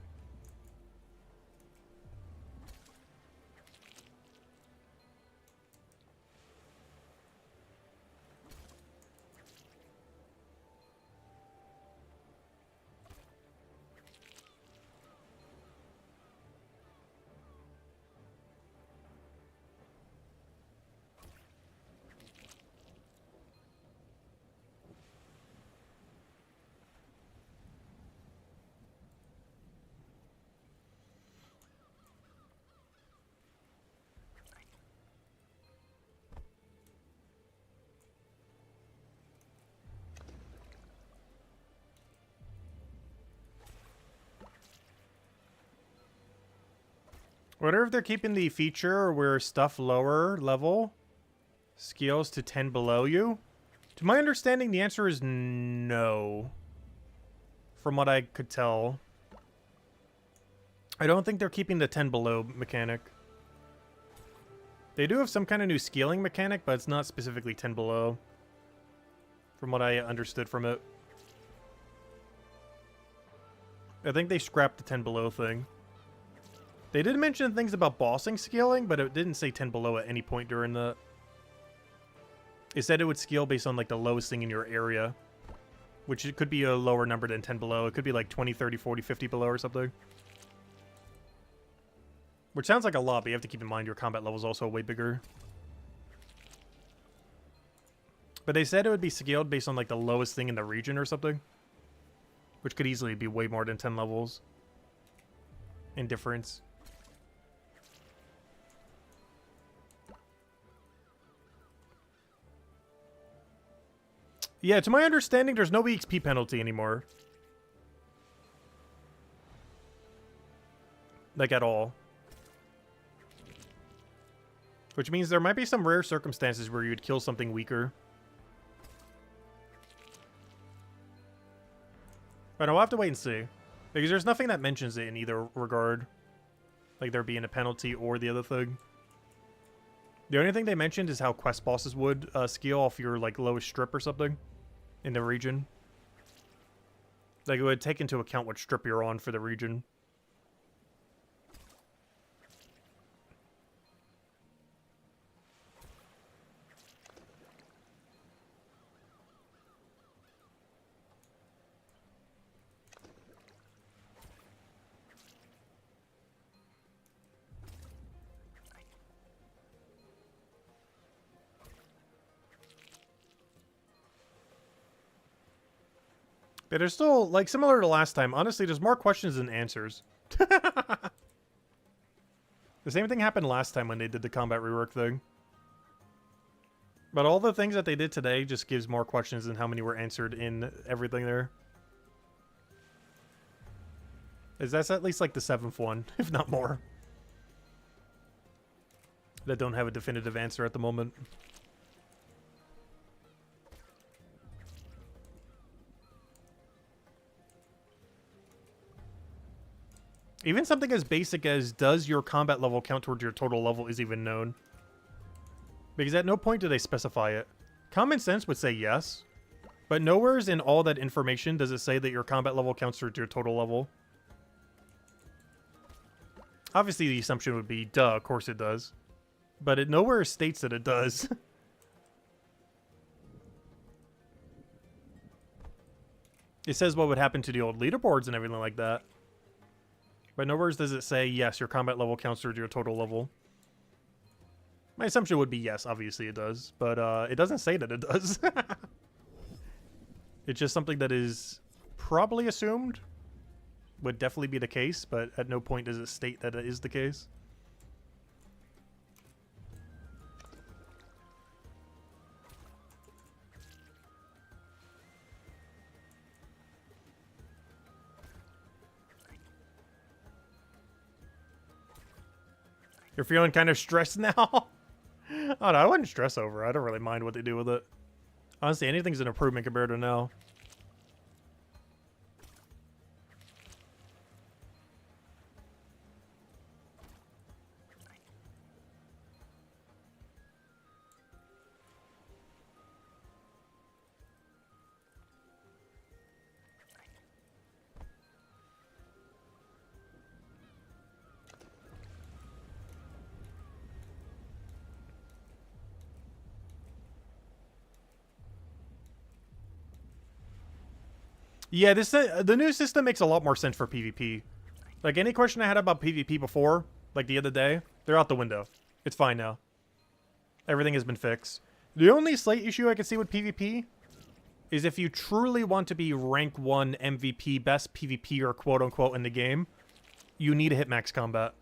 Wonder if they're keeping the feature where stuff lower level scales to 10 below you. To my understanding, the answer is no. From what I could tell. I don't think they're keeping the 10 below mechanic. They do have some kind of new scaling mechanic, but it's not specifically 10 below. From what I understood from it. I think they scrapped the 10 below thing. They did mention things about bossing scaling, but it didn't say 10 below at any point during the... It said it would scale based on like the lowest thing in your area. Which it could be a lower number than 10 below. It could be like 20, 30, 40, 50 below or something. Which sounds like a lot, but you have to keep in mind your combat level is also way bigger. But they said it would be scaled based on like the lowest thing in the region or something. Which could easily be way more than 10 levels in difference. Yeah, to my understanding, there's no EXP penalty anymore. Like, at all. Which means there might be some rare circumstances where you'd kill something weaker. But I'll have to wait and see. Because there's nothing that mentions it in either regard. Like there being a penalty or the other thing. The only thing they mentioned is how quest bosses would scale off your like lowest strip or something in the region. Like it would take into account what strip you're on for the region. But there's still, like, similar to last time, honestly, there's more questions than answers. The same thing happened last time when they did the combat rework thing. But all the things that they did today just gives more questions than how many were answered in everything there. That's at least, like, the 7th one, if not more. That don't have a definitive answer at the moment. Even something as basic as, does your combat level count towards your total level, is even known. Because at no point do they specify it. Common sense would say yes, but nowheres in all that information does it say that your combat level counts towards your total level. Obviously the assumption would be, duh, of course it does. But it nowhere states that it does. It says what would happen to the old leaderboards and everything like that. But nowhere does it say, yes, your combat level counts towards your total level. My assumption would be yes, obviously it does. But it doesn't say that it does. It's just something that is probably assumed. Would definitely be the case, but at no point does it state that it is the case. You're feeling kind of stressed now? Oh no, I wouldn't stress over it. I don't really mind what they do with it. Honestly, anything's an improvement compared to now. Yeah, this the new system makes a lot more sense for PvP. Like, any question I had about PvP before, like the other day, they're out the window. It's fine now. Everything has been fixed. The only slight issue I can see with PvP is if you truly want to be rank 1 MVP, best PvPer, quote-unquote, in the game, you need to hit max combat.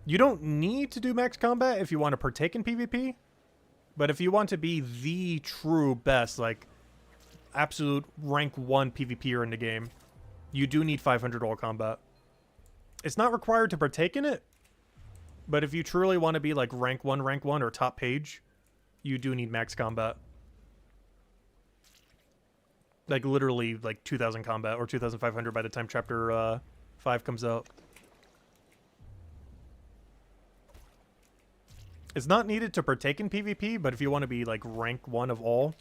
You don't need to do max combat if you want to partake in PvP, but if you want to be the true best, like, absolute rank 1 PvPer in the game, you do need 500 all combat. It's not required to partake in it, but if you truly want to be like rank 1, or top page, you do need max combat. Like literally like 2000 combat or 2500 by the time chapter 5 comes out. It's not needed to partake in PvP, but if you want to be like rank 1 of all,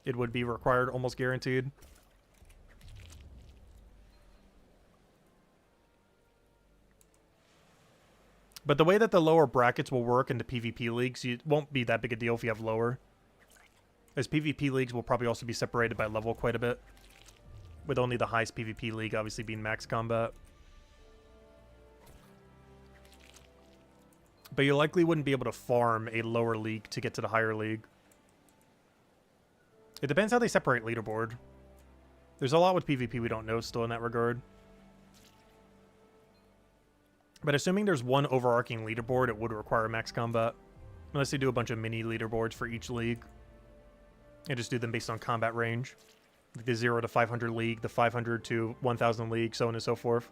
it would be required, almost guaranteed. But the way that the lower brackets will work in the PvP leagues, it won't be that big a deal if you have lower. As PvP leagues will probably also be separated by level quite a bit. With only the highest PvP league obviously being max combat. But you likely wouldn't be able to farm a lower league to get to the higher league. It depends how they separate leaderboard. There's a lot with PvP we don't know still in that regard. But assuming there's one overarching leaderboard, it would require max combat. Unless they do a bunch of mini leaderboards for each league. And just do them based on combat range. Like the 0 to 500 league, the 500 to 1000 league, so on and so forth.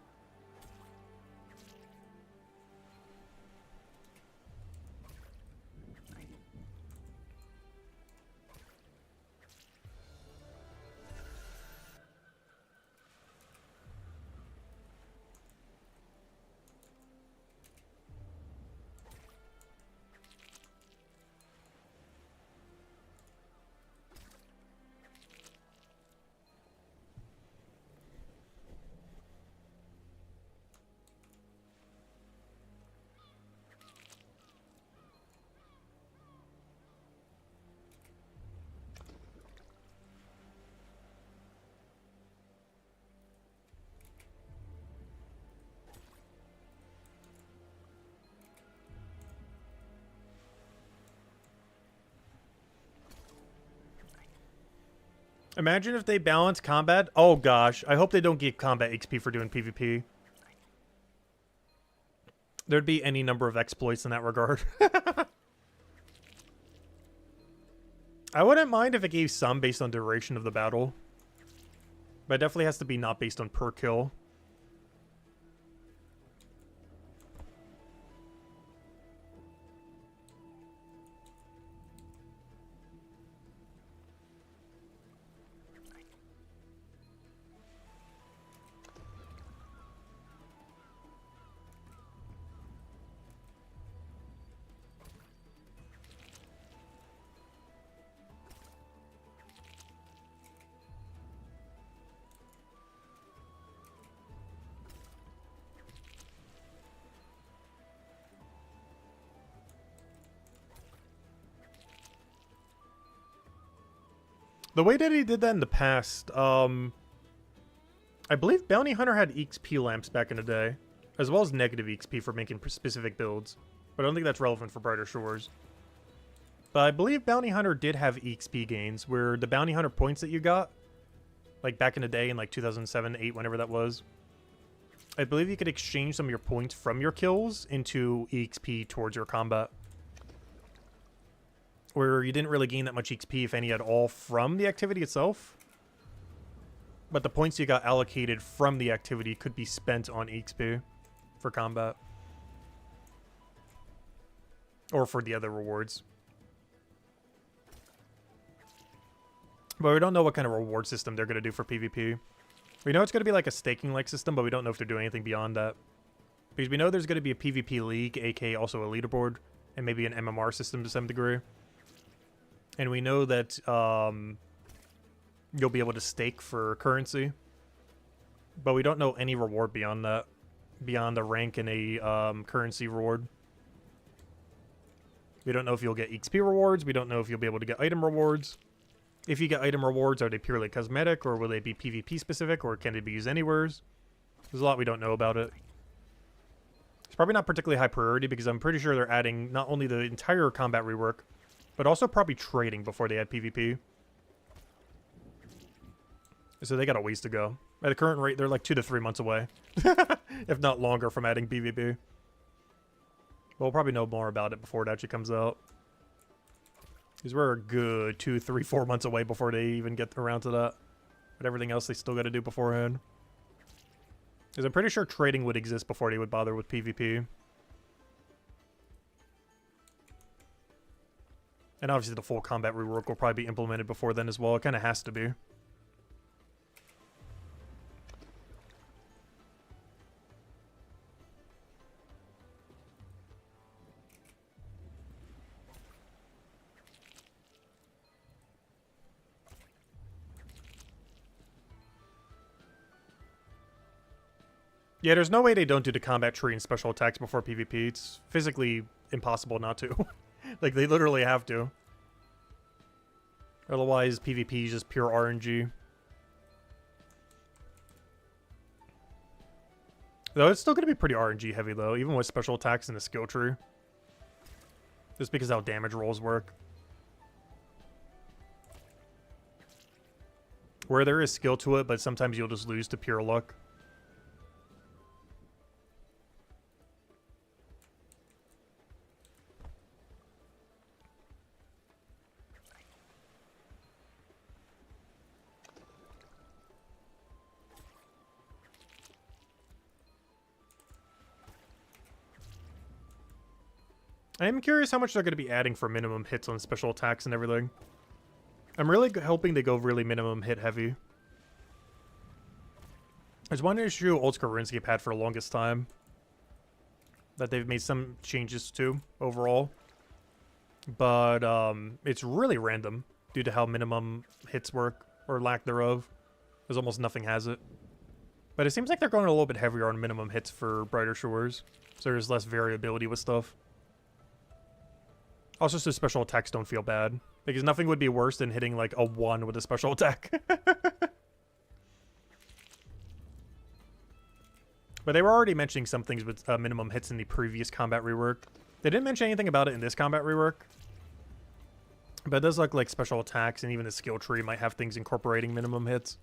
Imagine if they balance combat. Oh gosh, I hope they don't give combat XP for doing PvP. There'd be any number of exploits in that regard. I wouldn't mind if it gave some based on duration of the battle. But it definitely has to be not based on per kill. The way that he did that in the past, I believe Bounty Hunter had XP lamps back in the day, as well as negative XP for making specific builds. But I don't think that's relevant for Brighter Shores. But I believe Bounty Hunter did have XP gains, where the Bounty Hunter points that you got, like back in the day in like 2007, 8, whenever that was, I believe you could exchange some of your points from your kills into EXP towards your combat. Where you didn't really gain that much XP, if any at all, from the activity itself. But the points you got allocated from the activity could be spent on XP for combat. Or for the other rewards. But we don't know what kind of reward system they're going to do for PvP. We know it's going to be like a staking-like system, but we don't know if they're doing anything beyond that. Because we know there's going to be a PvP league, aka also a leaderboard, and maybe an MMR system to some degree. And we know that you'll be able to stake for currency. But we don't know any reward beyond that. Beyond the rank and a currency reward. We don't know if you'll get XP rewards. We don't know if you'll be able to get item rewards. If you get item rewards, are they purely cosmetic? Or will they be PvP specific? Or can they be used anywhere? There's a lot we don't know about it. It's probably not particularly high priority because I'm pretty sure they're adding not only the entire combat rework, but also probably trading before they add PvP. So they got a ways to go. At the current rate, they're like 2 to 3 months away. If not longer from adding PvP. We'll probably know more about it before it actually comes out. Because we're a good 2, 3, 4 months away before they even get around to that. But everything else they still got to do beforehand. Because I'm pretty sure trading would exist before they would bother with PvP. And obviously the full combat rework will probably be implemented before then as well. It kind of has to be. Yeah, there's no way they don't do the combat tree and special attacks before PvP. It's physically impossible not to. Like, they literally have to. Otherwise, PvP is just pure RNG. Though it's still going to be pretty RNG heavy, though, even with special attacks and the skill tree. Just because how damage rolls work. where there is skill to it, but sometimes you'll just lose to pure luck. I am curious how much they're going to be adding for minimum hits on special attacks and everything. I'm really hoping they go really minimum hit heavy. There's one issue Old School RuneScape had for the longest time that they've made some changes to overall. But it's really random due to how minimum hits work, or lack thereof. There's almost nothing has it. But it seems like they're going a little bit heavier on minimum hits for Brighter Shores, so there's less variability with stuff. Also, so special attacks don't feel bad, because nothing would be worse than hitting like a 1 with a special attack. But they were already mentioning some things with minimum hits in the previous combat rework. They didn't mention anything about it in this combat rework. But it does look like special attacks and even the skill tree might have things incorporating minimum hits.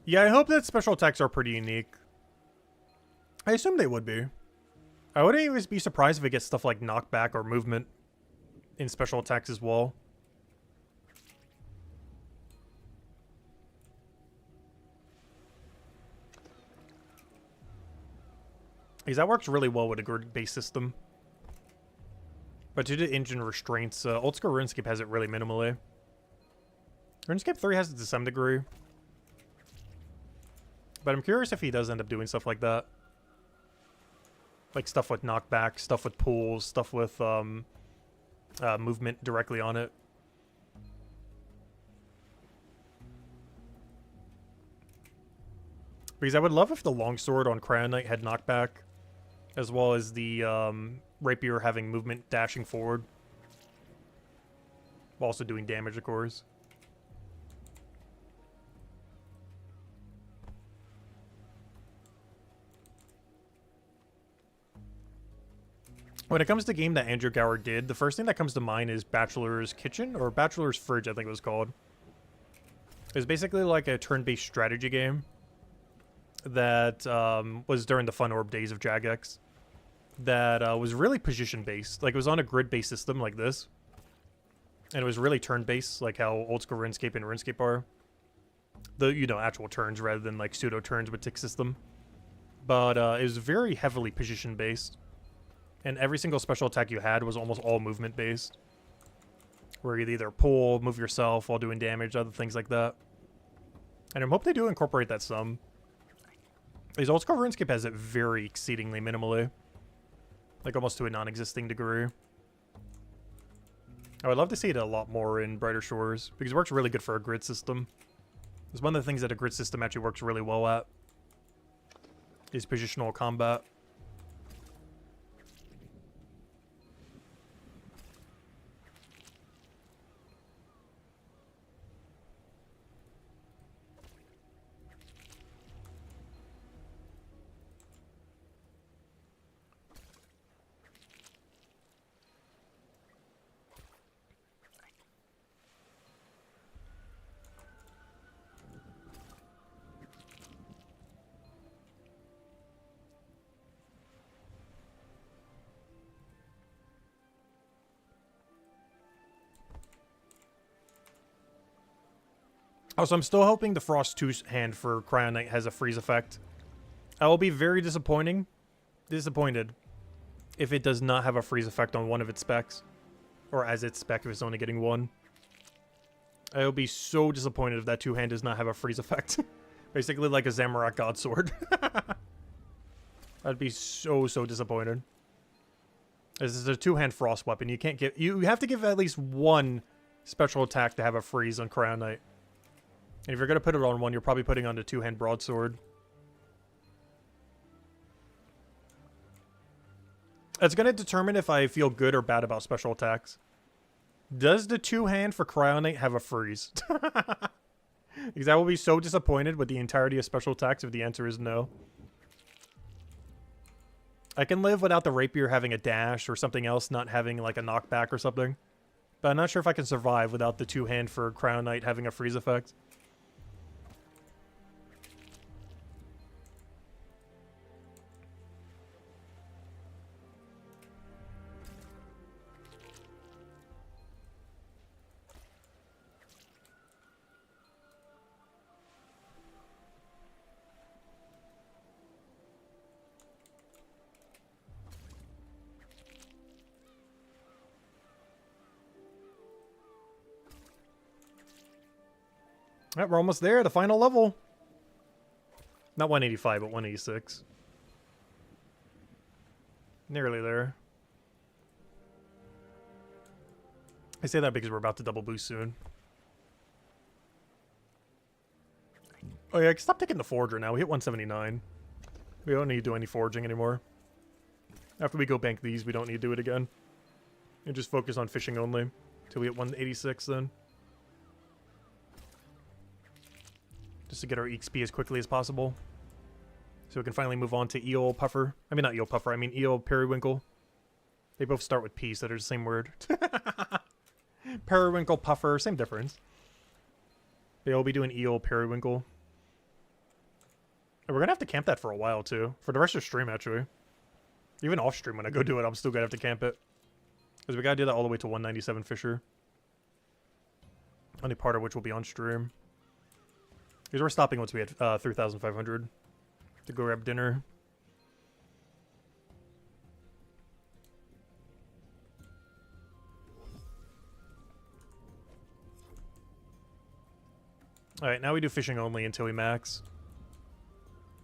Yeah, I hope that special attacks are pretty unique. I assume they would be. I wouldn't even be surprised if it gets stuff like knockback or movement in special attacks as well. Because that works really well with a grid-based system. But due to engine restraints, Old School RuneScape has it really minimally. RuneScape 3 has it to some degree. But I'm curious if he does end up doing stuff like that. Like stuff with knockback, stuff with pulls, stuff with movement directly on it. Because I would love if the longsword on Crown Knight had knockback, as well as the rapier having movement dashing forward. While also doing damage, of course. When it comes to game that Andrew Gower did, the first thing that comes to mind is Bachelor's Kitchen, or Bachelor's Fridge, I think it was called. It was basically like a turn-based strategy game that was during the Fun Orb days of Jagex. That was really position-based. Like, it was on a grid-based system like this. And it was really turn-based, like how Old School RuneScape and RuneScape are. The, you know, actual turns rather than, like, pseudo-turns with tick system. But it was very heavily position-based. And every single special attack you had was almost all movement-based. Where you'd either pull, move yourself while doing damage, other things like that. And I hope they do incorporate that some. Because Old School RuneScape has it very exceedingly minimally. Like, almost to a non-existing degree. I would love to see it a lot more in Brighter Shores, because it works really good for a grid system. It's one of the things that a grid system actually works really well at. Is positional combat. Also, I'm still hoping the Frost 2 hand for Cryonite has a freeze effect. I will be very disappointed if it does not have a freeze effect on one of its specs. Or as its spec if it's only getting one. I will be so disappointed if that 2-hand does not have a freeze effect. Basically like a Zamorak God Sword. I'd be so disappointed. This is a 2-hand Frost weapon. You can't give... You have to give at least one special attack to have a freeze on Cryonite. And if you're going to put it on one, you're probably putting on the 2-hand Broadsword. It's going to determine if I feel good or bad about special attacks. Does the 2-hand for Cryonite have a freeze? Because I will be so disappointed with the entirety of special attacks if the answer is no. I can live without the Rapier having a dash or something else not having like a knockback or something. But I'm not sure if I can survive without the 2-hand for Cryonite having a freeze effect. Alright, we're almost there. The final level. Not 185, but 186. Nearly there. I say that because we're about to double boost soon. Oh yeah, stop taking the Forger now. We hit 179. We don't need to do any forging anymore. After we go bank these, we don't need to do it again. And just focus on fishing only. Till we hit 186 then. Just to get our XP as quickly as possible. So we can finally move on to Eel Puffer. I mean, not Eel Puffer, I mean Eel Periwinkle. They both start with P, so they're the same word. Periwinkle, Puffer, same difference. They'll be doing Eel Periwinkle. And we're gonna have to camp that for a while, too. For the rest of the stream, actually. Even off stream, when I go do it, I'm still gonna have to camp it. Because we gotta do that all the way to 197 Fisher. Only part of which will be on stream. Because we're stopping once we had 3,500 to go grab dinner. Alright, now we do fishing only until we max.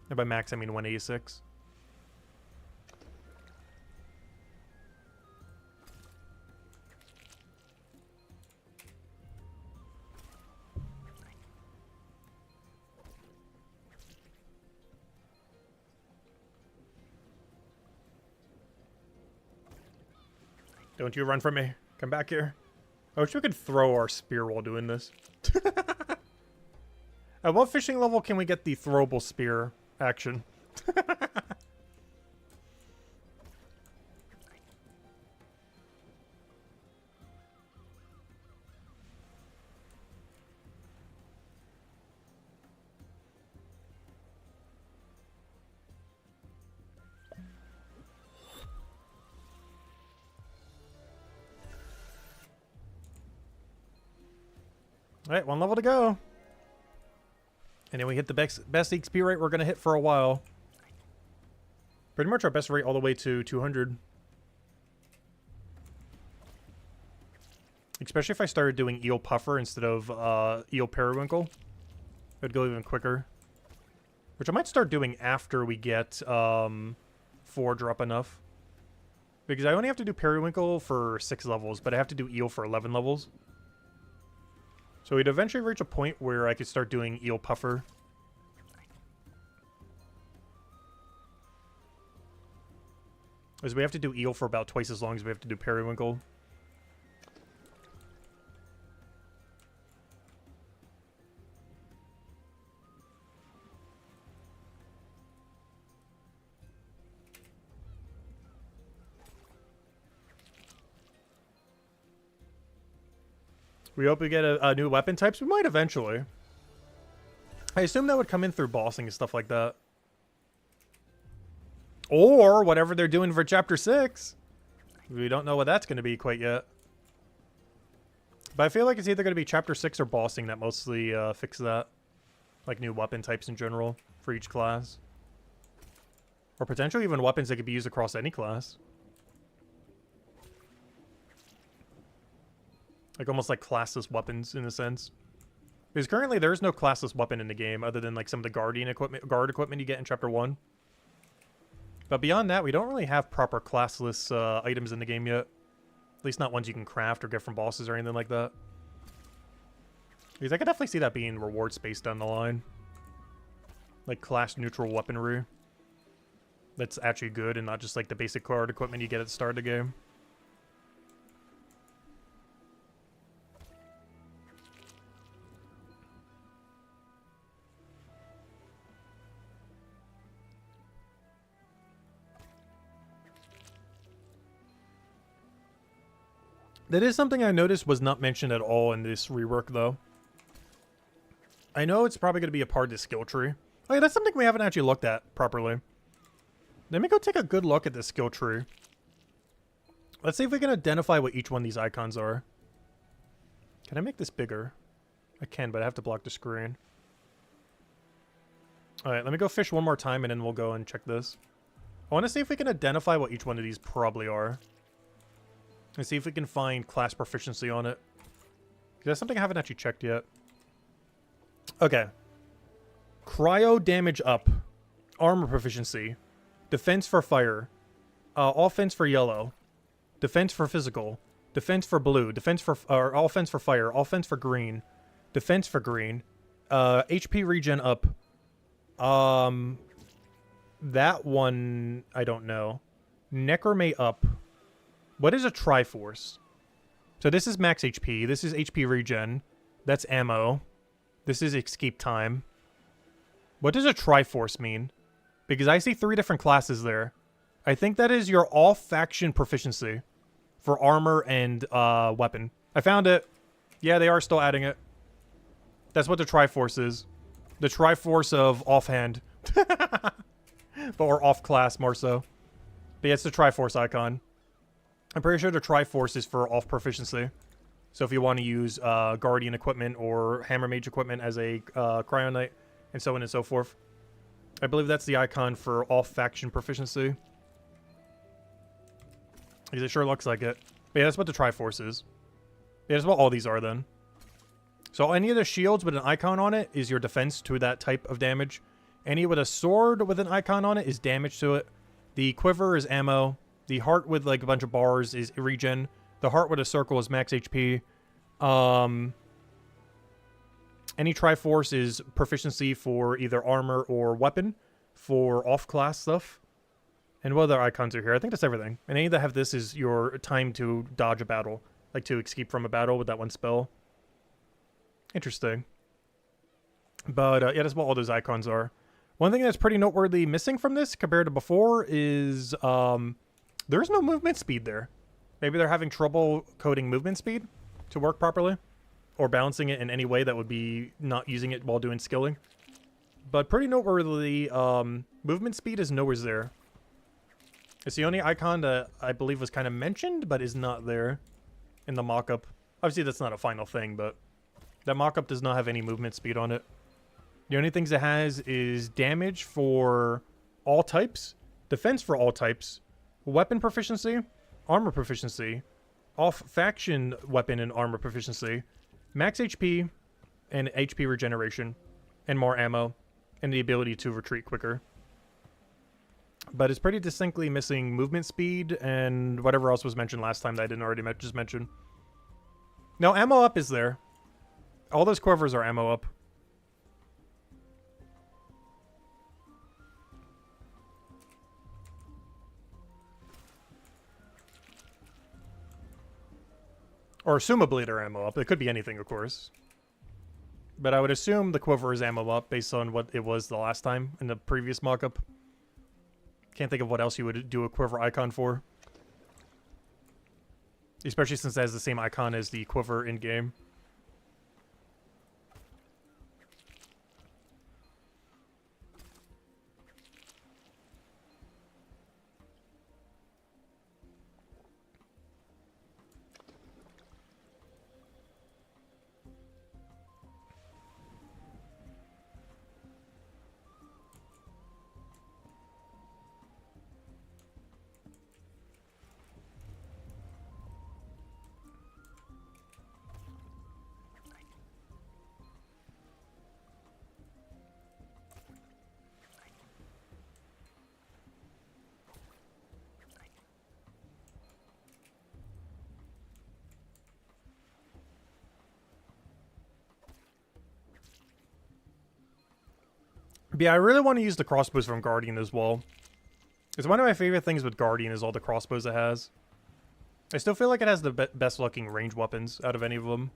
And by max, I mean 186. Don't you run from me. Come back here. I wish we could throw our spear while doing this. At what fishing level can we get the throwable spear action? Alright, one level to go. And then we hit the best XP rate we're going to hit for a while. Pretty much our best rate all the way to 200. Especially if I started doing Eel Puffer instead of Eel Periwinkle. It'd go even quicker. Which I might start doing after we get Forger up enough. Because I only have to do Periwinkle for 6 levels, but I have to do Eel for 11 levels. So we'd eventually reach a point where I could start doing Eel Puffer. Because we have to do Eel for about twice as long as we have to do Periwinkle. We hope we get a new weapon types. We might eventually. I assume that would come in through bossing and stuff like that. Or whatever they're doing for Chapter 6. We don't know what that's going to be quite yet. But I feel like it's either going to be Chapter 6 or bossing that mostly fix that. Like new weapon types in general for each class. Or potentially even weapons that could be used across any class. Like almost like classless weapons in a sense. Because currently there is no classless weapon in the game other than like some of the guard equipment you get in Chapter 1. But beyond that, we don't really have proper classless items in the game yet. At least not ones you can craft or get from bosses or anything like that. Because I could definitely see that being reward space down the line. Like class neutral weaponry. That's actually good and not just like the basic guard equipment you get at the start of the game. That is something I noticed was not mentioned at all in this rework, though. I know it's probably going to be a part of the skill tree. Oh yeah, that's something we haven't actually looked at properly. Let me go take a good look at this skill tree. Let's see if we can identify what each one of these icons are. Can I make this bigger? I can, but I have to block the screen. Alright, let me go fish one more time and then we'll go and check this. I want to see if we can identify what each one of these probably are. And see if we can find class proficiency on it. That's something I haven't actually checked yet. Okay. Cryo damage up. Armor proficiency. Defense for fire. Offense for yellow. Defense for physical. Defense for blue. Defense for... offense for fire. Offense for green. Defense for green. HP regen up. That one... I don't know. Necromate up. What is a Triforce? So this is max HP. This is HP regen. That's ammo. This is escape time. What does a Triforce mean? Because I see 3 different classes there. I think that is your all-faction proficiency for armor and weapon. I found it. Yeah, they are still adding it. That's what the Triforce is. The Triforce of offhand. Or off-class, more so. But yeah, it's the Triforce icon. I'm pretty sure the Triforce is for off proficiency. So if you want to use Guardian equipment or Hammer Mage equipment as a Cryo Knight, and so on and so forth. I believe that's the icon for off faction proficiency. Because it sure looks like it. But yeah, that's what the Triforce is. Yeah, that's what all these are then. So any of the shields with an icon on it is your defense to that type of damage. Any with a sword with an icon on it is damage to it. The quiver is ammo. The heart with like a bunch of bars is regen. The heart with a circle is max HP. Any Triforce is proficiency for either armor or weapon for off-class stuff. And what other icons are here? I think that's everything. And any that have this is your time to dodge a battle. Like to escape from a battle with that one spell. Interesting. But yeah, that's what all those icons are. One thing that's pretty noteworthy missing from this compared to before is... there's no movement speed there. Maybe they're having trouble coding movement speed to work properly. Or balancing it in any way that would be not using it while doing skilling. But pretty noteworthy, movement speed is nowhere there. It's the only icon that I believe was kind of mentioned, but is not there in the mock-up. Obviously that's not a final thing, but that mock-up does not have any movement speed on it. The only things it has is damage for all types, defense for all types, weapon proficiency, armor proficiency, off-faction weapon and armor proficiency, max HP, and HP regeneration, and more ammo, and the ability to retreat quicker. But it's pretty distinctly missing movement speed and whatever else was mentioned last time that I didn't already just mention. No, ammo up is there. All those quivers are ammo up. Or assumably they're ammo up. It could be anything, of course. But I would assume the quiver is ammo up based on what it was the last time in the previous mock-up. Can't think of what else you would do a quiver icon for. Especially since it has the same icon as the quiver in-game. But yeah, I really want to use the crossbows from Guardian as well. It's one of my favorite things with Guardian is all the crossbows it has. I still feel like it has the best looking range weapons out of any of them.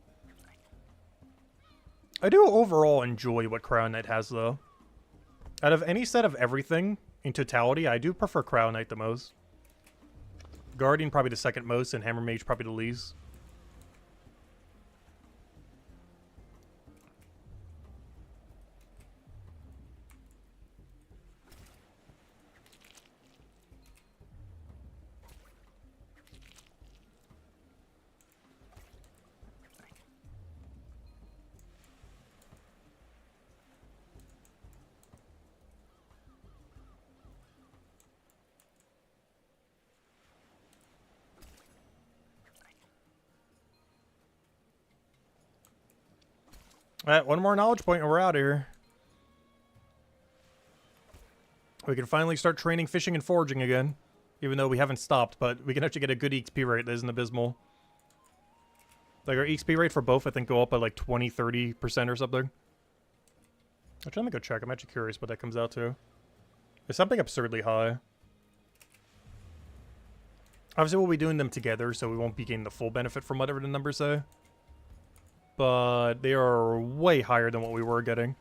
I do overall enjoy what Crown Knight has though. Out of any set of everything, in totality, I do prefer Crown Knight the most. Guardian probably the second most, and Hammer Mage probably the least. Alright, one more knowledge point and we're out of here. We can finally start training fishing and foraging again. Even though we haven't stopped, but we can actually get a good EXP rate that isn't abysmal. Like our EXP rate for both, I think, go up by like 20-30% or something. Actually, let me go check. I'm actually curious what that comes out to. It's something absurdly high. Obviously, we'll be doing them together, so we won't be getting the full benefit from whatever the numbers say. But they are way higher than what we were getting.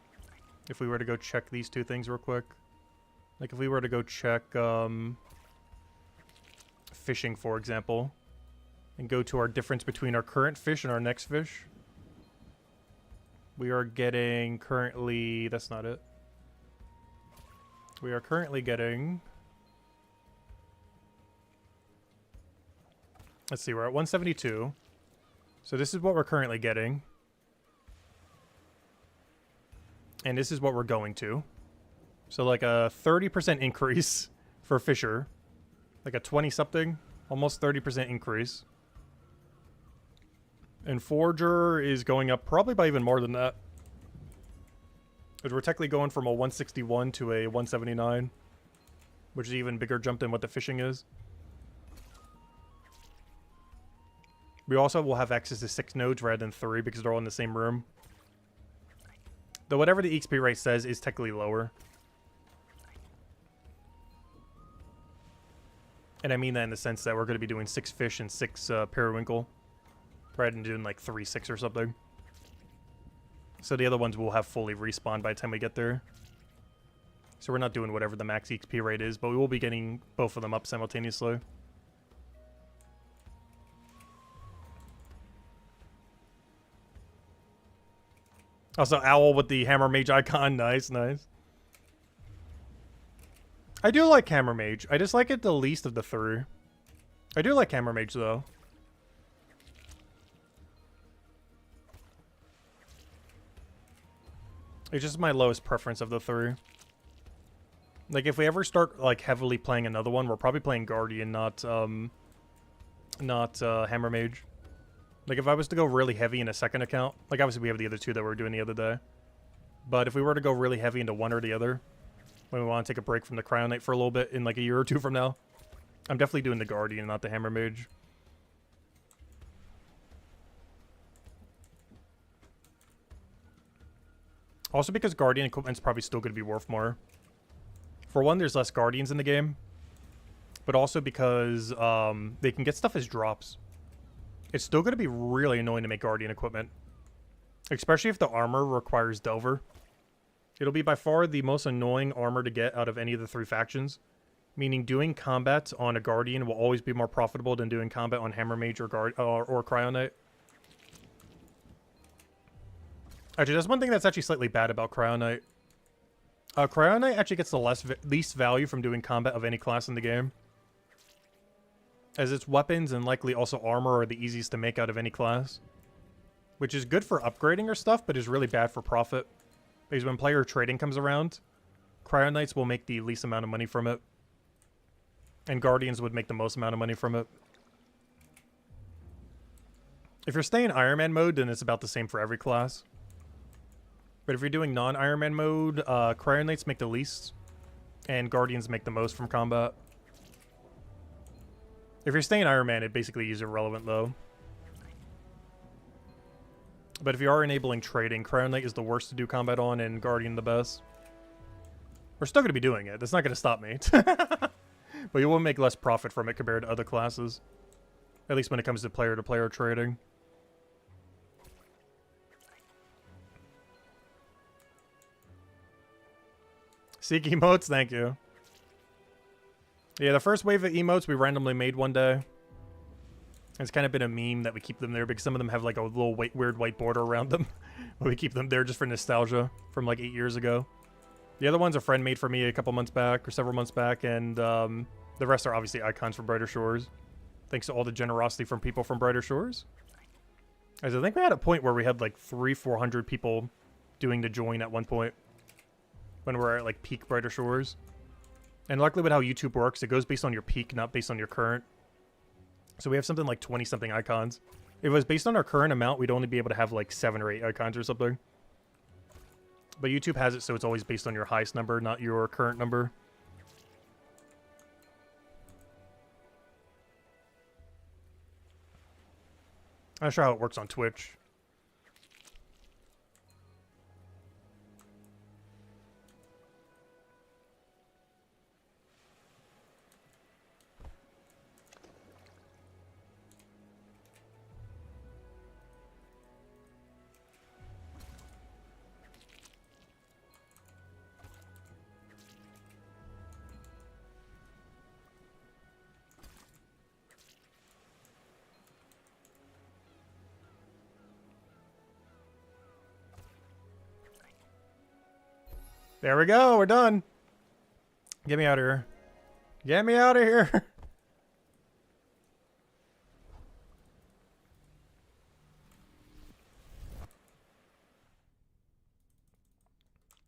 If we were to go check these two things real quick. Like if we were to go check fishing, for example. And go to our difference between our current fish and our next fish. We are getting currently... That's not it. We are currently getting... Let's see, we're at 172. So this is what we're currently getting. And this is what we're going to. So like a 30% increase for Fisher. Like a 20-something. Almost 30% increase. And Forager is going up probably by even more than that. Because we're technically going from a 161 to a 179. Which is an even bigger jump than what the fishing is. We also will have access to 6 nodes rather than 3 because they're all in the same room. Though whatever the EXP rate says is technically lower. And I mean that in the sense that we're going to be doing 6 fish and 6 periwinkle. Rather than doing like 3, 6 or something. So the other ones will have fully respawned by the time we get there. So we're not doing whatever the max EXP rate is, but we will be getting both of them up simultaneously. Also, Owl with the Hammer Mage icon. Nice, nice. I do like Hammer Mage. I just like it the least of the 3. I do like Hammer Mage, though. It's just my lowest preference of the 3. Like, if we ever start, like, heavily playing another one, we're probably playing Guardian, not Hammer Mage. Like, if I was to go really heavy in a second account, like, obviously we have the other 2 that we were doing the other day. But if we were to go really heavy into one or the other, when we want to take a break from the Crown Knight for a little bit in, like, a year or 2 from now, I'm definitely doing the Guardian, not the Hammer Mage. Also because Guardian equipment's probably still going to be worth more. For one, there's less Guardians in the game. But also because they can get stuff as drops. It's still going to be really annoying to make Guardian equipment. Especially if the armor requires Delver. It'll be by far the most annoying armor to get out of any of the 3 factions. Meaning doing combat on a Guardian will always be more profitable than doing combat on Hammer Mage or Cryo Knight. Actually, that's one thing that's actually slightly bad about Cryo Knight. Cryo Knight actually gets the least value from doing combat of any class in the game. As its weapons and likely also armor are the easiest to make out of any class. Which is good for upgrading or stuff, but is really bad for profit. Because when player trading comes around, Cryo Knights will make the least amount of money from it. And Guardians would make the most amount of money from it. If you're staying Iron Man mode, then it's about the same for every class. But if you're doing non-Iron Man mode, Cryo Knights make the least. And Guardians make the most from combat. If you're staying Iron Man, it basically is irrelevant, though. But if you are enabling trading, Cryo Knight is the worst to do combat on, and Guardian the best. We're still going to be doing it. That's not going to stop me. But you will make less profit from it compared to other classes. At least when it comes to player-to-player trading. Seek emotes, thank you. Yeah, the first wave of emotes we randomly made one day. It's kind of been a meme that we keep them there because some of them have like a little weird white border around them. But we keep them there just for nostalgia from like 8 years ago. The other one's a friend made for me a couple months back or several months back, and the rest are obviously icons from Brighter Shores. Thanks to all the generosity from people from Brighter Shores. As I think we had a point where we had like 300-400 people doing the join at one point. When we're at like peak Brighter Shores. And luckily with how YouTube works, it goes based on your peak, not based on your current. So we have something like 20-something icons. If it was based on our current amount, we'd only be able to have like 7 or 8 icons or something. But YouTube has it so it's always based on your highest number, not your current number. I'm not sure how it works on Twitch. There we go. We're done. Get me out of here. Get me out of here.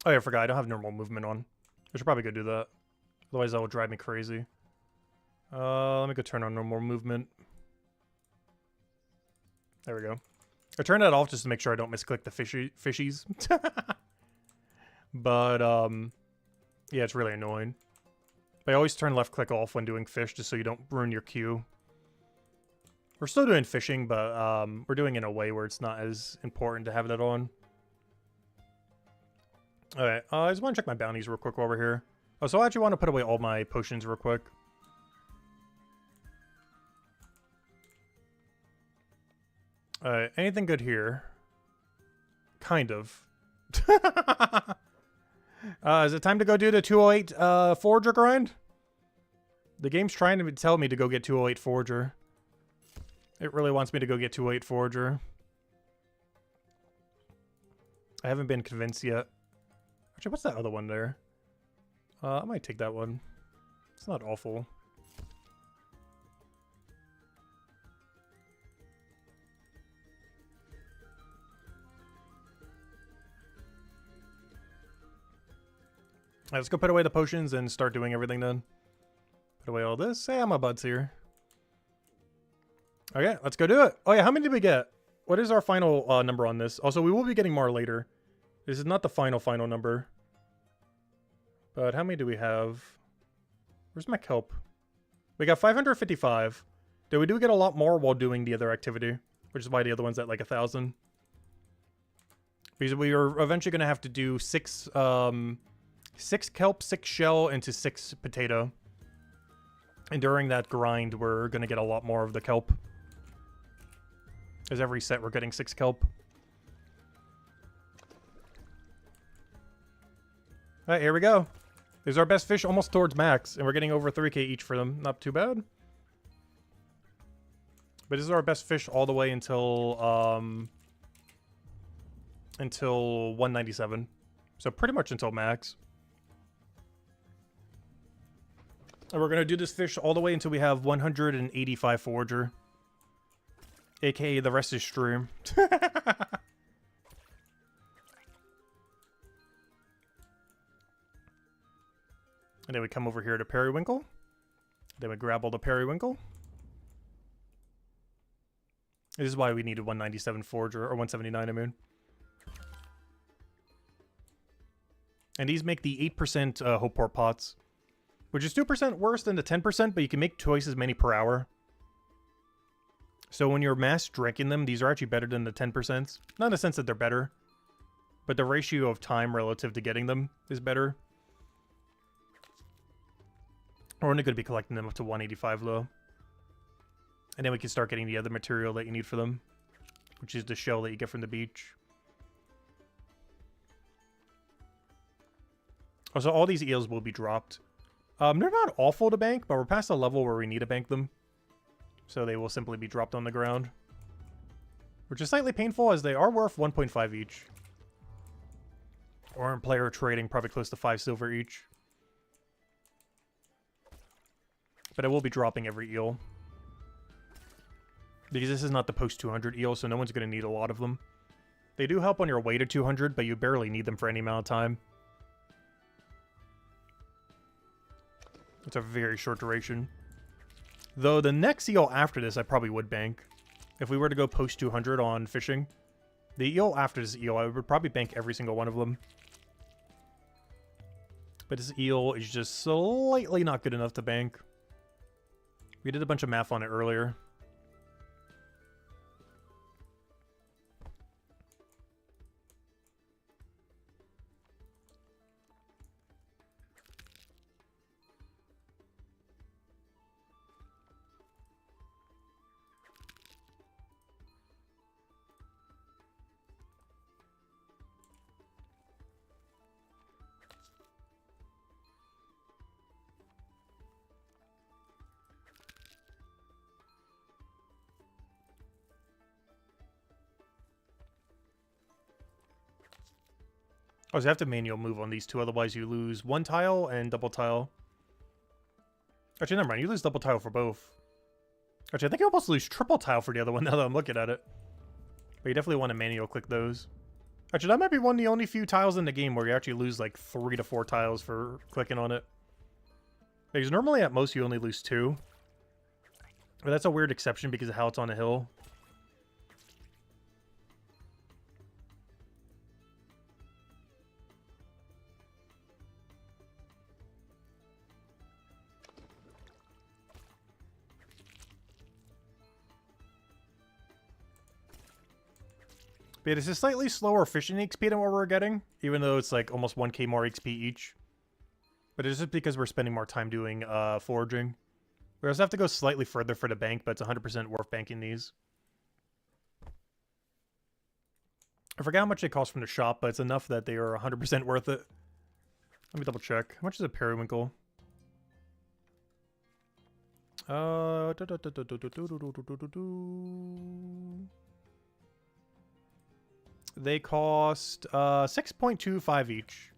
Oh yeah, I forgot. I don't have normal movement on. I should probably go do that. Otherwise that will drive me crazy. Let me go turn on normal movement. There we go. I turned that off just to make sure I don't misclick the fishies. But, yeah, it's really annoying. But I always turn left click off when doing fish just so you don't ruin your queue. We're still doing fishing, but we're doing it in a way where it's not as important to have that on. Alright, I just want to check my bounties real quick while we're here. Oh, so I actually want to put away all my potions real quick. Alright, anything good here? Kind of. Is it time to go do the 208 Forger grind? The game's trying to tell me to go get 208 Forger. It really wants me to go get 208 Forger. I haven't been convinced yet. Actually, what's that other one there? I might take that one. It's not awful. Let's go put away the potions and start doing everything then. Put away all this. Hey, my bud's here. Okay, let's go do it. Oh yeah, how many did we get? What is our final number on this? Also, we will be getting more later. This is not the final number. But how many do we have? Where's my kelp? We got 555. We do get a lot more while doing the other activity, which is why the other one's at like 1,000. Because we are eventually going to have to do 6 kelp, 6 shell, into 6 potato. And during that grind, we're going to get a lot more of the kelp. Because every set, we're getting 6 kelp. Alright, here we go. These are our best fish, almost towards max. And we're getting over 3k each for them. Not too bad. But this is our best fish all the way until 197. So pretty much until max. And we're going to do this fish all the way until we have 185 Forger. AKA the rest is stream. And then we come over here to Periwinkle. Then we grab all the Periwinkle. This is why we needed 197 Forger, or 179, I mean. And these make the 8% Hopeport pots. Which is 2% worse than the 10%, but you can make twice as many per hour. So when you're mass drinking them, these are actually better than the 10%. Not in the sense that they're better, but the ratio of time relative to getting them is better. We're only going to be collecting them up to 185 though. And then we can start getting the other material that you need for them, which is the shell that you get from the beach. Also, all these eels will be dropped. They're not awful to bank, but we're past a level where we need to bank them. So they will simply be dropped on the ground. Which is slightly painful as they are worth 1.5 each. Or in player trading, probably close to 5 silver each. But I will be dropping every eel. Because this is not the post 200 eel, so no one's going to need a lot of them. They do help on your way to 200, but you barely need them for any amount of time. It's a very short duration. Though the next eel after this I probably would bank. If we were to go post 200 on fishing. The eel after this eel, I would probably bank every single one of them. But this eel is just slightly not good enough to bank. We did a bunch of math on it earlier. Oh, so you have to manual move on these two, otherwise you lose one tile and double tile. Actually, never mind, you lose double tile for both. Actually, I think you almost lose triple tile for the other one now that I'm looking at it. But you definitely want to manual click those. Actually, that might be one of the only few tiles in the game where you actually lose like 3 to 4 tiles for clicking on it. Because normally at most you only lose 2. But that's a weird exception because of how it's on a hill. But it's a slightly slower fishing XP than what we're getting, even though it's like almost 1k more XP each. But it's just because we're spending more time doing foraging. We also have to go slightly further for the bank, but it's 100% worth banking these. I forgot how much they cost from the shop, but it's enough that they are 100% worth it. Let me double check. How much is a periwinkle? They cost 6.25 each.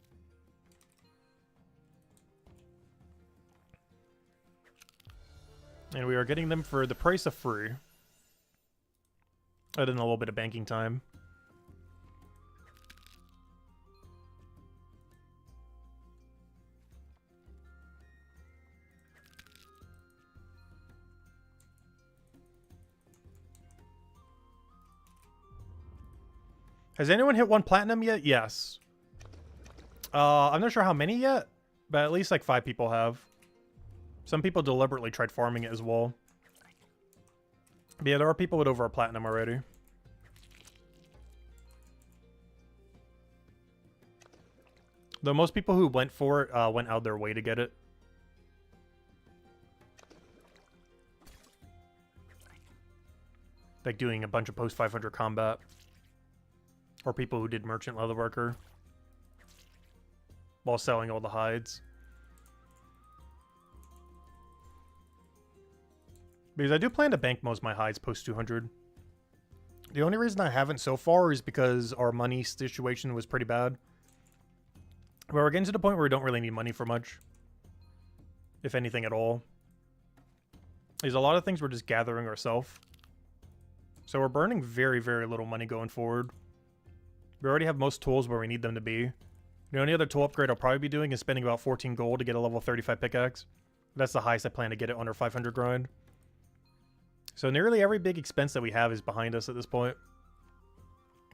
And we are getting them for the price of free. Other than a little bit of banking time. Has anyone hit 1 platinum yet? Yes. I'm not sure how many yet, but at least like 5 people have. Some people deliberately tried farming it as well. But yeah, there are people with over a platinum already. Though most people who went for it went out their way to get it. Like doing a bunch of post 500 combat. Or people who did merchant leatherworker. While selling all the hides. Because I do plan to bank most of my hides post 200. The only reason I haven't so far is because our money situation was pretty bad. But we're getting to the point where we don't really need money for much. If anything at all. There's a lot of things we're just gathering ourselves. So we're burning very, very little money going forward. We already have most tools where we need them to be. The only other tool upgrade I'll probably be doing is spending about 14 gold to get a level 35 pickaxe. That's the highest I plan to get it under 500 grind. So nearly every big expense that we have is behind us at this point.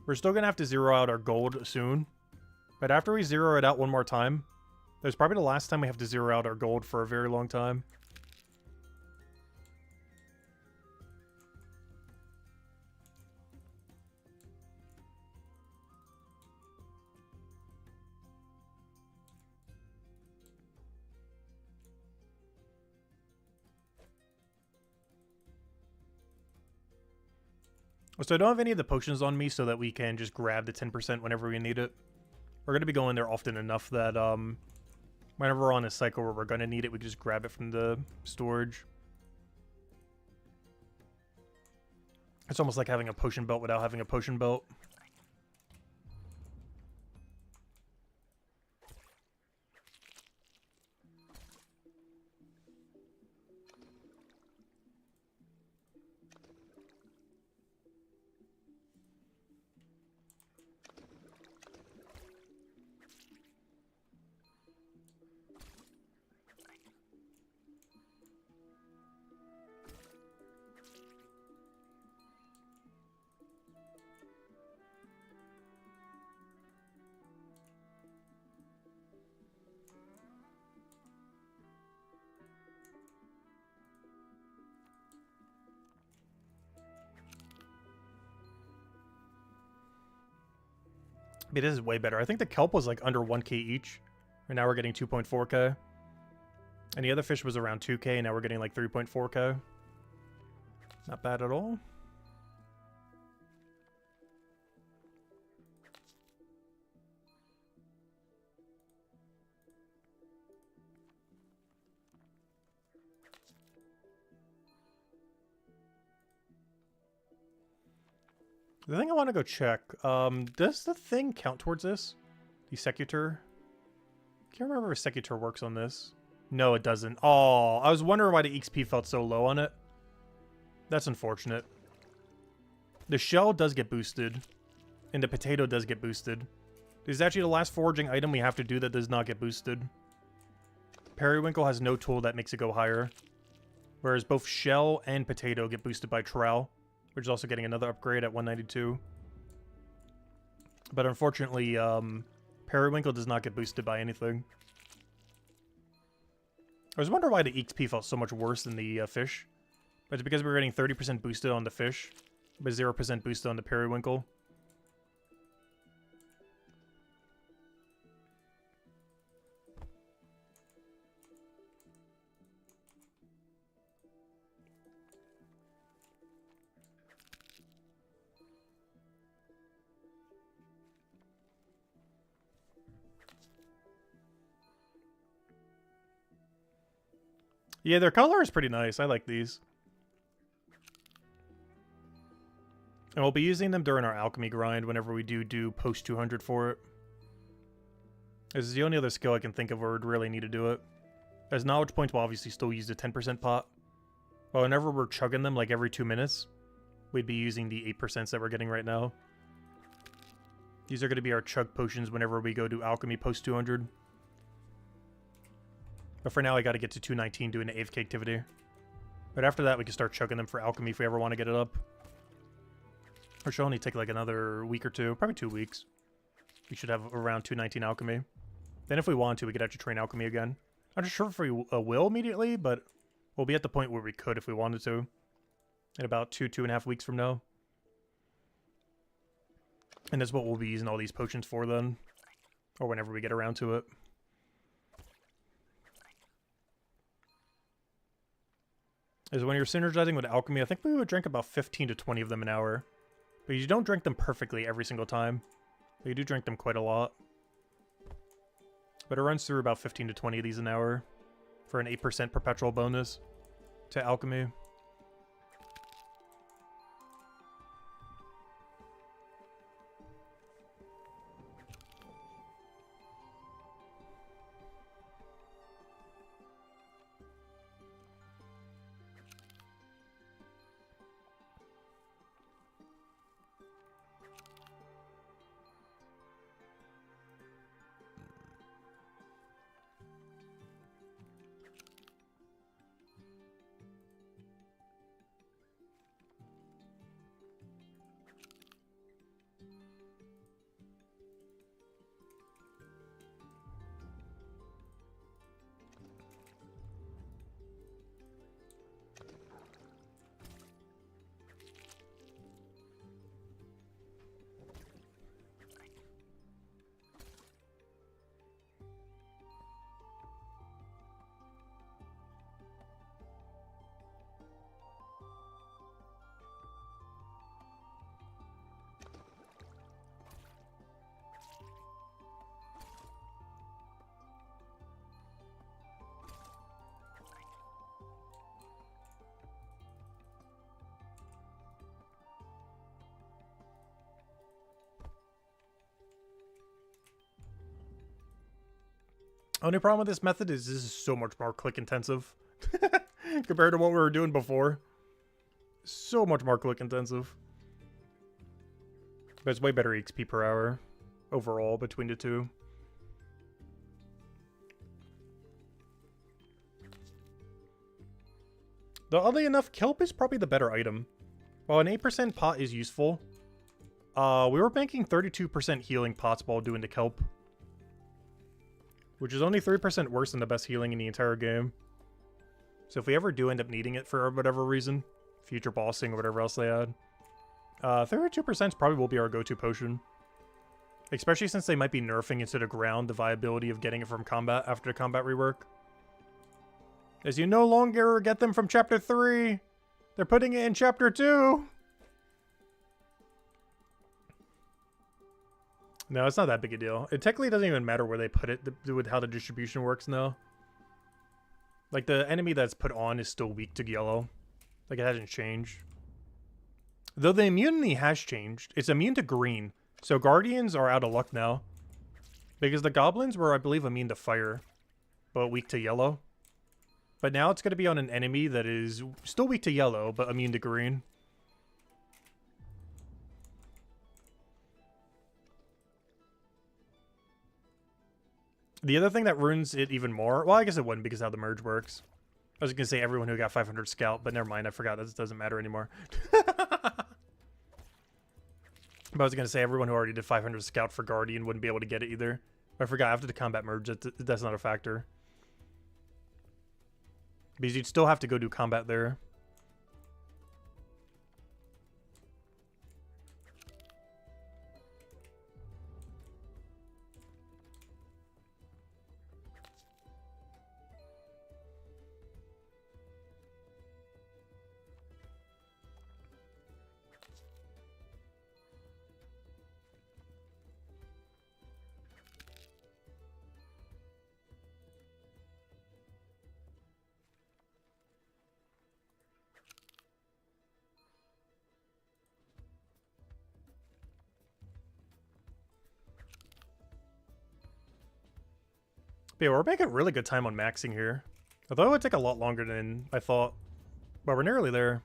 We're still going to have to zero out our gold soon. But after we zero it out one more time, that's probably the last time we have to zero out our gold for a very long time. So I don't have any of the potions on me so that we can just grab the 10% whenever we need it. We're going to be going there often enough that whenever we're on a cycle where we're going to need it, we can just grab it from the storage. It's almost like having a potion belt without having a potion belt. I mean, this is way better. I think the kelp was like under 1k each. And now we're getting 2.4k. And the other fish was around 2k, and now we're getting like 3.4k. Not bad at all. The thing I want to go check, does the thing count towards this? The Secutor? Can't remember if Secutor works on this. No, it doesn't. Oh, I was wondering why the XP felt so low on it. That's unfortunate. The shell does get boosted, and the potato does get boosted. This is actually the last foraging item we have to do that does not get boosted. Periwinkle has no tool that makes it go higher, whereas both shell and potato get boosted by trowel, which is also getting another upgrade at 192. But unfortunately, Periwinkle does not get boosted by anything. I was wondering why the XP felt so much worse than the fish. But it's because we were getting 30% boosted on the fish, but 0% boosted on the Periwinkle. Yeah, their color is pretty nice. I like these. And we'll be using them during our alchemy grind whenever we do post 200 for it. This is the only other skill I can think of where we'd really need to do it. As knowledge points, we'll obviously still use the 10% pot. But whenever we're chugging them, like every 2 minutes, we'd be using the 8% that we're getting right now. These are going to be our chug potions whenever we go do alchemy post 200. But for now, I got to get to 219 doing the AFK activity. But after that, we can start chugging them for alchemy if we ever want to get it up. Or should only take like another week or two, probably 2 weeks. We should have around 219 alchemy. Then if we want to, we could actually train alchemy again. I'm not sure if we will immediately, but we'll be at the point where we could if we wanted to. In about 2.5 weeks from now. And that's what we'll be using all these potions for then. Or whenever we get around to it. Is when you're synergizing with alchemy, I think we would drink about 15 to 20 of them an hour. But you don't drink them perfectly every single time. But you do drink them quite a lot. But it runs through about 15 to 20 of these an hour. For an 8% perpetual bonus to alchemy. Only problem with this method is this is so much more click intensive compared to what we were doing before. So much more click intensive. But it's way better XP per hour overall between the two. Though oddly enough, kelp is probably the better item. While an 8% pot is useful, we were banking 32% healing pots while doing the kelp. Which is only 3% worse than the best healing in the entire game. So if we ever do end up needing it for whatever reason, future bossing or whatever else they add, 32% probably will be our go-to potion. Especially since they might be nerfing into the ground the viability of getting it from combat after the combat rework. As you no longer get them from Chapter 3, they're putting it in Chapter 2! No, it's not that big a deal. It technically doesn't even matter where they put it with how the distribution works now. Like, the enemy that's put on is still weak to yellow. Like, it hasn't changed. Though the immunity has changed. It's immune to green. So Guardians are out of luck now. Because the Goblins were, I believe, immune to fire. But weak to yellow. But now it's going to be on an enemy that is still weak to yellow, but immune to green. The other thing that ruins it even more... Well, I guess it wouldn't because of how the merge works. I was going to say everyone who got 500 scout, but never mind. I forgot. That doesn't matter anymore. But I was going to say everyone who already did 500 scout for Guardian wouldn't be able to get it either. I forgot after the combat merge, that's not a factor. Because you'd still have to go do combat there. But yeah, we're making really good time on maxing here. Although it would take a lot longer than I thought. But we're nearly there.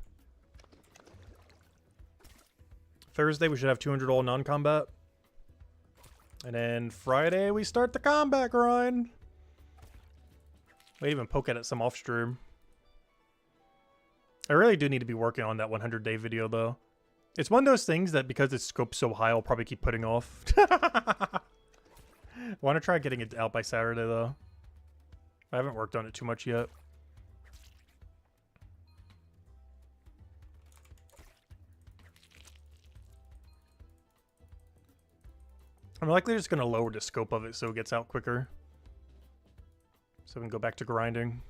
Thursday we should have 200 all non-combat. And then Friday we start the combat grind. We even poke at it some off stream. I really do need to be working on that 100-day video though. It's one of those things that because its scope's so high I'll probably keep putting off. I want to try getting it out by Saturday, though. I haven't worked on it too much yet. I'm likely just going to lower the scope of it so it gets out quicker. So we can go back to grinding.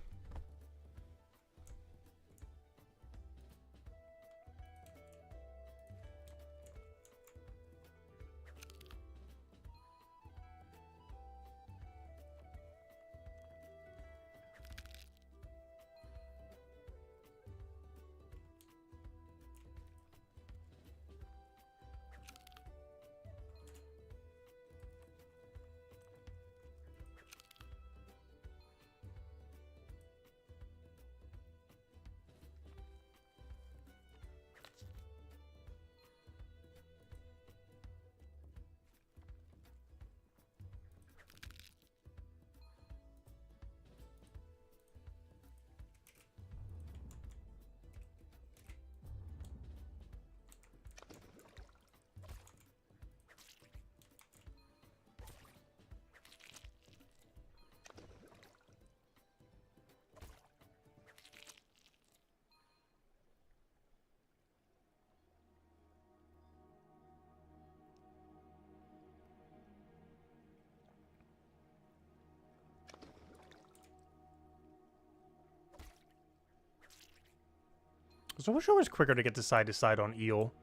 So I wish it was quicker to get to side on Eel.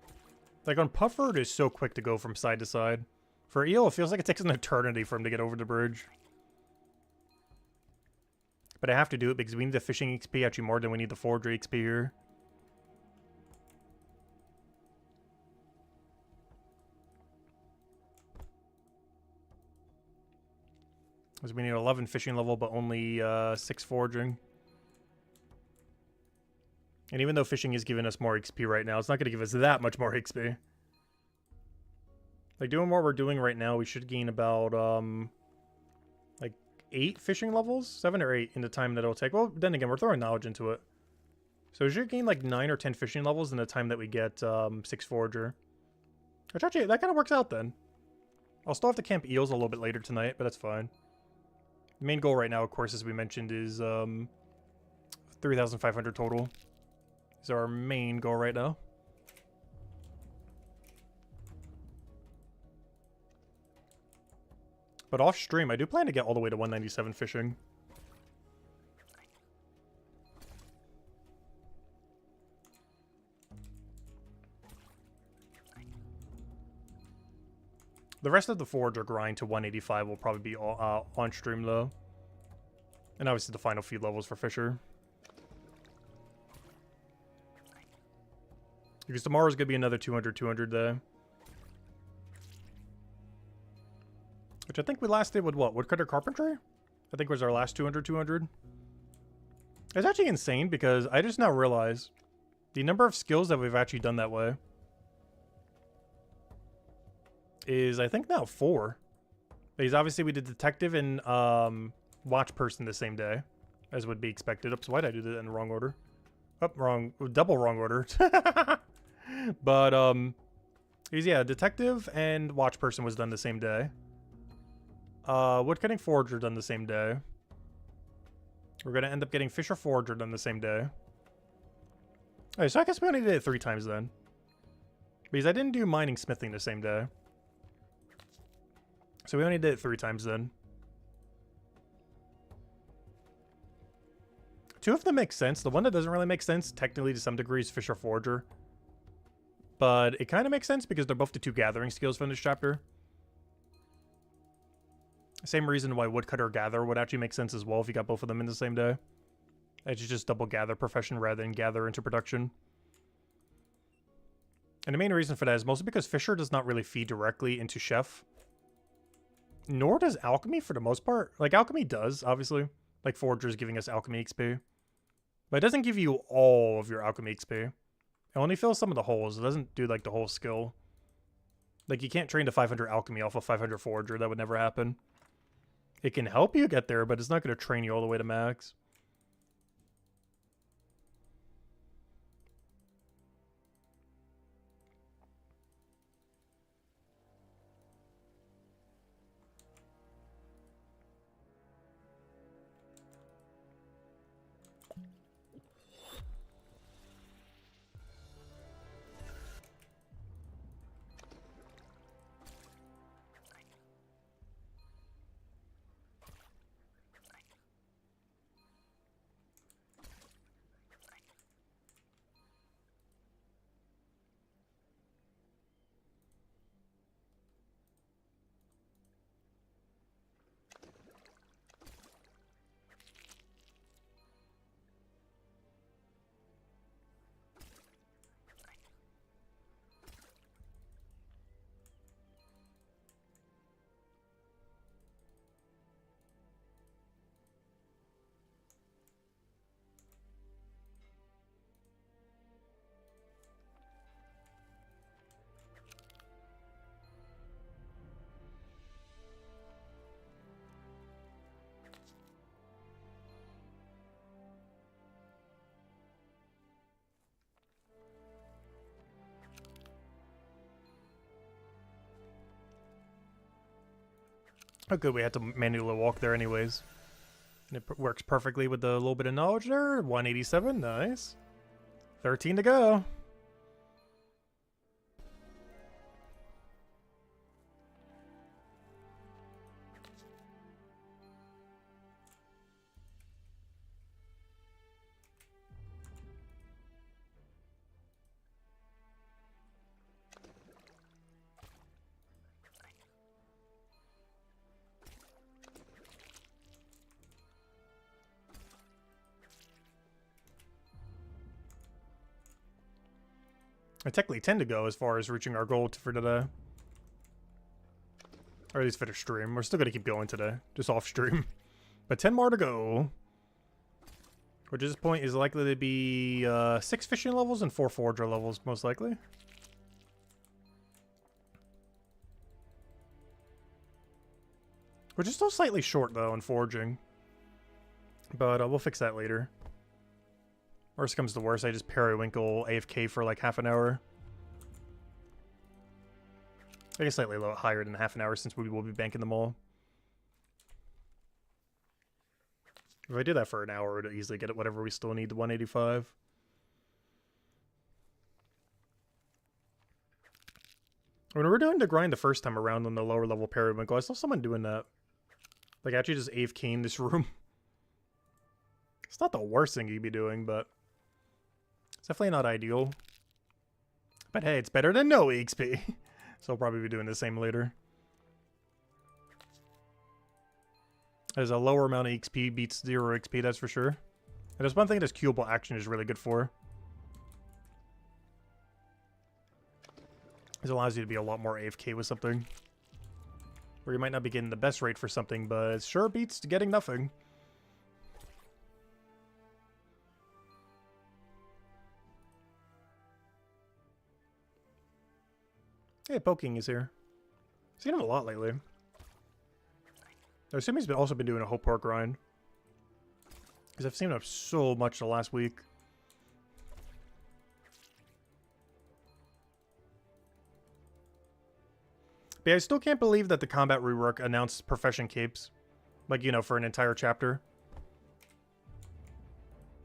Like on Puffer, it is so quick to go from side to side. For Eel, it feels like it takes an eternity for him to get over the bridge. But I have to do it because we need the fishing XP actually more than we need the forgery XP here. Because we need 11 fishing level, but only 6 foraging. And even though fishing is giving us more XP right now, it's not going to give us that much more XP. Like, doing what we're doing right now, we should gain about, like, 8 fishing levels? 7 or 8 in the time that it'll take. Well, then again, we're throwing knowledge into it. So we should gain, like, 9 or 10 fishing levels in the time that we get 6 forager. Which actually, that kind of works out then. I'll still have to camp eels a little bit later tonight, but that's fine. The main goal right now, of course, as we mentioned, is 3,500 total. Is our main goal right now. But off stream, I do plan to get all the way to 197 fishing. The rest of the forager grind to 185 will probably be on stream though. And obviously the final few levels for Fisher. Because tomorrow's going to be another 200 there. Which I think we last did with what? Woodcutter Carpentry? I think was our last 200. It's actually insane because I just now realized the number of skills that we've actually done that way is, I think, now 4. Because obviously we did Detective and Watch Person the same day, as would be expected. Oops, why did I do that in the wrong order? Oh, wrong. Double wrong order. But, because, yeah, Detective and Watch Person was done the same day. Woodcutting Forager done the same day. We're going to end up getting Fisher Forager done the same day. Alright, so I guess we only did it 3 times then. Because I didn't do Mining Smithing the same day. So we only did it 3 times then. 2 of them make sense. The one that doesn't really make sense, technically to some degree, is Fisher Forager. But it kind of makes sense because they're both the 2 gathering skills from this chapter. Same reason why Woodcutter Gather would actually make sense as well if you got both of them in the same day. It's just double gather profession rather than gather into production. And the main reason for that is mostly because Fisher does not really feed directly into Chef. Nor does Alchemy for the most part. Like, Alchemy does, obviously. Like, Forager's giving us Alchemy XP. But it doesn't give you all of your Alchemy XP. It only fills some of the holes. It doesn't do, like, the whole skill. Like, you can't train to 500 Alchemy off of 500 Forager. That would never happen. It can help you get there, but it's not going to train you all the way to max. Oh, good. We had to manually walk there anyways. And it works perfectly with the little bit of knowledge there. 187. Nice. 13 to go. And technically 10 to go as far as reaching our goal for today. Or at least finish stream. We're still going to keep going today. Just off stream. But 10 more to go. Which at this point is likely to be 6 fishing levels and 4 forager levels, most likely. Which is still slightly short, though, in foraging. But we'll fix that later. Worst comes to worst, I just periwinkle AFK for like half an hour. I guess slightly higher than half an hour since we will be banking them all. If I do that for an hour, it'll easily get it whatever we still need to 185. When we were doing the grind the first time around on the lower level periwinkle, I saw someone doing that. Like actually just AFKing this room. It's not the worst thing you'd be doing, but it's definitely not ideal. But hey, it's better than no EXP. So I'll probably be doing the same later. As a lower amount of XP beats 0 XP, that's for sure. And there's one thing this queuable action is really good for. It allows you to be a lot more AFK with something. Where you might not be getting the best rate for something, but it sure beats getting nothing. Hey, Poking is here. Seen him a lot lately. I assume he's also been doing a whole pork grind. Because I've seen him so much the last week. But yeah, I still can't believe that the combat rework announced profession capes. Like, you know, for an entire chapter.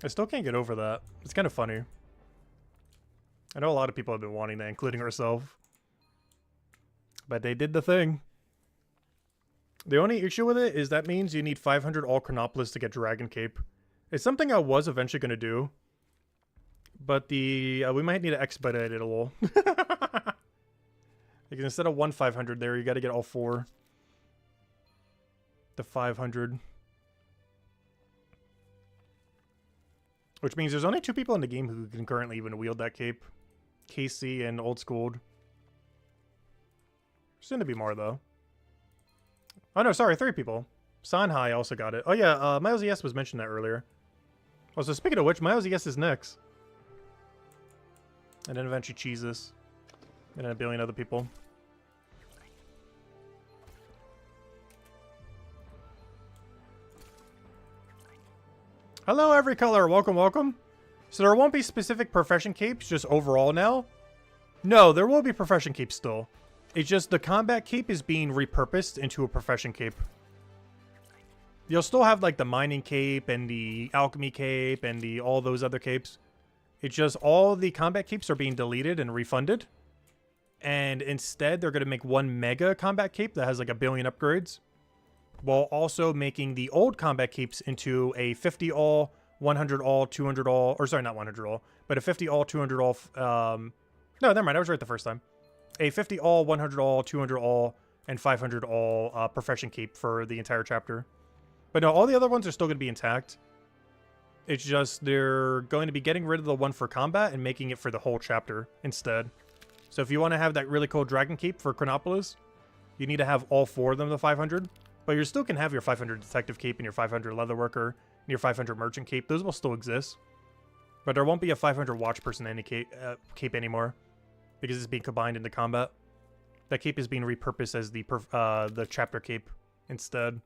I still can't get over that. It's kind of funny. I know a lot of people have been wanting that, including ourselves. But they did the thing. The only issue with it is that means you need 500 all Chronopolis to get Dragon Cape. It's something I was eventually going to do. But we might need to expedite it a little. Because instead of 500 there, you got to get all 4. The 500. Which means there's only 2 people in the game who can currently even wield that cape. Casey and Old Schooled. Soon to be more, though. Oh, no, sorry, 3 people. Sanhai also got it. Oh, yeah, Miles ES was mentioned that earlier. Oh, so speaking of which, Miles ES is next. And then eventually Cheezus. And then a billion other people. Hello, every color. Welcome, welcome. So there won't be specific profession capes, just overall now? No, there will be profession capes still. It's just the combat cape is being repurposed into a profession cape. You'll still have like the mining cape and the alchemy cape and all those other capes. It's just all the combat capes are being deleted and refunded. And instead, they're going to make one mega combat cape that has like 1 billion upgrades. While also making the old combat capes into a 50 all, 100 all, 200 all. Or sorry, not 100 all. But a 50 all, 200 all. No, never mind. I was right the first time. A 50 all, 100 all, 200 all, and 500 all profession cape for the entire chapter. But no, all the other ones are still going to be intact. It's just they're going to be getting rid of the one for combat and making it for the whole chapter instead. So if you want to have that really cool dragon cape for Chronopolis, you need to have all 4 of them, the 500. But you still can have your 500 detective cape and your 500 leatherworker and your 500 merchant cape. Those will still exist. But there won't be a 500 watch person any cape anymore. Because it's being combined into combat. That cape is being repurposed as the chapter cape instead.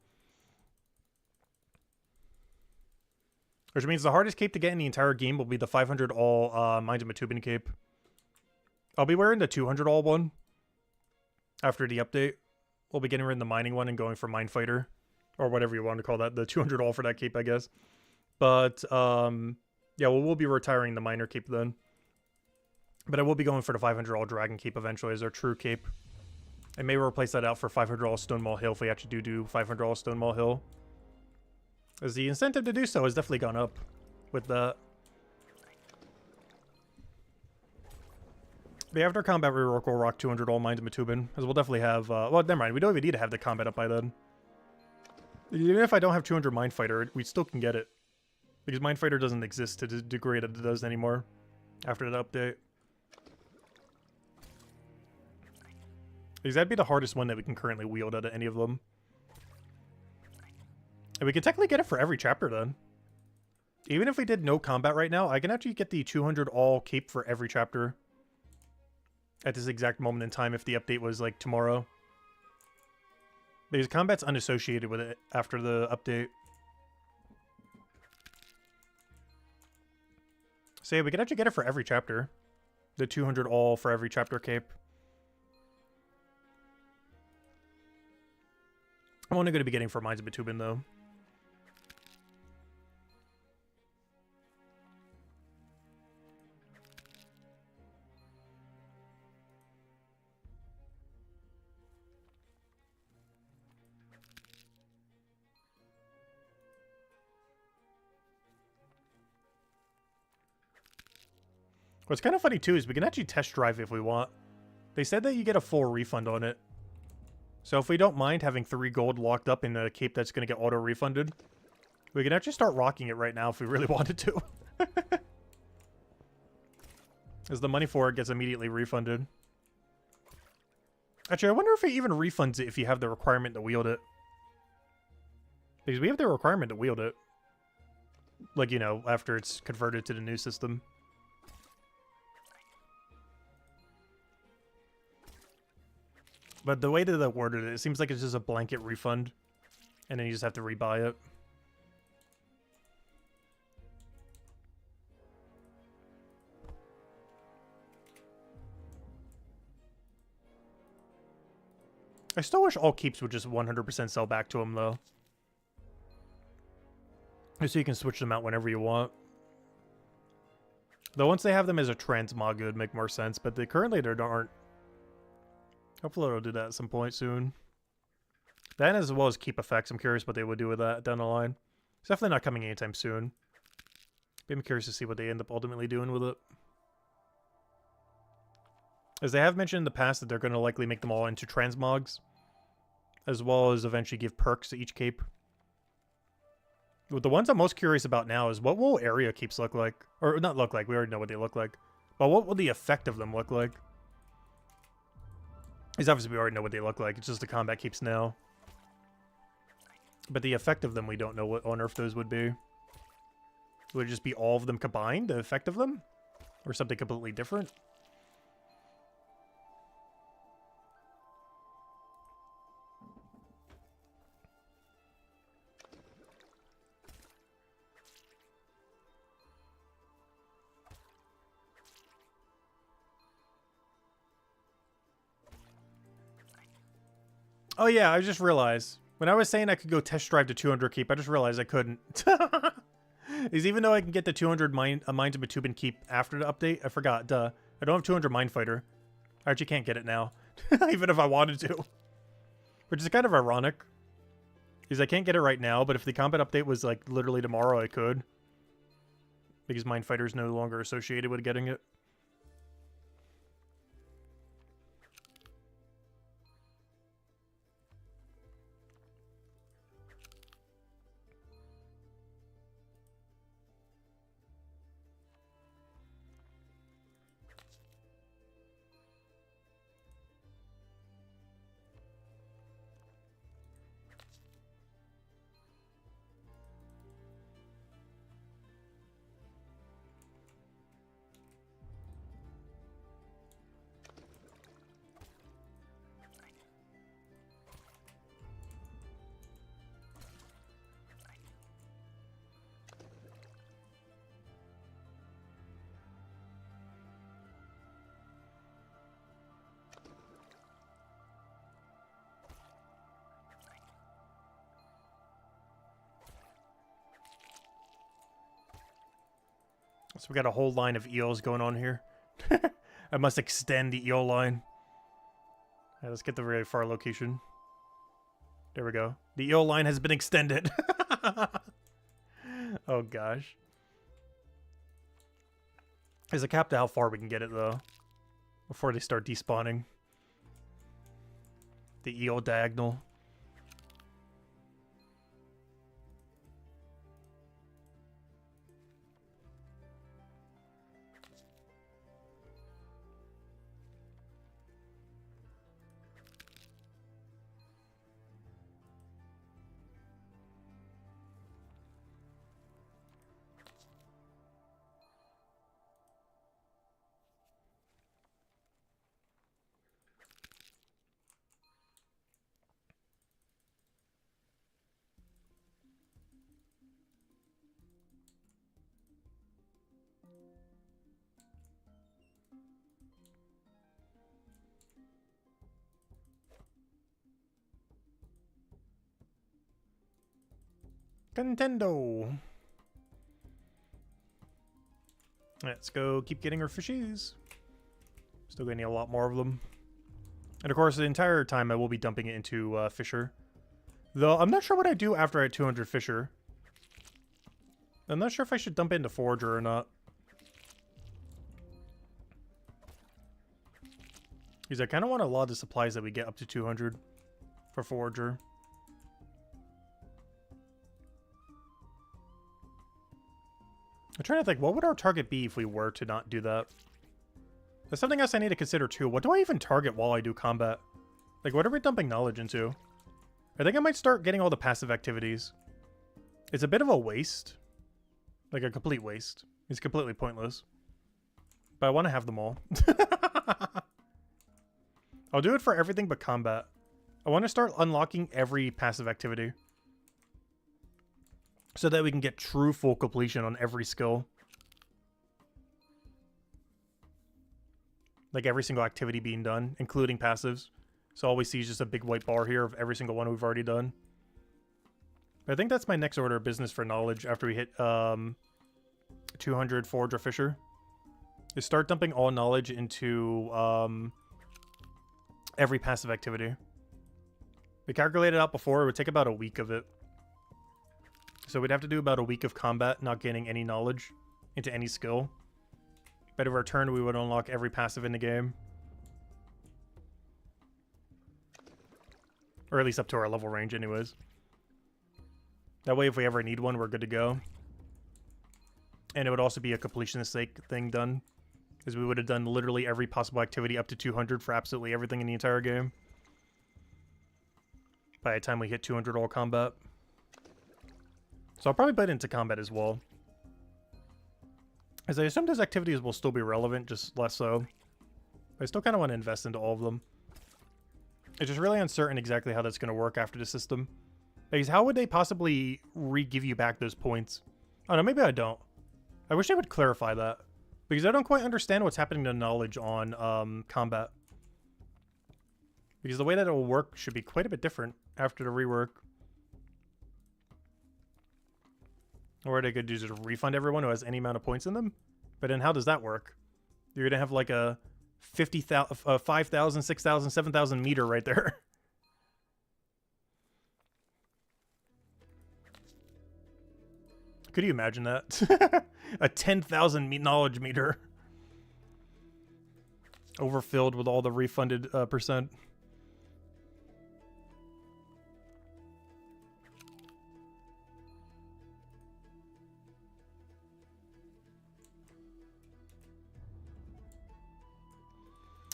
Which means the hardest cape to get in the entire game will be the 500 all Mind of Matubin cape. I'll be wearing the 200 all one. After the update. We'll be getting rid of the mining one and going for Mine Fighter. Or whatever you want to call that. The 200 all for that cape, I guess. But, yeah, we'll be retiring the miner cape then. But I will be going for the 500 all Dragon Cape eventually as our true cape. I may replace that out for 500 all Stonewall Hill if we actually do 500 all Stonewall Hill. As the incentive to do so has definitely gone up with that. But after combat rework, we'll rock 200 all Mind of Matubin. As we'll definitely have, well, never mind. We don't even need to have the combat up by then. Even if I don't have 200 Mind Fighter, we still can get it. Because Mind Fighter doesn't exist to the degree that it does anymore after that update. Because that'd be the hardest one that we can currently wield out of any of them. And we could technically get it for every chapter then. Even if we did no combat right now, I can actually get the 200 all cape for every chapter. At this exact moment in time if the update was like tomorrow. Because combat's unassociated with it after the update. So yeah, we could actually get it for every chapter. The 200 all for every chapter cape. I'm only going to be getting for Mines of Batubin though. What's kind of funny too is we can actually test drive if we want. They said that you get a full refund on it. So if we don't mind having 3 gold locked up in a cape that's going to get auto-refunded, we can actually start rocking it right now if we really wanted to. As the money for it gets immediately refunded. Actually, I wonder if it even refunds it if you have the requirement to wield it. Because we have the requirement to wield it. Like, you know, after it's converted to the new system. But the way that they worded it, it seems like it's just a blanket refund. And then you just have to rebuy it. I still wish all keeps would just 100% sell back to them, though. So you can switch them out whenever you want. Though once they have them as a transmog, it would make more sense. But currently there aren't. Hopefully it'll do that at some point soon. That as well as keep effects. I'm curious what they would do with that down the line. It's definitely not coming anytime soon. But I'm curious to see what they end up ultimately doing with it. As they have mentioned in the past that they're going to likely make them all into transmogs. As well as eventually give perks to each cape. The ones I'm most curious about now is what will area keeps look like? Or not look like, we already know what they look like. But what will the effect of them look like? Because obviously we already know what they look like, it's just the combat keeps now. But the effect of them, we don't know what on earth those would be. Would it just be all of them combined, the effect of them? Or something completely different? Oh yeah, I just realized. When I was saying I could go test drive to 200 keep, I just realized I couldn't. Is even though I can get the 200 Mines of Batubin keep after the update, I forgot, duh. I don't have 200 Mind Fighter. I actually can't get it now. Even if I wanted to. Which is kind of ironic. Because I can't get it right now, but if the combat update was like literally tomorrow, I could. Because Mind Fighter is no longer associated with getting it. So we got a whole line of eels going on here. I must extend the eel line. Alright, let's get the very far location. There we go. The eel line has been extended. Oh gosh. There's a cap to how far we can get it though. Before they start despawning. The eel diagonal. Nintendo. Let's go keep getting our fishies. Still getting a lot more of them. And of course, the entire time I will be dumping it into Fisher. Though, I'm not sure what I do after I had 200 Fisher. I'm not sure if I should dump it into Forager or not. Because I kind of want a lot of the supplies that we get up to 200 for Forager. I'm trying to think, what would our target be if we were to not do that? There's something else I need to consider too. What do I even target while I do combat? Like, what are we dumping knowledge into? I think I might start getting all the passive activities. It's a bit of a waste. Like a complete waste. It's completely pointless. But I want to have them all. I'll do it for everything but combat. I want to start unlocking every passive activity. So that we can get true full completion on every skill. Like every single activity being done, including passives. So all we see is just a big white bar here of every single one we've already done. But I think that's my next order of business for knowledge after we hit 200 Forager Fisher. Is start dumping all knowledge into every passive activity. We calculated out before, it would take about a week of it. So we'd have to do about a week of combat, not gaining any knowledge into any skill. But in return, we would unlock every passive in the game. Or at least up to our level range anyways. That way, if we ever need one, we're good to go. And it would also be a completionist sake thing done. Because we would have done literally every possible activity up to 200 for absolutely everything in the entire game. By the time we hit 200 all combat. So I'll probably put it into combat as well. As I assume those activities will still be relevant, just less so. But I still kind of want to invest into all of them. It's just really uncertain exactly how that's going to work after the system. Because how would they possibly re-give you back those points? Oh no, maybe I don't. I wish they would clarify that. Because I don't quite understand what's happening to knowledge on combat. Because the way that it will work should be quite a bit different after the rework. Or they could do is just refund everyone who has any amount of points in them. But then how does that work? You're going to have like a 50,000, 5,000, 6,000, 7,000 meter right there. Could you imagine that? A 10,000 knowledge meter. Overfilled with all the refunded percent.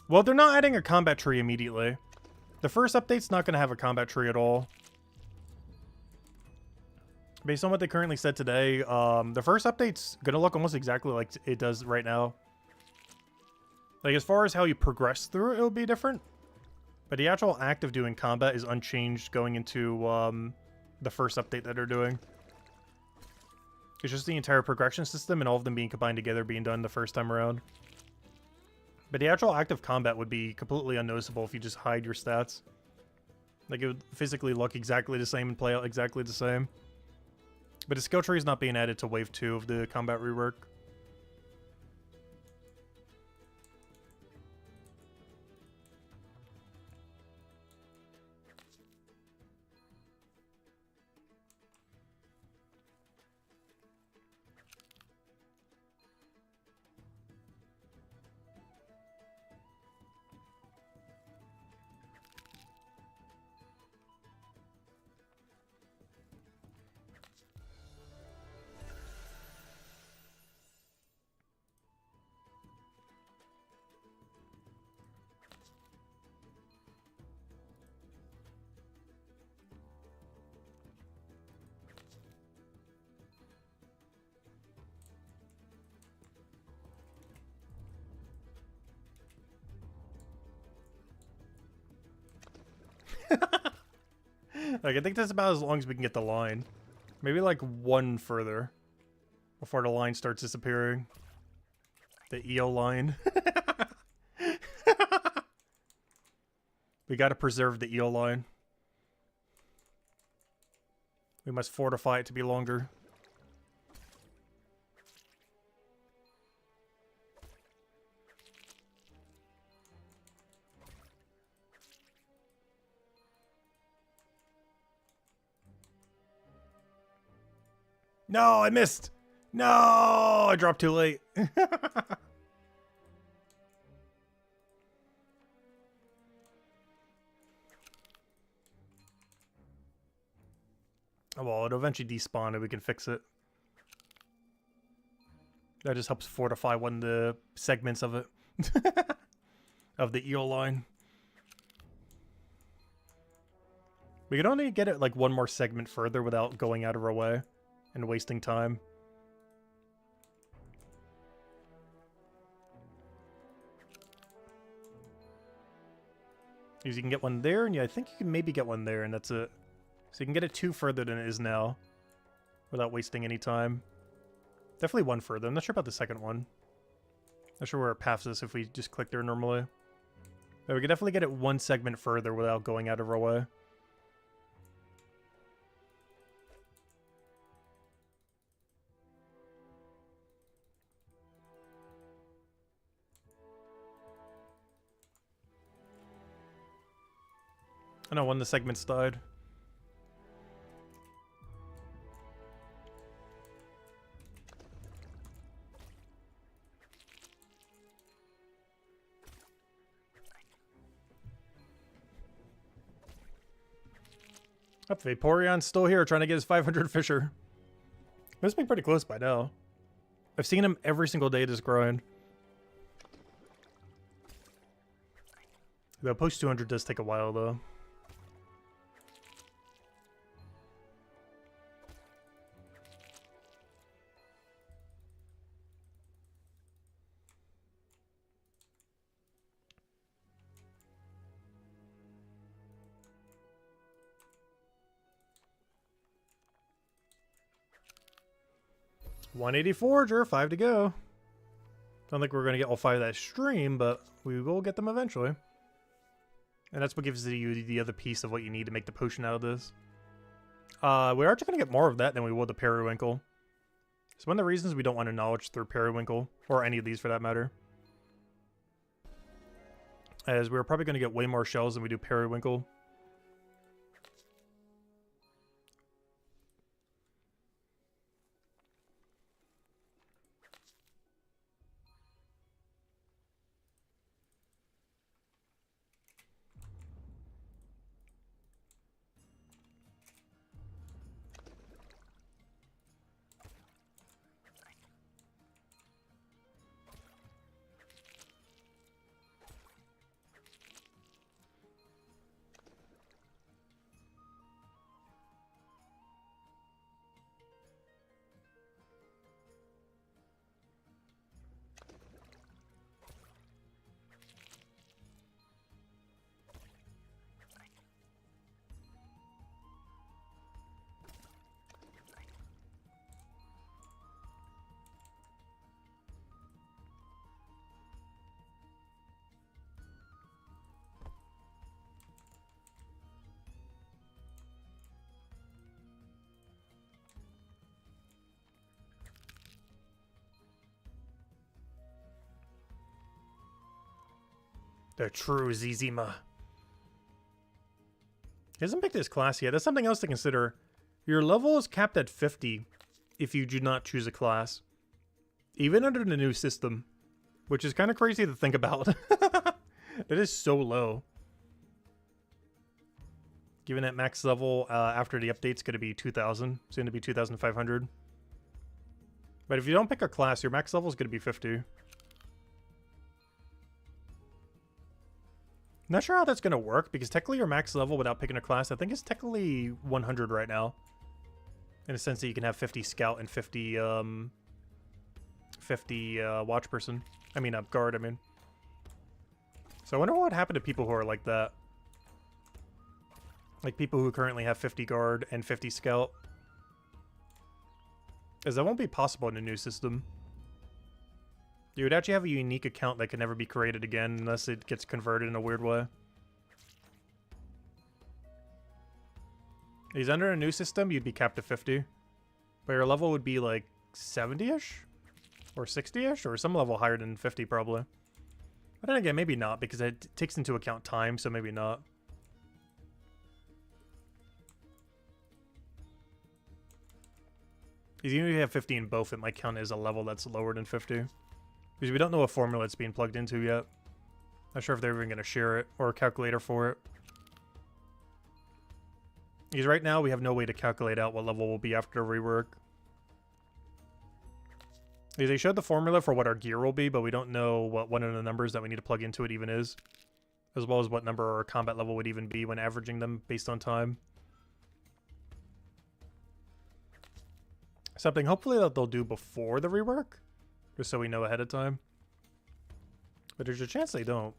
Well, they're not adding a combat tree immediately. The first update's not going to have a combat tree at all. Based on what they currently said today, the first update's going to look almost exactly like it does right now. Like, as far as how you progress through it, it'll be different. But the actual act of doing combat is unchanged going into the first update that they're doing. It's just the entire progression system and all of them being combined together being done the first time around. But the actual act of combat would be completely unnoticeable if you just hide your stats. Like, it would physically look exactly the same and play out exactly the same. But the skill tree is not being added to Wave 2 of the combat rework. Like, I think that's about as long as we can get the line. Maybe like one further before the line starts disappearing. The EO line. We gotta preserve the EO line. We must fortify it to be longer. No, I missed. No, I dropped too late. Oh, well, it'll eventually despawn and we can fix it. That just helps fortify one of the segments of it. Of the eel line. We can only get it like one more segment further without going out of our way and wasting time. Because you can get one there, and yeah, I think you can maybe get one there, and that's it. So you can get it 2 further than it is now without wasting any time. Definitely 1 further. I'm not sure about the second one. Not sure where it paths us if we just click there normally. But we can definitely get it 1 segment further without going out of our way. I know when the segments died. Up, Vaporeon's still here trying to get his 500 Fisher. Must be pretty close by now. I've seen him every single day this grind. The post 200 does take a while though. $180 Forager, 5 to go. Don't think we're going to get all 5 of that stream, but we will get them eventually. And that's what gives you the other piece of what you need to make the potion out of this. We're actually going to get more of that than we will the Periwinkle. It's one of the reasons we don't want to knowledge through Periwinkle, or any of these for that matter. As we're probably going to get way more shells than we do Periwinkle. The true Zizima. He hasn't picked his class yet. That's something else to consider. Your level is capped at 50 if you do not choose a class. Even under the new system. Which is kind of crazy to think about. It is so low. Given that max level after the update's going to be 2,000. Soon to be 2,500. But if you don't pick a class, your max level is going to be 50. Not sure how that's going to work, because technically your max level without picking a class, I think is technically 100 right now. In a sense that you can have 50 scout and 50 watch person. I mean, guard, I mean. So I wonder what would happen to people who are like that. Like people who currently have 50 guard and 50 scout. As that won't be possible in the new system. You would actually have a unique account that can never be created again unless it gets converted in a weird way. He's under a new system, you'd be capped at 50. But your level would be like 70-ish? Or 60-ish? Or some level higher than 50 probably. But then again, maybe not, because it takes into account time, so maybe not. Because even if you have 50 in both, it might count as a level that's lower than 50. Because we don't know what formula it's being plugged into yet. Not sure if they're even going to share it, or a calculator for it. Because right now, we have no way to calculate out what level will be after rework. Because they showed the formula for what our gear will be, but we don't know what one of the numbers that we need to plug into it even is. As well as what number our combat level would even be when averaging them based on time. Something hopefully that they'll do before the rework. Just so we know ahead of time. But there's a chance they don't.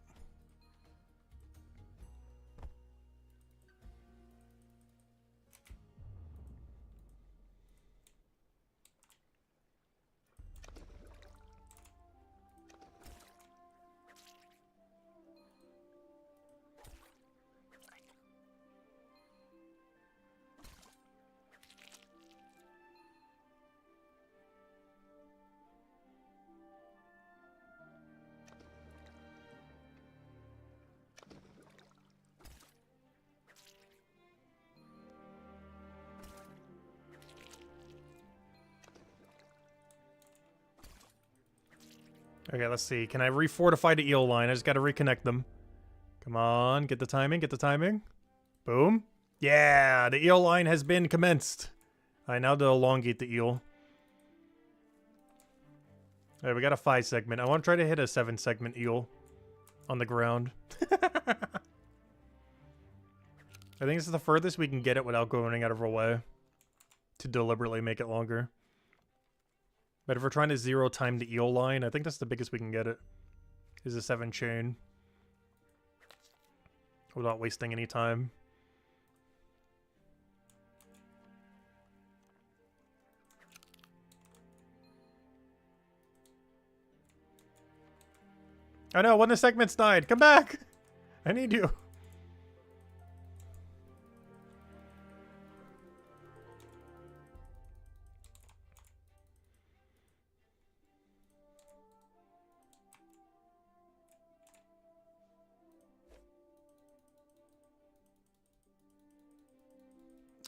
Okay, let's see. Can I refortify the eel line? I just gotta reconnect them. Come on, get the timing, get the timing. Boom. Yeah, the eel line has been commenced. Alright, now to elongate the eel. Alright, we got a 5 segment. I want to try to hit a 7 segment eel on the ground. I think this is the furthest we can get it without going out of our way to deliberately make it longer. But if we're trying to zero time the eel line, I think that's the biggest we can get it. Is a 7 chain. Without wasting any time. Oh no, one of the segments died. Come back! I need you.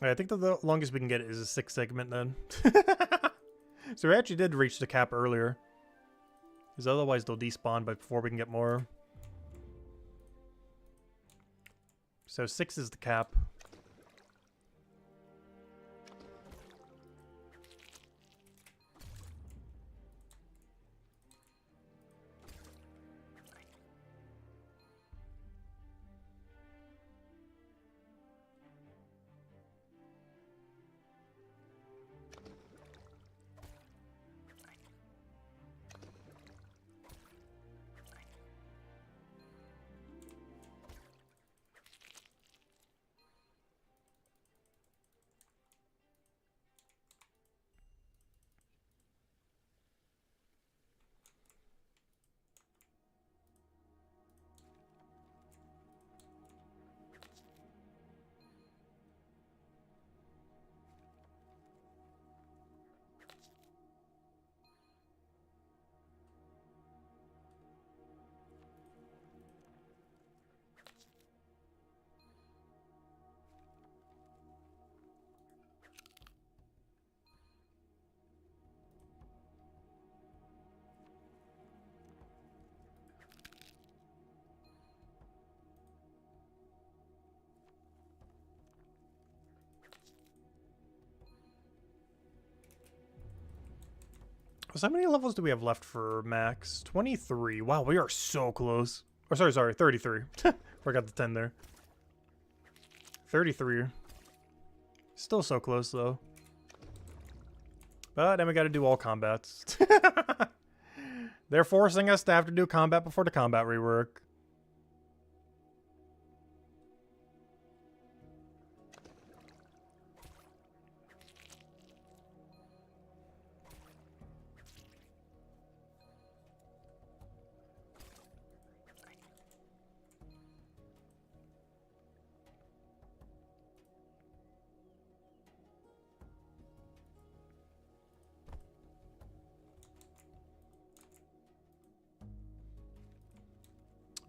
I think the longest we can get is a 6 segment then. So we actually did reach the cap earlier. Because otherwise they'll despawn before we can get more. So 6 is the cap. So how many levels do we have left for max? 23. Wow, we are so close. Oh, sorry, 33. Forgot the 10 there. 33. Still so close, though. But then we gotta do all combats. They're forcing us to have to do combat before the combat rework.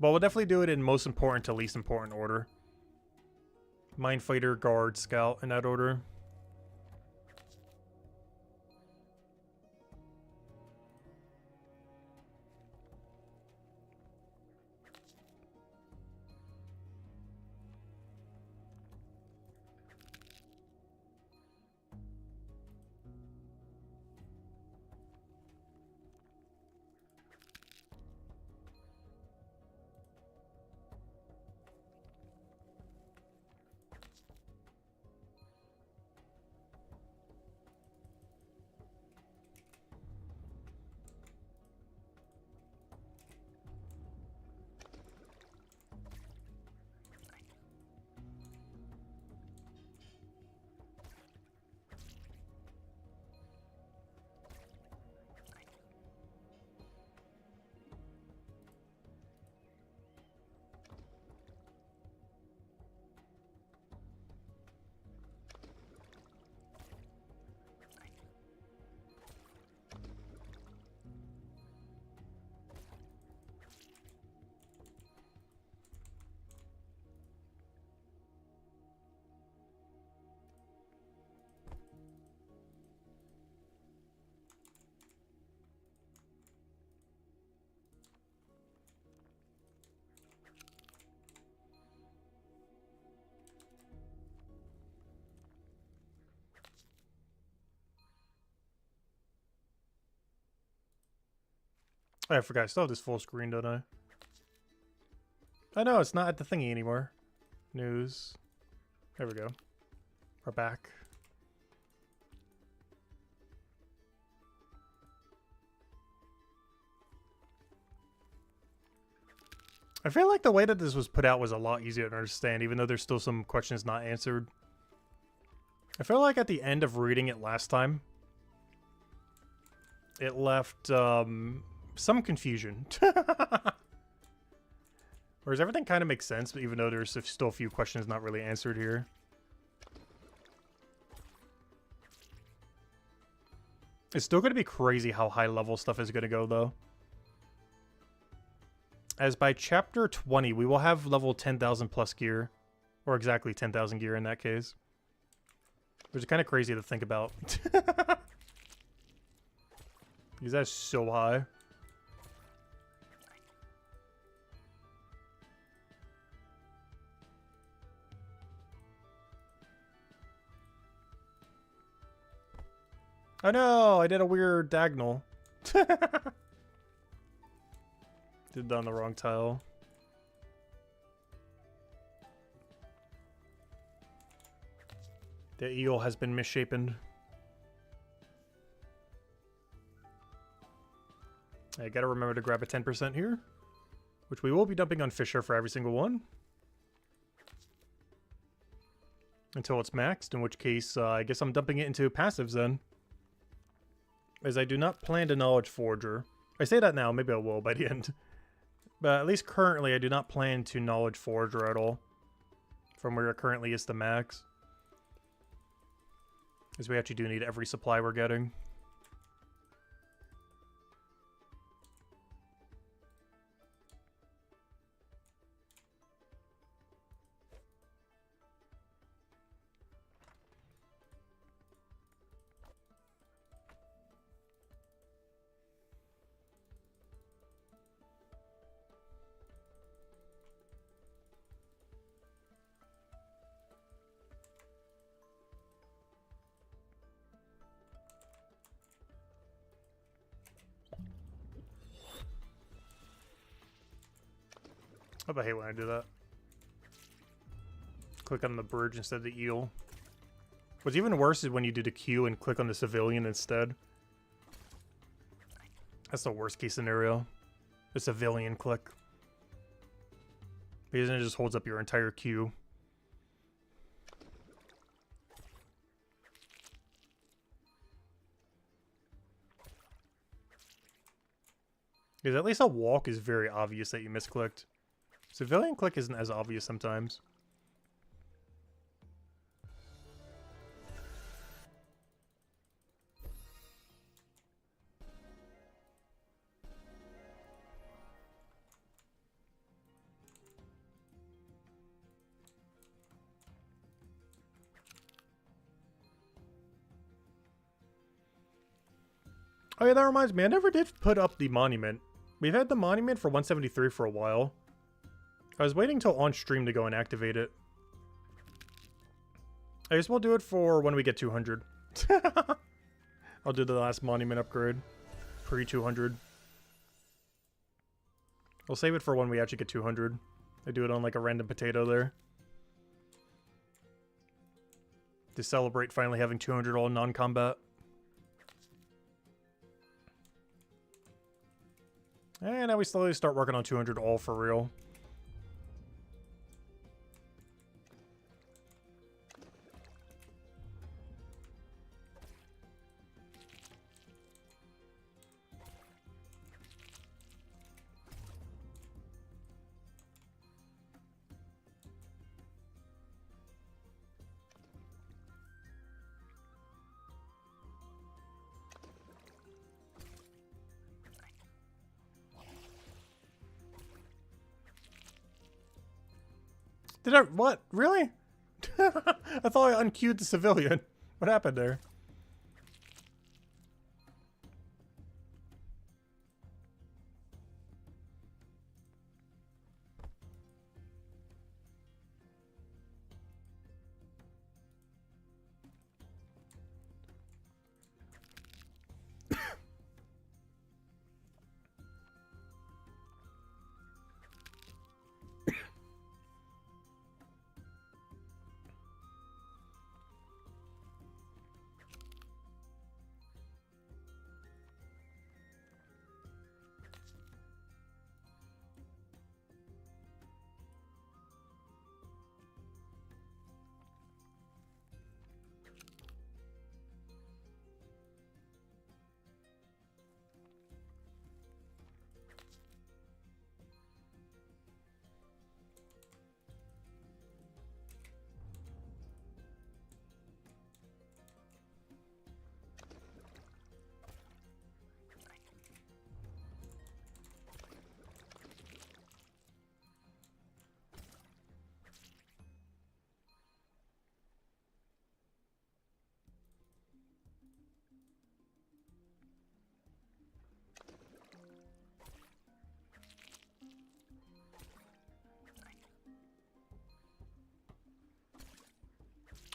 But we'll definitely do it in most important to least important order. Mind Fighter, Guard, Scout, in that order. Oh, I forgot. I still have this full screen, don't I? I know, it's not at the thingy anymore. News. There we go. We're back. I feel like the way that this was put out was a lot easier to understand, even though there's still some questions not answered. I feel like at the end of reading it last time, it left some confusion. Whereas everything kind of makes sense, but even though there's still a few questions not really answered here. It's still going to be crazy how high level stuff is going to go, though. As by chapter 20, we will have level 10,000 plus gear. Or exactly 10,000 gear in that case. Which is kind of crazy to think about. Because that's so high. Oh no, I did a weird diagonal. Did that on the wrong tile. The eel has been misshapen. I gotta remember to grab a 10% here, which we will be dumping on Fisher for every single one. Until it's maxed, in which case I guess I'm dumping it into passives then. As I do not plan to Knowledge Forger. I say that now, maybe I will by the end. But at least currently I do not plan to Knowledge Forger at all. From where it currently is the max. Because we actually do need every supply we're getting. Oh, I hate when I do that. Click on the bridge instead of the eel. What's even worse is when you do the Q and click on the civilian instead. That's the worst case scenario. The civilian click. Because then it just holds up your entire queue. Because at least a walk is very obvious that you misclicked. Civilian click isn't as obvious sometimes. Oh yeah, that reminds me. I never did put up the monument. We've had the monument for 173 for a while. I was waiting till on stream to go and activate it. I guess we'll do it for when we get 200. I'll do the last monument upgrade. Pre-200. We'll save it for when we actually get 200. I do it on like a random potato there. To celebrate finally having 200 all non-combat. And now we slowly start working on 200 all for real. Did I? What? Really? I thought I unqueued the civilian. What happened there?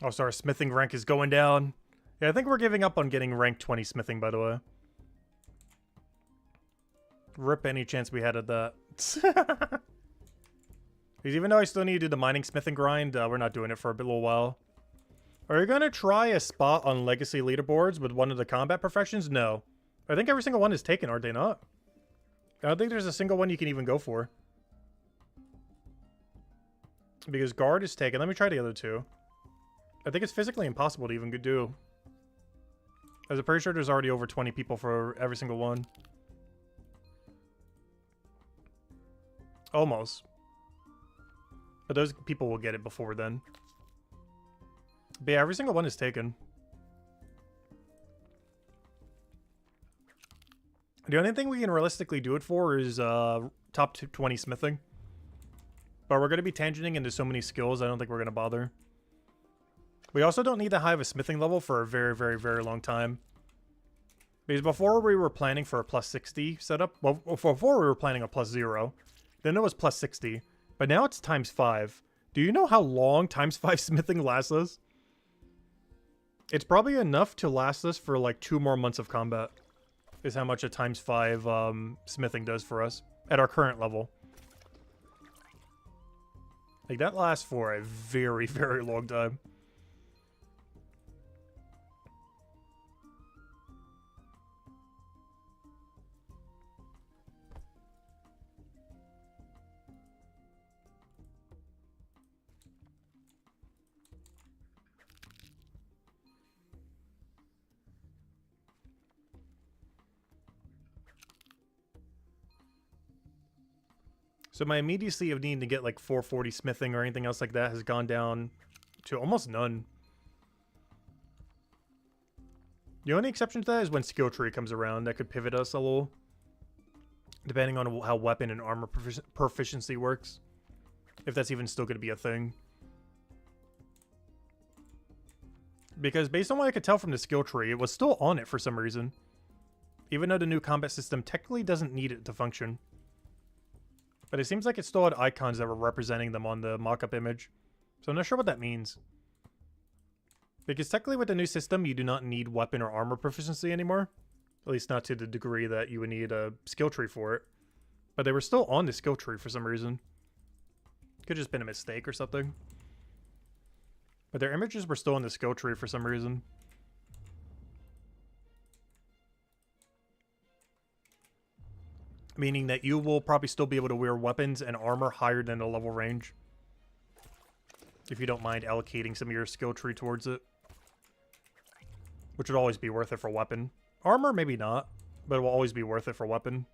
Oh, sorry, smithing rank is going down. Yeah, I think we're giving up on getting rank 20 smithing, by the way. Rip any chance we had at that. Because even though I still need to do the mining smithing grind, we're not doing it for a little while. Are you going to try a spot on legacy leaderboards with one of the combat professions? No. I think every single one is taken, are they not? I don't think there's a single one you can even go for. Because guard is taken. Let me try the other two. I think it's physically impossible to even do. As I'm pretty sure there's already over 20 people for every single one. Almost. But those people will get it before then. But yeah, every single one is taken. The only thing we can realistically do it for is top 20 smithing. But we're going to be tangenting into so many skills, I don't think we're going to bother. We also don't need to have a smithing level for a very, very, very long time. Because before we were planning for a plus 60 setup, well, before we were planning a plus 0, then it was plus 60, but now it's times 5. Do you know how long times 5 smithing lasts us? It's probably enough to last us for like 2 more months of combat, is how much a times 5 smithing does for us at our current level. Like, that lasts for a very, very long time. So my immediacy of needing to get like 440 smithing or anything else like that has gone down to almost none. The only exception to that is when skill tree comes around. That could pivot us a little. Depending on how weapon and armor proficiency works. If that's even still going to be a thing. Because based on what I could tell from the skill tree, it was still on it for some reason. even though the new combat system technically doesn't need it to function. But it seems like it still had icons that were representing them on the mock-up image. So I'm not sure what that means. Because technically with the new system, you do not need weapon or armor proficiency anymore. At least not to the degree that you would need a skill tree for it. But they were still on the skill tree for some reason. Could have just been a mistake or something. But their images were still on the skill tree for some reason. Meaning that you will probably still be able to wear weapons and armor higher than the level range. If you don't mind allocating some of your skill tree towards it. Which would always be worth it for weapon. Armor, maybe not. But it will always be worth it for weapon.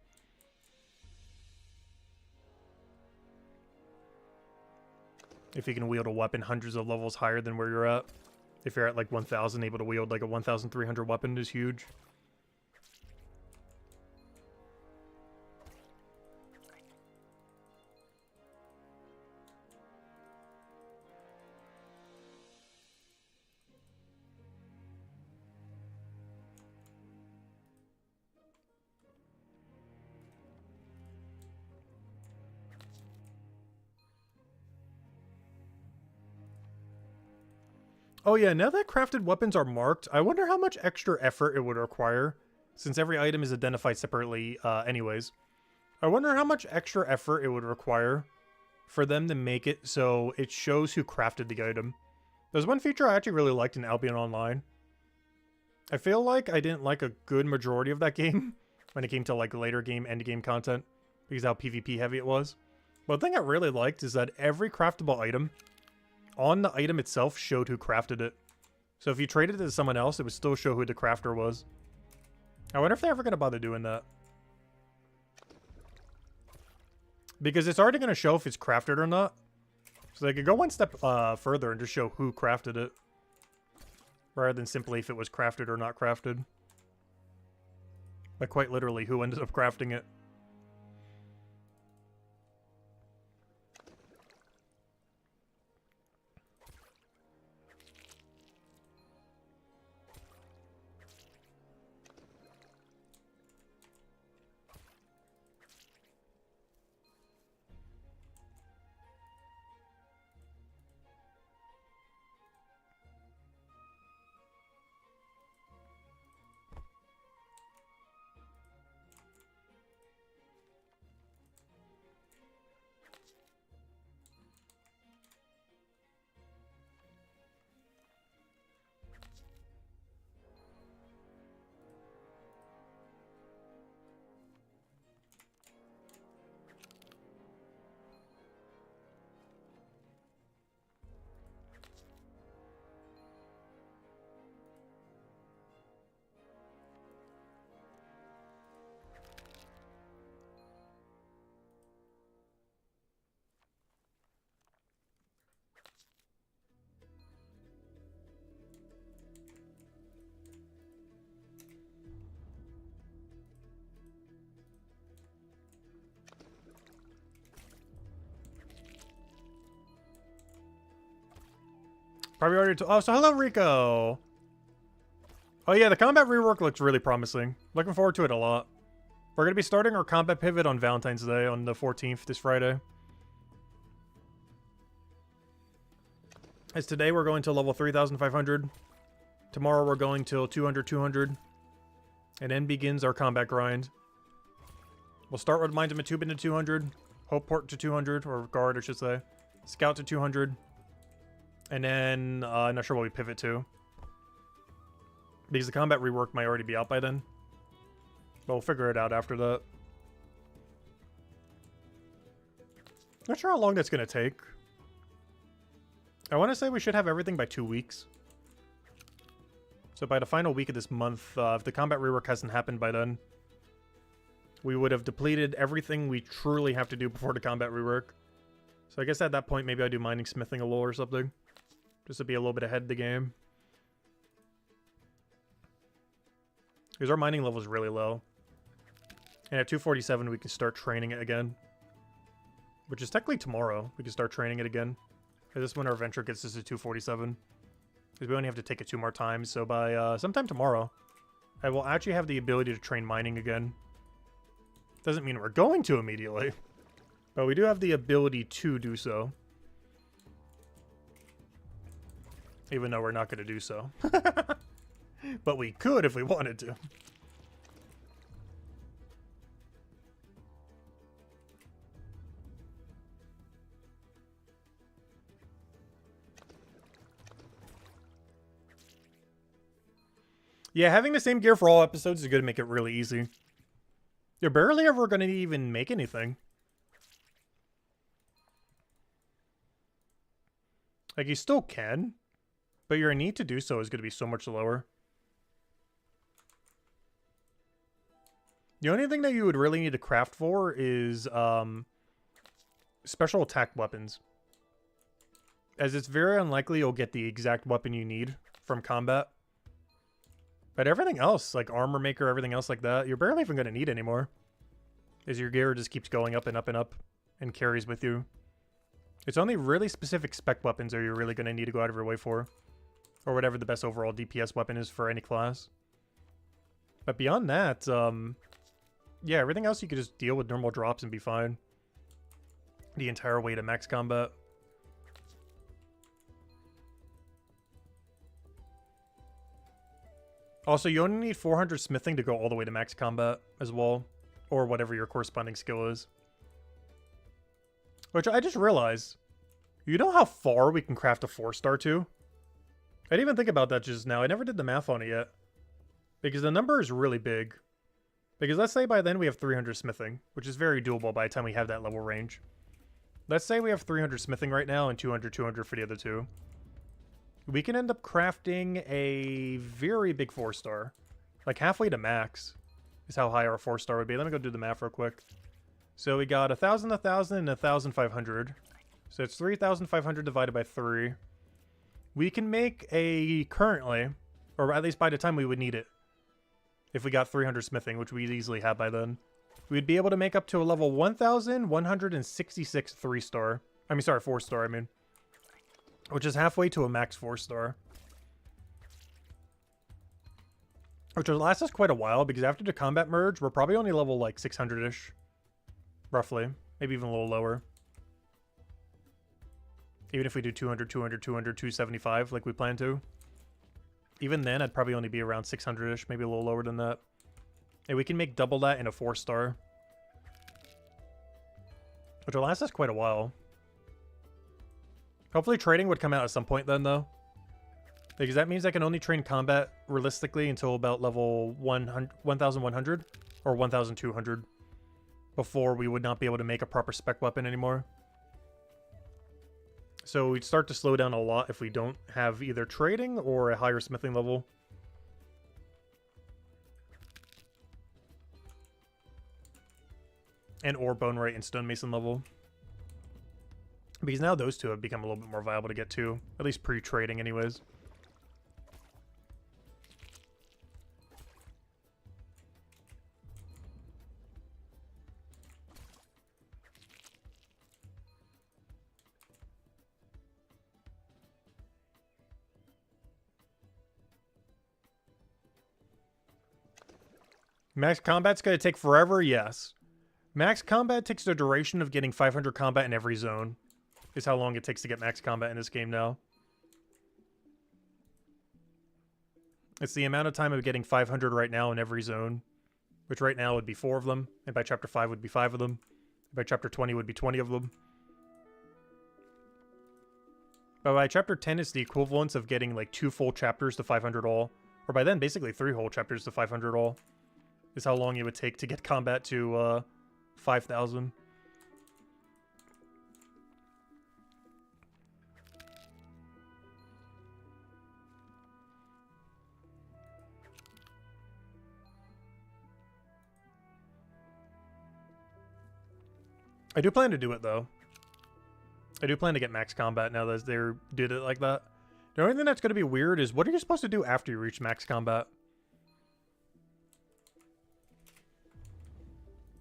If you can wield a weapon hundreds of levels higher than where you're at. If you're at like 1,000, able to wield like a 1,300 weapon is huge. Oh yeah, now that crafted weapons are marked, I wonder how much extra effort it would require, since every item is identified separately anyways. I wonder how much extra effort it would require for them to make it so it shows who crafted the item. There's one feature I actually really liked in Albion Online. I feel like I didn't like a good majority of that game when it came to like later game, end game content, because how PvP heavy it was. But the thing I really liked is that every craftable item on the item itself showed who crafted it. So if you traded it to someone else, it would still show who the crafter was. I wonder if they're ever going to bother doing that. Because it's already going to show if it's crafted or not. So they could go one step further and just show who crafted it. Rather than simply if it was crafted or not crafted. Like quite literally who ended up crafting it. Probably already. Oh, so hello, Rico. Oh yeah, the combat rework looks really promising. Looking forward to it a lot. We're gonna be starting our combat pivot on Valentine's Day on the 14th, this Friday. As today we're going to level 3,500. Tomorrow we're going till 200. And then begins our combat grind. We'll start with Mind of Matubin to 200. Hope Port to 200, or Guard I should say. Scout to 200. And then, I'm not sure what we pivot to. Because the combat rework might already be out by then. But we'll figure it out after that. Not sure how long that's going to take. I want to say we should have everything by 2 weeks. So by the final week of this month, if the combat rework hasn't happened by then, we would have depleted everything we truly have to do before the combat rework. So I guess at that point, maybe I do mining smithing a little or something. Just to be a little bit ahead of the game. Because our mining level is really low. And at 247, we can start training it again. Which is technically tomorrow. We can start training it again. Because this when our adventure gets us to 247. Because we only have to take it 2 more times. So by sometime tomorrow, I will actually have the ability to train mining again. Doesn't mean we're going to immediately, but we do have the ability to do so. Even though we're not going to do so. But we could if we wanted to. Yeah, having the same gear for all episodes is going to make it really easy. You're barely ever going to even make anything. Like, you still can, but your need to do so is going to be so much lower. The only thing that you would really need to craft for is special attack weapons. As it's very unlikely you'll get the exact weapon you need from combat. But everything else, like armor maker, everything else like that, you're barely even going to need anymore. As your gear just keeps going up and up and up and carries with you. It's only really specific spec weapons are you really going to need to go out of your way for. Or whatever the best overall DPS weapon is for any class. But beyond that, yeah, everything else you could just deal with normal drops and be fine. The entire way to max combat. Also, you only need 400 smithing to go all the way to max combat as well. Or whatever your corresponding skill is. Which I just realized. You know how far we can craft a 4-star to? I didn't even think about that just now. I never did the math on it yet. Because the number is really big. Because let's say by then we have 300 smithing. Which is very doable by the time we have that level range. Let's say we have 300 smithing right now and 200 for the other two. We can end up crafting a very big 4-star. Like halfway to max is how high our 4-star would be. Let me go do the math real quick. So we got 1,000, 1,000, and 1,500. So it's 3,500 divided by 3. We can make a currently, or at least by the time we would need it, if we got 300 smithing, which we'd easily have by then, we'd be able to make up to a level 1,166 3-star. I mean, sorry, 4-star, I mean. Which is halfway to a max 4-star. Which will last us quite a while, because after the combat merge, we're probably only level like 600-ish. Roughly. Maybe even a little lower. Even if we do 200, 200, 200, 275 like we plan to. Even then, I'd probably only be around 600-ish, maybe a little lower than that. And we can make double that in a 4-star. Which will last us quite a while. Hopefully trading would come out at some point then, though. Because that means I can only train combat realistically until about level 1,100 or 1,200. Before we would not be able to make a proper spec weapon anymore. So we'd start to slow down a lot if we don't have either trading or a higher smithing level. And or bone rate and stonemason level. Because now those two have become a little bit more viable to get to. At least pre-trading anyways. Max combat's going to take forever? Yes. Max combat takes the duration of getting 500 combat in every zone. Is how long it takes to get max combat in this game now. It's the amount of time of getting 500 right now in every zone. Which right now would be 4 of them. And by chapter 5 would be 5 of them. And by chapter 20 would be 20 of them. But by chapter 10 it's the equivalence of getting like 2 full chapters to 500 all. Or by then basically 3 whole chapters to 500 all. Is how long it would take to get combat to 5,000. I do plan to do it though. I do plan to get max combat now that they did it like that. The only thing that's going to be weird is what are you supposed to do after you reach max combat?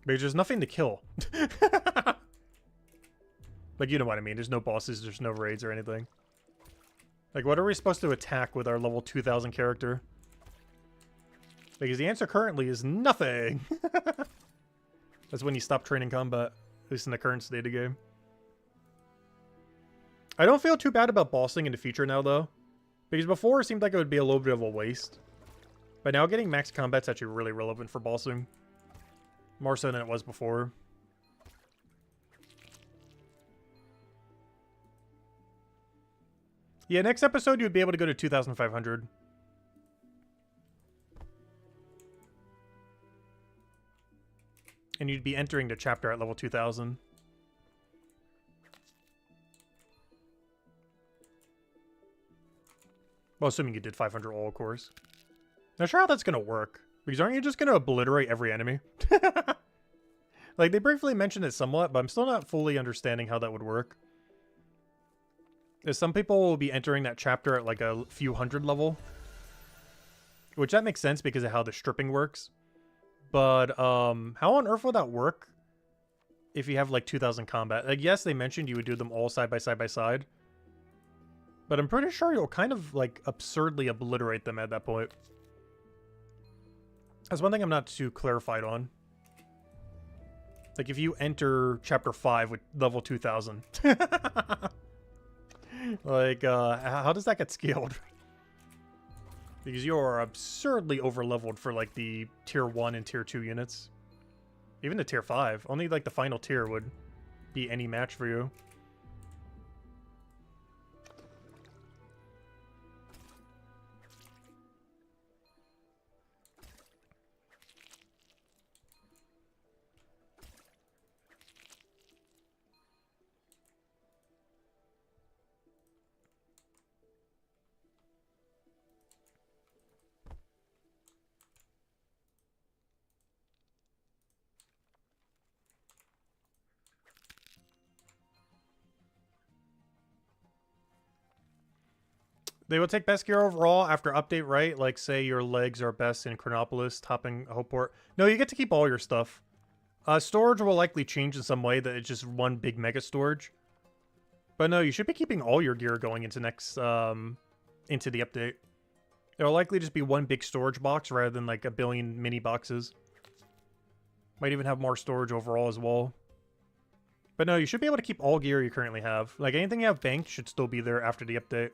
Because there's nothing to kill. Like, you know what I mean. There's no bosses, there's no raids or anything. Like, what are we supposed to attack with our level 2000 character? Because the answer currently is nothing. That's when you stop training combat, at least in the current state of the game. I don't feel too bad about bossing in the future now, though. Because before, it seemed like it would be a little bit of a waste. But now getting max combat's actually really relevant for bossing. More so than it was before. Yeah, next episode you'd be able to go to 2,500. And you'd be entering the chapter at level 2,000. Well, assuming you did 500 all, of course. Not sure how that's going to work. Because aren't you just going to obliterate every enemy? Like, they briefly mentioned it somewhat, but I'm still not fully understanding how that would work. As some people will be entering that chapter at like a few hundred level. Which that makes sense because of how the stripping works. But, how on earth will that work if you have like 2,000 combat? Like, yes, they mentioned you would do them all side by side by side. But I'm pretty sure you'll kind of like absurdly obliterate them at that point. That's one thing I'm not too clarified on. Like, if you enter Chapter 5 with level 2,000. Like, how does that get scaled? Because you're absurdly over-leveled for, like, the Tier 1 and Tier 2 units. Even the Tier 5. Only, like, the final tier would be any match for you. They will take best gear overall after update, right? Like, say your legs are best in Chronopolis, topping Hopeport. No, you get to keep all your stuff. Storage will likely change in some way that it's just one big mega storage. But no, you should be keeping all your gear going into next, into the update. It'll likely just be one big storage box rather than like a billion mini boxes. Might even have more storage overall as well. But no, you should be able to keep all gear you currently have. Like, anything you have banked should still be there after the update.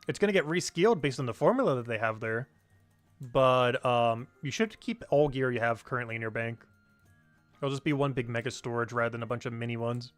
It's going to get rescaled based on the formula that they have there. But you should keep all gear you have currently in your bank. It'll just be one big mega storage rather than a bunch of mini ones.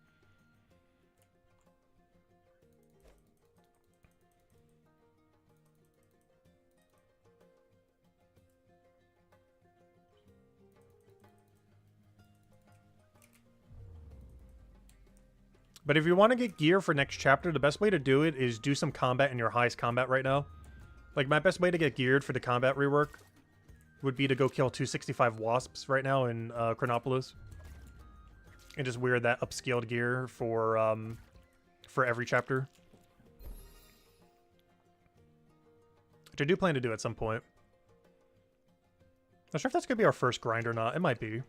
But if you want to get gear for next chapter, the best way to do it is do some combat in your highest combat right now. Like, my best way to get geared for the combat rework would be to go kill 265 wasps right now in Chronopolis. And just wear that upscaled gear for every chapter. Which I do plan to do at some point. Not sure if that's going to be our first grind or not. It might be.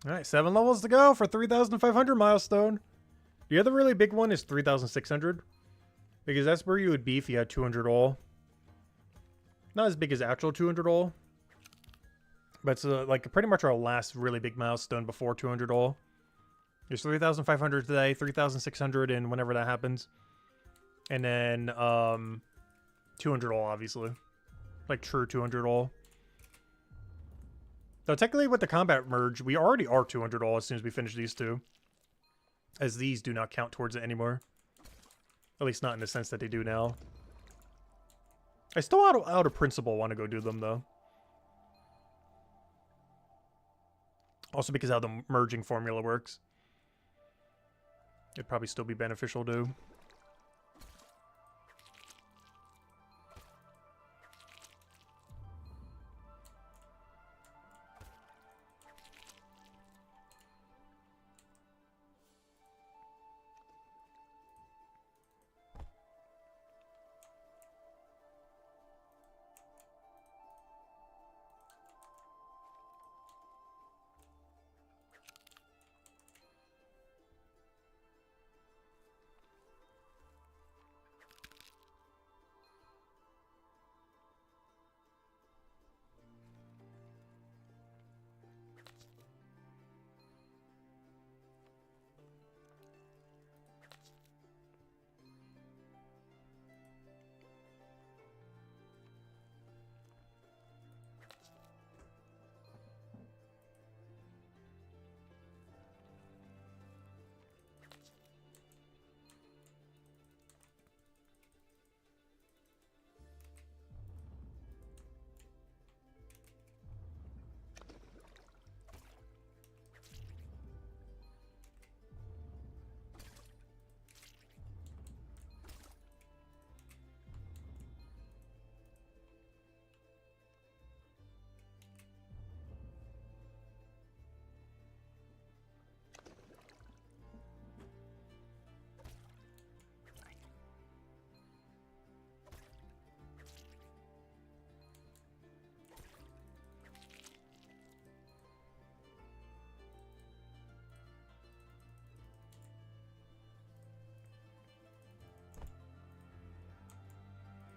Alright, 7 levels to go for 3,500 milestone. The other really big one is 3,600. Because that's where you would be if you had 200 all. Not as big as actual 200 all. But it's like pretty much our last really big milestone before 200 all. There's 3,500 today, 3,600 and whenever that happens. And then 200 all, obviously. Like true 200 all. Though technically with the combat merge, we already are 200 all as soon as we finish these two. As these do not count towards it anymore. At least not in the sense that they do now. I still out of principle want to go do them though. Also because how the merging formula works. It'd probably still be beneficial to.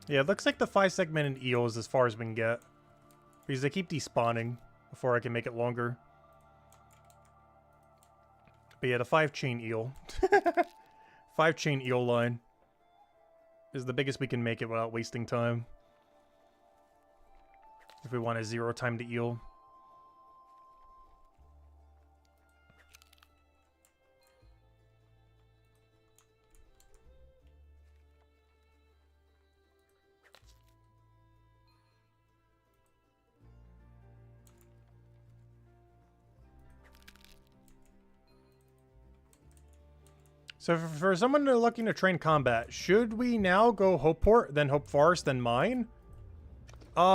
Yeah, it looks like the 5-segmented eel is as far as we can get. Because they keep despawning before I can make it longer. But yeah, the 5-chain eel. 5-chain eel line is the biggest we can make it without wasting time. If we want to 0 time the eel. So for someone looking to train combat, should we now go Hopeport, then Hope Forest, then Mine?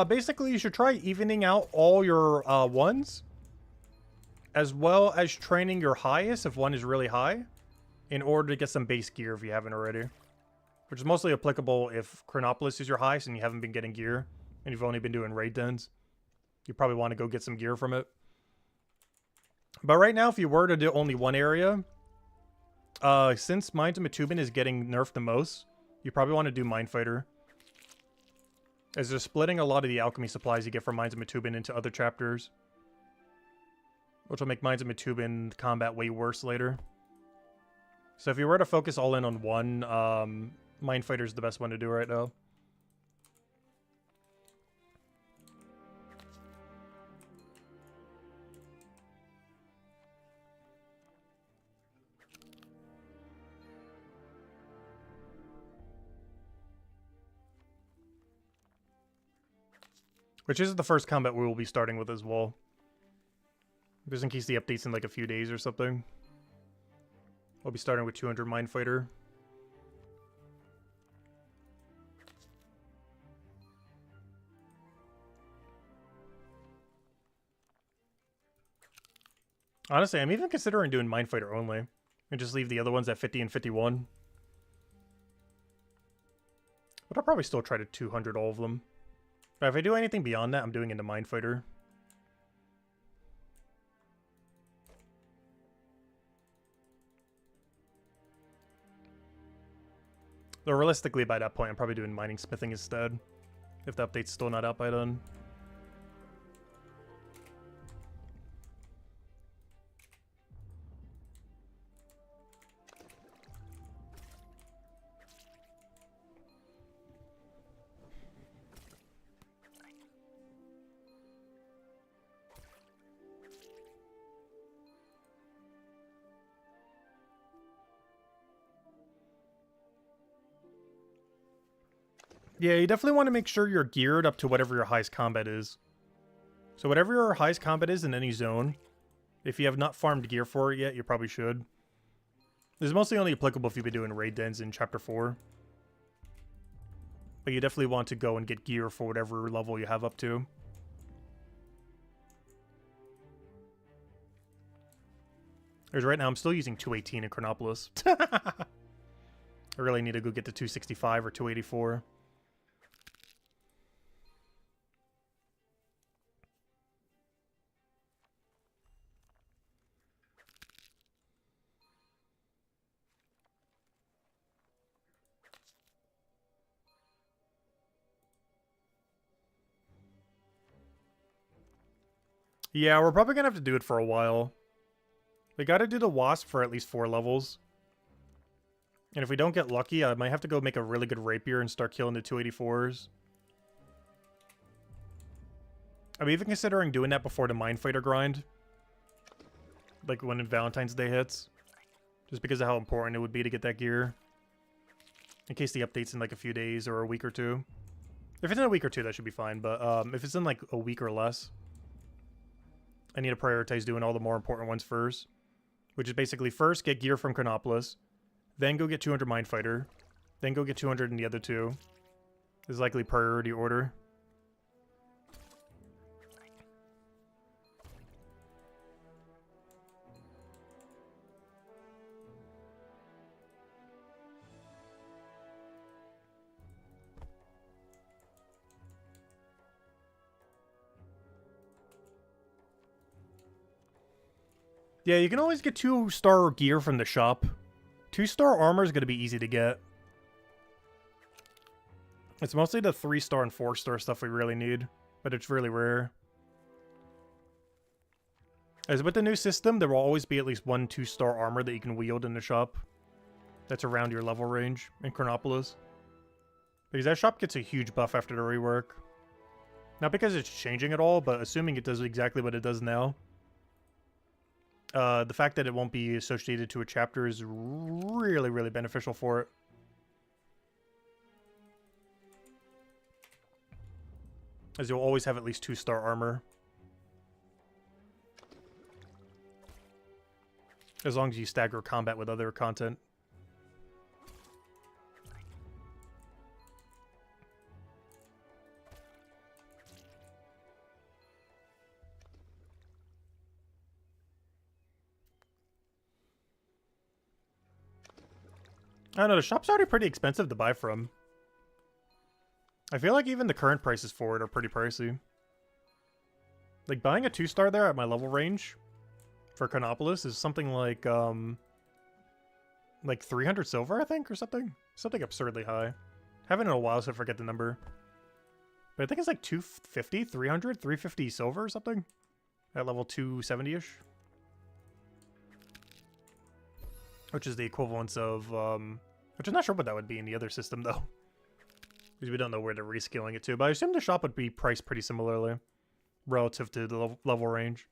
Basically, you should try evening out all your ones, as well as training your highest if one is really high, in order to get some base gear if you haven't already. Which is mostly applicable if Chronopolis is your highest and you haven't been getting gear, and you've only been doing raid dens. You probably want to go get some gear from it. But right now, if you were to do only one area, since Mines of Matubin is getting nerfed the most, you probably want to do Minefighter. As they're splitting a lot of the alchemy supplies you get from Mines of Matubin into other chapters. Which will make Mines of Matubin combat way worse later. So if you were to focus all in on one, Minefighter is the best one to do right now. Which is the first combat we will be starting with as well. Just in case the update's in like a few days or something. We'll be starting with 200 Minefighter. Honestly, I'm even considering doing Minefighter only. And just leave the other ones at 50 and 51. But I'll probably still try to 200 all of them. But if I do anything beyond that, I'm doing into Minefighter. Though realistically, by that point, I'm probably doing mining smithing instead. If the update's still not out by then. Yeah, you definitely want to make sure you're geared up to whatever your highest combat is. So whatever your highest combat is in any zone, if you have not farmed gear for it yet, you probably should. This is mostly only applicable if you've been doing raid dens in Chapter 4. But you definitely want to go and get gear for whatever level you have up to. Because right now I'm still using 218 in Chronopolis. I really need to go get to 265 or 284. Yeah, we're probably going to have to do it for a while. We got to do the Wasp for at least 4 levels. And if we don't get lucky, I might have to go make a really good rapier and start killing the 284s. I'm even considering doing that before the Mindfighter grind. Like when Valentine's Day hits. Just because of how important it would be to get that gear. In case the update's in like a few days or a week or two. If it's in a week or two, that should be fine. But if it's in like a week or less, I need to prioritize doing all the more important ones first. Which is basically first get gear from Chronopolis. Then go get 200 Mindfighter. Then go get 200 in the other two. This is likely priority order. Yeah, you can always get 2-star gear from the shop. 2-star armor is going to be easy to get. It's mostly the 3-star and 4-star stuff we really need, but it's really rare. As with the new system, there will always be at least 1 2-star armor that you can wield in the shop. That's around your level range in Chronopolis. Because that shop gets a huge buff after the rework. Not because it's changing at all, but assuming it does exactly what it does now. The fact that it won't be associated to a chapter is really, really beneficial for it. As you'll always have at least 2-star armor. As long as you stagger combat with other content. I don't know, the shop's already pretty expensive to buy from. I feel like even the current prices for it are pretty pricey. Like, buying a 2-star there at my level range for Chronopolis is something like 300 silver, I think, or something? Something absurdly high. Haven't in a while, so I forget the number. But I think it's like 250, 300, 350 silver or something? At level 270-ish. Which is the equivalence of, which I'm not sure what that would be in the other system, though. Because we don't know where they're rescaling it to. But I assume the shop would be priced pretty similarly. Relative to the level range.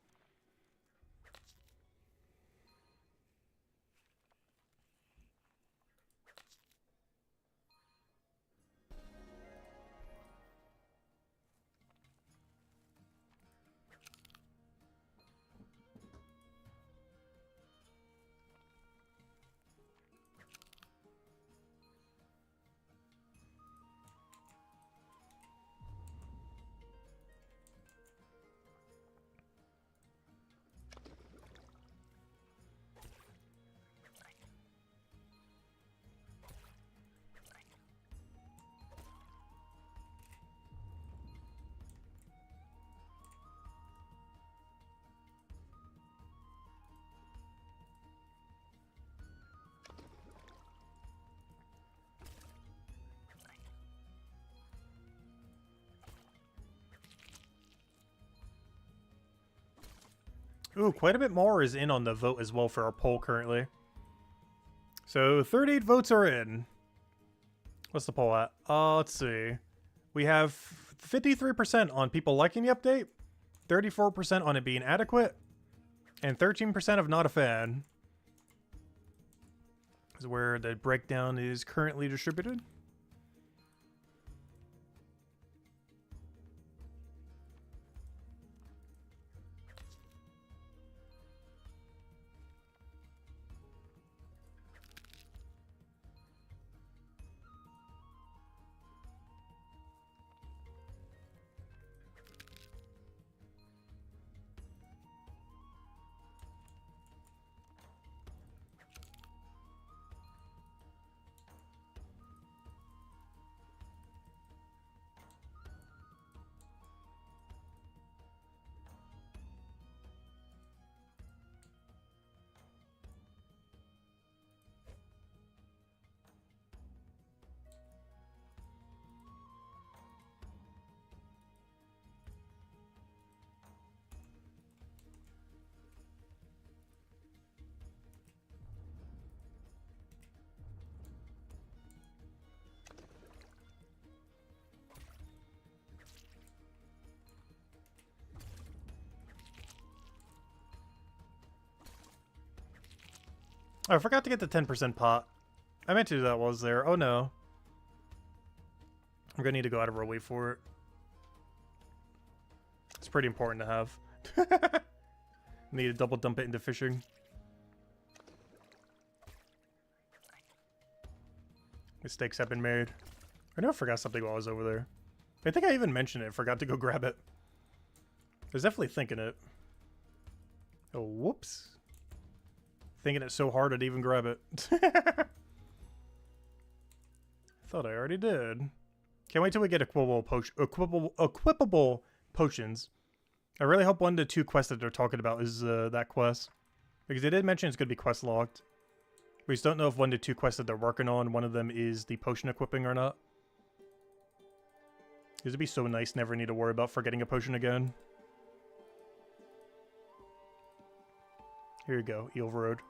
Ooh, quite a bit more is in on the vote as well for our poll currently. So 38 votes are in. What's the poll at? Let's see. We have 53% on people liking the update, 34% on it being adequate, and 13% of not a fan. This is where the breakdown is currently distributed. Oh, I forgot to get the 10% pot. I meant to do that while I was there. Oh no. I'm gonna need to go out of our way for it. It's pretty important to have. Need to double dump it into fishing. Mistakes have been made. I know I forgot something while I was over there. I think I even mentioned it. Forgot to go grab it. I was definitely thinking it. Oh, whoops. Thinking it so hard I'd even grab it. Thought I already did. Can't wait till we get equipable potions. I really hope 1 to 2 quests that they're talking about is that quest. Because they did mention it's going to be quest locked. We just don't know if 1 to 2 quests that they're working on, one of them is the potion equipping or not. Because it'd be so nice never need to worry about forgetting a potion again. Here you go, Eel Road.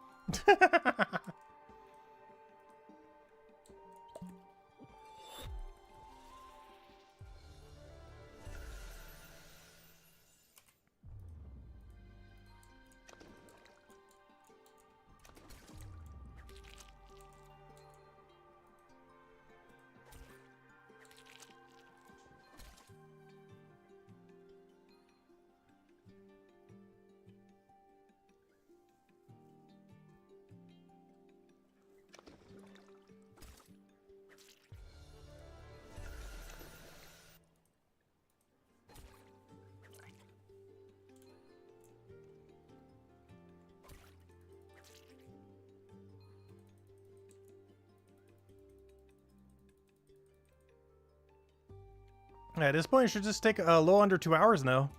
At this point, it should just take a little under 2 hours now.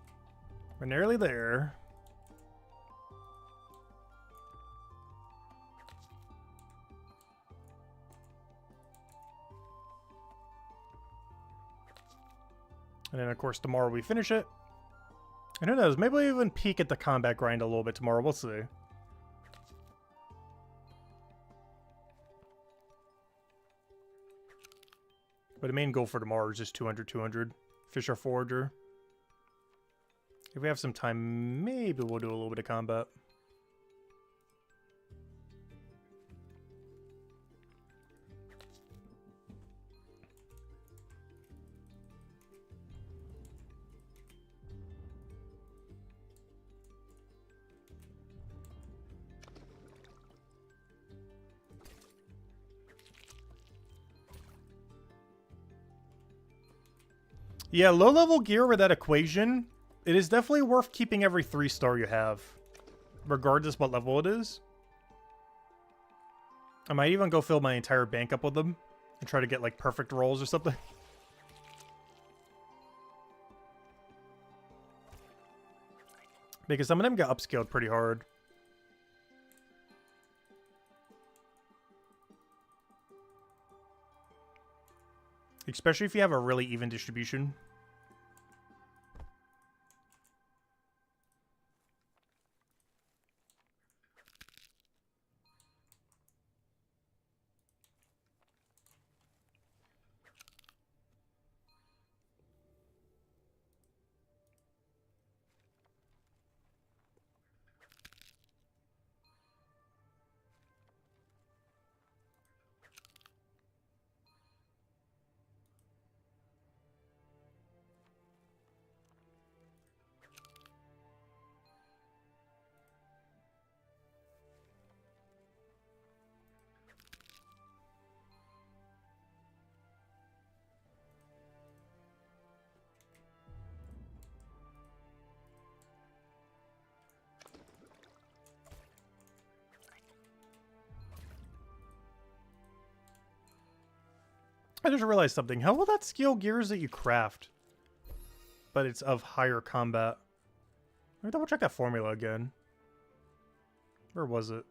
We're nearly there. And then, of course, tomorrow we finish it. And who knows, maybe we'll even peek at the combat grind a little bit tomorrow. We'll see. But the main goal for tomorrow is just 200. Fish our forager. If we have some time, maybe we'll do a little bit of combat. Yeah, low-level gear with that equation, it is definitely worth keeping every 3-star you have, regardless what level it is. I might even go fill my entire bank up with them and try to get, like, perfect rolls or something. Because some of them got upscaled pretty hard. Especially if you have a really even distribution. I just realized something. How will that scale gears that you craft? But it's of higher combat. Let me double check that formula again. Where was it?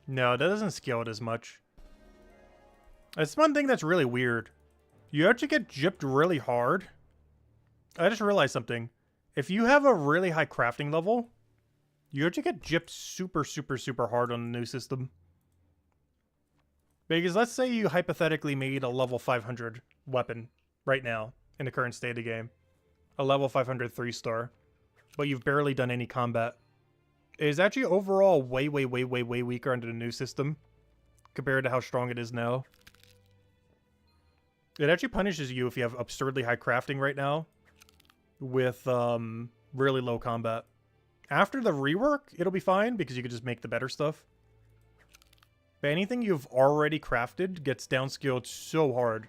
No, that doesn't scale it as much. That's one thing that's really weird. You actually get gypped really hard. I just realized something. If you have a really high crafting level, you actually get gypped super hard on the new system. Because let's say you hypothetically made a level 500 weapon right now in the current state of the game. A level 500 3-star. But you've barely done any combat. It is actually overall way weaker under the new system compared to how strong it is now. It actually punishes you if you have absurdly high crafting right now with really low combat. After the rework, it'll be fine because you can just make the better stuff. But anything you've already crafted gets downscaled so hard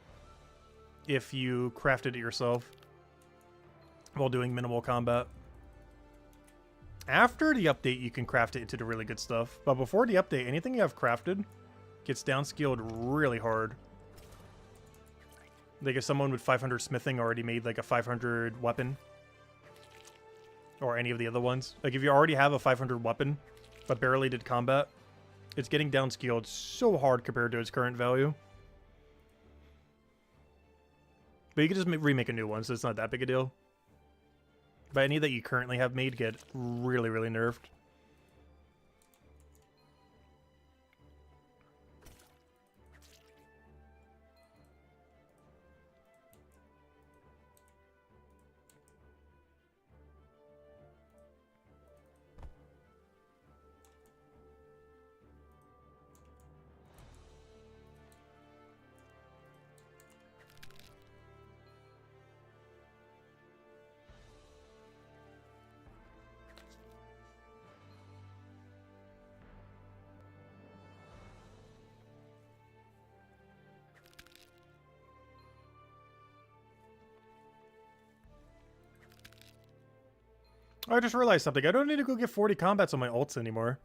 if you crafted it yourself while doing minimal combat. After the update, you can craft it into the really good stuff. But before the update, anything you have crafted gets downscaled really hard. Like if someone with 500 smithing already made like a 500 weapon. Or any of the other ones. Like if you already have a 500 weapon, but barely did combat, it's getting downscaled so hard compared to its current value. But you can just remake a new one, so it's not that big a deal. But any that you currently have made get really nerfed. I just realized something. I don't need to go get 40 combats on my ults anymore.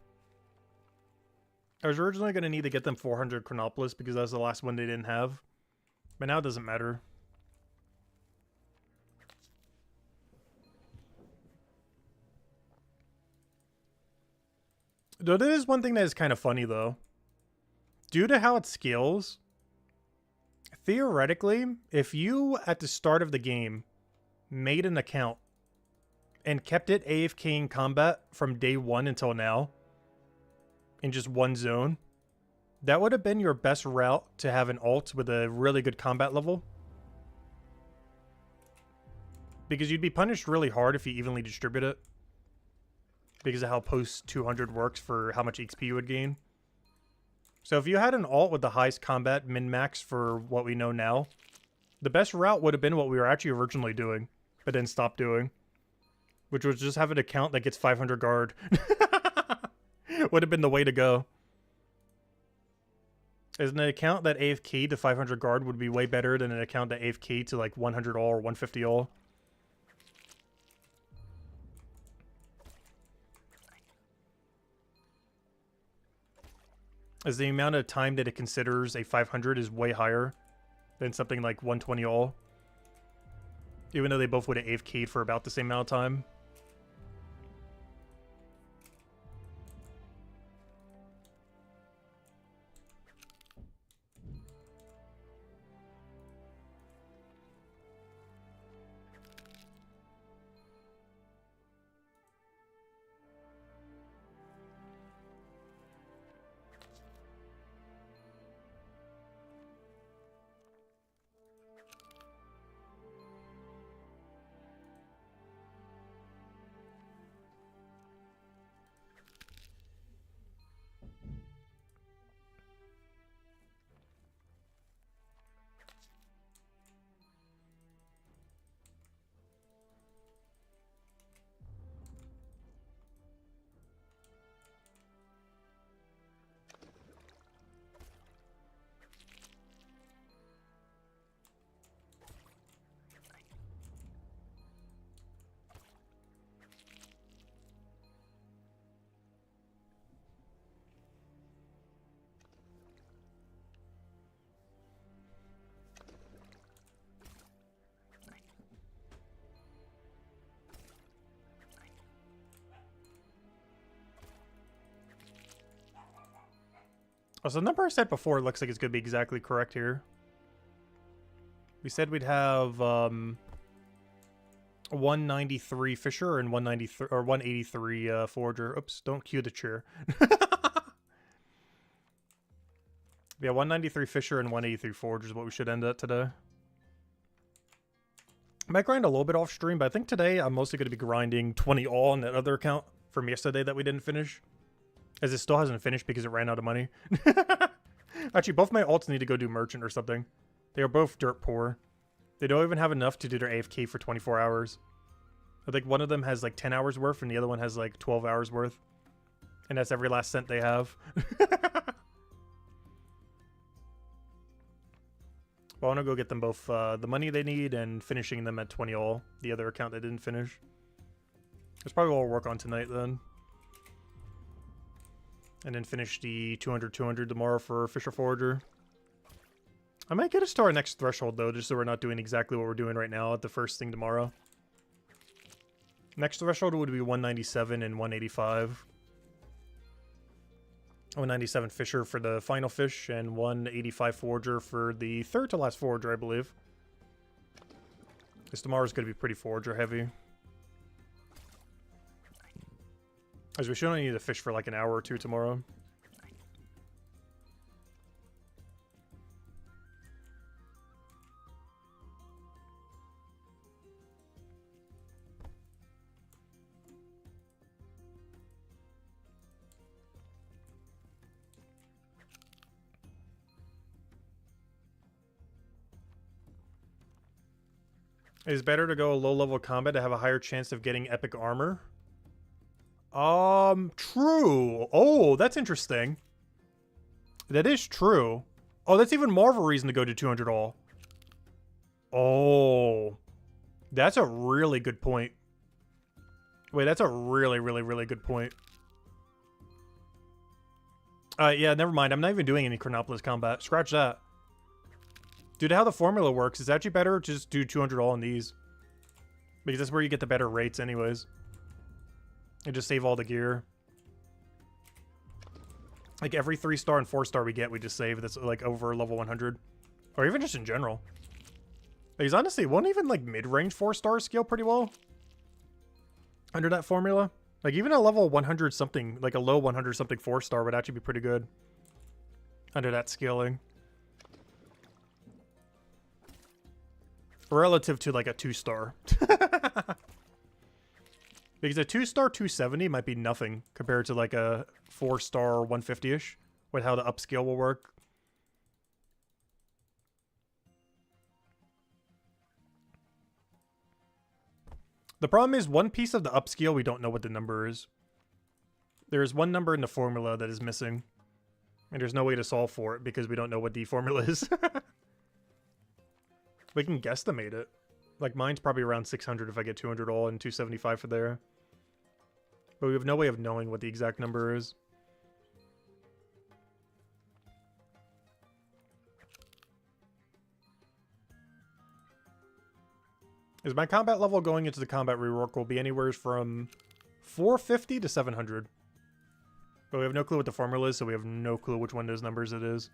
I was originally going to need to get them 400 Chronopolis because that was the last one they didn't have. But now it doesn't matter. Though there is one thing that is kind of funny though. Due to how it scales, theoretically, if you at the start of the game made an account and kept it AFK in combat from day 1 until now, in just one zone, that would have been your best route to have an ult with a really good combat level. Because you'd be punished really hard if you evenly distribute it. Because of how post 200 works for how much XP you would gain. So if you had an ult with the highest combat min-max for what we know now, the best route would have been what we were actually originally doing, but then stopped doing. Which was just have an account that gets 500 guard. Would have been the way to go. As an account that AFK to 500 guard would be way better than an account that AFK to like 100 all or 150 all. As the amount of time that it considers a 500 is way higher than something like 120 all. Even though they both would have AFK'd for about the same amount of time. Oh, so the number I said before looks like it's going to be exactly correct here. We said we'd have 193 Fisher and 193 or 183 Forger. Oops, don't cue the chair. Yeah, 193 Fisher and 183 Forge is what we should end at today. I might grind a little bit off stream, but I think today I'm mostly going to be grinding 20 all on that other account from yesterday that we didn't finish. As it still hasn't finished because it ran out of money. Actually, both my alts need to go do merchant or something. They are both dirt poor. They don't even have enough to do their AFK for 24 hours. I think one of them has like 10 hours worth and the other one has like 12 hours worth. And that's every last cent they have. Well, I want to go get them both the money they need and finishing them at 20 all. The other account they didn't finish. That's probably what I'll work on tonight then. And then finish the 200-200 tomorrow for Fisher Forager. I might get us to our next threshold though, just so we're not doing exactly what we're doing right now at the first thing tomorrow. Next threshold would be 197 and 185. 197 Fisher for the final fish, and 185 Forager for the third to last Forager, I believe. This tomorrow's going to be pretty Forager heavy. As we should only need to fish for like an hour or two tomorrow. It is better to go low-level combat to have a higher chance of getting epic armor. True. Oh, that's interesting. That is true. Oh, that's even more of a reason to go to 200 all. Oh. That's a really good point. Wait, that's a really, really, really good point. Yeah, never mind. I'm not even doing any Chronopolis combat. Scratch that. Due to how the formula works, it's actually better to just do 200 all on these. Because that's where you get the better rates anyways. And just save all the gear. Like every 3-star and 4-star we get, we just save. That's like over level 100. Or even just in general. Because honestly, won't even like mid-range 4-stars scale pretty well? Under that formula? Like even a level 100 something, like a low 100 something 4-star would actually be pretty good. Under that scaling. Relative to like a 2-star. Because a 2-star 270 might be nothing compared to like a 4-star 150-ish with how the upscale will work. The problem is one piece of the upscale we don't know what the number is. There is one number in the formula that is missing. And there's no way to solve for it because we don't know what the formula is. We can guesstimate it. Like mine's probably around 600 if I get 200 all and 275 for there. But we have no way of knowing what the exact number is. Is my combat level going into the combat rework will be anywhere from 450 to 700. But we have no clue what the formula is, so we have no clue which one of those numbers it is.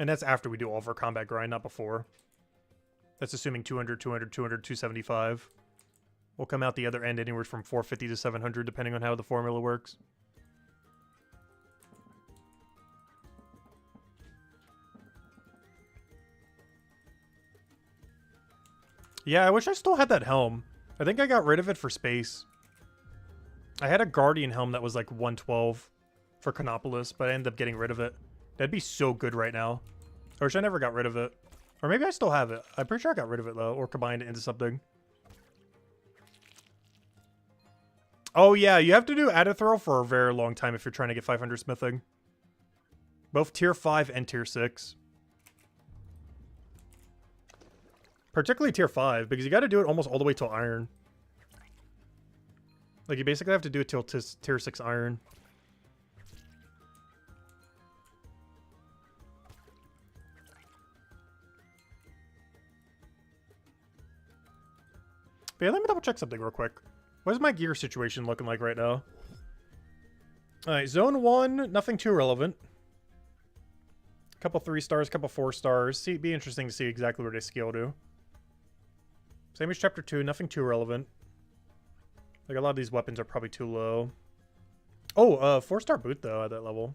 And that's after we do all of our combat grind, not before. That's assuming 200, 200, 200, 275. We'll come out the other end anywhere from 450 to 700, depending on how the formula works. Yeah, I wish I still had that helm. I think I got rid of it for space. I had a Guardian helm that was like 112 for Chronopolis, but I ended up getting rid of it. That'd be so good right now. I wish I never got rid of it. Or maybe I still have it. I'm pretty sure I got rid of it, though. Or combined it into something. Oh, yeah. You have to do Adithral for a very long time if you're trying to get 500 smithing. Both tier 5 and tier 6. Particularly tier 5, because you got to do it almost all the way till iron. Like, you basically have to do it till tier 6 iron. But yeah, let me double check something real quick. What is my gear situation looking like right now? Alright, zone 1, nothing too relevant. Couple 3-stars, couple 4-stars. See, be interesting to see exactly where they scale to. Same as chapter 2, nothing too relevant. Like, a lot of these weapons are probably too low. Oh, 4-star boot, though, at that level.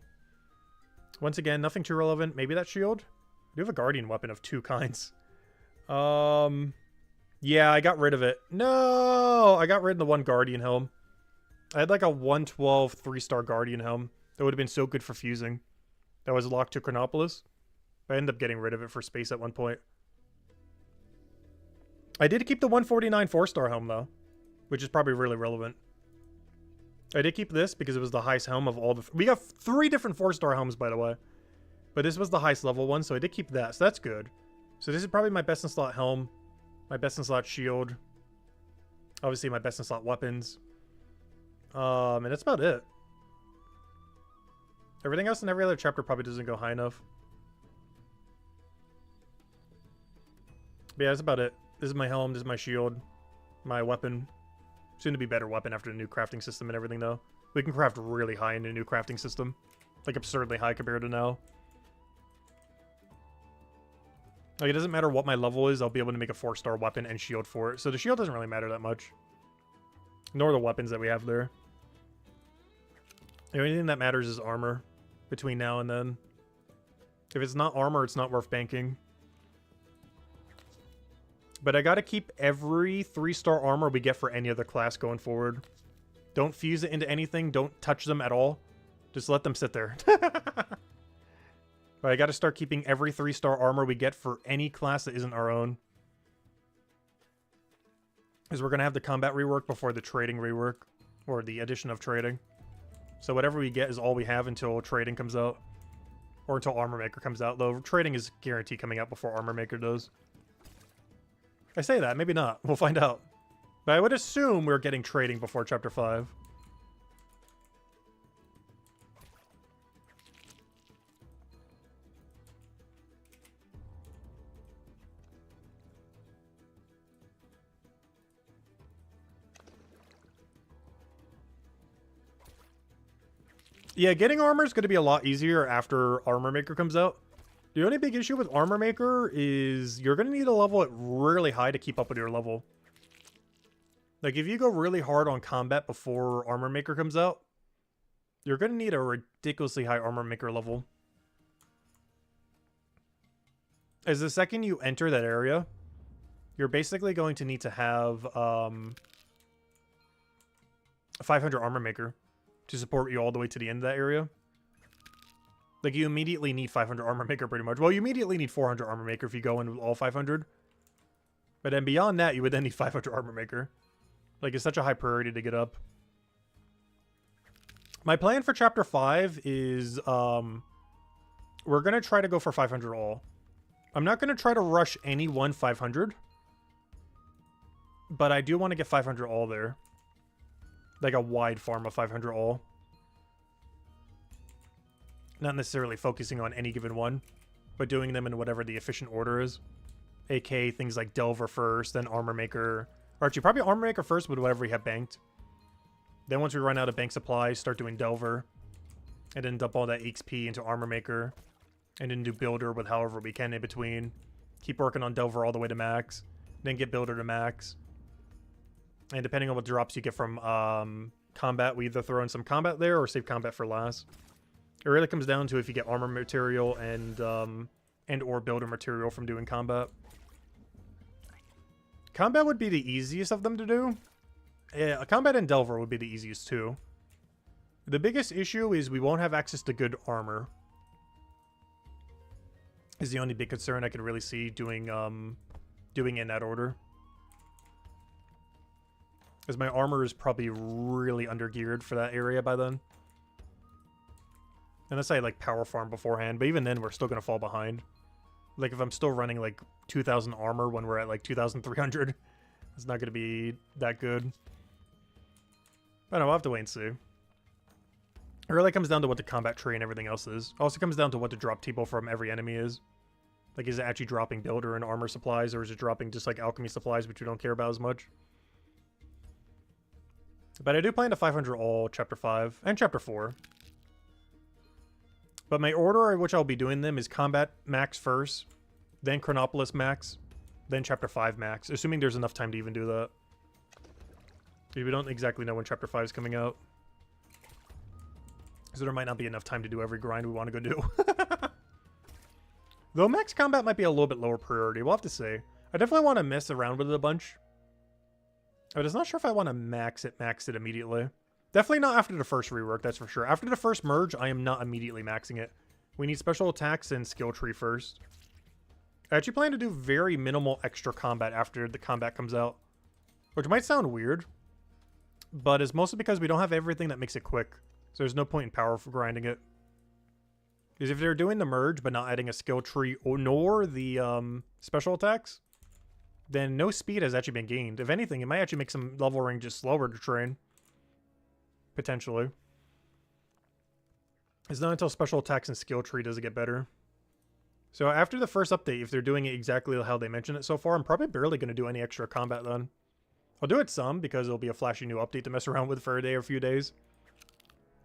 Once again, nothing too relevant. Maybe that shield? I do have a guardian weapon of 2 kinds. Yeah, I got rid of it. No! I got rid of the 1 guardian helm. I had like a 112 3-star guardian helm. That would have been so good for fusing. That was locked to Chronopolis. I ended up getting rid of it for space at one point. I did keep the 149 4-star helm, though. Which is probably really relevant. I did keep this because it was the highest helm of all the... We got 3 different 4-star helms, by the way. But this was the highest level one, so I did keep that. So that's good. So this is probably my best in slot helm. My best in slot shield. Obviously, my best in slot weapons. And that's about it. Everything else in every other chapter probably doesn't go high enough. But yeah, that's about it. This is my helm. This is my shield. My weapon. Soon to be better weapon after the new crafting system and everything, though. We can craft really high in the new crafting system. Like, absurdly high compared to now. Like, it doesn't matter what my level is, I'll be able to make a 4-star weapon and shield for it. So the shield doesn't really matter that much. Nor the weapons that we have there. The only thing that matters is armor. Between now and then. If it's not armor, it's not worth banking. But I gotta keep every 3-star armor we get for any other class going forward. Don't fuse it into anything. Don't touch them at all. Just let them sit there. But I gotta start keeping every 3-star armor we get for any class that isn't our own. Because we're gonna have the combat rework before the trading rework. Or the addition of trading. So whatever we get is all we have until trading comes out. Or until Armor Maker comes out. Though trading is guaranteed coming out before Armor Maker does. I say that, maybe not. We'll find out. But I would assume we're getting trading before Chapter 5. Yeah, getting armor is going to be a lot easier after Armor Maker comes out. The only big issue with Armor Maker is you're going to need to level it really high to keep up with your level. Like, if you go really hard on combat before Armor Maker comes out, you're going to need a ridiculously high Armor Maker level. As the second you enter that area, you're basically going to need to have a 500 Armor Maker to support you all the way to the end of that area. Like, you immediately need 500 Armor Maker pretty much. Well, you immediately need 400 Armor Maker if you go in with all 500. But then beyond that, you would then need 500 Armor Maker. Like, it's such a high priority to get up. My plan for Chapter 5 is, we're going to try to go for 500 all. I'm not going to try to rush any one 500. But I do want to get 500 all there. Like a wide farm of 500 all. Not necessarily focusing on any given one, but doing them in whatever the efficient order is. AK things like Delver first, then Armor Maker. Or actually, probably Armor Maker first with whatever we have banked. Then once we run out of bank supplies, start doing Delver. And then dump all that XP into Armor Maker. And then do Builder with however we can in between. Keep working on Delver all the way to max. Then get Builder to max. And depending on what drops you get from combat, we either throw in some combat there or save combat for last. It really comes down to if you get armor material and or builder material from doing combat. Combat would be the easiest of them to do. Yeah, combat and Delver would be the easiest too. The biggest issue is we won't have access to good armor. Is the only big concern I could really see doing in that order. Because my armor is probably really under-geared for that area by then. Unless I, like, power farm beforehand. But even then, we're still going to fall behind. Like, if I'm still running, like, 2,000 armor when we're at, like, 2,300, it's not going to be that good. But no, we'll have to wait and see. It really comes down to what the combat tree and everything else is. It also comes down to what the drop table from every enemy is. Like, is it actually dropping builder and armor supplies, or is it dropping just, like, alchemy supplies, which we don't care about as much? But I do plan to 500 all Chapter 5 and Chapter 4. But my order in which I'll be doing them is Combat Max first, then Chronopolis Max, then Chapter 5 Max, assuming there's enough time to even do that. We don't exactly know when Chapter 5 is coming out. So there might not be enough time to do every grind we want to go do. Though max combat might be a little bit lower priority. We'll have to see. I definitely want to mess around with it a bunch. I'm just not sure if I want to max it immediately. Definitely not after the first rework, that's for sure. After the first merge, I am not immediately maxing it. We need special attacks and skill tree first. I actually plan to do very minimal extra combat after the combat comes out. Which might sound weird, but it's mostly because we don't have everything that makes it quick. So there's no point in power for grinding it. Because if they're doing the merge but not adding a skill tree nor the special attacks, then no speed has actually been gained. If anything, it might actually make some level ranges slower to train. Potentially. It's not until special attacks and skill tree does it get better. So after the first update, if they're doing it exactly how they mentioned it so far, I'm probably barely going to do any extra combat then. I'll do it some, because it'll be a flashy new update to mess around with for a day or a few days.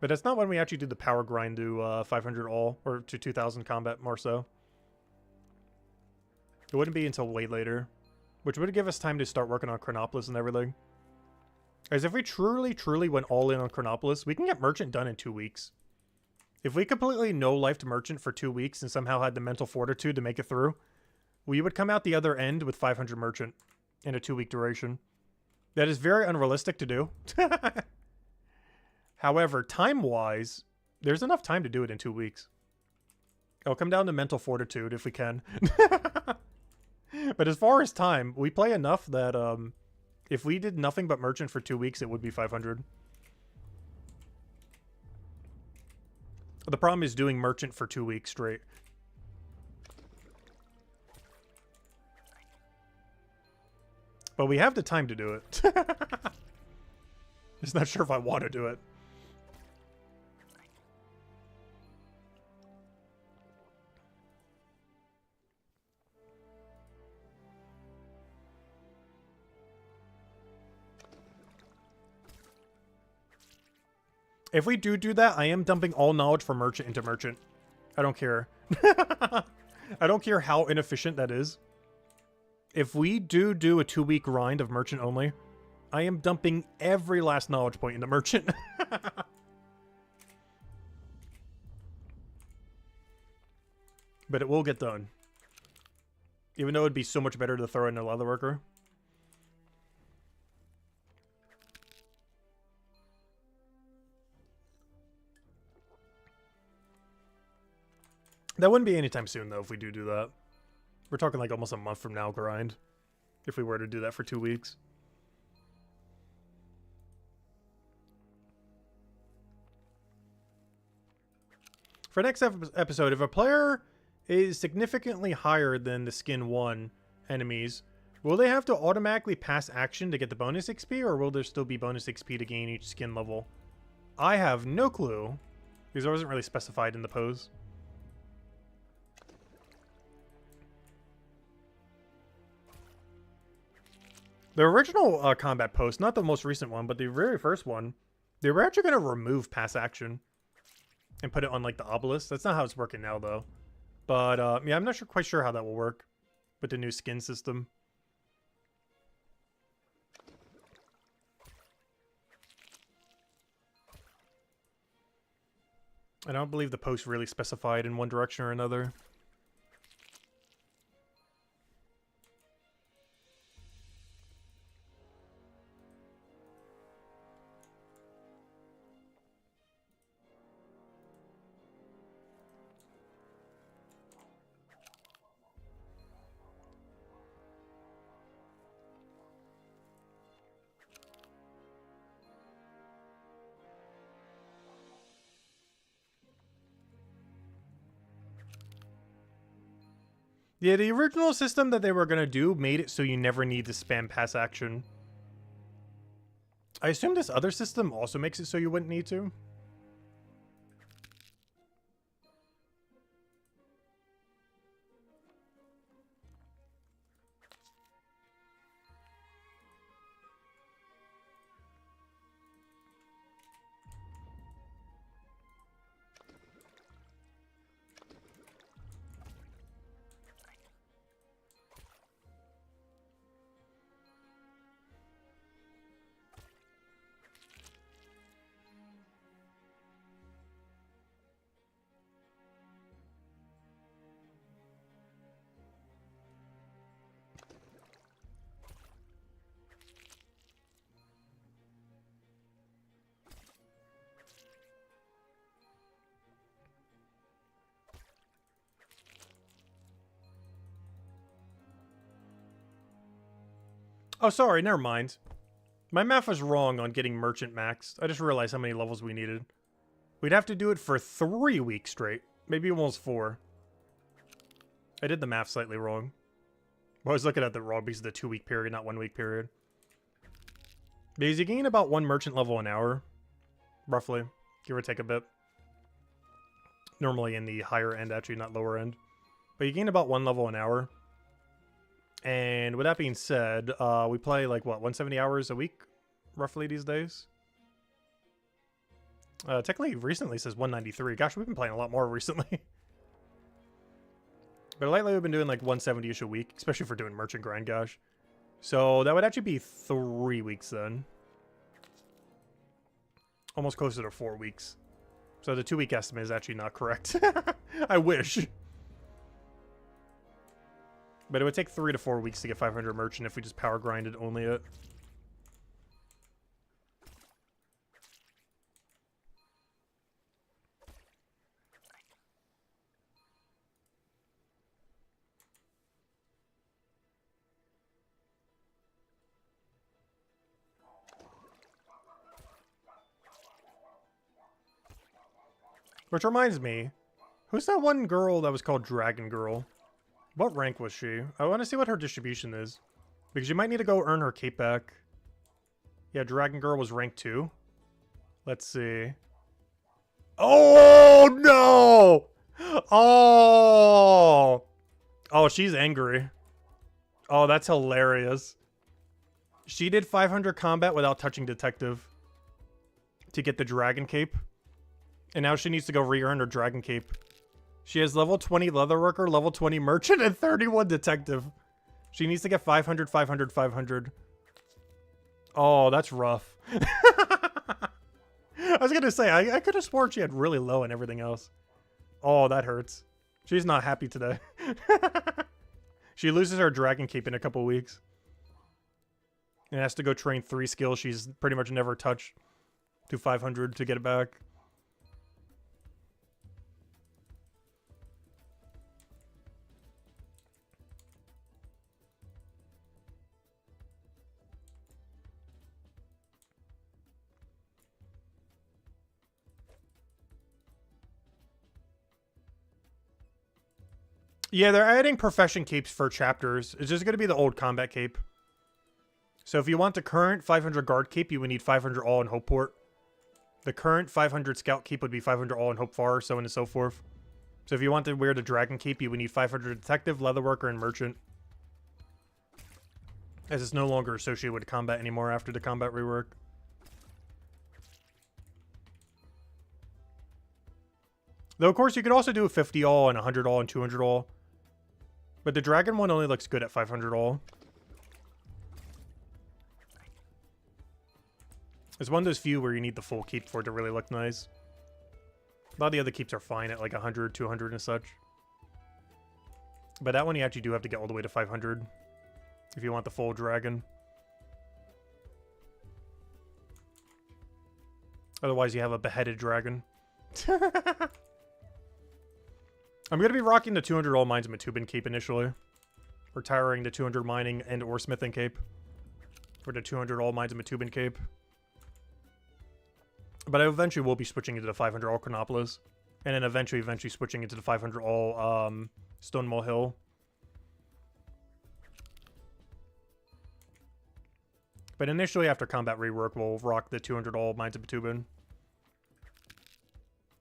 But that's not when we actually do the power grind to 500 all, or to 2000 combat more so. It wouldn't be until way later, which would give us time to start working on Chronopolis and everything. As if we truly went all in on Chronopolis, we can get Merchant done in 2 weeks. If we completely no-lifed Merchant for 2 weeks and somehow had the mental fortitude to make it through, we would come out the other end with 500 Merchant in a 2-week duration. That is very unrealistic to do. However, time-wise, there's enough time to do it in 2 weeks. It'll come down to mental fortitude if we can. But as far as time, we play enough that if we did nothing but Merchant for 2 weeks, it would be 500. The problem is doing Merchant for 2 weeks straight. But we have the time to do it. Just not sure if I want to do it. If we do that, I am dumping all knowledge from Merchant into Merchant. I don't care. I don't care how inefficient that is. If we do a 2-week grind of Merchant only, I am dumping every last knowledge point into Merchant. But it will get done. Even though it'd be so much better to throw in a Leatherworker. That wouldn't be anytime soon, though, if we do that. We're talking like almost a month from now grind. If we were to do that for 2 weeks. For next episode, if a player is significantly higher than the skin 1 enemies, will they have to automatically pass action to get the bonus XP, or will there still be bonus XP to gain each skin level? I have no clue, because it wasn't really specified in the pose. The original combat post, not the most recent one, but the very first one, they were actually going to remove pass action and put it on like the obelisk. That's not how it's working now, though. But yeah, I'm not quite sure how that will work with the new skin system. I don't believe the post really specified in one direction or another. Yeah, the original system that they were going to do made it so you never need to spam pass action. I assume this other system also makes it so you wouldn't need to. Oh, sorry, never mind. My math was wrong on getting merchant maxed. I just realized how many levels we needed. We'd have to do it for 3 weeks straight. Maybe almost 4. I did the math slightly wrong. I was looking at the wrong because of the 2-week period, not 1-week period. Because you gain about 1 merchant level an hour. Roughly. Give or take a bit. Normally in the higher end, actually, not lower end. But you gain about 1 level an hour. And with that being said, we play like, what, 170 hours a week? Roughly these days? Technically, recently it says 193. Gosh, we've been playing a lot more recently. But lately we've been doing like 170-ish a week, especially for doing merchant grind, gosh. So that would actually be 3 weeks then. Almost closer to 4 weeks. So the 2-week estimate is actually not correct. I wish. But it would take 3 to 4 weeks to get 500 merchant if we just power grinded only it. Which reminds me, who's that one girl that was called Dragon Girl? What rank was she? I want to see what her distribution is. Because you might need to go earn her cape back. Yeah, Dragon Girl was rank 2. Let's see. Oh, no! Oh! Oh, she's angry. Oh, that's hilarious. She did 500 combat without touching Detective to get the Dragon Cape. And now she needs to go re-earn her Dragon Cape. She has level 20 Leatherworker, level 20 Merchant, and 31 Detective. She needs to get 500, 500, 500. Oh, that's rough. I was gonna say, I could have sworn she had really low and everything else. Oh, that hurts. She's not happy today. She loses her Dragon Cape in a couple weeks. And has to go train 3 skills she's pretty much never touched to 500 to get it back. Yeah, they're adding profession capes for chapters. It's just going to be the old combat cape. So if you want the current 500 guard cape, you would need 500 all in Hopeport. The current 500 scout cape would be 500 all in Hope Far, so on and so forth. So if you want to wear the dragon cape, you would need 500 detective, leatherworker, and merchant. As it's no longer associated with combat anymore after the combat rework. Though, of course, you could also do a 50 all and 100 all and 200 all. But the dragon one only looks good at 500 all. It's one of those few where you need the full keep for it to really look nice. A lot of the other keeps are fine at like 100, 200 and such. But that one you actually do have to get all the way to 500 if you want the full dragon. Otherwise you have a beheaded dragon. I'm going to be rocking the 200 all mines and Matubin cape initially. Retiring the 200 mining and or smithing cape. For the 200 all mines and Matubin cape. But I eventually will be switching into the 500 all Chronopolis. And then eventually switching into the 500 all Stonewall Hill. But initially after combat rework, we'll rock the 200 all mines and Matubin.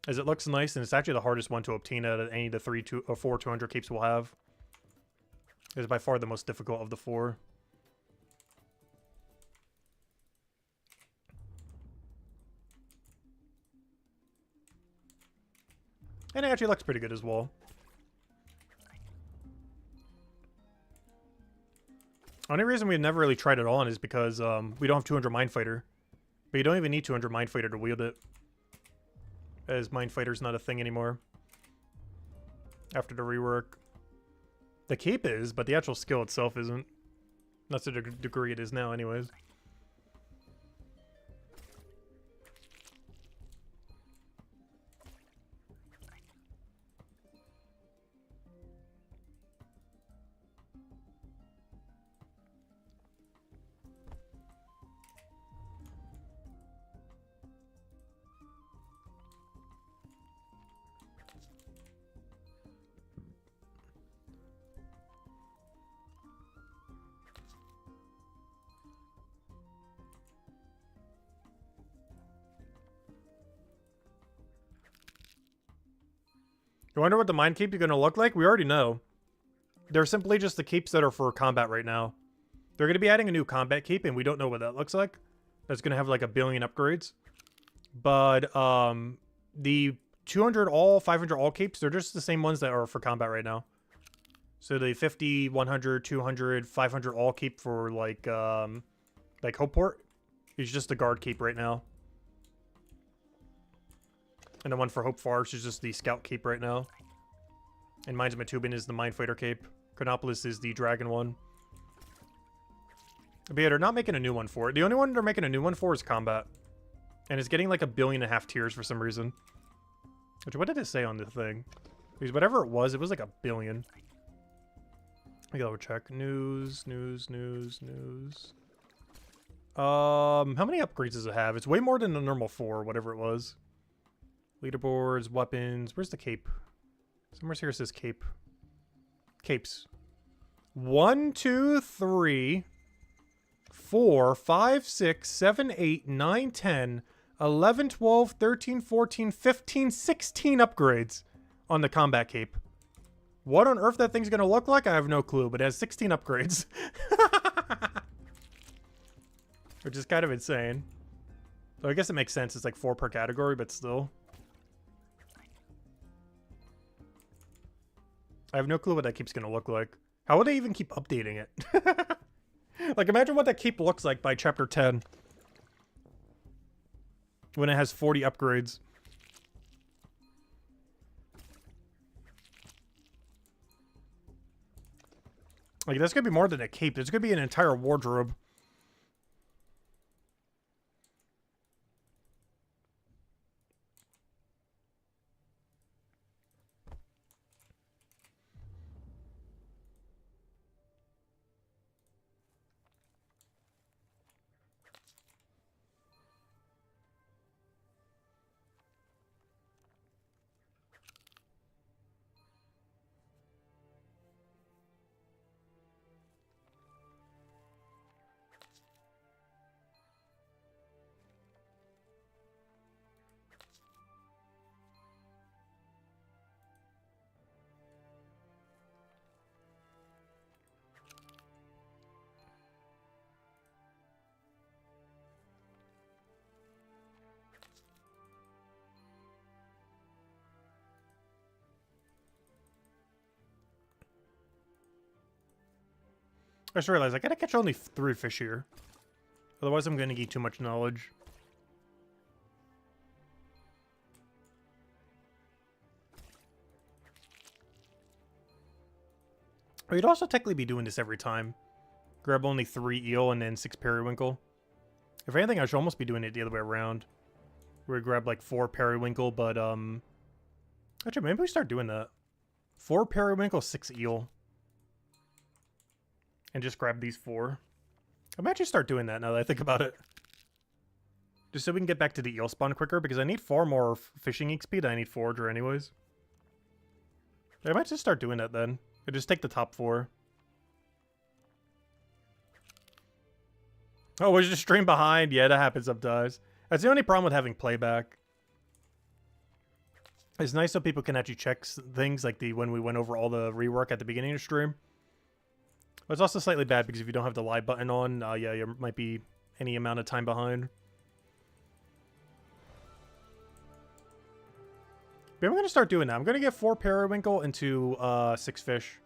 As it looks nice, and it's actually the hardest one to obtain out of any of the 3 or 4 200 capes we'll have. It's by far the most difficult of the 4. And it actually looks pretty good as well. Only reason we've never really tried it on is because we don't have 200 Mind Fighter. But you don't even need 200 Mind Fighter to wield it. As Mind Fighter's not a thing anymore. After the rework. The cape is, but the actual skill itself isn't. Not to the degree it is now anyways. You wonder what the mine keep is going to look like? We already know. They're simply just the keeps that are for combat right now. They're going to be adding a new combat keep, and we don't know what that looks like. That's going to have like 1 billion upgrades. But the 200 all, 500 all keeps, they're just the same ones that are for combat right now. So the 50, 100, 200, 500 all keep for like Hopeport is just the guard keep right now. And the one for Hope Farce is just the scout keep right now. And Mines of Matubin is the mine fighter cape. Chronopolis is the dragon one. But yeah, they're not making a new one for it. The only one they're making a new one for is combat. And it's getting like 1.5 billion tiers for some reason. Which, what did it say on the thing? Because whatever it was like 1 billion. I gotta check. News. How many upgrades does it have? It's way more than the normal 4, whatever it was. Leaderboards, weapons. Where's the cape? Somewhere here it says cape. Capes. 1, 2, 3, 4, 5, 6, 7, 8, 9, 10, 11, 12, 13, 14, 15, 16 upgrades on the combat cape. What on earth that thing's gonna look like, I have no clue, but it has 16 upgrades. Which is kind of insane. So I guess it makes sense. It's like 4 per category, but still. I have no clue what that keep's gonna look like. How would they even keep updating it? Like, imagine what that keep looks like by chapter 10. When it has 40 upgrades. Like, that's gonna be more than a cape. There's gonna be an entire wardrobe. I just realized I gotta catch only 3 fish here. Otherwise I'm gonna get too much knowledge. We'd also technically be doing this every time. Grab only 3 eel and then 6 periwinkle. If anything, I should almost be doing it the other way around. Where we grab like 4 periwinkle, but actually maybe we start doing that. 4 periwinkle, 6 eel. And just grab these 4. I might actually start doing that now that I think about it. Just so we can get back to the eel spawn quicker, because I need far more fishing XP than I need forager anyways. I might just start doing that then. I just take the top 4. Oh, was your stream behind? Yeah, that happens sometimes. That's the only problem with having playback. It's nice so people can actually check things like when we went over all the rework at the beginning of the stream. But it's also slightly bad because if you don't have the live button on, yeah, you might be any amount of time behind. But I'm going to start doing that. I'm going to get 4 periwinkle into 6 fish.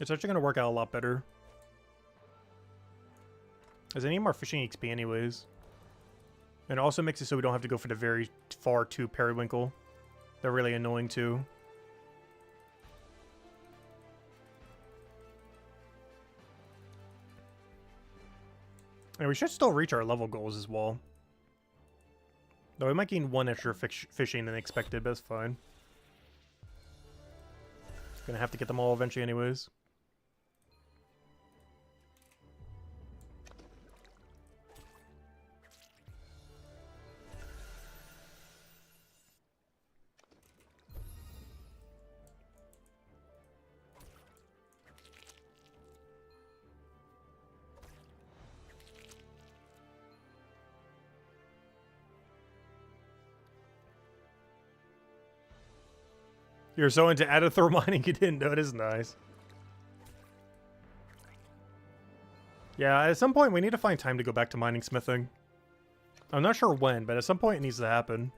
It's actually going to work out a lot better. Because I need more fishing XP anyways. And it also makes it so we don't have to go for the very far 2 periwinkle. They're really annoying too. And we should still reach our level goals as well. Though we might gain 1 extra fishing than expected, but that's fine. Gonna have to get them all eventually anyways. You're so into adithor mining you didn't notice. Nice. Yeah, at some point we need to find time to go back to mining smithing. I'm not sure when, but at some point it needs to happen.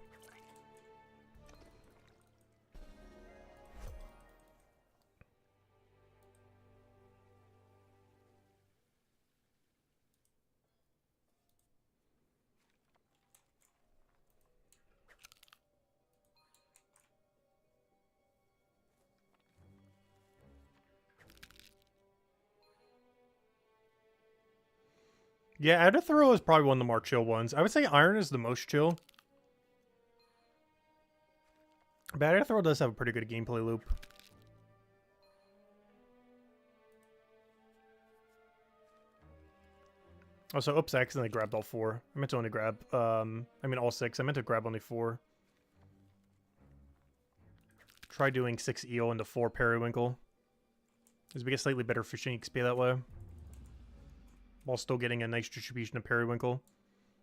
Yeah, Adithro is probably one of the more chill ones. I would say Iron is the most chill. But Adithro does have a pretty good gameplay loop. Also, oops, I accidentally grabbed all 4. I meant to only grab, all 6. I meant to grab only 4. Try doing 6 eel into 4 periwinkle. As we get slightly better fishing XP that way. While still getting a nice distribution of periwinkle.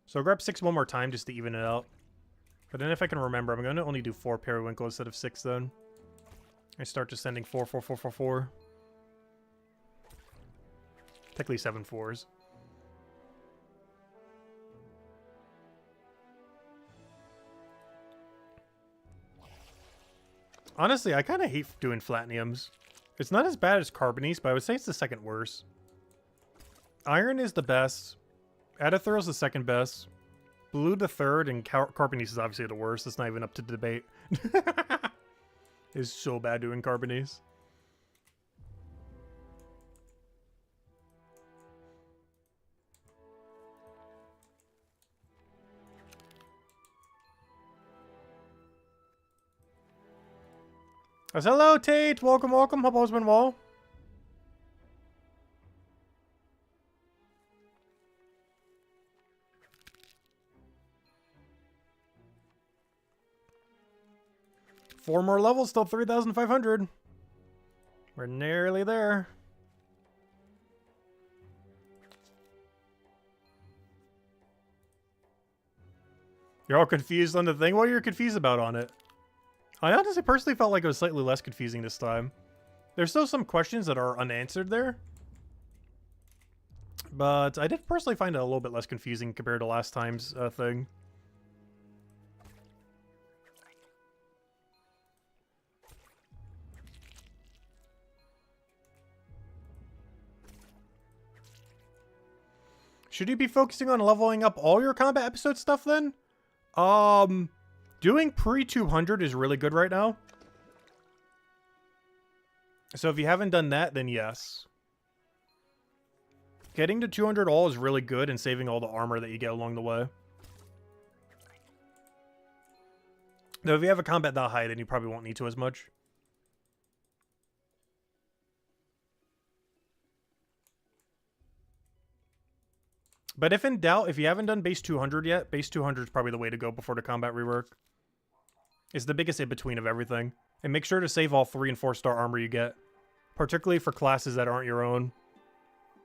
So I'll grab 6 one more time just to even it out. But then if I can remember, I'm going to only do 4 periwinkle instead of 6 then. I start just sending 4, 4, 4, 4, 4. Technically 7 4s. Honestly, I kind of hate doing Flatniums. It's not as bad as Carbonies, but I would say it's the second worst. Iron is the best. Adithor is the second best. Blue the third, and Carbonies is obviously the worst. It's not even up to debate. It's so bad doing Carbonies. Hello, Tate. Welcome, welcome. Hope all's been well. Four more levels, still 3,500. We're nearly there. You're all confused on the thing? What are you confused about on it? I honestly personally felt like it was slightly less confusing this time. There's still some questions that are unanswered there. But I did personally find it a little bit less confusing compared to last time's thing. Should you be focusing on leveling up all your combat episode stuff then? Doing pre-200 is really good right now. So if you haven't done that, then yes. Getting to 200 all is really good and saving all the armor that you get along the way. Though if you have a combat that high, then you probably won't need to as much. But if in doubt, if you haven't done base 200 yet, base 200 is probably the way to go before the combat rework. It's the biggest in-between of everything. And make sure to save all 3 and 4-star armor you get. Particularly for classes that aren't your own.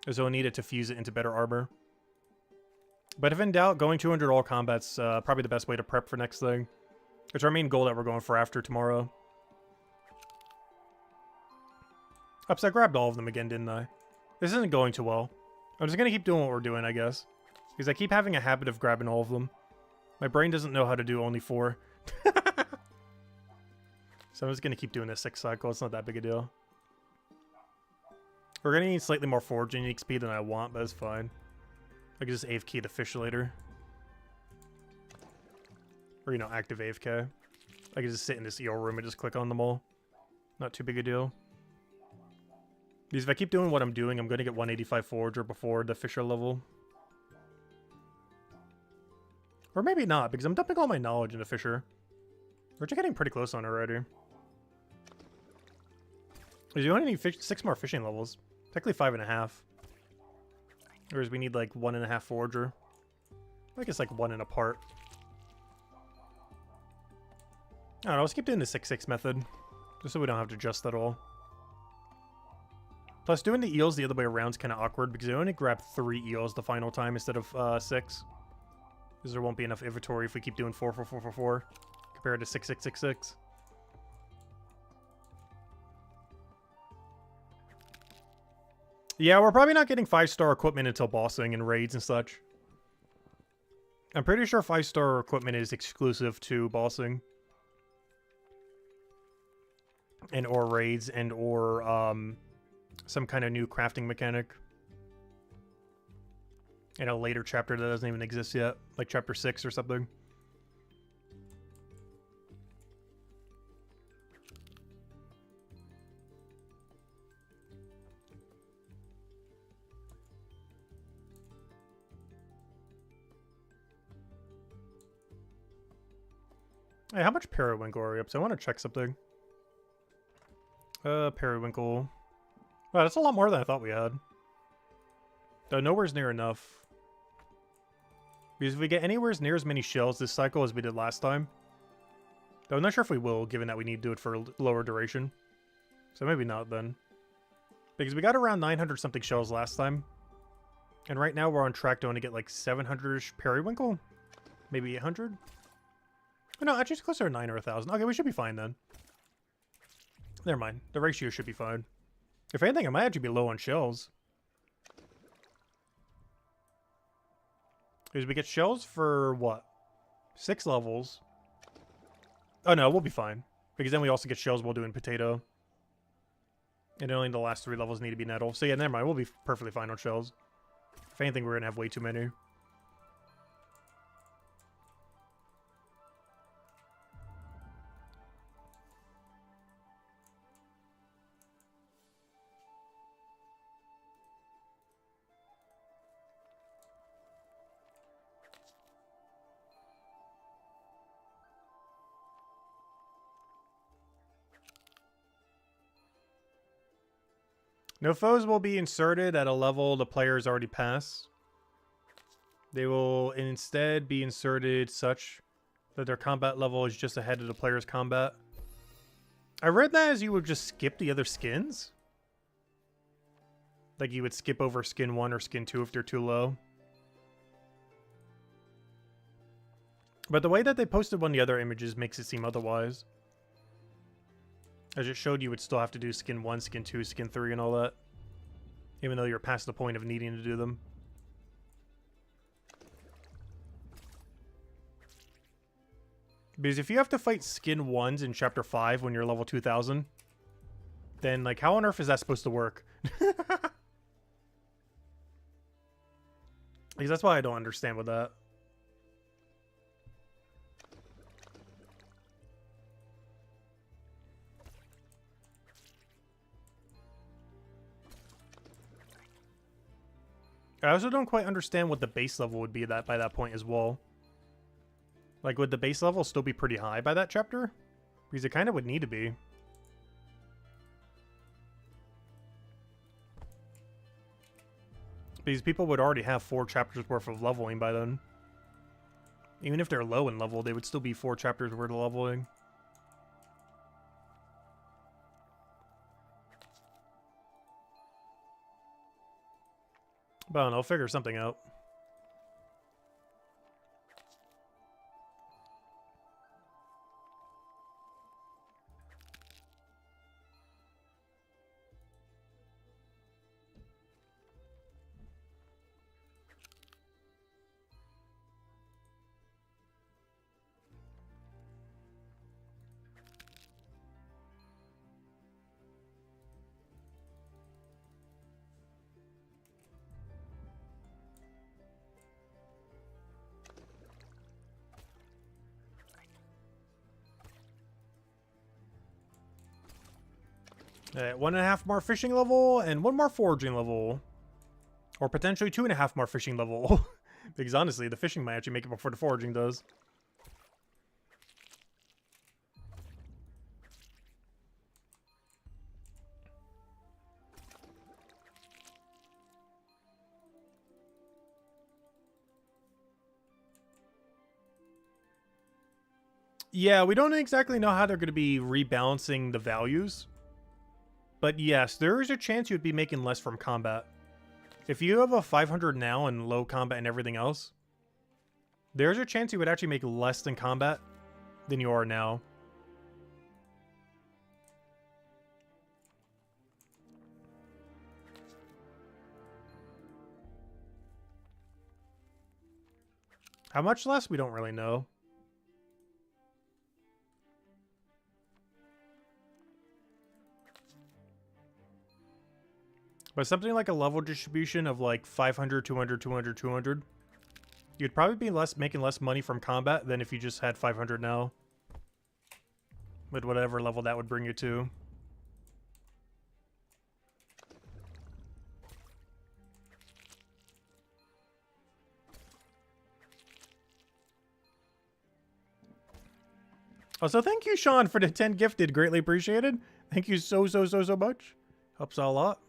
As you'll need it to fuse it into better armor. But if in doubt, going 200 all combat's probably the best way to prep for next thing. It's our main goal that we're going for after tomorrow. Oops, I grabbed all of them again, didn't I? This isn't going too well. I'm just going to keep doing what we're doing, I guess. Because I keep having a habit of grabbing all of them. My brain doesn't know how to do only 4. So I'm just going to keep doing this 6 cycle. It's not that big a deal. We're going to need slightly more foraging XP than I want, but it's fine. I can just AFK the fish later. Or, you know, active AFK. I can just sit in this EO room and just click on them all. Not too big a deal. Because if I keep doing what I'm doing, I'm going to get 185 Forager before the Fisher level. Or maybe not, because I'm dumping all my knowledge into Fisher. We're just getting pretty close on it already. Because you only need 6 more fishing levels. Technically 5.5. Whereas we need like 1.5 Forager. I guess like 1 and a part. I don't know, let's keep doing the 6-6 method. Just so we don't have to adjust that all. Plus, doing the eels the other way around is kind of awkward because I only grab 3 eels the final time instead of 6. Because there won't be enough inventory if we keep doing 4, 4, 4, 4, 4 compared to 6, 6, 6, 6. Yeah, we're probably not getting 5-star equipment until bossing and raids and such. I'm pretty sure 5-star equipment is exclusive to bossing. And or raids and or some kind of new crafting mechanic. In a later chapter that doesn't even exist yet. Like chapter 6 or something. Hey, how much periwinkle are we up to? I want to check something. Periwinkle. Wow, that's a lot more than I thought we had. Though nowhere's near enough. Because if we get anywhere near as many shells this cycle as we did last time. Though I'm not sure if we will, given that we need to do it for a lower duration. So maybe not then. Because we got around 900 something shells last time. And right now we're on track to only get like 700-ish periwinkle? Maybe 800? No, actually it's closer to 9 or 1,000. Okay, we should be fine then. Never mind. The ratio should be fine. If anything, I might actually be low on shells. Because we get shells for, what? 6 levels. Oh no, we'll be fine. Because then we also get shells while doing potato. And only the last 3 levels need to be nettle. So yeah, never mind. We'll be perfectly fine on shells. If anything, we're going to have way too many. No foes will be inserted at a level the players already pass. They will instead be inserted such that their combat level is just ahead of the player's combat. I read that as you would just skip the other skins. Like you would skip over skin 1 or skin 2 if they're too low. But the way that they posted one of the other images makes it seem otherwise. As it showed you would still have to do skin 1, skin 2, skin 3 and all that. Even though you're past the point of needing to do them. Because if you have to fight skin 1s in chapter 5 when you're level 2000, then like how on earth is that supposed to work? Because that's why I don't understand with that. I also don't quite understand what the base level would be by that point as well. Like, would the base level still be pretty high by that chapter? Because it kind of would need to be. Because people would already have 4 chapters worth of leveling by then. Even if they're low in level, they would still be 4 chapters worth of leveling. But I don't know, I'll figure something out. Alright, 1.5 more fishing level and 1 more foraging level. Or potentially 2.5 more fishing level. Because honestly, the fishing might actually make it before the foraging does. Yeah, we don't exactly know how they're going to be rebalancing the values. But yes, there is a chance you'd be making less from combat. If you have a 500 now and low combat and everything else, there's a chance you would actually make less than combat than you are now. How much less? We don't really know. But something like a level distribution of like 500, 200, 200, 200. You'd probably be making less money from combat than if you just had 500 now. With whatever level that would bring you to. Also, thank you, Sean, for the 10 gifted. Greatly appreciated. Thank you so much. Helps out a lot.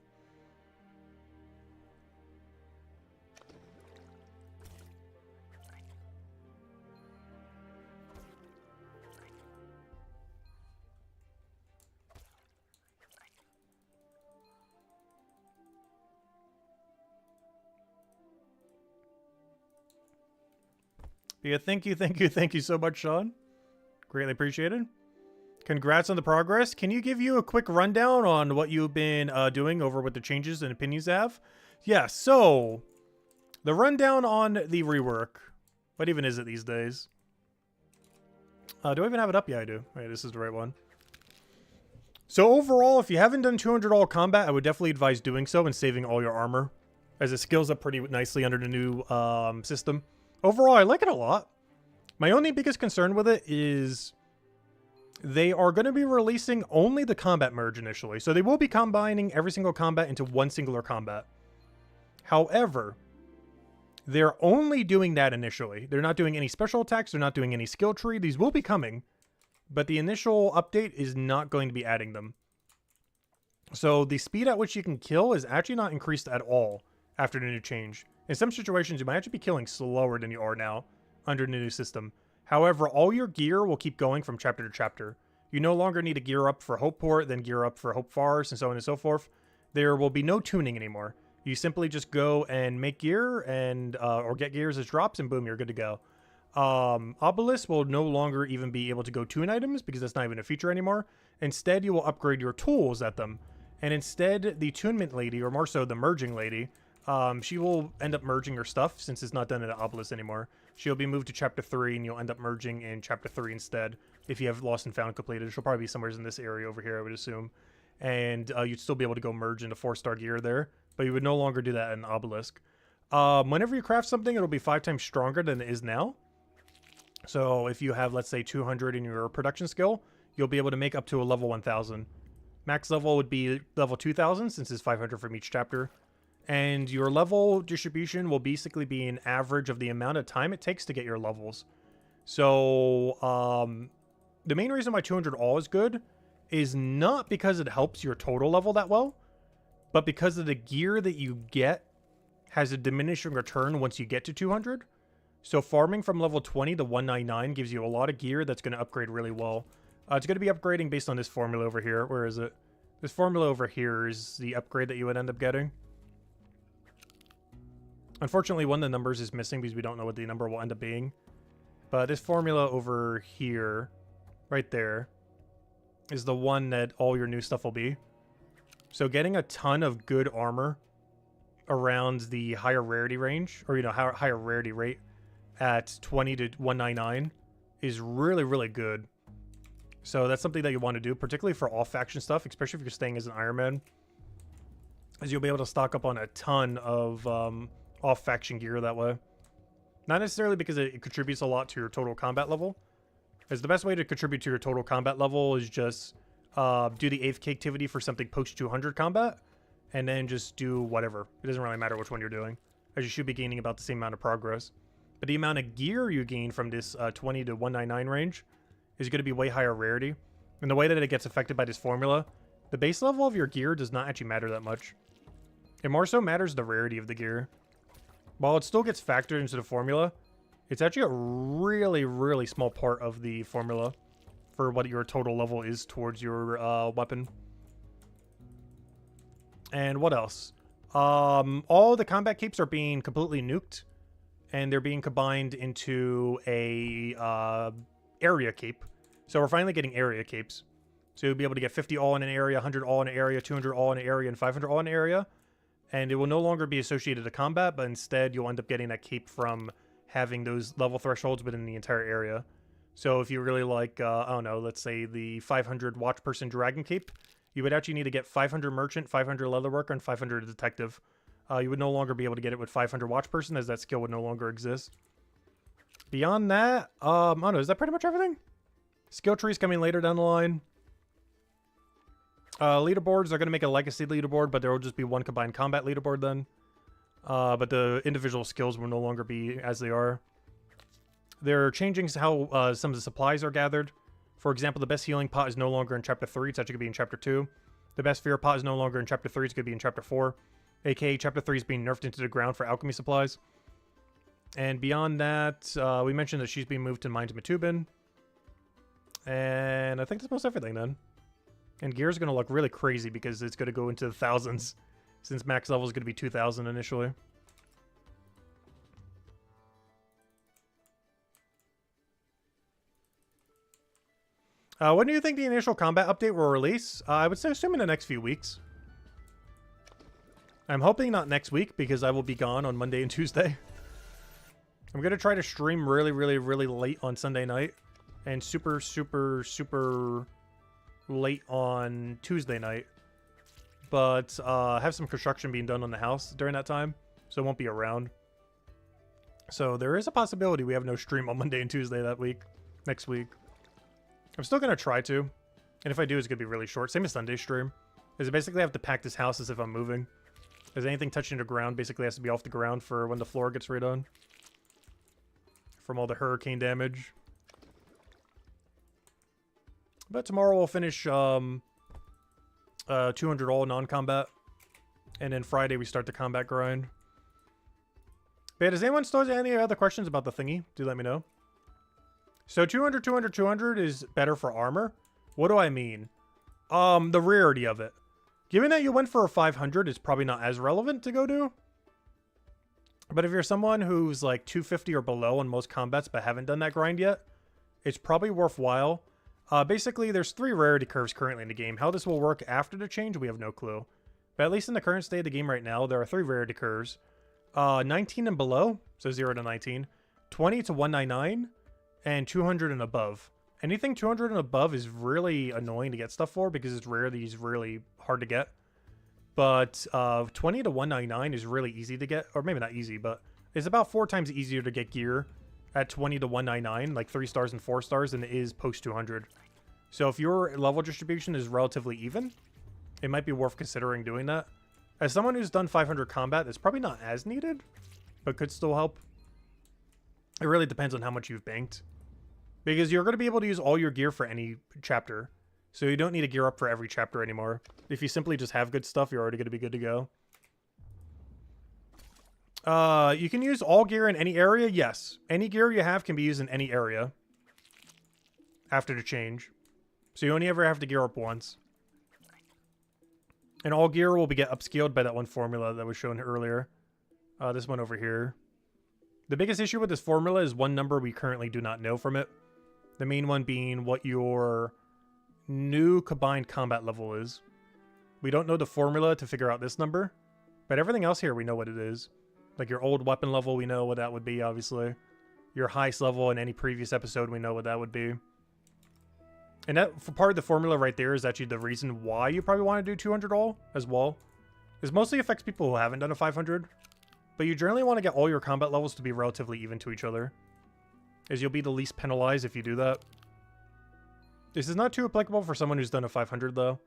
Yeah, thank you so much, Sean. Greatly appreciated. Congrats on the progress. Can you give you a quick rundown on what you've been doing over with the changes and opinions you have? Yeah, so the rundown on the rework. What even is it these days? Do I even have it up? Yeah, I do. Wait, this is the right one. So overall, if you haven't done 200 all combat, I would definitely advise doing so and saving all your armor, as it scales up pretty nicely under the new system. Overall, I like it a lot. My only biggest concern with it is they are going to be releasing only the combat merge initially. So they will be combining every single combat into one singular combat. However, they're only doing that initially. They're not doing any special attacks. They're not doing any skill tree. These will be coming, but the initial update is not going to be adding them. So the speed at which you can kill is actually not increased at all after the new change. In some situations, you might actually be killing slower than you are now under the new system. However, all your gear will keep going from chapter to chapter. You no longer need to gear up for Hopeport, then gear up for Hope Forest, and so on and so forth. There will be no tuning anymore. You simply just go and make gear and or get gears as drops, and boom, you're good to go. Obelisk will no longer even be able to go tune items because that's not even a feature anymore. Instead, you will upgrade your tools at them. And instead, the tunement lady, or more so the merging lady, she will end up merging her stuff since it's not done in the Obelisk anymore. She'll be moved to Chapter 3, and you'll end up merging in Chapter 3 instead. If you have Lost and Found completed, she'll probably be somewhere in this area over here, I would assume. And you'd still be able to go merge into 4-star gear there, but you would no longer do that in Obelisk. Whenever you craft something, it'll be 5 times stronger than it is now. So if you have, let's say, 200 in your production skill, you'll be able to make up to a level 1000. Max level would be level 2000, since it's 500 from each chapter. And your level distribution will basically be an average of the amount of time it takes to get your levels. So, the main reason why 200 all is good is not because it helps your total level that well, but because of the gear that you get has a diminishing return once you get to 200. So farming from level 20 to 199 gives you a lot of gear that's going to upgrade really well. It's going to be upgrading based on this formula over here. Where is it? This formula over here is the upgrade that you would end up getting. Unfortunately, one of the numbers is missing because we don't know what the number will end up being. But this formula over here, right there, is the one that all your new stuff will be. So getting a ton of good armor around the higher rarity range, or, you know, higher rarity rate at 20 to 199 is really, really good. So that's something that you want to do, particularly for all faction stuff, especially if you're staying as an Iron Man, as you'll be able to stock up on a ton of off faction gear that way. Not necessarily because it contributes a lot to your total combat level, as the best way to contribute to your total combat level is just do the 8th activity for something post 200 combat, and then just do whatever. It doesn't really matter which one you're doing, as you should be gaining about the same amount of progress. But the amount of gear you gain from this 20 to 199 range is going to be way higher rarity. And the way that it gets affected by this formula, the base level of your gear does not actually matter that much. It more so matters the rarity of the gear. While it still gets factored into the formula, it's actually a really, really small part of the formula for what your total level is towards your weapon. And what else? All the combat capes are being completely nuked, and they're being combined into a area cape. So we're finally getting area capes. So you'll be able to get 50 all in an area, 100 all in an area, 200 all in an area, and 500 all in an area. And it will no longer be associated to combat, but instead you'll end up getting that cape from having those level thresholds within the entire area. So if you really like, I don't know, let's say the 500 watch person dragon cape, you would actually need to get 500 merchant, 500 leatherworker, and 500 detective. You would no longer be able to get it with 500 watch person, as that skill would no longer exist. Beyond that, I don't know, is that pretty much everything? Skill trees coming later down the line. Leaderboards are going to make a legacy leaderboard, but there will just be one combined combat leaderboard then. But the individual skills will no longer be as they are. They're changing how some of the supplies are gathered. For example, the best healing pot is no longer in Chapter 3. It's actually going to be in Chapter 2. The best fear pot is no longer in Chapter 3. It's going to be in Chapter 4. AKA Chapter 3 is being nerfed into the ground for alchemy supplies. And beyond that, we mentioned that she's being moved to Mines Matubin. And I think that's most everything then. And gear is going to look really crazy because it's going to go into the thousands. Since max level is going to be 2,000 initially. When do you think the initial combat update will release? I would say assume in the next few weeks. I'm hoping not next week because I will be gone on Monday and Tuesday. I'm going to try to stream really late on Sunday night. And super late on Tuesday night. But have some construction being done on the house during that time. So it won't be around. So there is a possibility we have no stream on Monday and Tuesday that week. Next week. I'm still going to try to. And if I do, it's going to be really short. Same as Sunday stream. Is I basically have to pack this house as if I'm moving. Because anything touching the ground basically has to be off the ground for when the floor gets redone. From all the hurricane damage. But tomorrow we'll finish 200 all non-combat. And then Friday we start the combat grind. But yeah, does anyone still have any other questions about the thingy? Do let me know. So 200, 200, 200 is better for armor. What do I mean? The rarity of it. Given that you went for a 500, it's probably not as relevant to go to. But if you're someone who's like 250 or below on most combats but haven't done that grind yet, it's probably worthwhile. Basically, there's 3 rarity curves currently in the game. How this will work after the change, we have no clue. But at least in the current state of the game right now, there are 3 rarity curves. 19 and below, so 0 to 19. 20 to 199. And 200 and above. Anything 200 and above is really annoying to get stuff for because it's rare. These really hard to get. But 20 to 199 is really easy to get. Or maybe not easy, but it's about 4 times easier to get gear at 20 to 199, like 3 stars and 4 stars, than it is post 200. So if your level distribution is relatively even, it might be worth considering doing that. As someone who's done 500 combat, it's probably not as needed, but could still help. It really depends on how much you've banked. Because you're going to be able to use all your gear for any chapter. So you don't need to gear up for every chapter anymore. If you simply just have good stuff, you're already going to be good to go. You can use all gear in any area? Yes. Any gear you have can be used in any area. After the change. So you only ever have to gear up once. And all gear will get upscaled by that one formula that was shown earlier. This one over here. The biggest issue with this formula is one number we currently do not know from it. The main one being what your new combined combat level is. We don't know the formula to figure out this number, but everything else here we know what it is. Like your old weapon level, we know what that would be, obviously. Your highest level in any previous episode, we know what that would be. And that, for part of the formula right there, is actually the reason why you probably want to do 200 all as well. This mostly affects people who haven't done a 500. But you generally want to get all your combat levels to be relatively even to each other, as you'll be the least penalized if you do that. This is not too applicable for someone who's done a 500, though.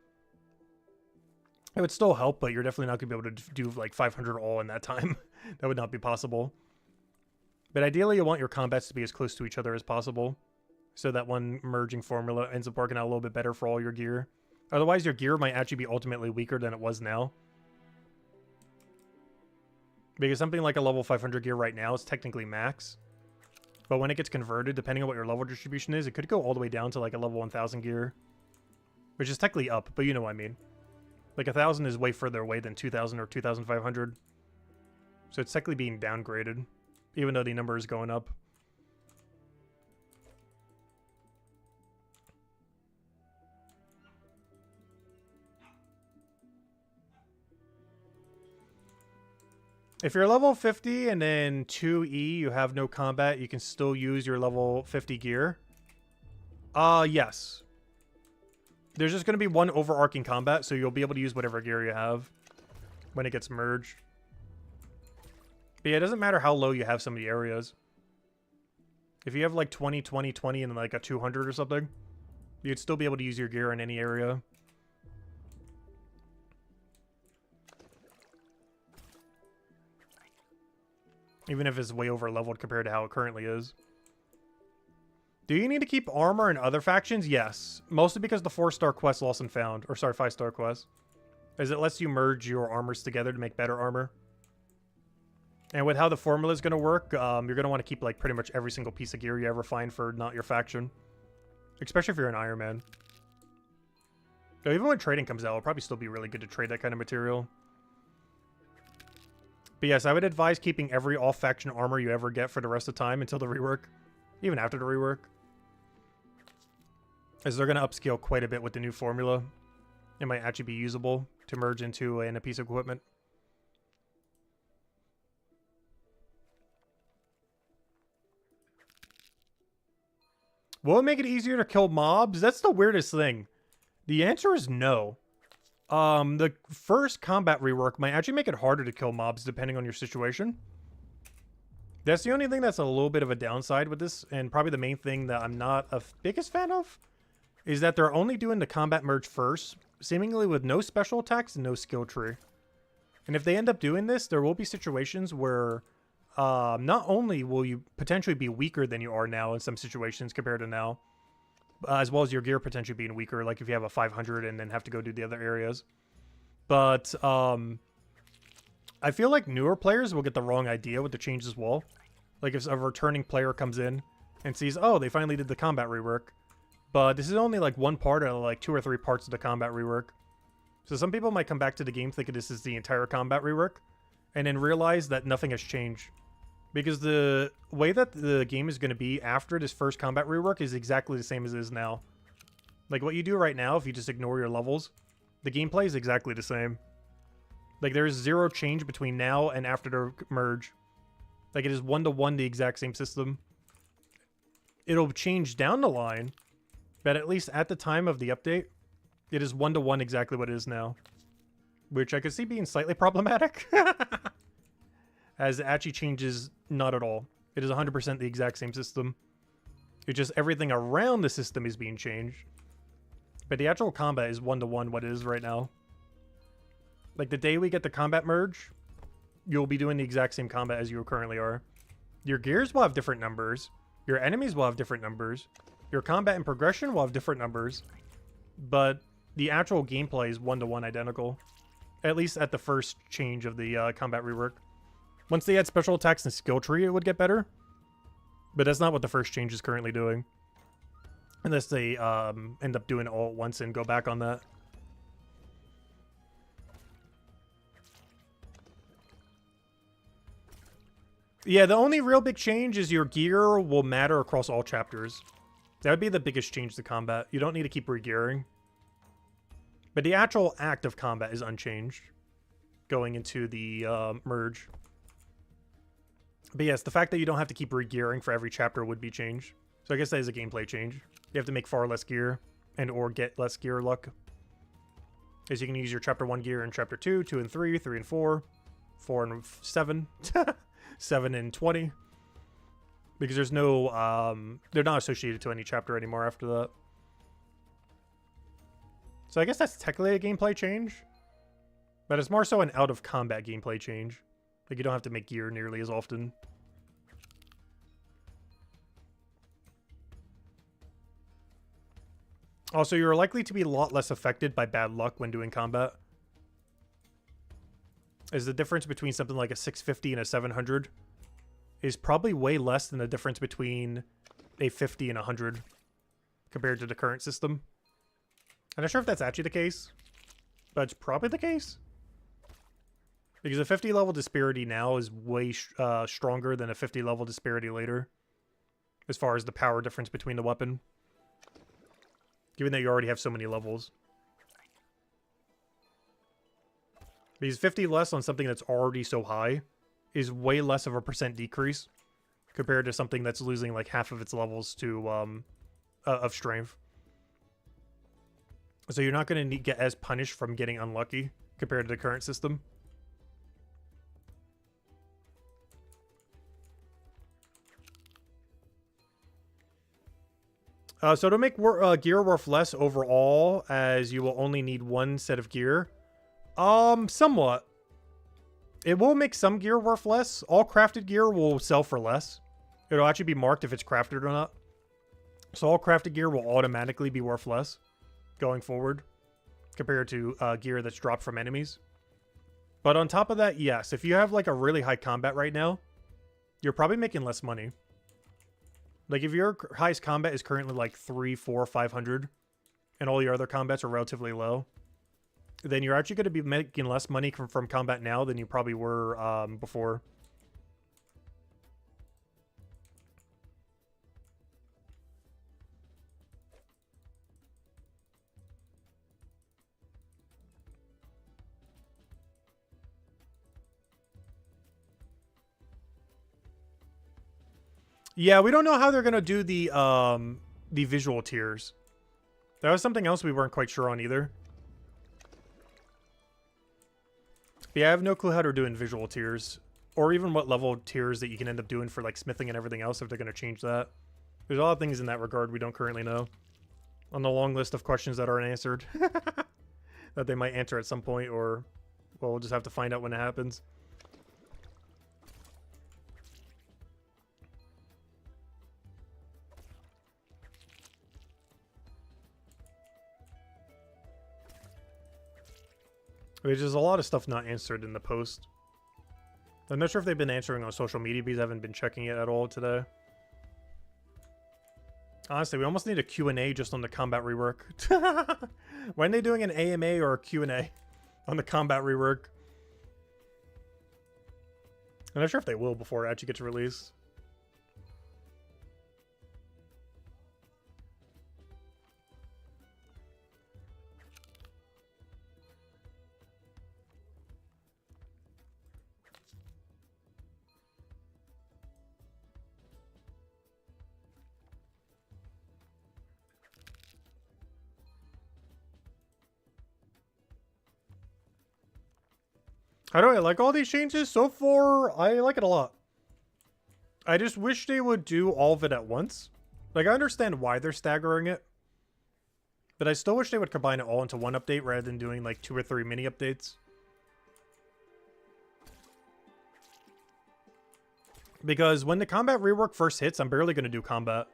It would still help, but you're definitely not going to be able to do like 500 all in that time. That would not be possible. But ideally, you want your combats to be as close to each other as possible, so that one merging formula ends up working out a little bit better for all your gear. Otherwise, your gear might actually be ultimately weaker than it was now. Because something like a level 500 gear right now is technically max. But when it gets converted, depending on what your level distribution is, it could go all the way down to like a level 1000 gear. Which is technically up, but you know what I mean. Like 1000 is way further away than 2000 or 2500. So it's technically being downgraded, even though the number is going up. If you're level 50 and then 2E, you have no combat, you can still use your level 50 gear. Yes. There's just going to be one overarching combat, so you'll be able to use whatever gear you have when it gets merged. But yeah, it doesn't matter how low you have some of the areas. If you have like 20, 20, 20, and like a 200 or something, you'd still be able to use your gear in any area. Even if it's way over leveled compared to how it currently is. Do you need to keep armor in other factions? Yes. Mostly because the 4-star quest lost and found. Or sorry, 5-star quest. As it lets you merge your armors together to make better armor. And with how the formula is going to work, you're going to want to keep like pretty much every single piece of gear you ever find for not your faction. Especially if you're an Iron Man. Though even when trading comes out, it'll probably still be really good to trade that kind of material. But yes, I would advise keeping every all-faction armor you ever get for the rest of the time until the rework. Even after the rework. As they're going to upscale quite a bit with the new formula. It might actually be usable to merge into a piece of equipment. Will it make it easier to kill mobs? That's the weirdest thing. The answer is no. The first combat rework might actually make it harder to kill mobs depending on your situation. That's the only thing that's a little bit of a downside with this, and probably the main thing that I'm not a biggest fan of, is that they're only doing the combat merge first, seemingly with no special attacks and no skill tree. And if they end up doing this, there will be situations where not only will you potentially be weaker than you are now in some situations compared to now, as well as your gear potentially being weaker, like if you have a 500 and then have to go do the other areas. But I feel like newer players will get the wrong idea with the change as well. Like if a returning player comes in and sees, oh, they finally did the combat rework. But this is only like one part of like 2 or 3 parts of the combat rework. So some people might come back to the game thinking this is the entire combat rework and then realize that nothing has changed. Because the way that the game is going to be after this first combat rework is exactly the same as it is now. Like what you do right now, if you just ignore your levels, the gameplay is exactly the same. Like there is 0 change between now and after the merge. Like it is 1-to-1 the exact same system. It'll change down the line, but at least at the time of the update, it is 1-to-1 exactly what it is now. Which I could see being slightly problematic. As it actually changes not at all. It is 100% the exact same system. It's just everything around the system is being changed. But the actual combat is 1-to-1 what it is right now. Like the day we get the combat merge, you'll be doing the exact same combat as you currently are. Your gears will have different numbers. Your enemies will have different numbers. Your combat and progression will have different numbers. But the actual gameplay is 1-to-1 identical. At least at the first change of the combat rework. Once they add special attacks and skill tree, it would get better. But that's not what the first change is currently doing. Unless they end up doing it all at once and go back on that. Yeah, the only real big change is your gear will matter across all chapters. That would be the biggest change to combat. You don't need to keep re-gearing. But the actual act of combat is unchanged. Going into the merge. But yes, the fact that you don't have to keep re-gearing for every chapter would be changed. So I guess that is a gameplay change. You have to make far less gear and or get less gear luck. As you can use your chapter 1 gear in chapter 2, 2 and 3, 3 and 4, 4 and 7, 7 and 20. Because there's no, they're not associated to any chapter anymore after that. So I guess that's technically a gameplay change. But it's more so an out-of-combat gameplay change. Like, you don't have to make gear nearly as often. Also, you're likely to be a lot less affected by bad luck when doing combat. As the difference between something like a 650 and a 700 is probably way less than the difference between a 50 and a 100 compared to the current system. I'm not sure if that's actually the case, but it's probably the case. Because a 50 level disparity now is way stronger than a 50 level disparity later. As far as the power difference between the weapon. Given that you already have so many levels. Because 50 less on something that's already so high is way less of a percent decrease compared to something that's losing like half of its levels to of strength. So you're not going to get as punished from getting unlucky compared to the current system. So to make gear worth less overall, as you will only need one set of gear. Somewhat. It will make some gear worth less. All crafted gear will sell for less. It'll actually be marked if it's crafted or not. So all crafted gear will automatically be worth less going forward compared to gear that's dropped from enemies. But on top of that, yes, if you have like a really high combat right now, you're probably making less money. Like if your highest combat is currently like 3, 4, 500, and all your other combats are relatively low, then you're actually going to be making less money from combat now than you probably were before. Yeah, we don't know how they're going to do the visual tiers. That was something else we weren't quite sure on either. But yeah, I have no clue how they're doing visual tiers. Or even what level tiers that you can end up doing for like smithing and everything else if they're going to change that. There's a lot of things in that regard we don't currently know. On the long list of questions that aren't answered. That they might answer at some point, or well, we'll just have to find out when it happens. There's just a lot of stuff not answered in the post. I'm not sure if they've been answering on social media because I haven't been checking it at all today. Honestly, we almost need a Q&A just on the combat rework. When are they doing an AMA or a Q&A on the combat rework? I'm not sure if they will before it actually gets released. How do I like all these changes? So far, I like it a lot. I just wish they would do all of it at once. Like, I understand why they're staggering it. But I still wish they would combine it all into one update rather than doing like 2 or 3 mini updates. Because when the combat rework first hits, I'm barely going to do combat.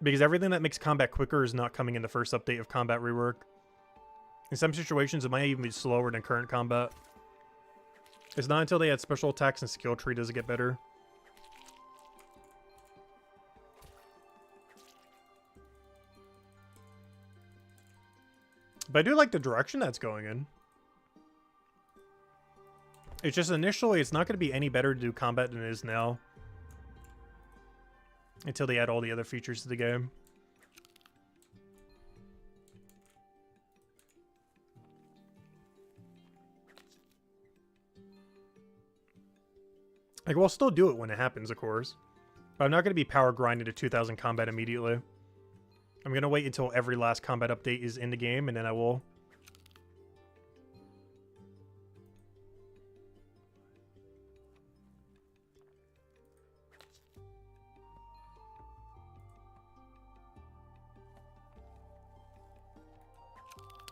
Because everything that makes combat quicker is not coming in the first update of combat rework. In some situations, it might even be slower than current combat. It's not until they add special attacks and skill tree does it get better. But I do like the direction that's going in. It's just initially, it's not going to be any better to do combat than it is now. Until they add all the other features to the game. Like, we'll still do it when it happens, of course. But I'm not going to be power grinding to 2000 combat immediately. I'm going to wait until every last combat update is in the game, and then I will.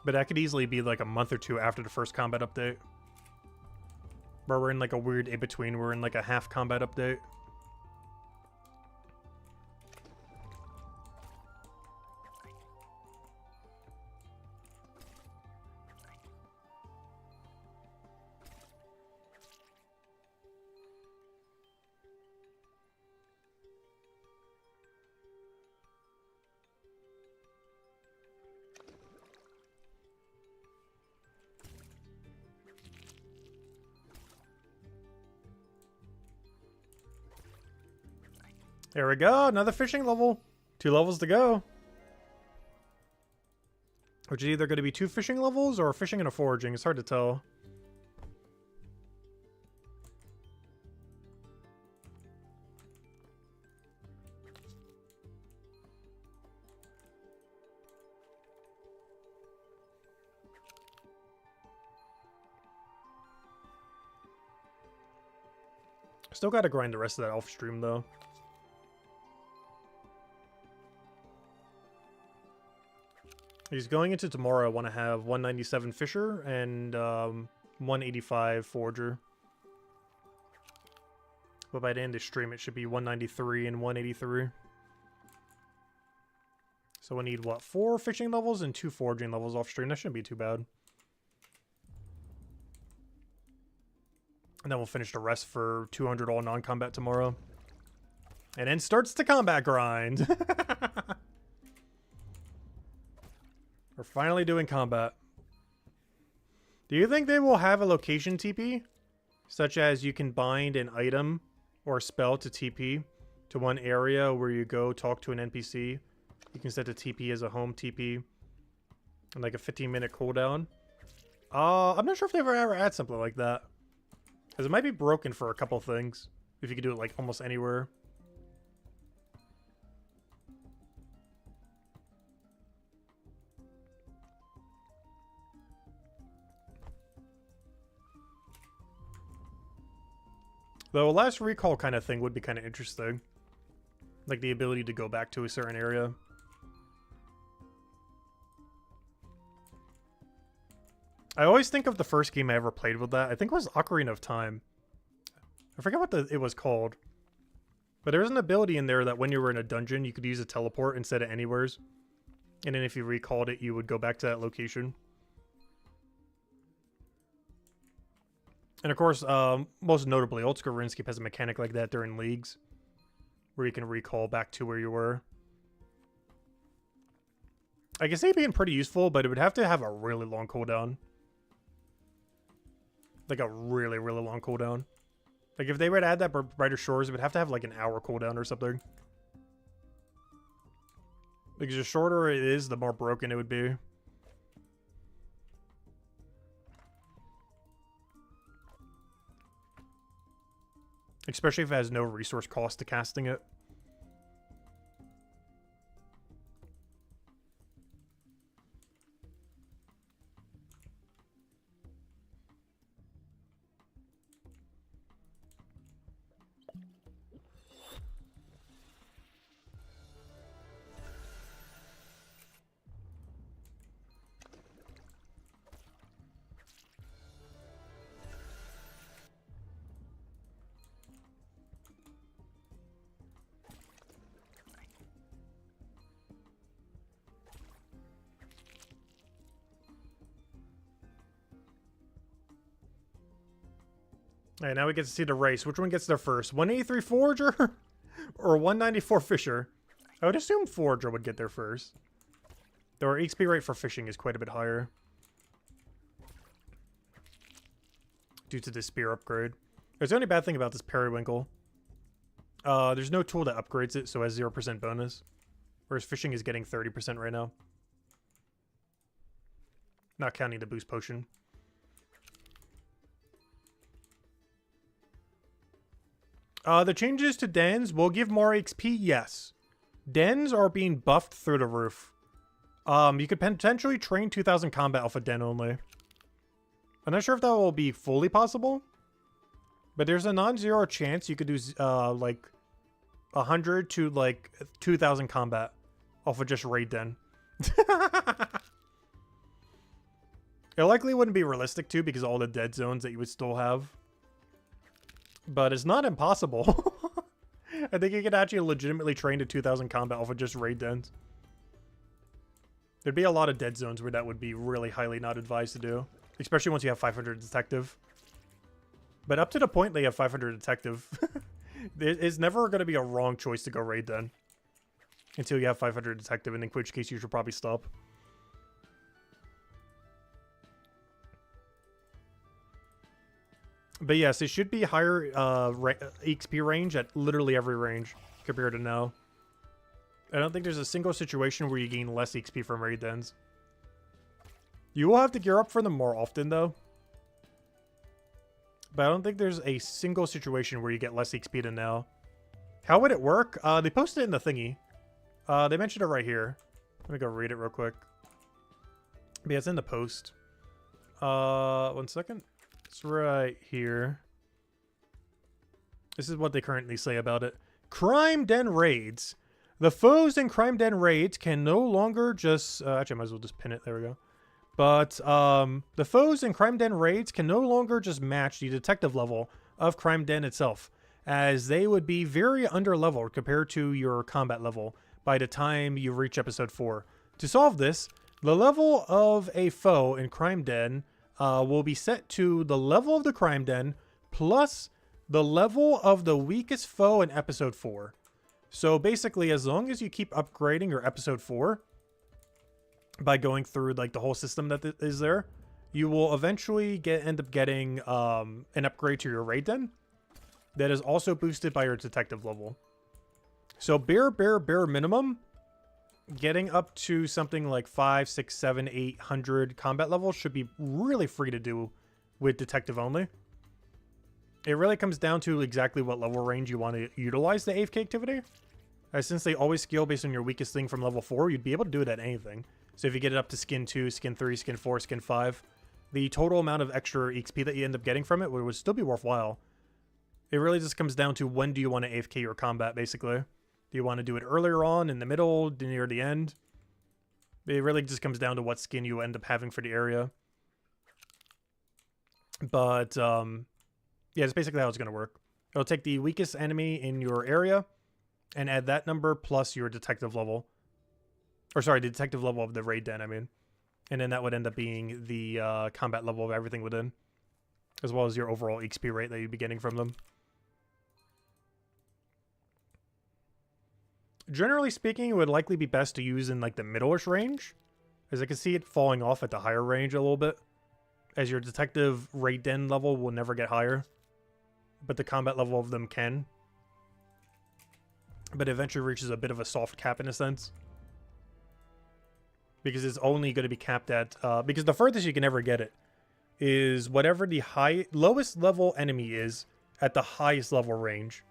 But that could easily be like a month or 2 after the first combat update. Where we're in like a weird in-between. We're in like a half combat update. There we go, another fishing level. 2 levels to go. Which is either going to be 2 fishing levels or fishing and a foraging. It's hard to tell. Still gotta grind the rest of that off stream though. He's going into tomorrow. I want to have 197 Fisher and 185 Forger. But by the end of the stream, it should be 193 and 183. So we need, what, 4 fishing levels and 2 foraging levels off stream. That shouldn't be too bad. And then we'll finish the rest for 200 all non-combat tomorrow. And then starts the combat grind. We're finally doing combat. Do you think they will have a location TP? Such as you can bind an item or spell to TP to one area where you go talk to an NPC. You can set the TP as a home TP. And like a 15-minute cooldown. I'm not sure if they've ever had something like that. Because it might be broken for a couple things. If you could do it like almost anywhere. Though a last recall kind of thing would be kind of interesting. Like the ability to go back to a certain area. I always think of the first game I ever played with that. I think it was Ocarina of Time. I forget what it was called. But there's an ability in there that when you were in a dungeon, you could use a teleport instead of anywheres. And then if you recalled it, you would go back to that location. And of course, most notably, Old School RuneScape has a mechanic like that during leagues. Where you can recall back to where you were. I can see it being pretty useful, but it would have to have a really long cooldown. Like a really, really long cooldown. Like if they were to add that Brighter Shores, it would have to have like an hour cooldown or something. Because the shorter it is, the more broken it would be. Especially if it has no resource cost to casting it. Alright, now we get to see the race. Which one gets there first? 183 Forager or 194 Fisher? I would assume Forager would get there first. Though our XP rate for fishing is quite a bit higher. Due to the spear upgrade. There's the only bad thing about this Periwinkle. There's no tool that upgrades it, so it has 0% bonus. Whereas fishing is getting 30% right now. Not counting the boost potion. The changes to dens will give more XP, yes. Dens are being buffed through the roof. You could potentially train 2000 combat off a den only. I'm not sure if that will be fully possible. But there's a non-zero chance you could do, like, 100 to, like, 2000 combat off of just raid den. It likely wouldn't be realistic, too, because of all the dead zones that you would still have. But it's not impossible. I think you could actually legitimately train to 2000 combat off of just raid dens. There'd be a lot of dead zones where that would be really highly not advised to do. Especially once you have 500 detective. But up to the point they have 500 detective, it's never going to be a wrong choice to go raid den. Until you have 500 detective, in which case you should probably stop. But yes, it should be higher XP range at literally every range compared to now. I don't think there's a single situation where you gain less XP from raid dens. You will have to gear up for them more often though. But I don't think there's a single situation where you get less XP than now. How would it work? They posted it in the thingy. They mentioned it right here. Let me go read it real quick. But yeah, it's in the post. 1 second. It's right here. This is what they currently say about it. Crime Den Raids. The foes in Crime Den Raids can no longer just... actually, I might as well just pin it. There we go. But the foes in Crime Den Raids can no longer just match the detective level of Crime Den itself, as they would be very underleveled compared to your combat level by the time you reach episode 4. To solve this, the level of a foe in Crime Den will be set to the level of the Crime Den plus the level of the weakest foe in episode 4. So basically, as long as you keep upgrading your episode 4 by going through like the whole system that is there, you will eventually end up getting an upgrade to your raid den that is also boosted by your detective level. So bare minimum, getting up to something like 5, 6, 7, 800 combat levels should be really free to do with detective only. It really comes down to exactly what level range you want to utilize the AFK activity. Since they always scale based on your weakest thing from level 4, you'd be able to do it at anything. So if you get it up to skin 2, skin 3, skin 4, skin 5, the total amount of extra XP that you end up getting from it would still be worthwhile. It really just comes down to when do you want to AFK your combat, basically. Do you want to do it earlier on, in the middle, near the end? It really just comes down to what skin you end up having for the area. But, yeah, it's basically how it's going to work. It'll take the weakest enemy in your area and add that number plus your detective level. Or sorry, the detective level of the raid den, I mean. And then that would end up being the combat level of everything within, as well as your overall XP rate that you'd be getting from them. Generally speaking, it would likely be best to use in like the middle-ish range, as I can see it falling off at the higher range a little bit, as your detective raid den level will never get higher, but the combat level of them can. But eventually reaches a bit of a soft cap in a sense, because it's only going to be capped at because the furthest you can ever get it is whatever the lowest level enemy is at the highest level range,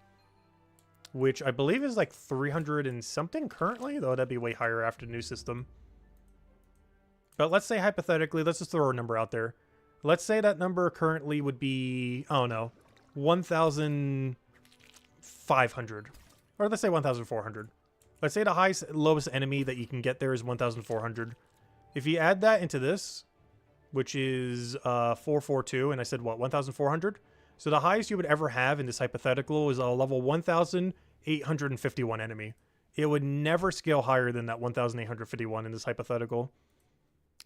which I believe is like 300 and something currently, though that'd be way higher after the new system. But let's say hypothetically, let's just throw a number out there. Let's say that number currently would be, oh no, 1,500. Or let's say 1,400. Let's say the lowest enemy that you can get there is 1,400. If you add that into this, which is 442, and I said what, 1,400? So the highest you would ever have in this hypothetical is a level 1,851 enemy. It would never scale higher than that 1,851 in this hypothetical.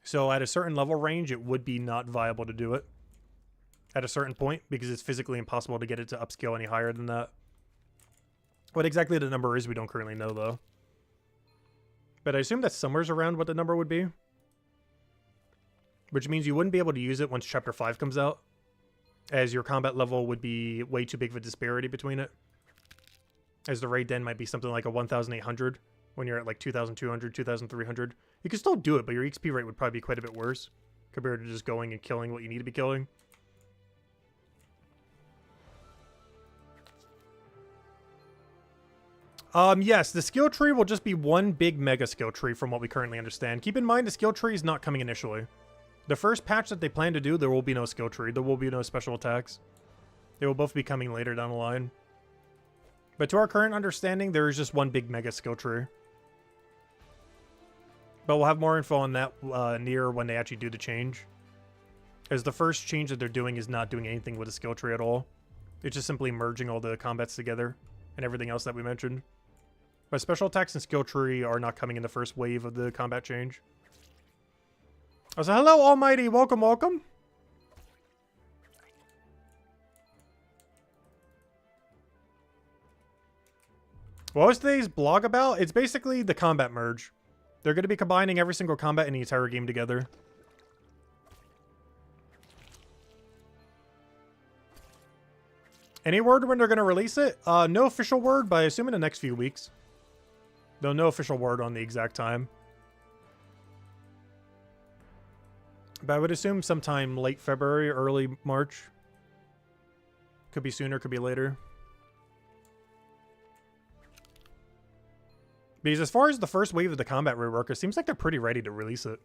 So at a certain level range, it would be not viable to do it at a certain point, because it's physically impossible to get it to upscale any higher than that. What exactly the number is, we don't currently know, though. But I assume that's somewhere around what the number would be. Which means you wouldn't be able to use it once Chapter 5 comes out, as your combat level would be way too big of a disparity between it. As the raid den might be something like a 1,800 when you're at like 2,200, 2,300. You can still do it, but your XP rate would probably be quite a bit worse compared to just going and killing what you need to be killing. Yes, the skill tree will just be one big mega skill tree from what we currently understand. Keep in mind, the skill tree is not coming initially. The first patch that they plan to do, there will be no skill tree. There will be no special attacks. They will both be coming later down the line. But to our current understanding, there is just one big mega skill tree. But we'll have more info on that near when they actually do the change. As the first change that they're doing is not doing anything with a skill tree at all. It's just simply merging all the combats together and everything else that we mentioned. But special attacks and skill tree are not coming in the first wave of the combat change. So hello, Almighty. Welcome, welcome. What was today's blog about? It's basically the combat merge. They're going to be combining every single combat in the entire game together. Any word when they're going to release it? No official word, but I assume in the next few weeks. Though no official word on the exact time. But I would assume sometime late February, early March. Could be sooner, could be later. Because as far as the first wave of the combat rework, it seems like they're pretty ready to release it.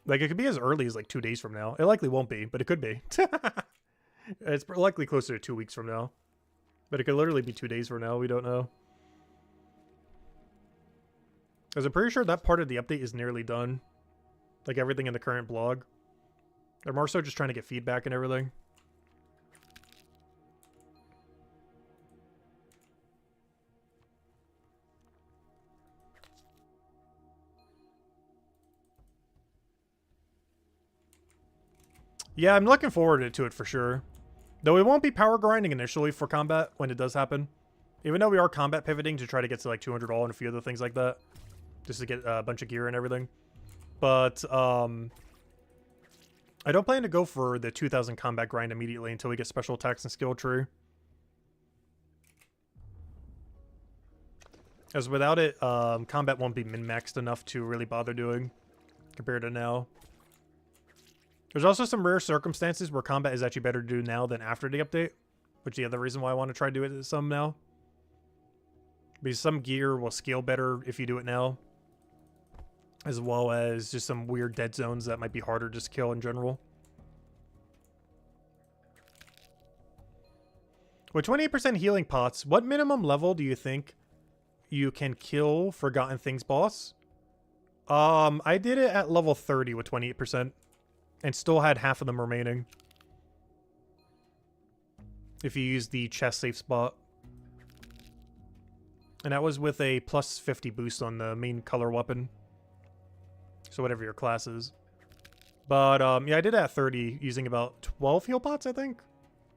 Like, it could be as early as like 2 days from now. It likely won't be, but it could be. It's likely closer to 2 weeks from now. But it could literally be 2 days from now. We don't know. Because I'm pretty sure that part of the update is nearly done. Like everything in the current blog. They're more so just trying to get feedback and everything. Yeah, I'm looking forward to it for sure. Though it won't be power grinding initially for combat when it does happen. Even though we are combat pivoting to try to get to like 200 all and a few other things like that. Just to get a bunch of gear and everything. But, I don't plan to go for the 2000 combat grind immediately until we get special attacks and skill tree. As without it, combat won't be min-maxed enough to really bother doing compared to now. There's also some rare circumstances where combat is actually better to do now than after the update, which is the other reason why I want to try to do it some now. Because some gear will scale better if you do it now, as well as just some weird dead zones that might be harder to kill in general. With 28% healing pots, what minimum level do you think you can kill Forgotten Things boss? I did it at level 30 with 28%. And still had half of them remaining. If you use the chest safe spot. And that was with a plus 50 boost on the main color weapon. So whatever your class is. But, yeah, I did it at 30 using about 12 heal pots, I think.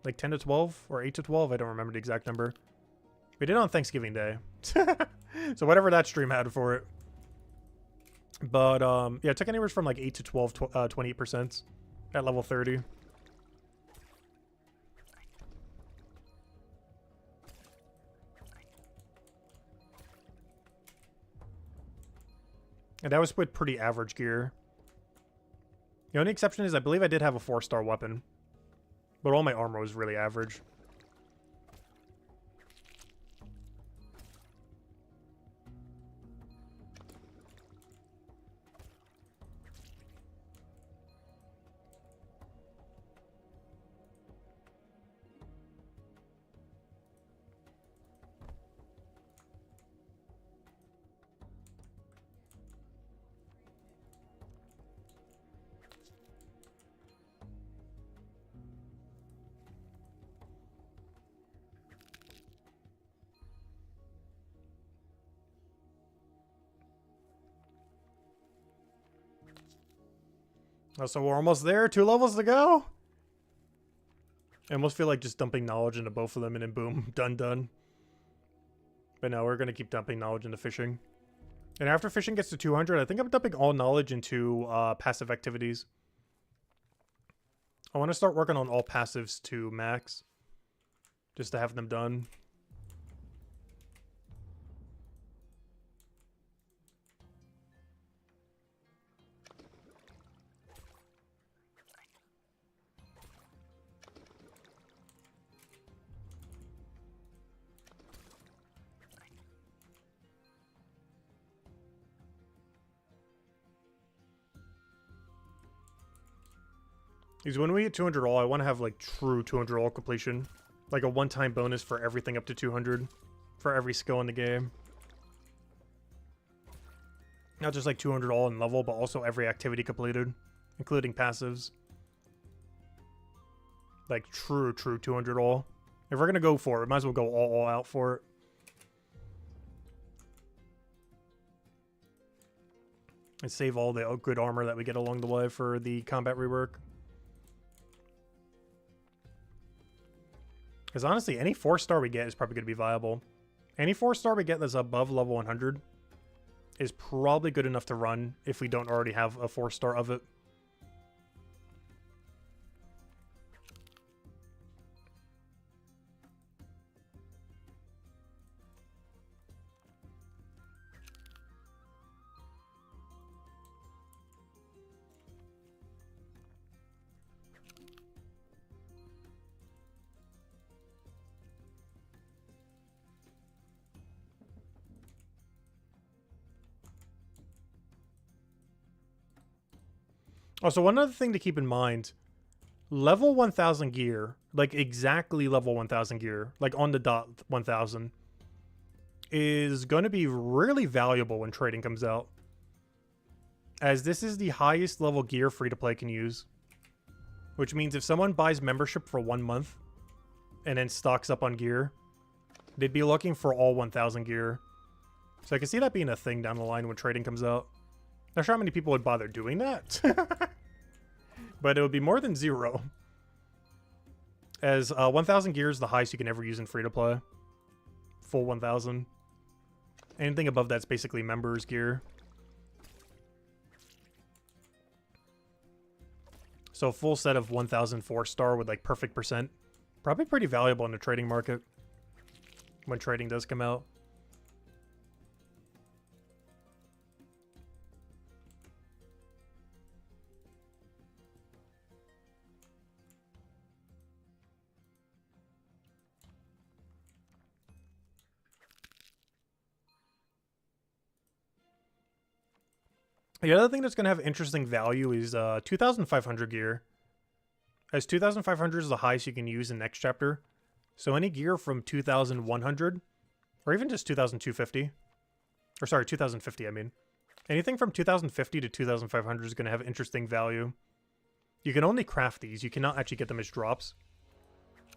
Like 10 to 12 or 8 to 12. I don't remember the exact number. We did it on Thanksgiving Day. So whatever that stream had for it. But, yeah, it took anywhere from like 8 to 12, 28% at level 30. And that was with pretty average gear. The only exception is I believe I did have a 4-star weapon. But all my armor was really average. Oh, so we're almost there. 2 levels to go. I almost feel like just dumping knowledge into both of them and then boom, done. But no, we're going to keep dumping knowledge into fishing. And after fishing gets to 200, I think I'm dumping all knowledge into passive activities. I want to start working on all passives to max. Just to have them done. Because when we hit 200 all, I want to have like true 200 all completion. Like a one-time bonus for everything up to 200. For every skill in the game. Not just like 200 all in level, but also every activity completed. Including passives. Like true 200 all. If we're going to go for it, might as well go all out for it. And save all the good armor that we get along the way for the combat rework. Because honestly, any 4-star we get is probably going to be viable. Any 4-star we get that's above level 100 is probably good enough to run if we don't already have a 4-star of it. Also, one other thing to keep in mind, level 1000 gear, like exactly level 1000 gear, like on the dot 1000, is going to be really valuable when trading comes out. As this is the highest level gear free-to-play can use. Which means if someone buys membership for 1 month and then stocks up on gear, they'd be looking for all 1000 gear. So I can see that being a thing down the line when trading comes out. Not sure how many people would bother doing that. But it would be more than 0. As 1000 gear is the highest you can ever use in free-to-play. Full 1000. Anything above that's basically members gear. So a full set of 1000 4-star with like perfect percent. Probably pretty valuable in the trading market. When trading does come out. The other thing that's going to have interesting value is 2500 gear. As 2500 is the highest you can use in next chapter. So any gear from 2100, or even just 2250, or sorry, 2050, I mean. Anything from 2050 to 2500 is going to have interesting value. You can only craft these. You cannot actually get them as drops.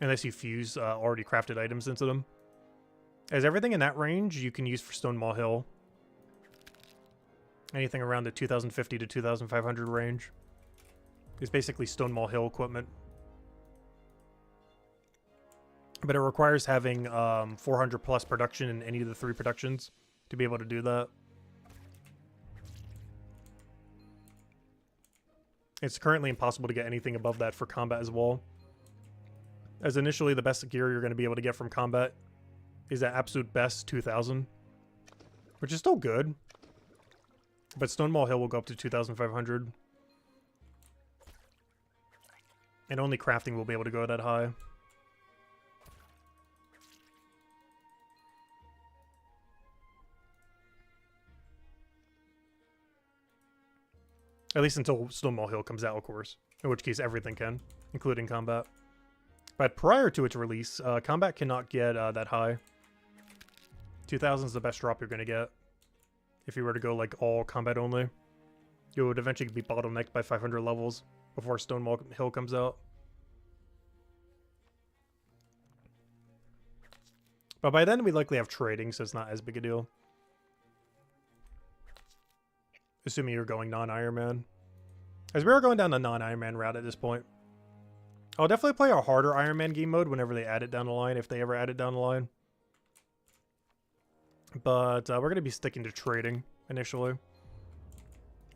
Unless you fuse already crafted items into them. As everything in that range, you can use for Stonewall Hill. Anything around the 2050 to 2500 range is basically Stonewall Hill equipment. But it requires having 400 plus production in any of the 3 productions to be able to do that. It's currently impossible to get anything above that for combat as well. As initially the best gear you're going to be able to get from combat is that absolute best 2000. Which is still good. But Stonewall Hill will go up to 2500. And only crafting will be able to go that high. At least until Stonewall Hill comes out, of course. In which case everything can, including combat. But prior to its release, combat cannot get that high. 2000 is the best drop you're going to get. If you were to go like all combat only. You would eventually be bottlenecked by 500 levels before Stonewall Hill comes out. But by then we likely have trading, so it's not as big a deal. Assuming you're going non-Iron Man. As we are going down the non-Iron Man route at this point. I'll definitely play a harder Iron Man game mode whenever they add it down the line, if they ever add it down the line. But we're going to be sticking to trading initially.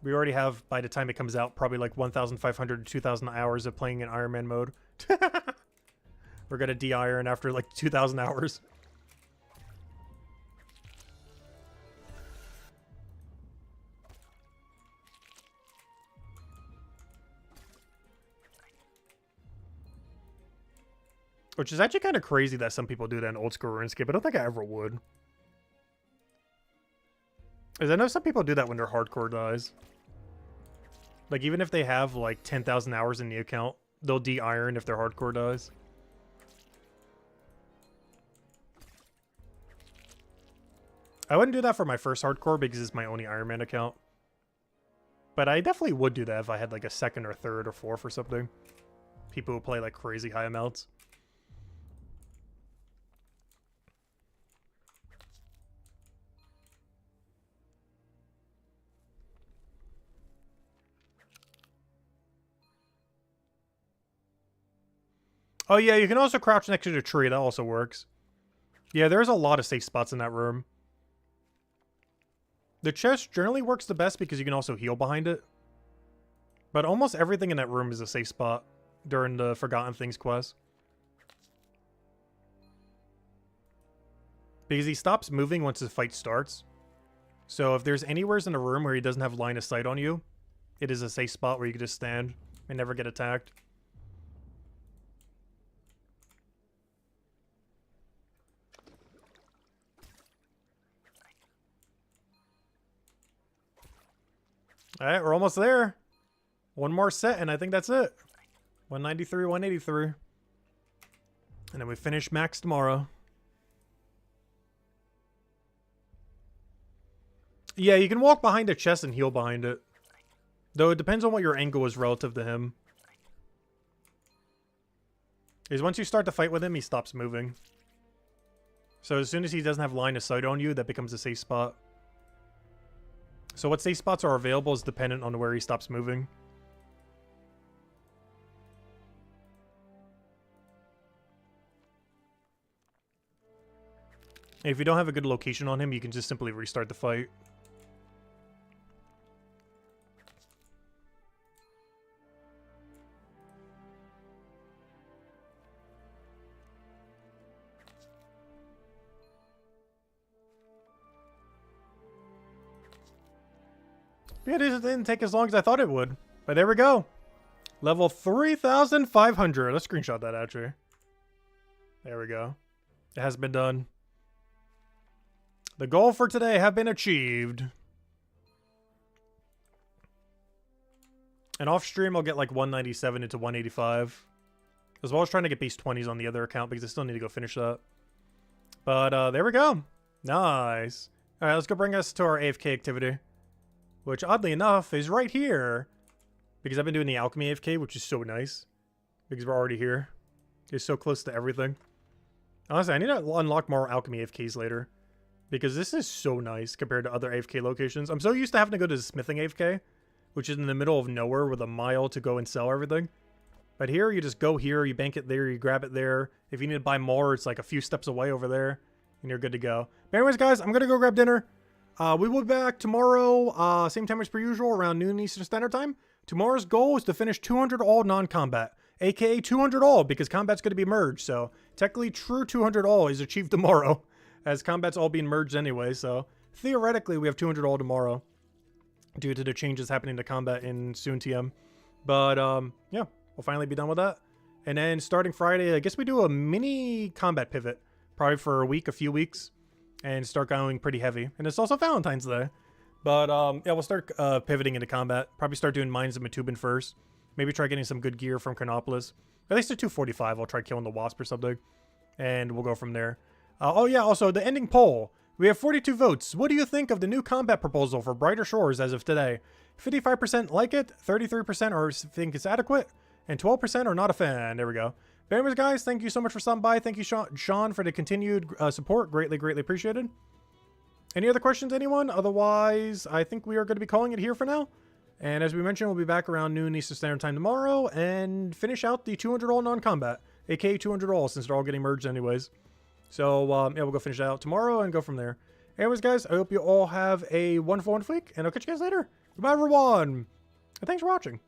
We already have, by the time it comes out, probably like 1,500 to 2,000 hours of playing in Iron Man mode. We're going to de-iron after like 2,000 hours. Which is actually kind of crazy that some people do that in old school RuneScape. I don't think I ever would. Because I know some people do that when their hardcore dies. Like, even if they have, like, 10,000 hours in the account, they'll de-iron if their hardcore dies. I wouldn't do that for my first hardcore because it's my only Iron Man account. But I definitely would do that if I had, like, a second or third or fourth or something. People who play, like, crazy high amounts. Oh yeah, you can also crouch next to the tree. That also works. Yeah, there's a lot of safe spots in that room. The chest generally works the best because you can also heal behind it. But almost everything in that room is a safe spot during the Forgotten Things quest. Because he stops moving once the fight starts. So if there's anywheres in the room where he doesn't have line of sight on you, it is a safe spot where you can just stand and never get attacked. Alright, we're almost there. One more set, and I think that's it. 193, 183. And then we finish max tomorrow. Yeah, you can walk behind a chest and heal behind it. Though it depends on what your angle is relative to him. Is once you start to fight with him, he stops moving. So as soon as he doesn't have line of sight on you, that becomes a safe spot. So what safe spots are available is dependent on where he stops moving. If you don't have a good location on him, you can just simply restart the fight. Yeah, it didn't take as long as I thought it would. But there we go. Level 3,500. Let's screenshot that, actually. There we go. It has been done. The goal for today have been achieved. And off stream, I'll get like 197 into 185. As well as trying to get base 20s on the other account because I still need to go finish that. But there we go. Nice. All right, let's go bring us to our AFK activity. Which, oddly enough, is right here. Because I've been doing the alchemy AFK, which is so nice. Because we're already here. It's so close to everything. Honestly, I need to unlock more alchemy AFKs later. Because this is so nice compared to other AFK locations. I'm so used to having to go to the smithing AFK. Which is in the middle of nowhere with a mile to go and sell everything. But here, you just go here, you bank it there, you grab it there. If you need to buy more, it's like a few steps away over there. And you're good to go. But anyways, guys, I'm going to go grab dinner. We will be back tomorrow, same time as per usual, around noon Eastern Standard Time. Tomorrow's goal is to finish 200 all non-combat, aka 200 all, because combat's going to be merged. So technically, true 200 all is achieved tomorrow, as combat's all being merged anyway. So theoretically, we have 200 all tomorrow, due to the changes happening to combat in SoonTM. But yeah, we'll finally be done with that. And then starting Friday, I guess we do a mini combat pivot, probably for a week, a few weeks. And start going pretty heavy. And it's also Valentine's Day. But, yeah, we'll start pivoting into combat. Probably start doing Mines of Matubin first. Maybe try getting some good gear from Chronopolis. At least a 245. I'll try killing the Wasp or something. And we'll go from there. Oh, yeah, also, the ending poll. We have 42 votes. What do you think of the new combat proposal for Brighter Shores as of today? 55% like it, 33% are think it's adequate, and 12% are not a fan. There we go. But anyways, guys, thank you so much for stopping by. Thank you, Sean, for the continued support. Greatly, greatly appreciated. Any other questions, anyone? Otherwise, I think we are going to be calling it here for now. And as we mentioned, we'll be back around noon Eastern Standard Time tomorrow and finish out the 200 all non-combat, aka 200 all, since they're all getting merged anyways. So, yeah, we'll go finish that out tomorrow and go from there. Anyways, guys, I hope you all have a wonderful week, and I'll catch you guys later. Goodbye, everyone. And thanks for watching.